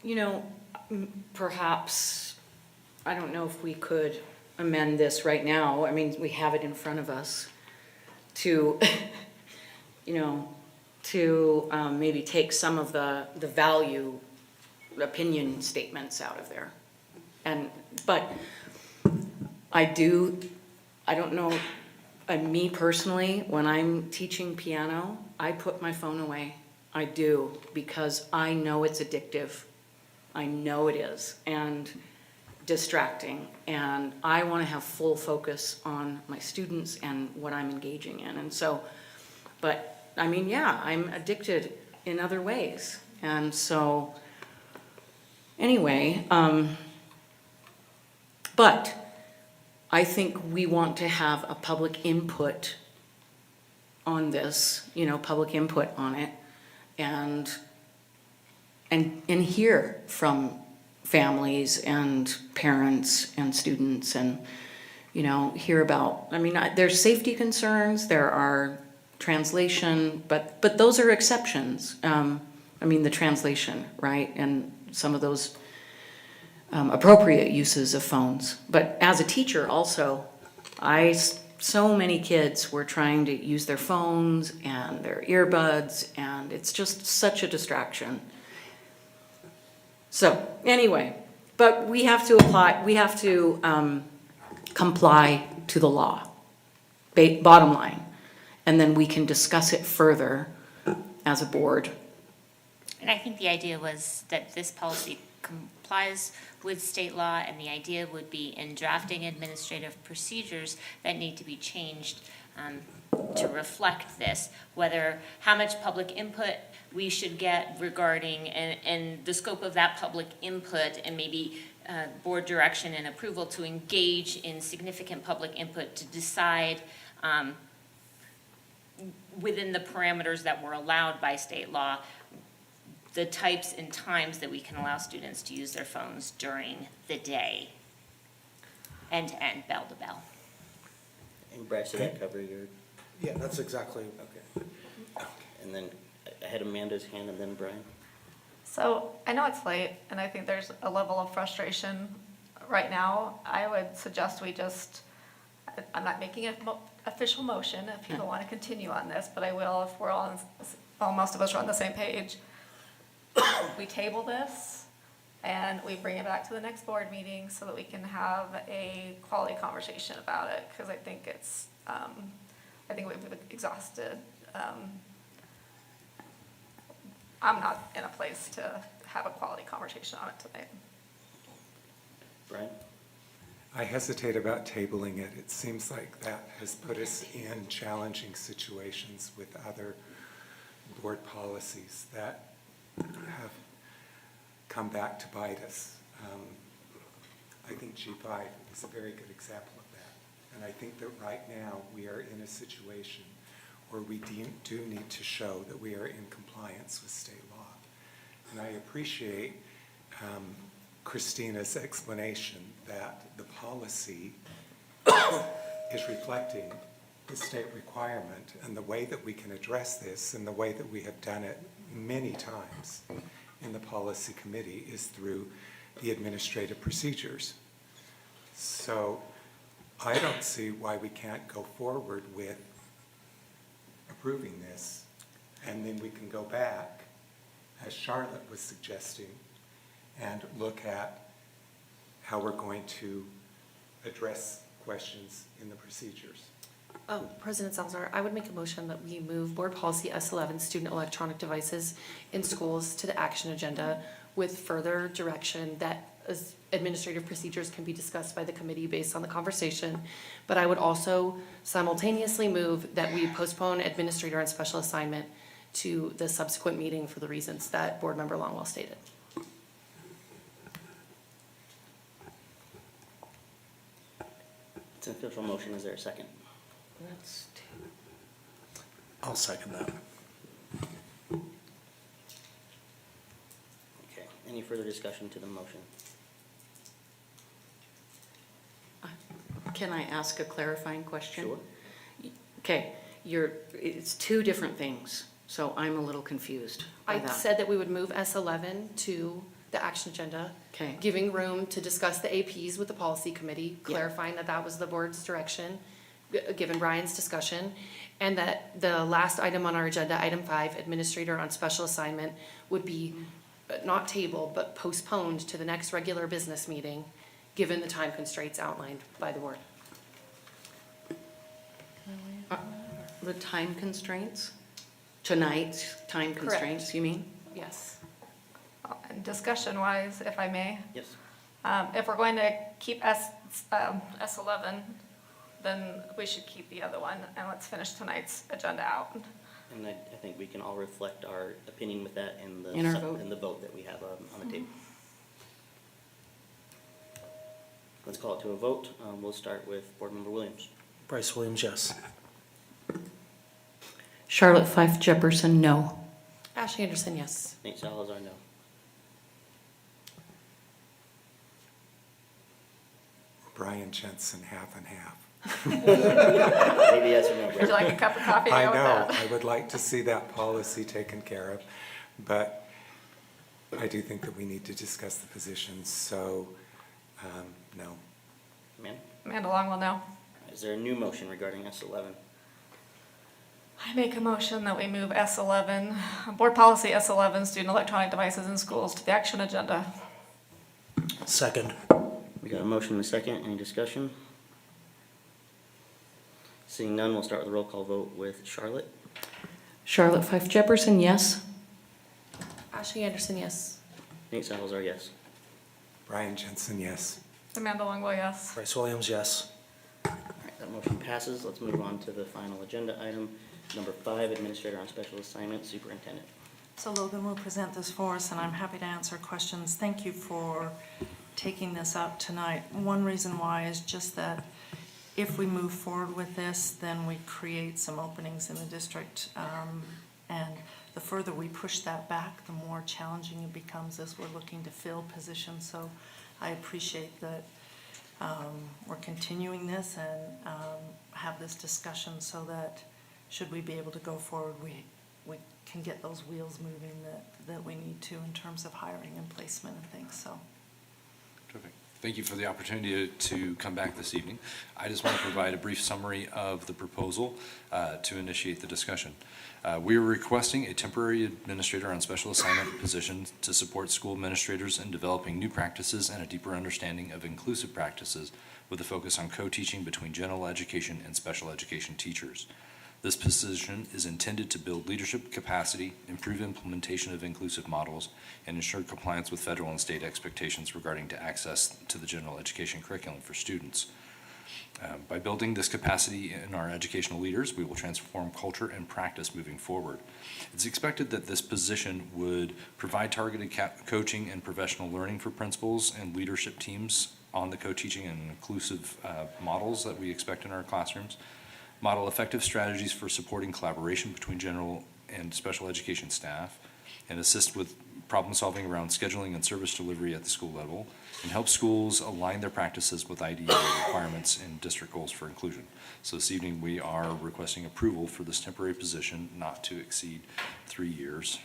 You know, perhaps, I don't know if we could amend this right now. I mean, we have it in front of us to, you know, to maybe take some of the value opinion statements out of there. But I don't know, me personally, when I'm teaching piano, I put my phone away. I do, because I know it's addictive. I know it is, and distracting, and I want to have full focus on my students and what I'm engaging in. And so, but I mean, yeah, I'm addicted in other ways. And so, anyway, but I think we want to have a public input on this, you know, public input on it, and hear from families and parents and students, and, you know, hear about, I mean, there's safety concerns, there are translation, but those are exceptions. I mean, the translation, right? And some of those appropriate uses of phones. But as a teacher also, so many kids were trying to use their phones and their earbuds, and it's just such a distraction. So anyway, but we have to comply to the law, bottom line, and then we can discuss it further as a board. And I think the idea was that this policy complies with state law, and the idea would be in drafting administrative procedures that need to be changed to reflect this, how much public input we should get regarding, and the scope of that public input, and maybe board direction and approval to engage in significant public input to decide within the parameters that were allowed by state law, the types and times that we can allow students to use their phones during the day. end-to-end, bell to bell. And Bryce, did that cover your, Yeah, that's exactly. okay. And then I had Amanda's hand and then Brian. So I know it's late, and I think there's a level of frustration right now. I would suggest we just, I'm not making an official motion if people want to continue on this, but I will if we're all, most of us are on the same page. We table this, and we bring it back to the next board meeting so that we can have a quality conversation about it, because I think it's, I think we've exhausted. I'm not in a place to have a quality conversation on it tonight. Brian? I hesitate about tabling it. It seems like that has put us in challenging situations with other board policies that have come back to bite us. I think G5 is a very good example of that. And I think that right now we are in a situation where we do need to show that we are in compliance with state law. And I appreciate Christina's explanation that the policy is reflecting the state requirement, and the way that we can address this and the way that we have done it many times in the policy committee is through the administrative procedures. So I don't see why we can't go forward with approving this, and then we can go back, as Charlotte was suggesting, and look at how we're going to address questions in the procedures. President Salazar, I would make a motion that we move Board Policy S11, Student Electronic Devices in Schools, to the action agenda with further direction that administrative procedures can be discussed by the committee based on the conversation. But I would also simultaneously move that we postpone administrator on special assignment to the subsequent meeting for the reasons that Board Member Longwell stated. It's an official motion. Is there a second? That's two. I'll second that. Okay. Any further discussion to the motion? Can I ask a clarifying question? Sure. Okay, it's two different things, so I'm a little confused by I that. said that we would move S11 to the action agenda, Okay. giving room to discuss the APs with the policy committee, Yeah. clarifying that that was the board's direction, given Brian's discussion, and that the last item on our agenda, item 5, administrator on special assignment, would be not tabled, but postponed to the next regular business meeting, given the time constraints outlined by the board. The time constraints? Tonight's time Correct. constraints, you mean? Yes. And discussion-wise, if I may, Yes. if we're going to keep S11, then we should keep the other one, and let's finish tonight's agenda out. And I think we can all reflect our opinion with that in the In our vote. in the vote that we have on the table. Let's call it to a vote. We'll start with Board Member Williams. Bryce Williams, yes. Charlotte Fife Jefferson, no. Ashley Anderson, yes. Nate Salazar, no. Brian Jensen, half and half. Maybe yes or no, Would Brett? you like a cup of coffee to I go with know, that? I would like to see that policy taken care of, but I do think that we need to discuss the positions, so, no. Amanda? Amanda Longwell, no. Is there a new motion regarding S11? I make a motion that we move S11, Board Policy S11, Student Electronic Devices in Schools, to the action agenda. Second. We got a motion and a second. Any discussion? Seeing none, we'll start with a roll call vote with Charlotte. Charlotte Fife Jefferson, yes. Ashley Anderson, yes. Nate Salazar, yes. Brian Jensen, yes. Amanda Longwell, yes. Bryce Williams, yes. All right, that motion passes. Let's move on to the final agenda item. Number 5, Administrator on Special Assignment, Superintendent. So Logan will present this for us, and I'm happy to answer questions. Thank you for taking this up tonight. One reason why is just that if we move forward with this, then we create some openings in the district. And the further we push that back, the more challenging it becomes as we're looking to fill positions. So I appreciate that we're continuing this and have this discussion so that should we be able to go forward, we can get those wheels moving that we need to in terms of hiring and placement and things, so. Terrific. Thank you for the opportunity to come back this evening. I just want to provide a brief summary of the proposal to initiate the discussion. We are requesting a temporary administrator on special assignment position to support school administrators in developing new practices and a deeper understanding of inclusive practices with a focus on co-teaching between general education and special education teachers. This position is intended to build leadership capacity, improve implementation of inclusive models, and ensure compliance with federal and state expectations regarding to access to the general education curriculum for students. By building this capacity in our educational leaders, we will transform culture and practice moving forward. It's expected that this position would provide targeted coaching and professional learning for principals and leadership teams on the co-teaching and inclusive models that we expect in our classrooms, model effective strategies for supporting collaboration between general and special education staff, and assist with problem solving around scheduling and service delivery at the school level, and help schools align their practices with IDEA requirements and district goals for inclusion. So this evening, we are requesting approval for this temporary position not to exceed 3 years.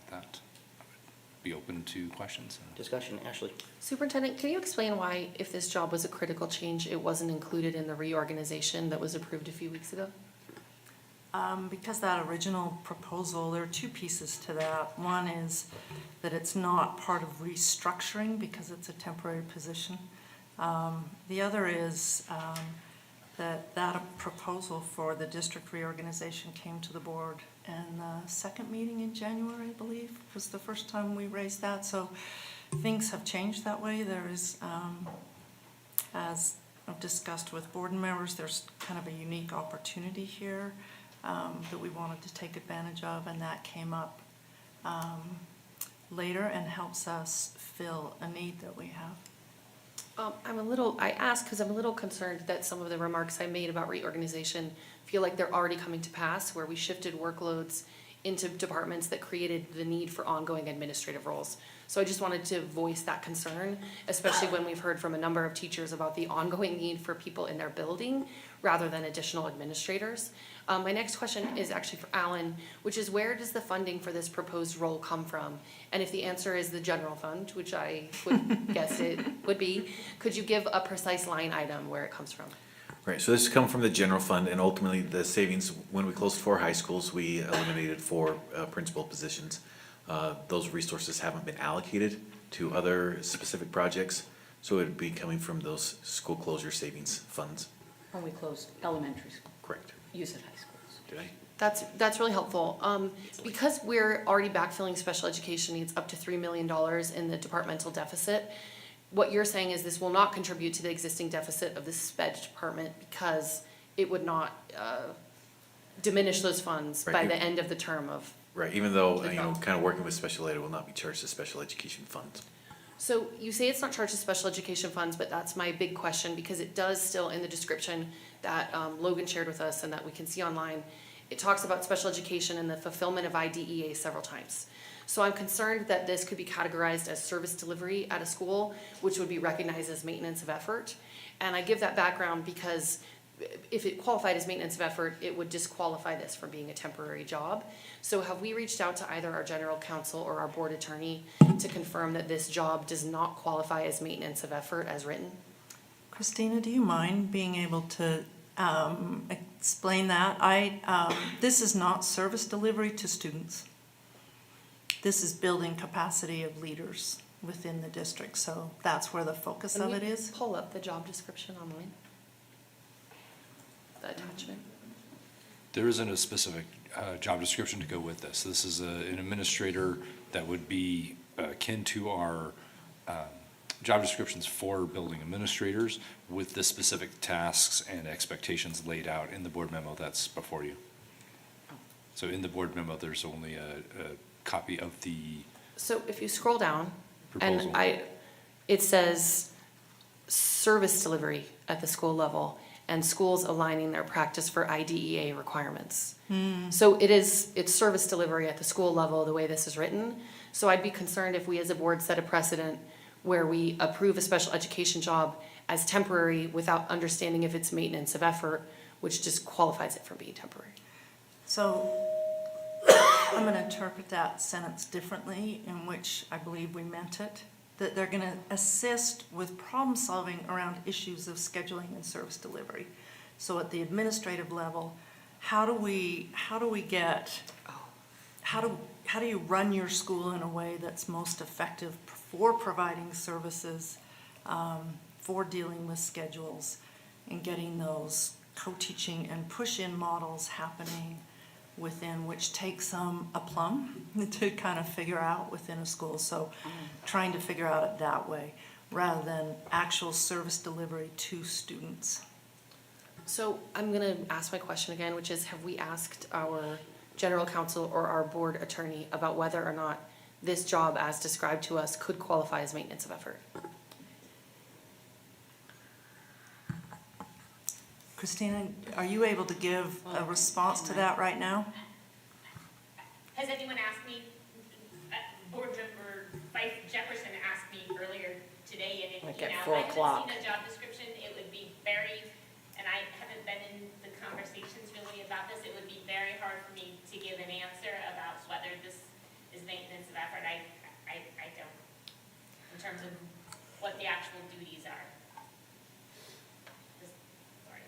With that, I would be open to questions. Discussion, Ashley. Superintendent, can you explain why, if this job was a critical change, it wasn't included in the reorganization that was approved a few weeks ago? Because that original proposal, there are two pieces to that. One is that it's not part of restructuring because it's a temporary position. The other is that proposal for the district reorganization came to the board in the second meeting in January, I believe, was the first time we raised that. So things have changed that way. There is, as I've discussed with board members, there's kind of a unique opportunity here that we wanted to take advantage of, and that came up later and helps us fill a need that we have. I ask because I'm a little concerned that some of the remarks I made about reorganization feel like they're already coming to pass, where we shifted workloads into departments that created the need for ongoing administrative roles. So I just wanted to voice that concern, especially when we've heard from a number of teachers about the ongoing need for people in their building rather than additional administrators. My next question is actually for Alan, which is where does the funding for this proposed role come from? And if the answer is the general fund, which I would guess it would be, could you give a precise line item where it comes from? Right, so this has come from the general fund, and ultimately the savings, when we closed 4 high schools, we eliminated 4 principal positions. Those resources haven't been allocated to other specific projects, so it would be coming from those school closure savings funds. When we closed elementary school, Correct. you said high schools. Did I? That's really helpful. Because we're already backfilling special education needs up to $3 million in the departmental deficit, what you're saying is this will not contribute to the existing deficit of the sped department because it would not diminish those funds by Right. the end of the term of. Right, even though, The fund. kind of working with special ed, it will not be charged to special education funds. So you say it's not charged to special education funds, but that's my big question because it does still in the description that Logan shared with us and that we can see online, it talks about special education and the fulfillment of IDEA several times. So I'm concerned that this could be categorized as service delivery at a school, which would be recognized as maintenance of effort. And I give that background because if it qualified as maintenance of effort, it would disqualify this from being a temporary job. So have we reached out to either our general counsel or our board attorney to confirm that this job does not qualify as maintenance of effort as written? Christina, do you mind being able to explain that? This is not service delivery to students. This is building capacity of leaders within the district, so that's where the focus of it is. Pull up the job description online. The attachment. There isn't a specific job description to go with this. This is an administrator that would be akin to our job descriptions for building administrators with the specific tasks and expectations laid out in the board memo that's before you. So in the board memo, there's only a copy of the So if you scroll down, proposal. and it says service delivery at the school level and schools aligning their practice for IDEA requirements. So it's service delivery at the school level, the way this is written. So I'd be concerned if we as a board set a precedent where we approve a special education job as temporary without understanding if it's maintenance of effort, which disqualifies it from being temporary. So I'm going to interpret that sentence differently, in which I believe we meant it, that they're going to assist with problem solving around issues of scheduling and service delivery. So at the administrative level, how do you run your school in a way that's most effective for providing services, for dealing with schedules, and getting those co-teaching and push-in models happening within, which take some aplomb to kind of figure out within a school. So trying to figure out it that way rather than actual service delivery to students. So I'm gonna ask my question again, which is, have we asked our general counsel or our board attorney about whether or not this job as described to us could qualify as maintenance of effort? Christina, are you able to give a response to that right now? Has anyone asked me, Board Member Jefferson asked me earlier today, and if, Like you at know, 4 I o'clock. haven't seen a job description, it would be very, and I haven't been in the conversations really about this, it would be very hard for me to give an answer about whether this is maintenance of effort. I don't, in terms of what the actual duties are. Sorry.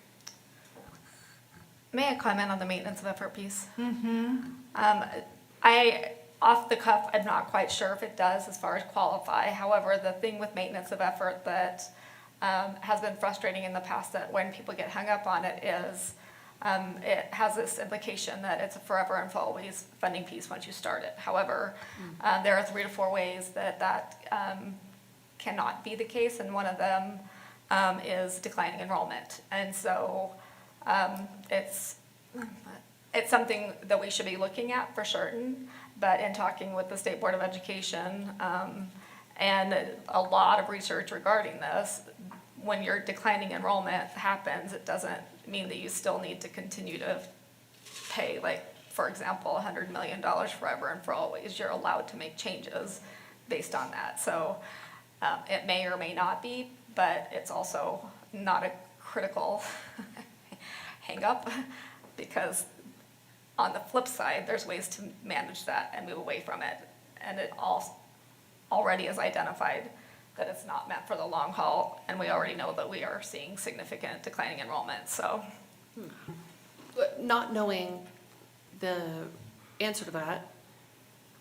May I comment on the maintenance of effort piece? I, off the cuff, I'm not quite sure if it does as far as qualify. However, the thing with maintenance of effort that has been frustrating in the past, that when people get hung up on it, is it has this implication that it's a forever and always funding piece once you start it. However, there are 3 to 4 ways that cannot be the case, and one of them is declining enrollment. And so it's something that we should be looking at for certain, but in talking with the State Board of Education and a lot of research regarding this, when your declining enrollment happens, it doesn't mean that you still need to continue to pay, like, for example, $100 million forever and for always. You're allowed to make changes based on that. So it may or may not be, but it's also not a critical hang up, because on the flip side, there's ways to manage that and move away from it. And it already is identified that it's not meant for the long haul, and we already know that we are seeing significant declining enrollment, so. But not knowing the answer to that,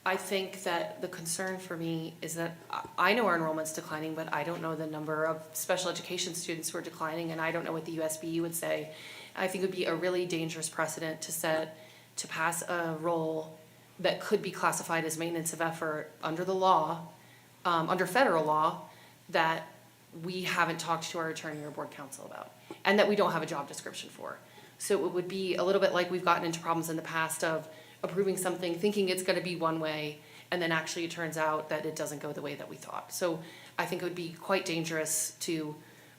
I think that the concern for me is that I know our enrollment's declining, but I don't know the number of special education students who are declining, and I don't know what the USBE would say. I think it would be a really dangerous precedent to pass a role that could be classified as maintenance of effort under the law, under federal law, that we haven't talked to our attorney or board counsel about, and that we don't have a job description for. So it would be a little bit like we've gotten into problems in the past of approving something, thinking it's gonna be one way, and then actually it turns out that it doesn't go the way that we thought. So I think it would be quite dangerous to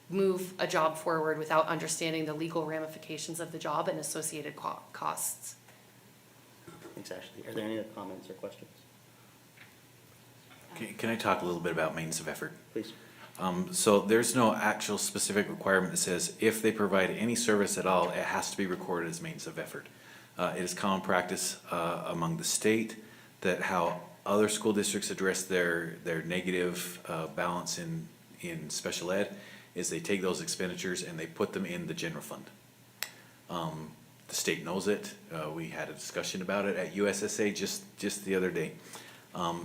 move a job forward without understanding the legal ramifications of the job and associated costs. Thanks, Ashley. Are there any other comments or questions? Can I talk a little bit about maintenance of effort? Please. So there's no actual specific requirement that says if they provide any service at all, it has to be recorded as maintenance of effort. It is common practice among the state that how other school districts address their negative balance in special ed is they take those expenditures and they put them in the general fund. The state knows it. We had a discussion about it at USSA just the other day.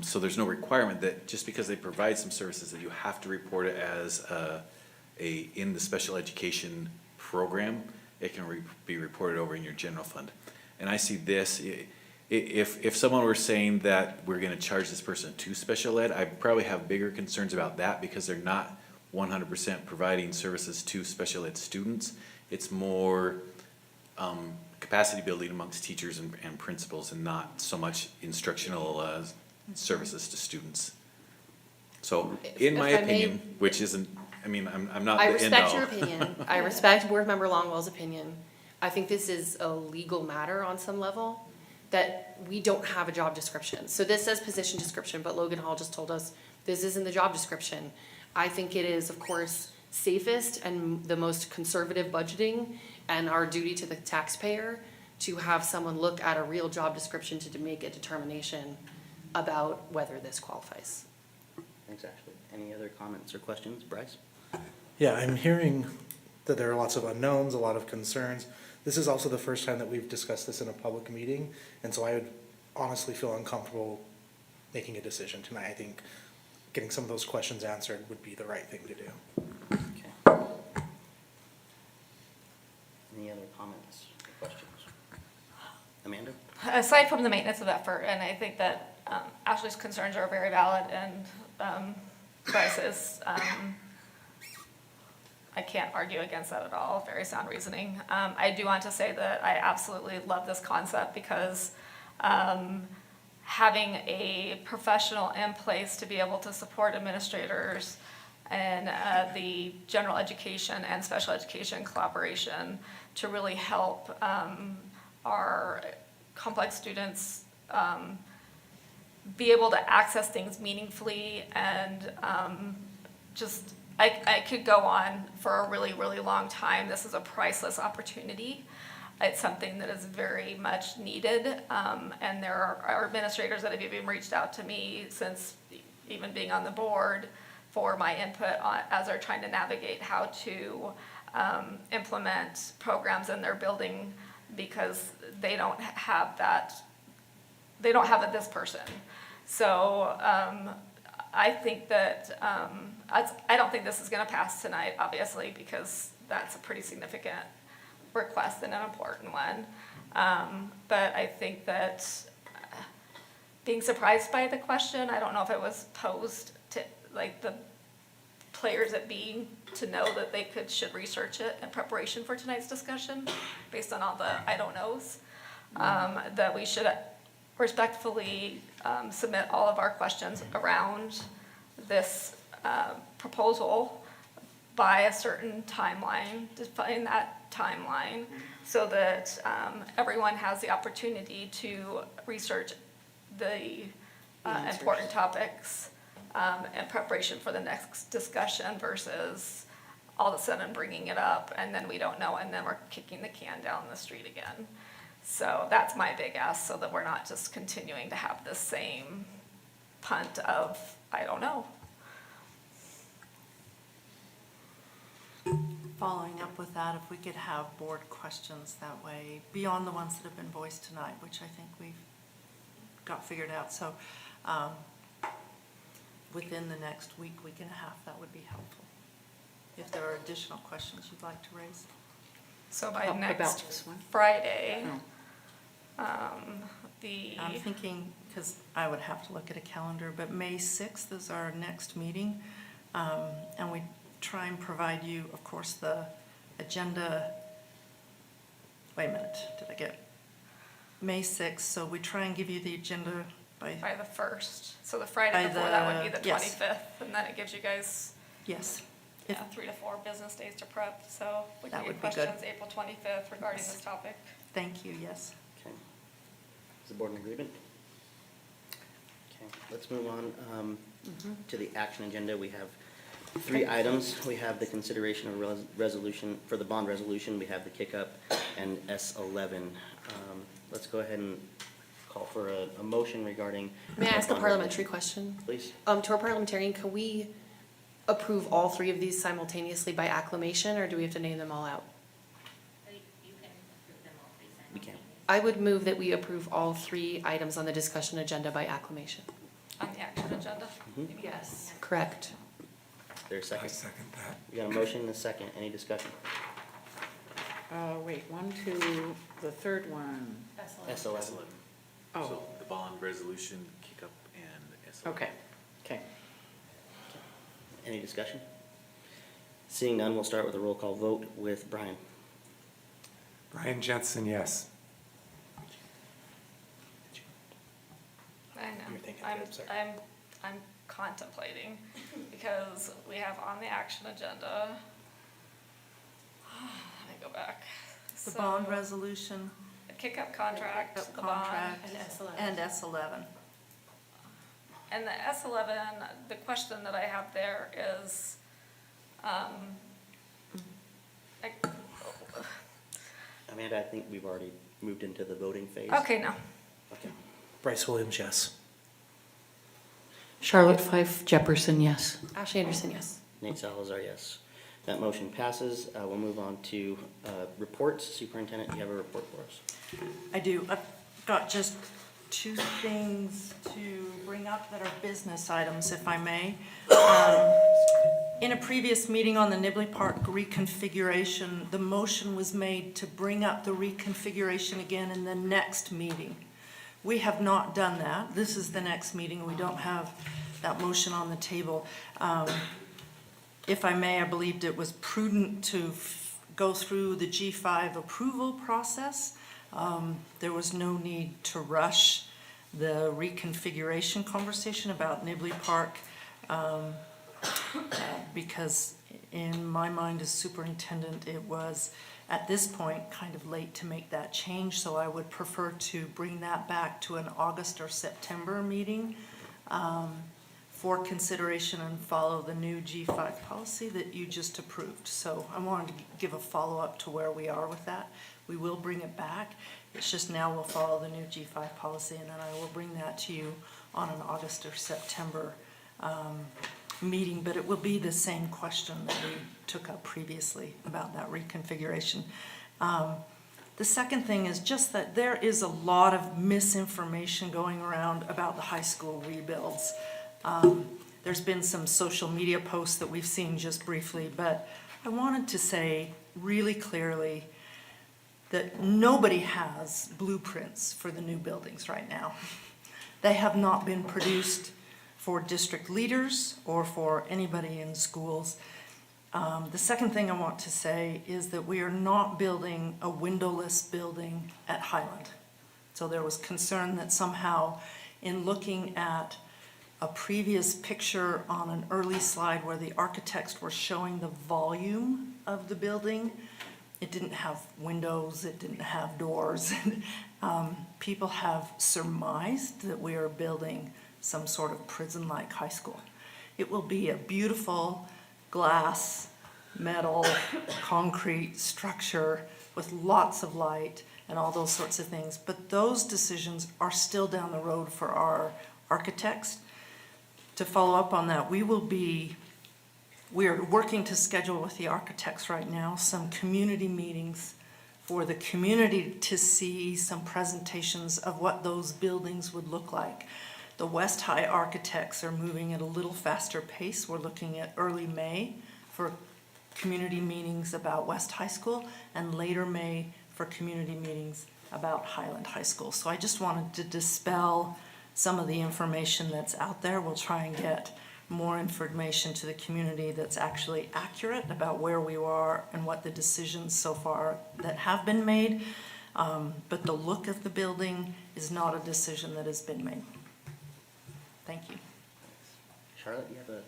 So there's no requirement that just because they provide some services that you have to report it as in the special education program. It can be reported over in your general fund. And I see this, if someone were saying that we're gonna charge this person to special ed, I probably have bigger concerns about that because they're not 100% providing services to special ed students. It's more capacity building amongst teachers and principals, and not so much instructional services to students. So in my opinion, which isn't, I mean, I'm not the end all. I respect your opinion. I respect Board Member Longwell's opinion. I think this is a legal matter on some level, that we don't have a job description. So this says position description, but Logan Hall just told us This isn't the job description. I think it is, of course, safest and the most conservative budgeting and our duty to the taxpayer to have someone look at a real job description to make a determination about whether this qualifies. Thanks, Ashley. Any other comments or questions? Bryce? Yeah, I'm hearing that there are lots of unknowns, a lot of concerns. This is also the first time that we've discussed this in a public meeting, and so I would honestly feel uncomfortable making a decision tonight. I think getting some of those questions answered would be the right thing to do. Okay. Any other comments or questions? Amanda? Aside from the maintenance of effort, and I think that Ashley's concerns are very valid, and Bryce's, I can't argue against that at all, very sound reasoning. I do want to say that I absolutely love this concept because having a professional in place to be able to support administrators and the general education and special education collaboration to really help our complex students be able to access things meaningfully and just, I could go on for a really, really long time. This is a priceless opportunity. It's something that is very much needed, and there are administrators that have even reached out to me since even being on the board for my input on, as they're trying to navigate how to implement programs in their building because they don't have that, they don't have this person. So I think that, I don't think this is gonna pass tonight, obviously, because that's a pretty significant request and an important one. But I think that being surprised by the question, I don't know if it was posed to, like, the players at B to know that they should research it in preparation for tonight's discussion, based on all the I don't knows, that we should respectfully submit all of our questions around this proposal by a certain timeline, define that timeline, so that everyone has the opportunity to research the important topics in preparation for the next discussion versus all of a sudden bringing it up and then we don't know and then we're kicking the can down the street again. So that's my big ask, so that we're not just continuing to have the same punt of, I don't know. Following up with that, if we could have board questions that way, beyond the ones that have been voiced tonight, which I think we've got figured out. So within the next week and a half, that would be helpful. If there are additional questions you'd like to raise. So by About next this one? Friday, Oh. I'm thinking, because I would have to look at a calendar, but May 6th is our next meeting. And we try and provide you, of course, the agenda. Wait a minute, did I get May 6th? So we try and give you the agenda by the 1st. So the Friday By before that would be the yes. 25th, and then it gives you guys yes. 3 to 4 business days to prep. So we That can would get be good. questions April 25th regarding Yes. this topic. Thank you, yes. Okay. Is the board in agreement? Okay, let's move on to the action agenda. We have 3 items. We have the consideration of resolution, for the bond resolution, we have the kick-up and S11. Let's go ahead and call for a motion regarding. May I ask a bond parliamentary resolution. question? Please. To our parliamentarian, can we approve all 3 of these simultaneously by acclamation, or do we have to name them all out? We can. I would move that we approve all 3 items on the discussion agenda by acclamation. On the action agenda? Yes. Correct. There's a I second. second that. We got a motion and a second. Any discussion? Wait, 1, 2, the third one. S11. Oh, So the bond resolution, kick up, and SLCSD. okay. Any discussion? Seeing none, we'll start with a roll call vote with Brian. Brian Jensen, yes. I know. You're thinking, I'm, I'm sorry. I'm contemplating, because we have on the action agenda, let me go back. The So, bond resolution, the kick-up contract, kick-up the bond. contract, and S11. And the S11, the question that I have there is, Amanda, I think we've already moved into the voting phase. okay, no. Okay. Bryce Williams, yes. Charlotte Fife Jefferson, yes. Ashley Anderson, yes. Nate Salazar, yes. That motion passes. We'll move on to reports. Superintendent, do you have a report for us? I do. I've got just two things to bring up that are business items, if I may. In a previous meeting on the Nibley Park reconfiguration, the motion was made to bring up the reconfiguration again in the next meeting. We have not done that. This is the next meeting. We don't have that motion on the table. If I may, I believed it was prudent to go through the G5 approval process. There was no need to rush the reconfiguration conversation about Nibley Park because in my mind as superintendent, it was at this point kind of late to make that change, so I would prefer to bring that back to an August or September meeting for consideration and follow the new G5 policy that you just approved. So I wanted to give a follow-up to where we are with that. We will bring it back. It's just now we'll follow the new G5 policy, and then I will bring that to you on an August or September meeting, but it will be the same question that we took up previously about that reconfiguration. The second thing is just that there is a lot of misinformation going around about the high school rebuilds. There's been some social media posts that we've seen just briefly, but I wanted to say really clearly that nobody has blueprints for the new buildings right now. They have not been produced for district leaders or for anybody in schools. The second thing I want to say is that we are not building a windowless building at Highland. So there was concern that somehow in looking at a previous picture on an early slide where the architects were showing the volume of the building, it didn't have windows, it didn't have doors. People have surmised that we are building some sort of prison-like high school. It will be a beautiful glass, metal, concrete structure with lots of light and all those sorts of things. But those decisions are still down the road for our architects. To follow up on that, we are working to schedule with the architects right now some community meetings for the community to see some presentations of what those buildings would look like. The West High architects are moving at a little faster pace. We're looking at early May for community meetings about West High School and later May for community meetings about Highland High School. So I just wanted to dispel some of the information that's out there. We'll try and get more information to the community that's actually accurate about where we are and what the decisions so far that have been made. But the look of the building is not a decision that has been made. Thank you. Charlotte, you have a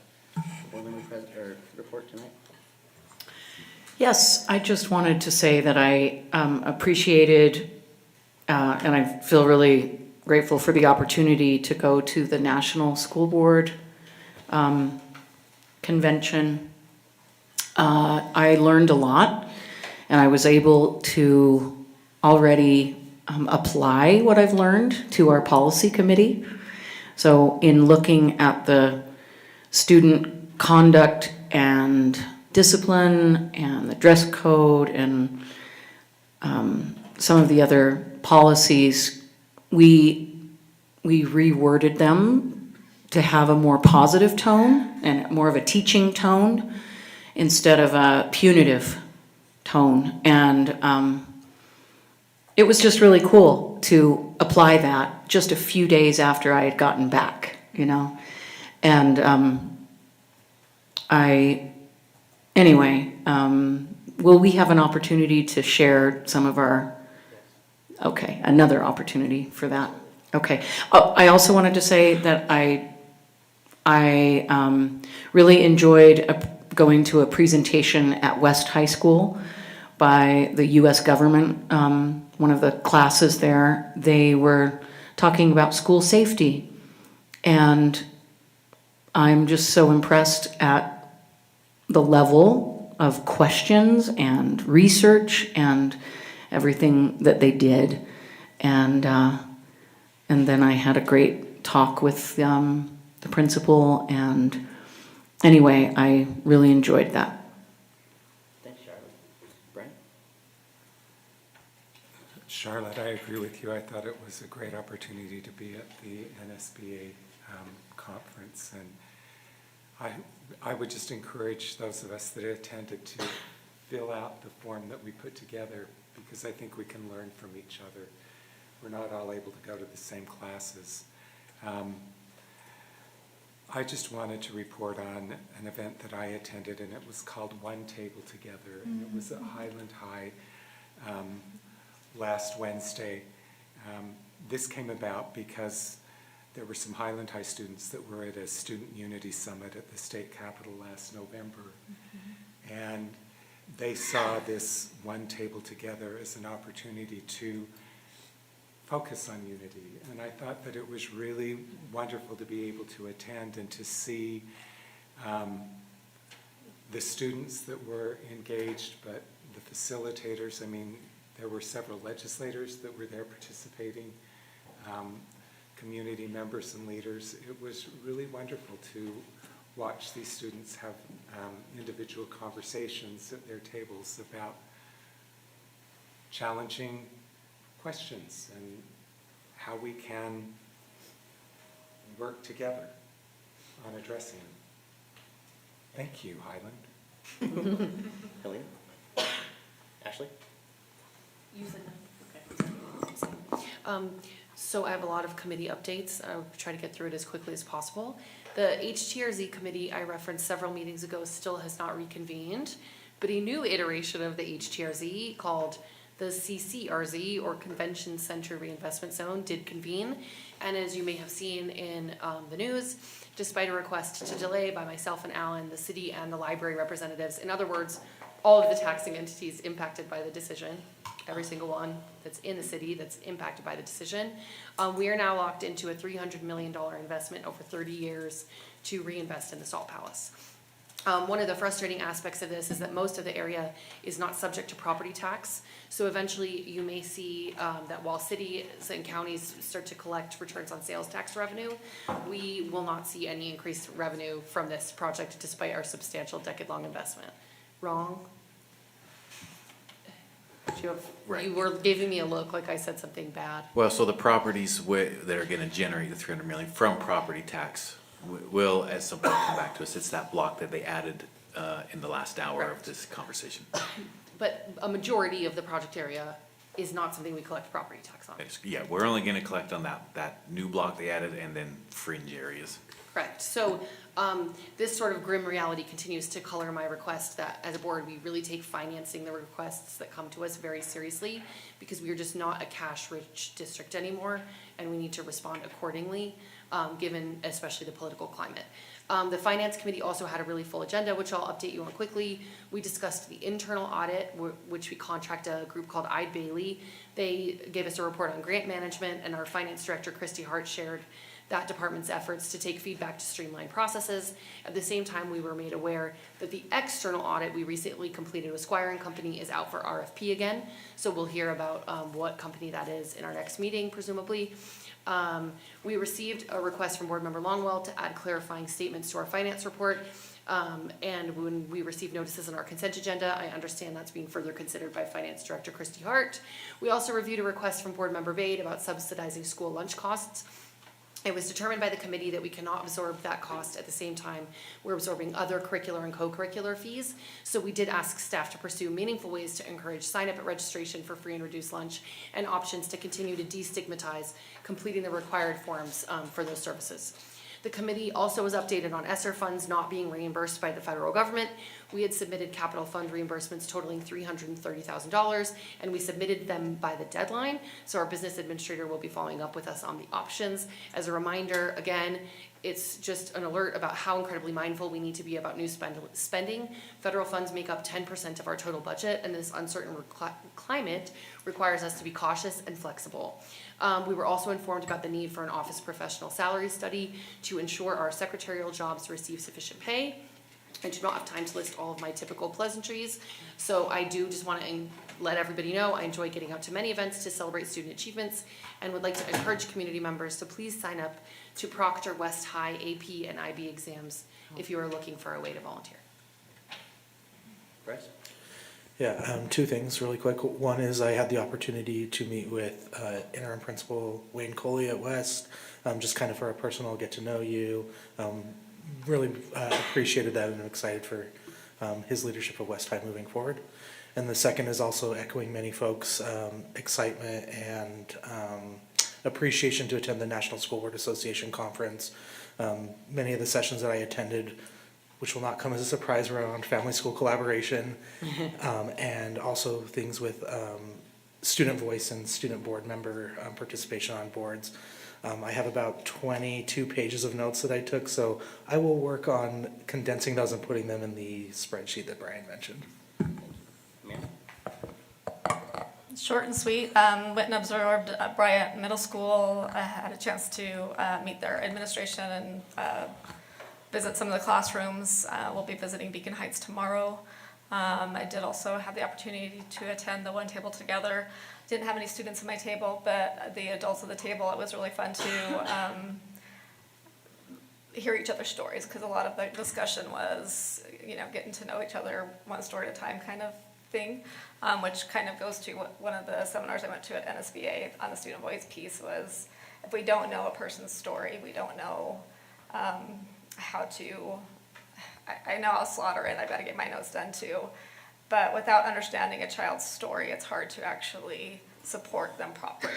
board member report tonight? Yes, I just wanted to say that I appreciated and I feel really grateful for the opportunity to go to the National School Board convention. I learned a lot, and I was able to already apply what I've learned to our policy committee. So in looking at the student conduct and discipline and the dress code and some of the other policies, we reworded them to have a more positive tone and more of a teaching tone instead of a punitive tone. And it was just really cool to apply that just a few days after I had gotten back, you know. And will we have an opportunity to share some of our, okay, another opportunity for that. Okay. Oh, I also wanted to say that I really enjoyed going to a presentation at West High School by the U.S. government. One of the classes there, they were talking about school safety And I'm just so impressed at the level of questions and research and everything that they did. And then I had a great talk with the principal, and anyway, I really enjoyed that. Thanks, Charlotte. Brian? Charlotte, I agree with you. I thought it was a great opportunity to be at the NSBA conference, and I would just encourage those of us that attended to fill out the form that we put together, because I think we can learn from each other. We're not all able to go to the same classes. I just wanted to report on an event that I attended, and it was called One Table Together, and it was at Highland High last Wednesday. This came about because there were some Highland High students that were at a Student Unity Summit at the state capitol last November. And they saw this One Table Together as an opportunity to focus on unity. And I thought that it was really wonderful to be able to attend and to see the students that were engaged, but the facilitators. I mean, there were several legislators that were there participating, community members and leaders. It was really wonderful to watch these students have individual conversations at their tables about challenging questions and how we can work together on addressing them. Thank you, Highland. Helene? Ashley? So I have a lot of committee updates. I'll try to get through it as quickly as possible. The HTRZ committee I referenced several meetings ago still has not reconvened, but a new iteration of the HTRZ called the CCRZ, or Convention Center Reinvestment Zone, did convene. And as you may have seen in the news, despite a request to delay by myself and Alan, the city and the library representatives, in other words, all of the taxing entities impacted by the decision, every single one that's in the city that's impacted by the decision, we are now locked into a $300 million investment over 30 years to reinvest in the Salt Palace. One of the frustrating aspects of this is that most of the area is not subject to property tax. So eventually you may see that while cities and counties start to collect returns on sales tax revenue, we will not see any increased revenue from this project despite our substantial decade-long investment. Wrong? Right. You were giving me a look like I said something bad. Well, so the properties that are gonna generate the 300 million from property tax will at some point come back to us. It's that block that they added in the last hour of this conversation. But a majority of the project area is not something we collect property tax on. Yeah, we're only gonna collect on that new block they added and then fringe areas. Correct. So this sort of grim reality continues to color my request that as a board, we really take financing the requests that come to us very seriously, because we are just not a cash-rich district anymore, and we need to respond accordingly, given especially the political climate. The Finance Committee also had a really full agenda, which I'll update you on quickly. We discussed the internal audit, which we contract a group called Eide Bailey. They gave us a report on grant management, and our Finance Director, Christy Hart, shared that department's efforts to take feedback to streamline processes. At the same time, we were made aware that the external audit we recently completed with Squire & Company is out for RFP again. So we'll hear about what company that is in our next meeting, presumably. We received a request from Board Member Longwell to add clarifying statements to our finance report. And when we received notices on our consent agenda, I understand that's being further considered by Finance Director Christy Hart. We also reviewed a request from Board Member Bade about subsidizing school lunch costs. It was determined by the committee that we cannot absorb that cost at the same time we're absorbing other curricular and co-curricular fees. So we did ask staff to pursue meaningful ways to encourage sign up at registration for free and reduced lunch, and options to continue to destigmatize completing the required forms for those services. The committee also was updated on ESSER funds not being reimbursed by the federal government. We had submitted capital fund reimbursements totaling $330,000, and we submitted them by the deadline. So our business administrator will be following up with us on the options. As a reminder, again, It's just an alert about how incredibly mindful we need to be about new spending. Federal funds make up 10% of our total budget, and this uncertain climate requires us to be cautious and flexible. We were also informed about the need for an office professional salary study to ensure our secretarial jobs receive sufficient pay. I do not have time to list all of my typical pleasantries, so I do just want to let everybody know I enjoy getting out to many events to celebrate student achievements and would like to encourage community members to please sign up to Proctor West High AP and IB exams if you are looking for a way to volunteer. Bryce? Yeah, two things really quick. One is I had the opportunity to meet with interim principal Wayne Coley at West, just kind of for a personal get to know you. Really appreciated that and I'm excited for his leadership of West High moving forward. And the second is also echoing many folks' excitement and appreciation to attend the National School Board Association Conference. Many of the sessions that I attended, which will not come as a surprise, around family school collaboration, and also things with student voice and student board member participation on boards. I have about 22 pages of notes that I took, so I will work on condensing those and putting them in the spreadsheet that Brian mentioned. Amanda? Short and sweet. Went and observed Bryant Middle School. I had a chance to meet their administration and visit some of the classrooms. We'll be visiting Beacon Heights tomorrow. I did also have the opportunity to attend the One Table Together. Didn't have any students at my table, but the adults at the table, it was really fun to hear each other's stories, because a lot of the discussion was, getting to know each other one story at a time kind of thing, which kind of goes to one of the seminars I went to at NSBA on the student voice piece was, if we don't know a person's story, we don't know how to, I know I'll slaughter it, I gotta get my notes done too, but without understanding a child's story, it's hard to actually support them properly.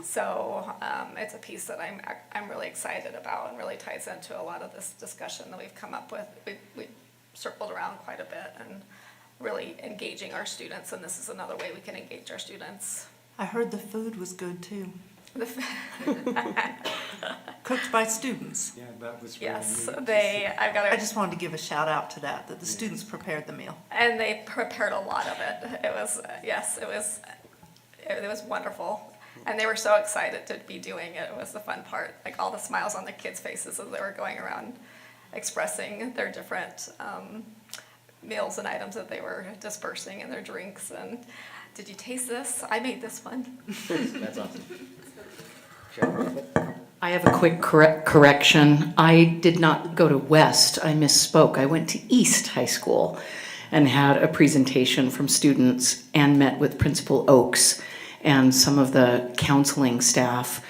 So it's a piece that I'm really excited about and really ties into a lot of this discussion that we've come up with. We've circled around quite a bit and really engaging our students, and this is another way we can engage our students. I heard the food was good too. Cooked by students. Yeah, that was really Yes, neat. I just wanted to give a shout out to that the students prepared the meal. And they prepared a lot of it. It was, yes, it was wonderful. And they were so excited to be doing it. It was the fun part, like all the smiles on the kids' faces as they were going around expressing their different meals and items that they were dispersing and their drinks. And did you taste this? I made this one. That's awesome. Cheryl? I have a quick correction. I did not go to West. I misspoke. I went to East High School and had a presentation from students and met with Principal Oakes and some of the counseling staff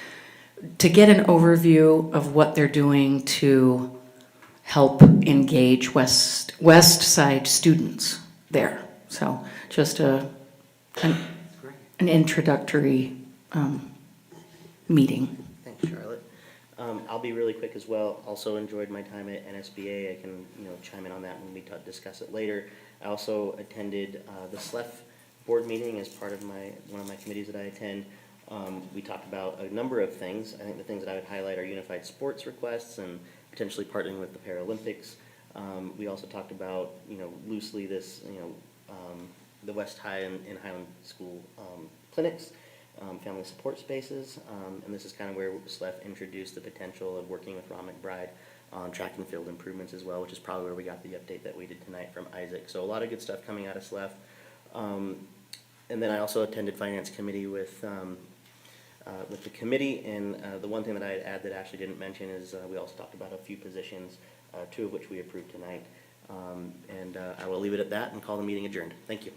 to get an overview of what they're doing to help engage West Side students there. So just an introductory meeting. Thanks, Charlotte. I'll be really quick as well. Also enjoyed my time at NSBA. I can, chime in on that when we discuss it later. I also attended the SLEF board meeting as part of one of my committees that I attend. We talked about a number of things. I think the things that I would highlight are unified sports requests and potentially partnering with the Paralympics. We also talked about, loosely this, the West High and Highland School clinics, family support spaces, and this is kind of where SLEF introduced the potential of working with Ron McBride on track and field improvements as well, which is probably where we got the update that we did tonight from Isaac. So a lot of good stuff coming out of SLEF. And then I also attended Finance Committee with the committee, and the one thing that I'd add that Ashley didn't mention is we also talked about a few positions, two of which we approved tonight. And I will leave it at that and call the meeting adjourned. Thank you.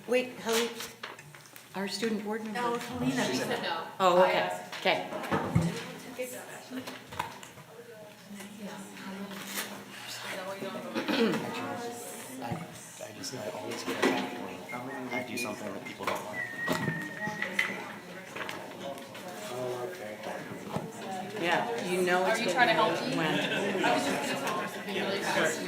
Wait, Helene, our student board member? No, Helena. She said no. Oh, okay, okay. I always get attacked when I do something that people don't want. Yeah, it's Are you trying to help me? when.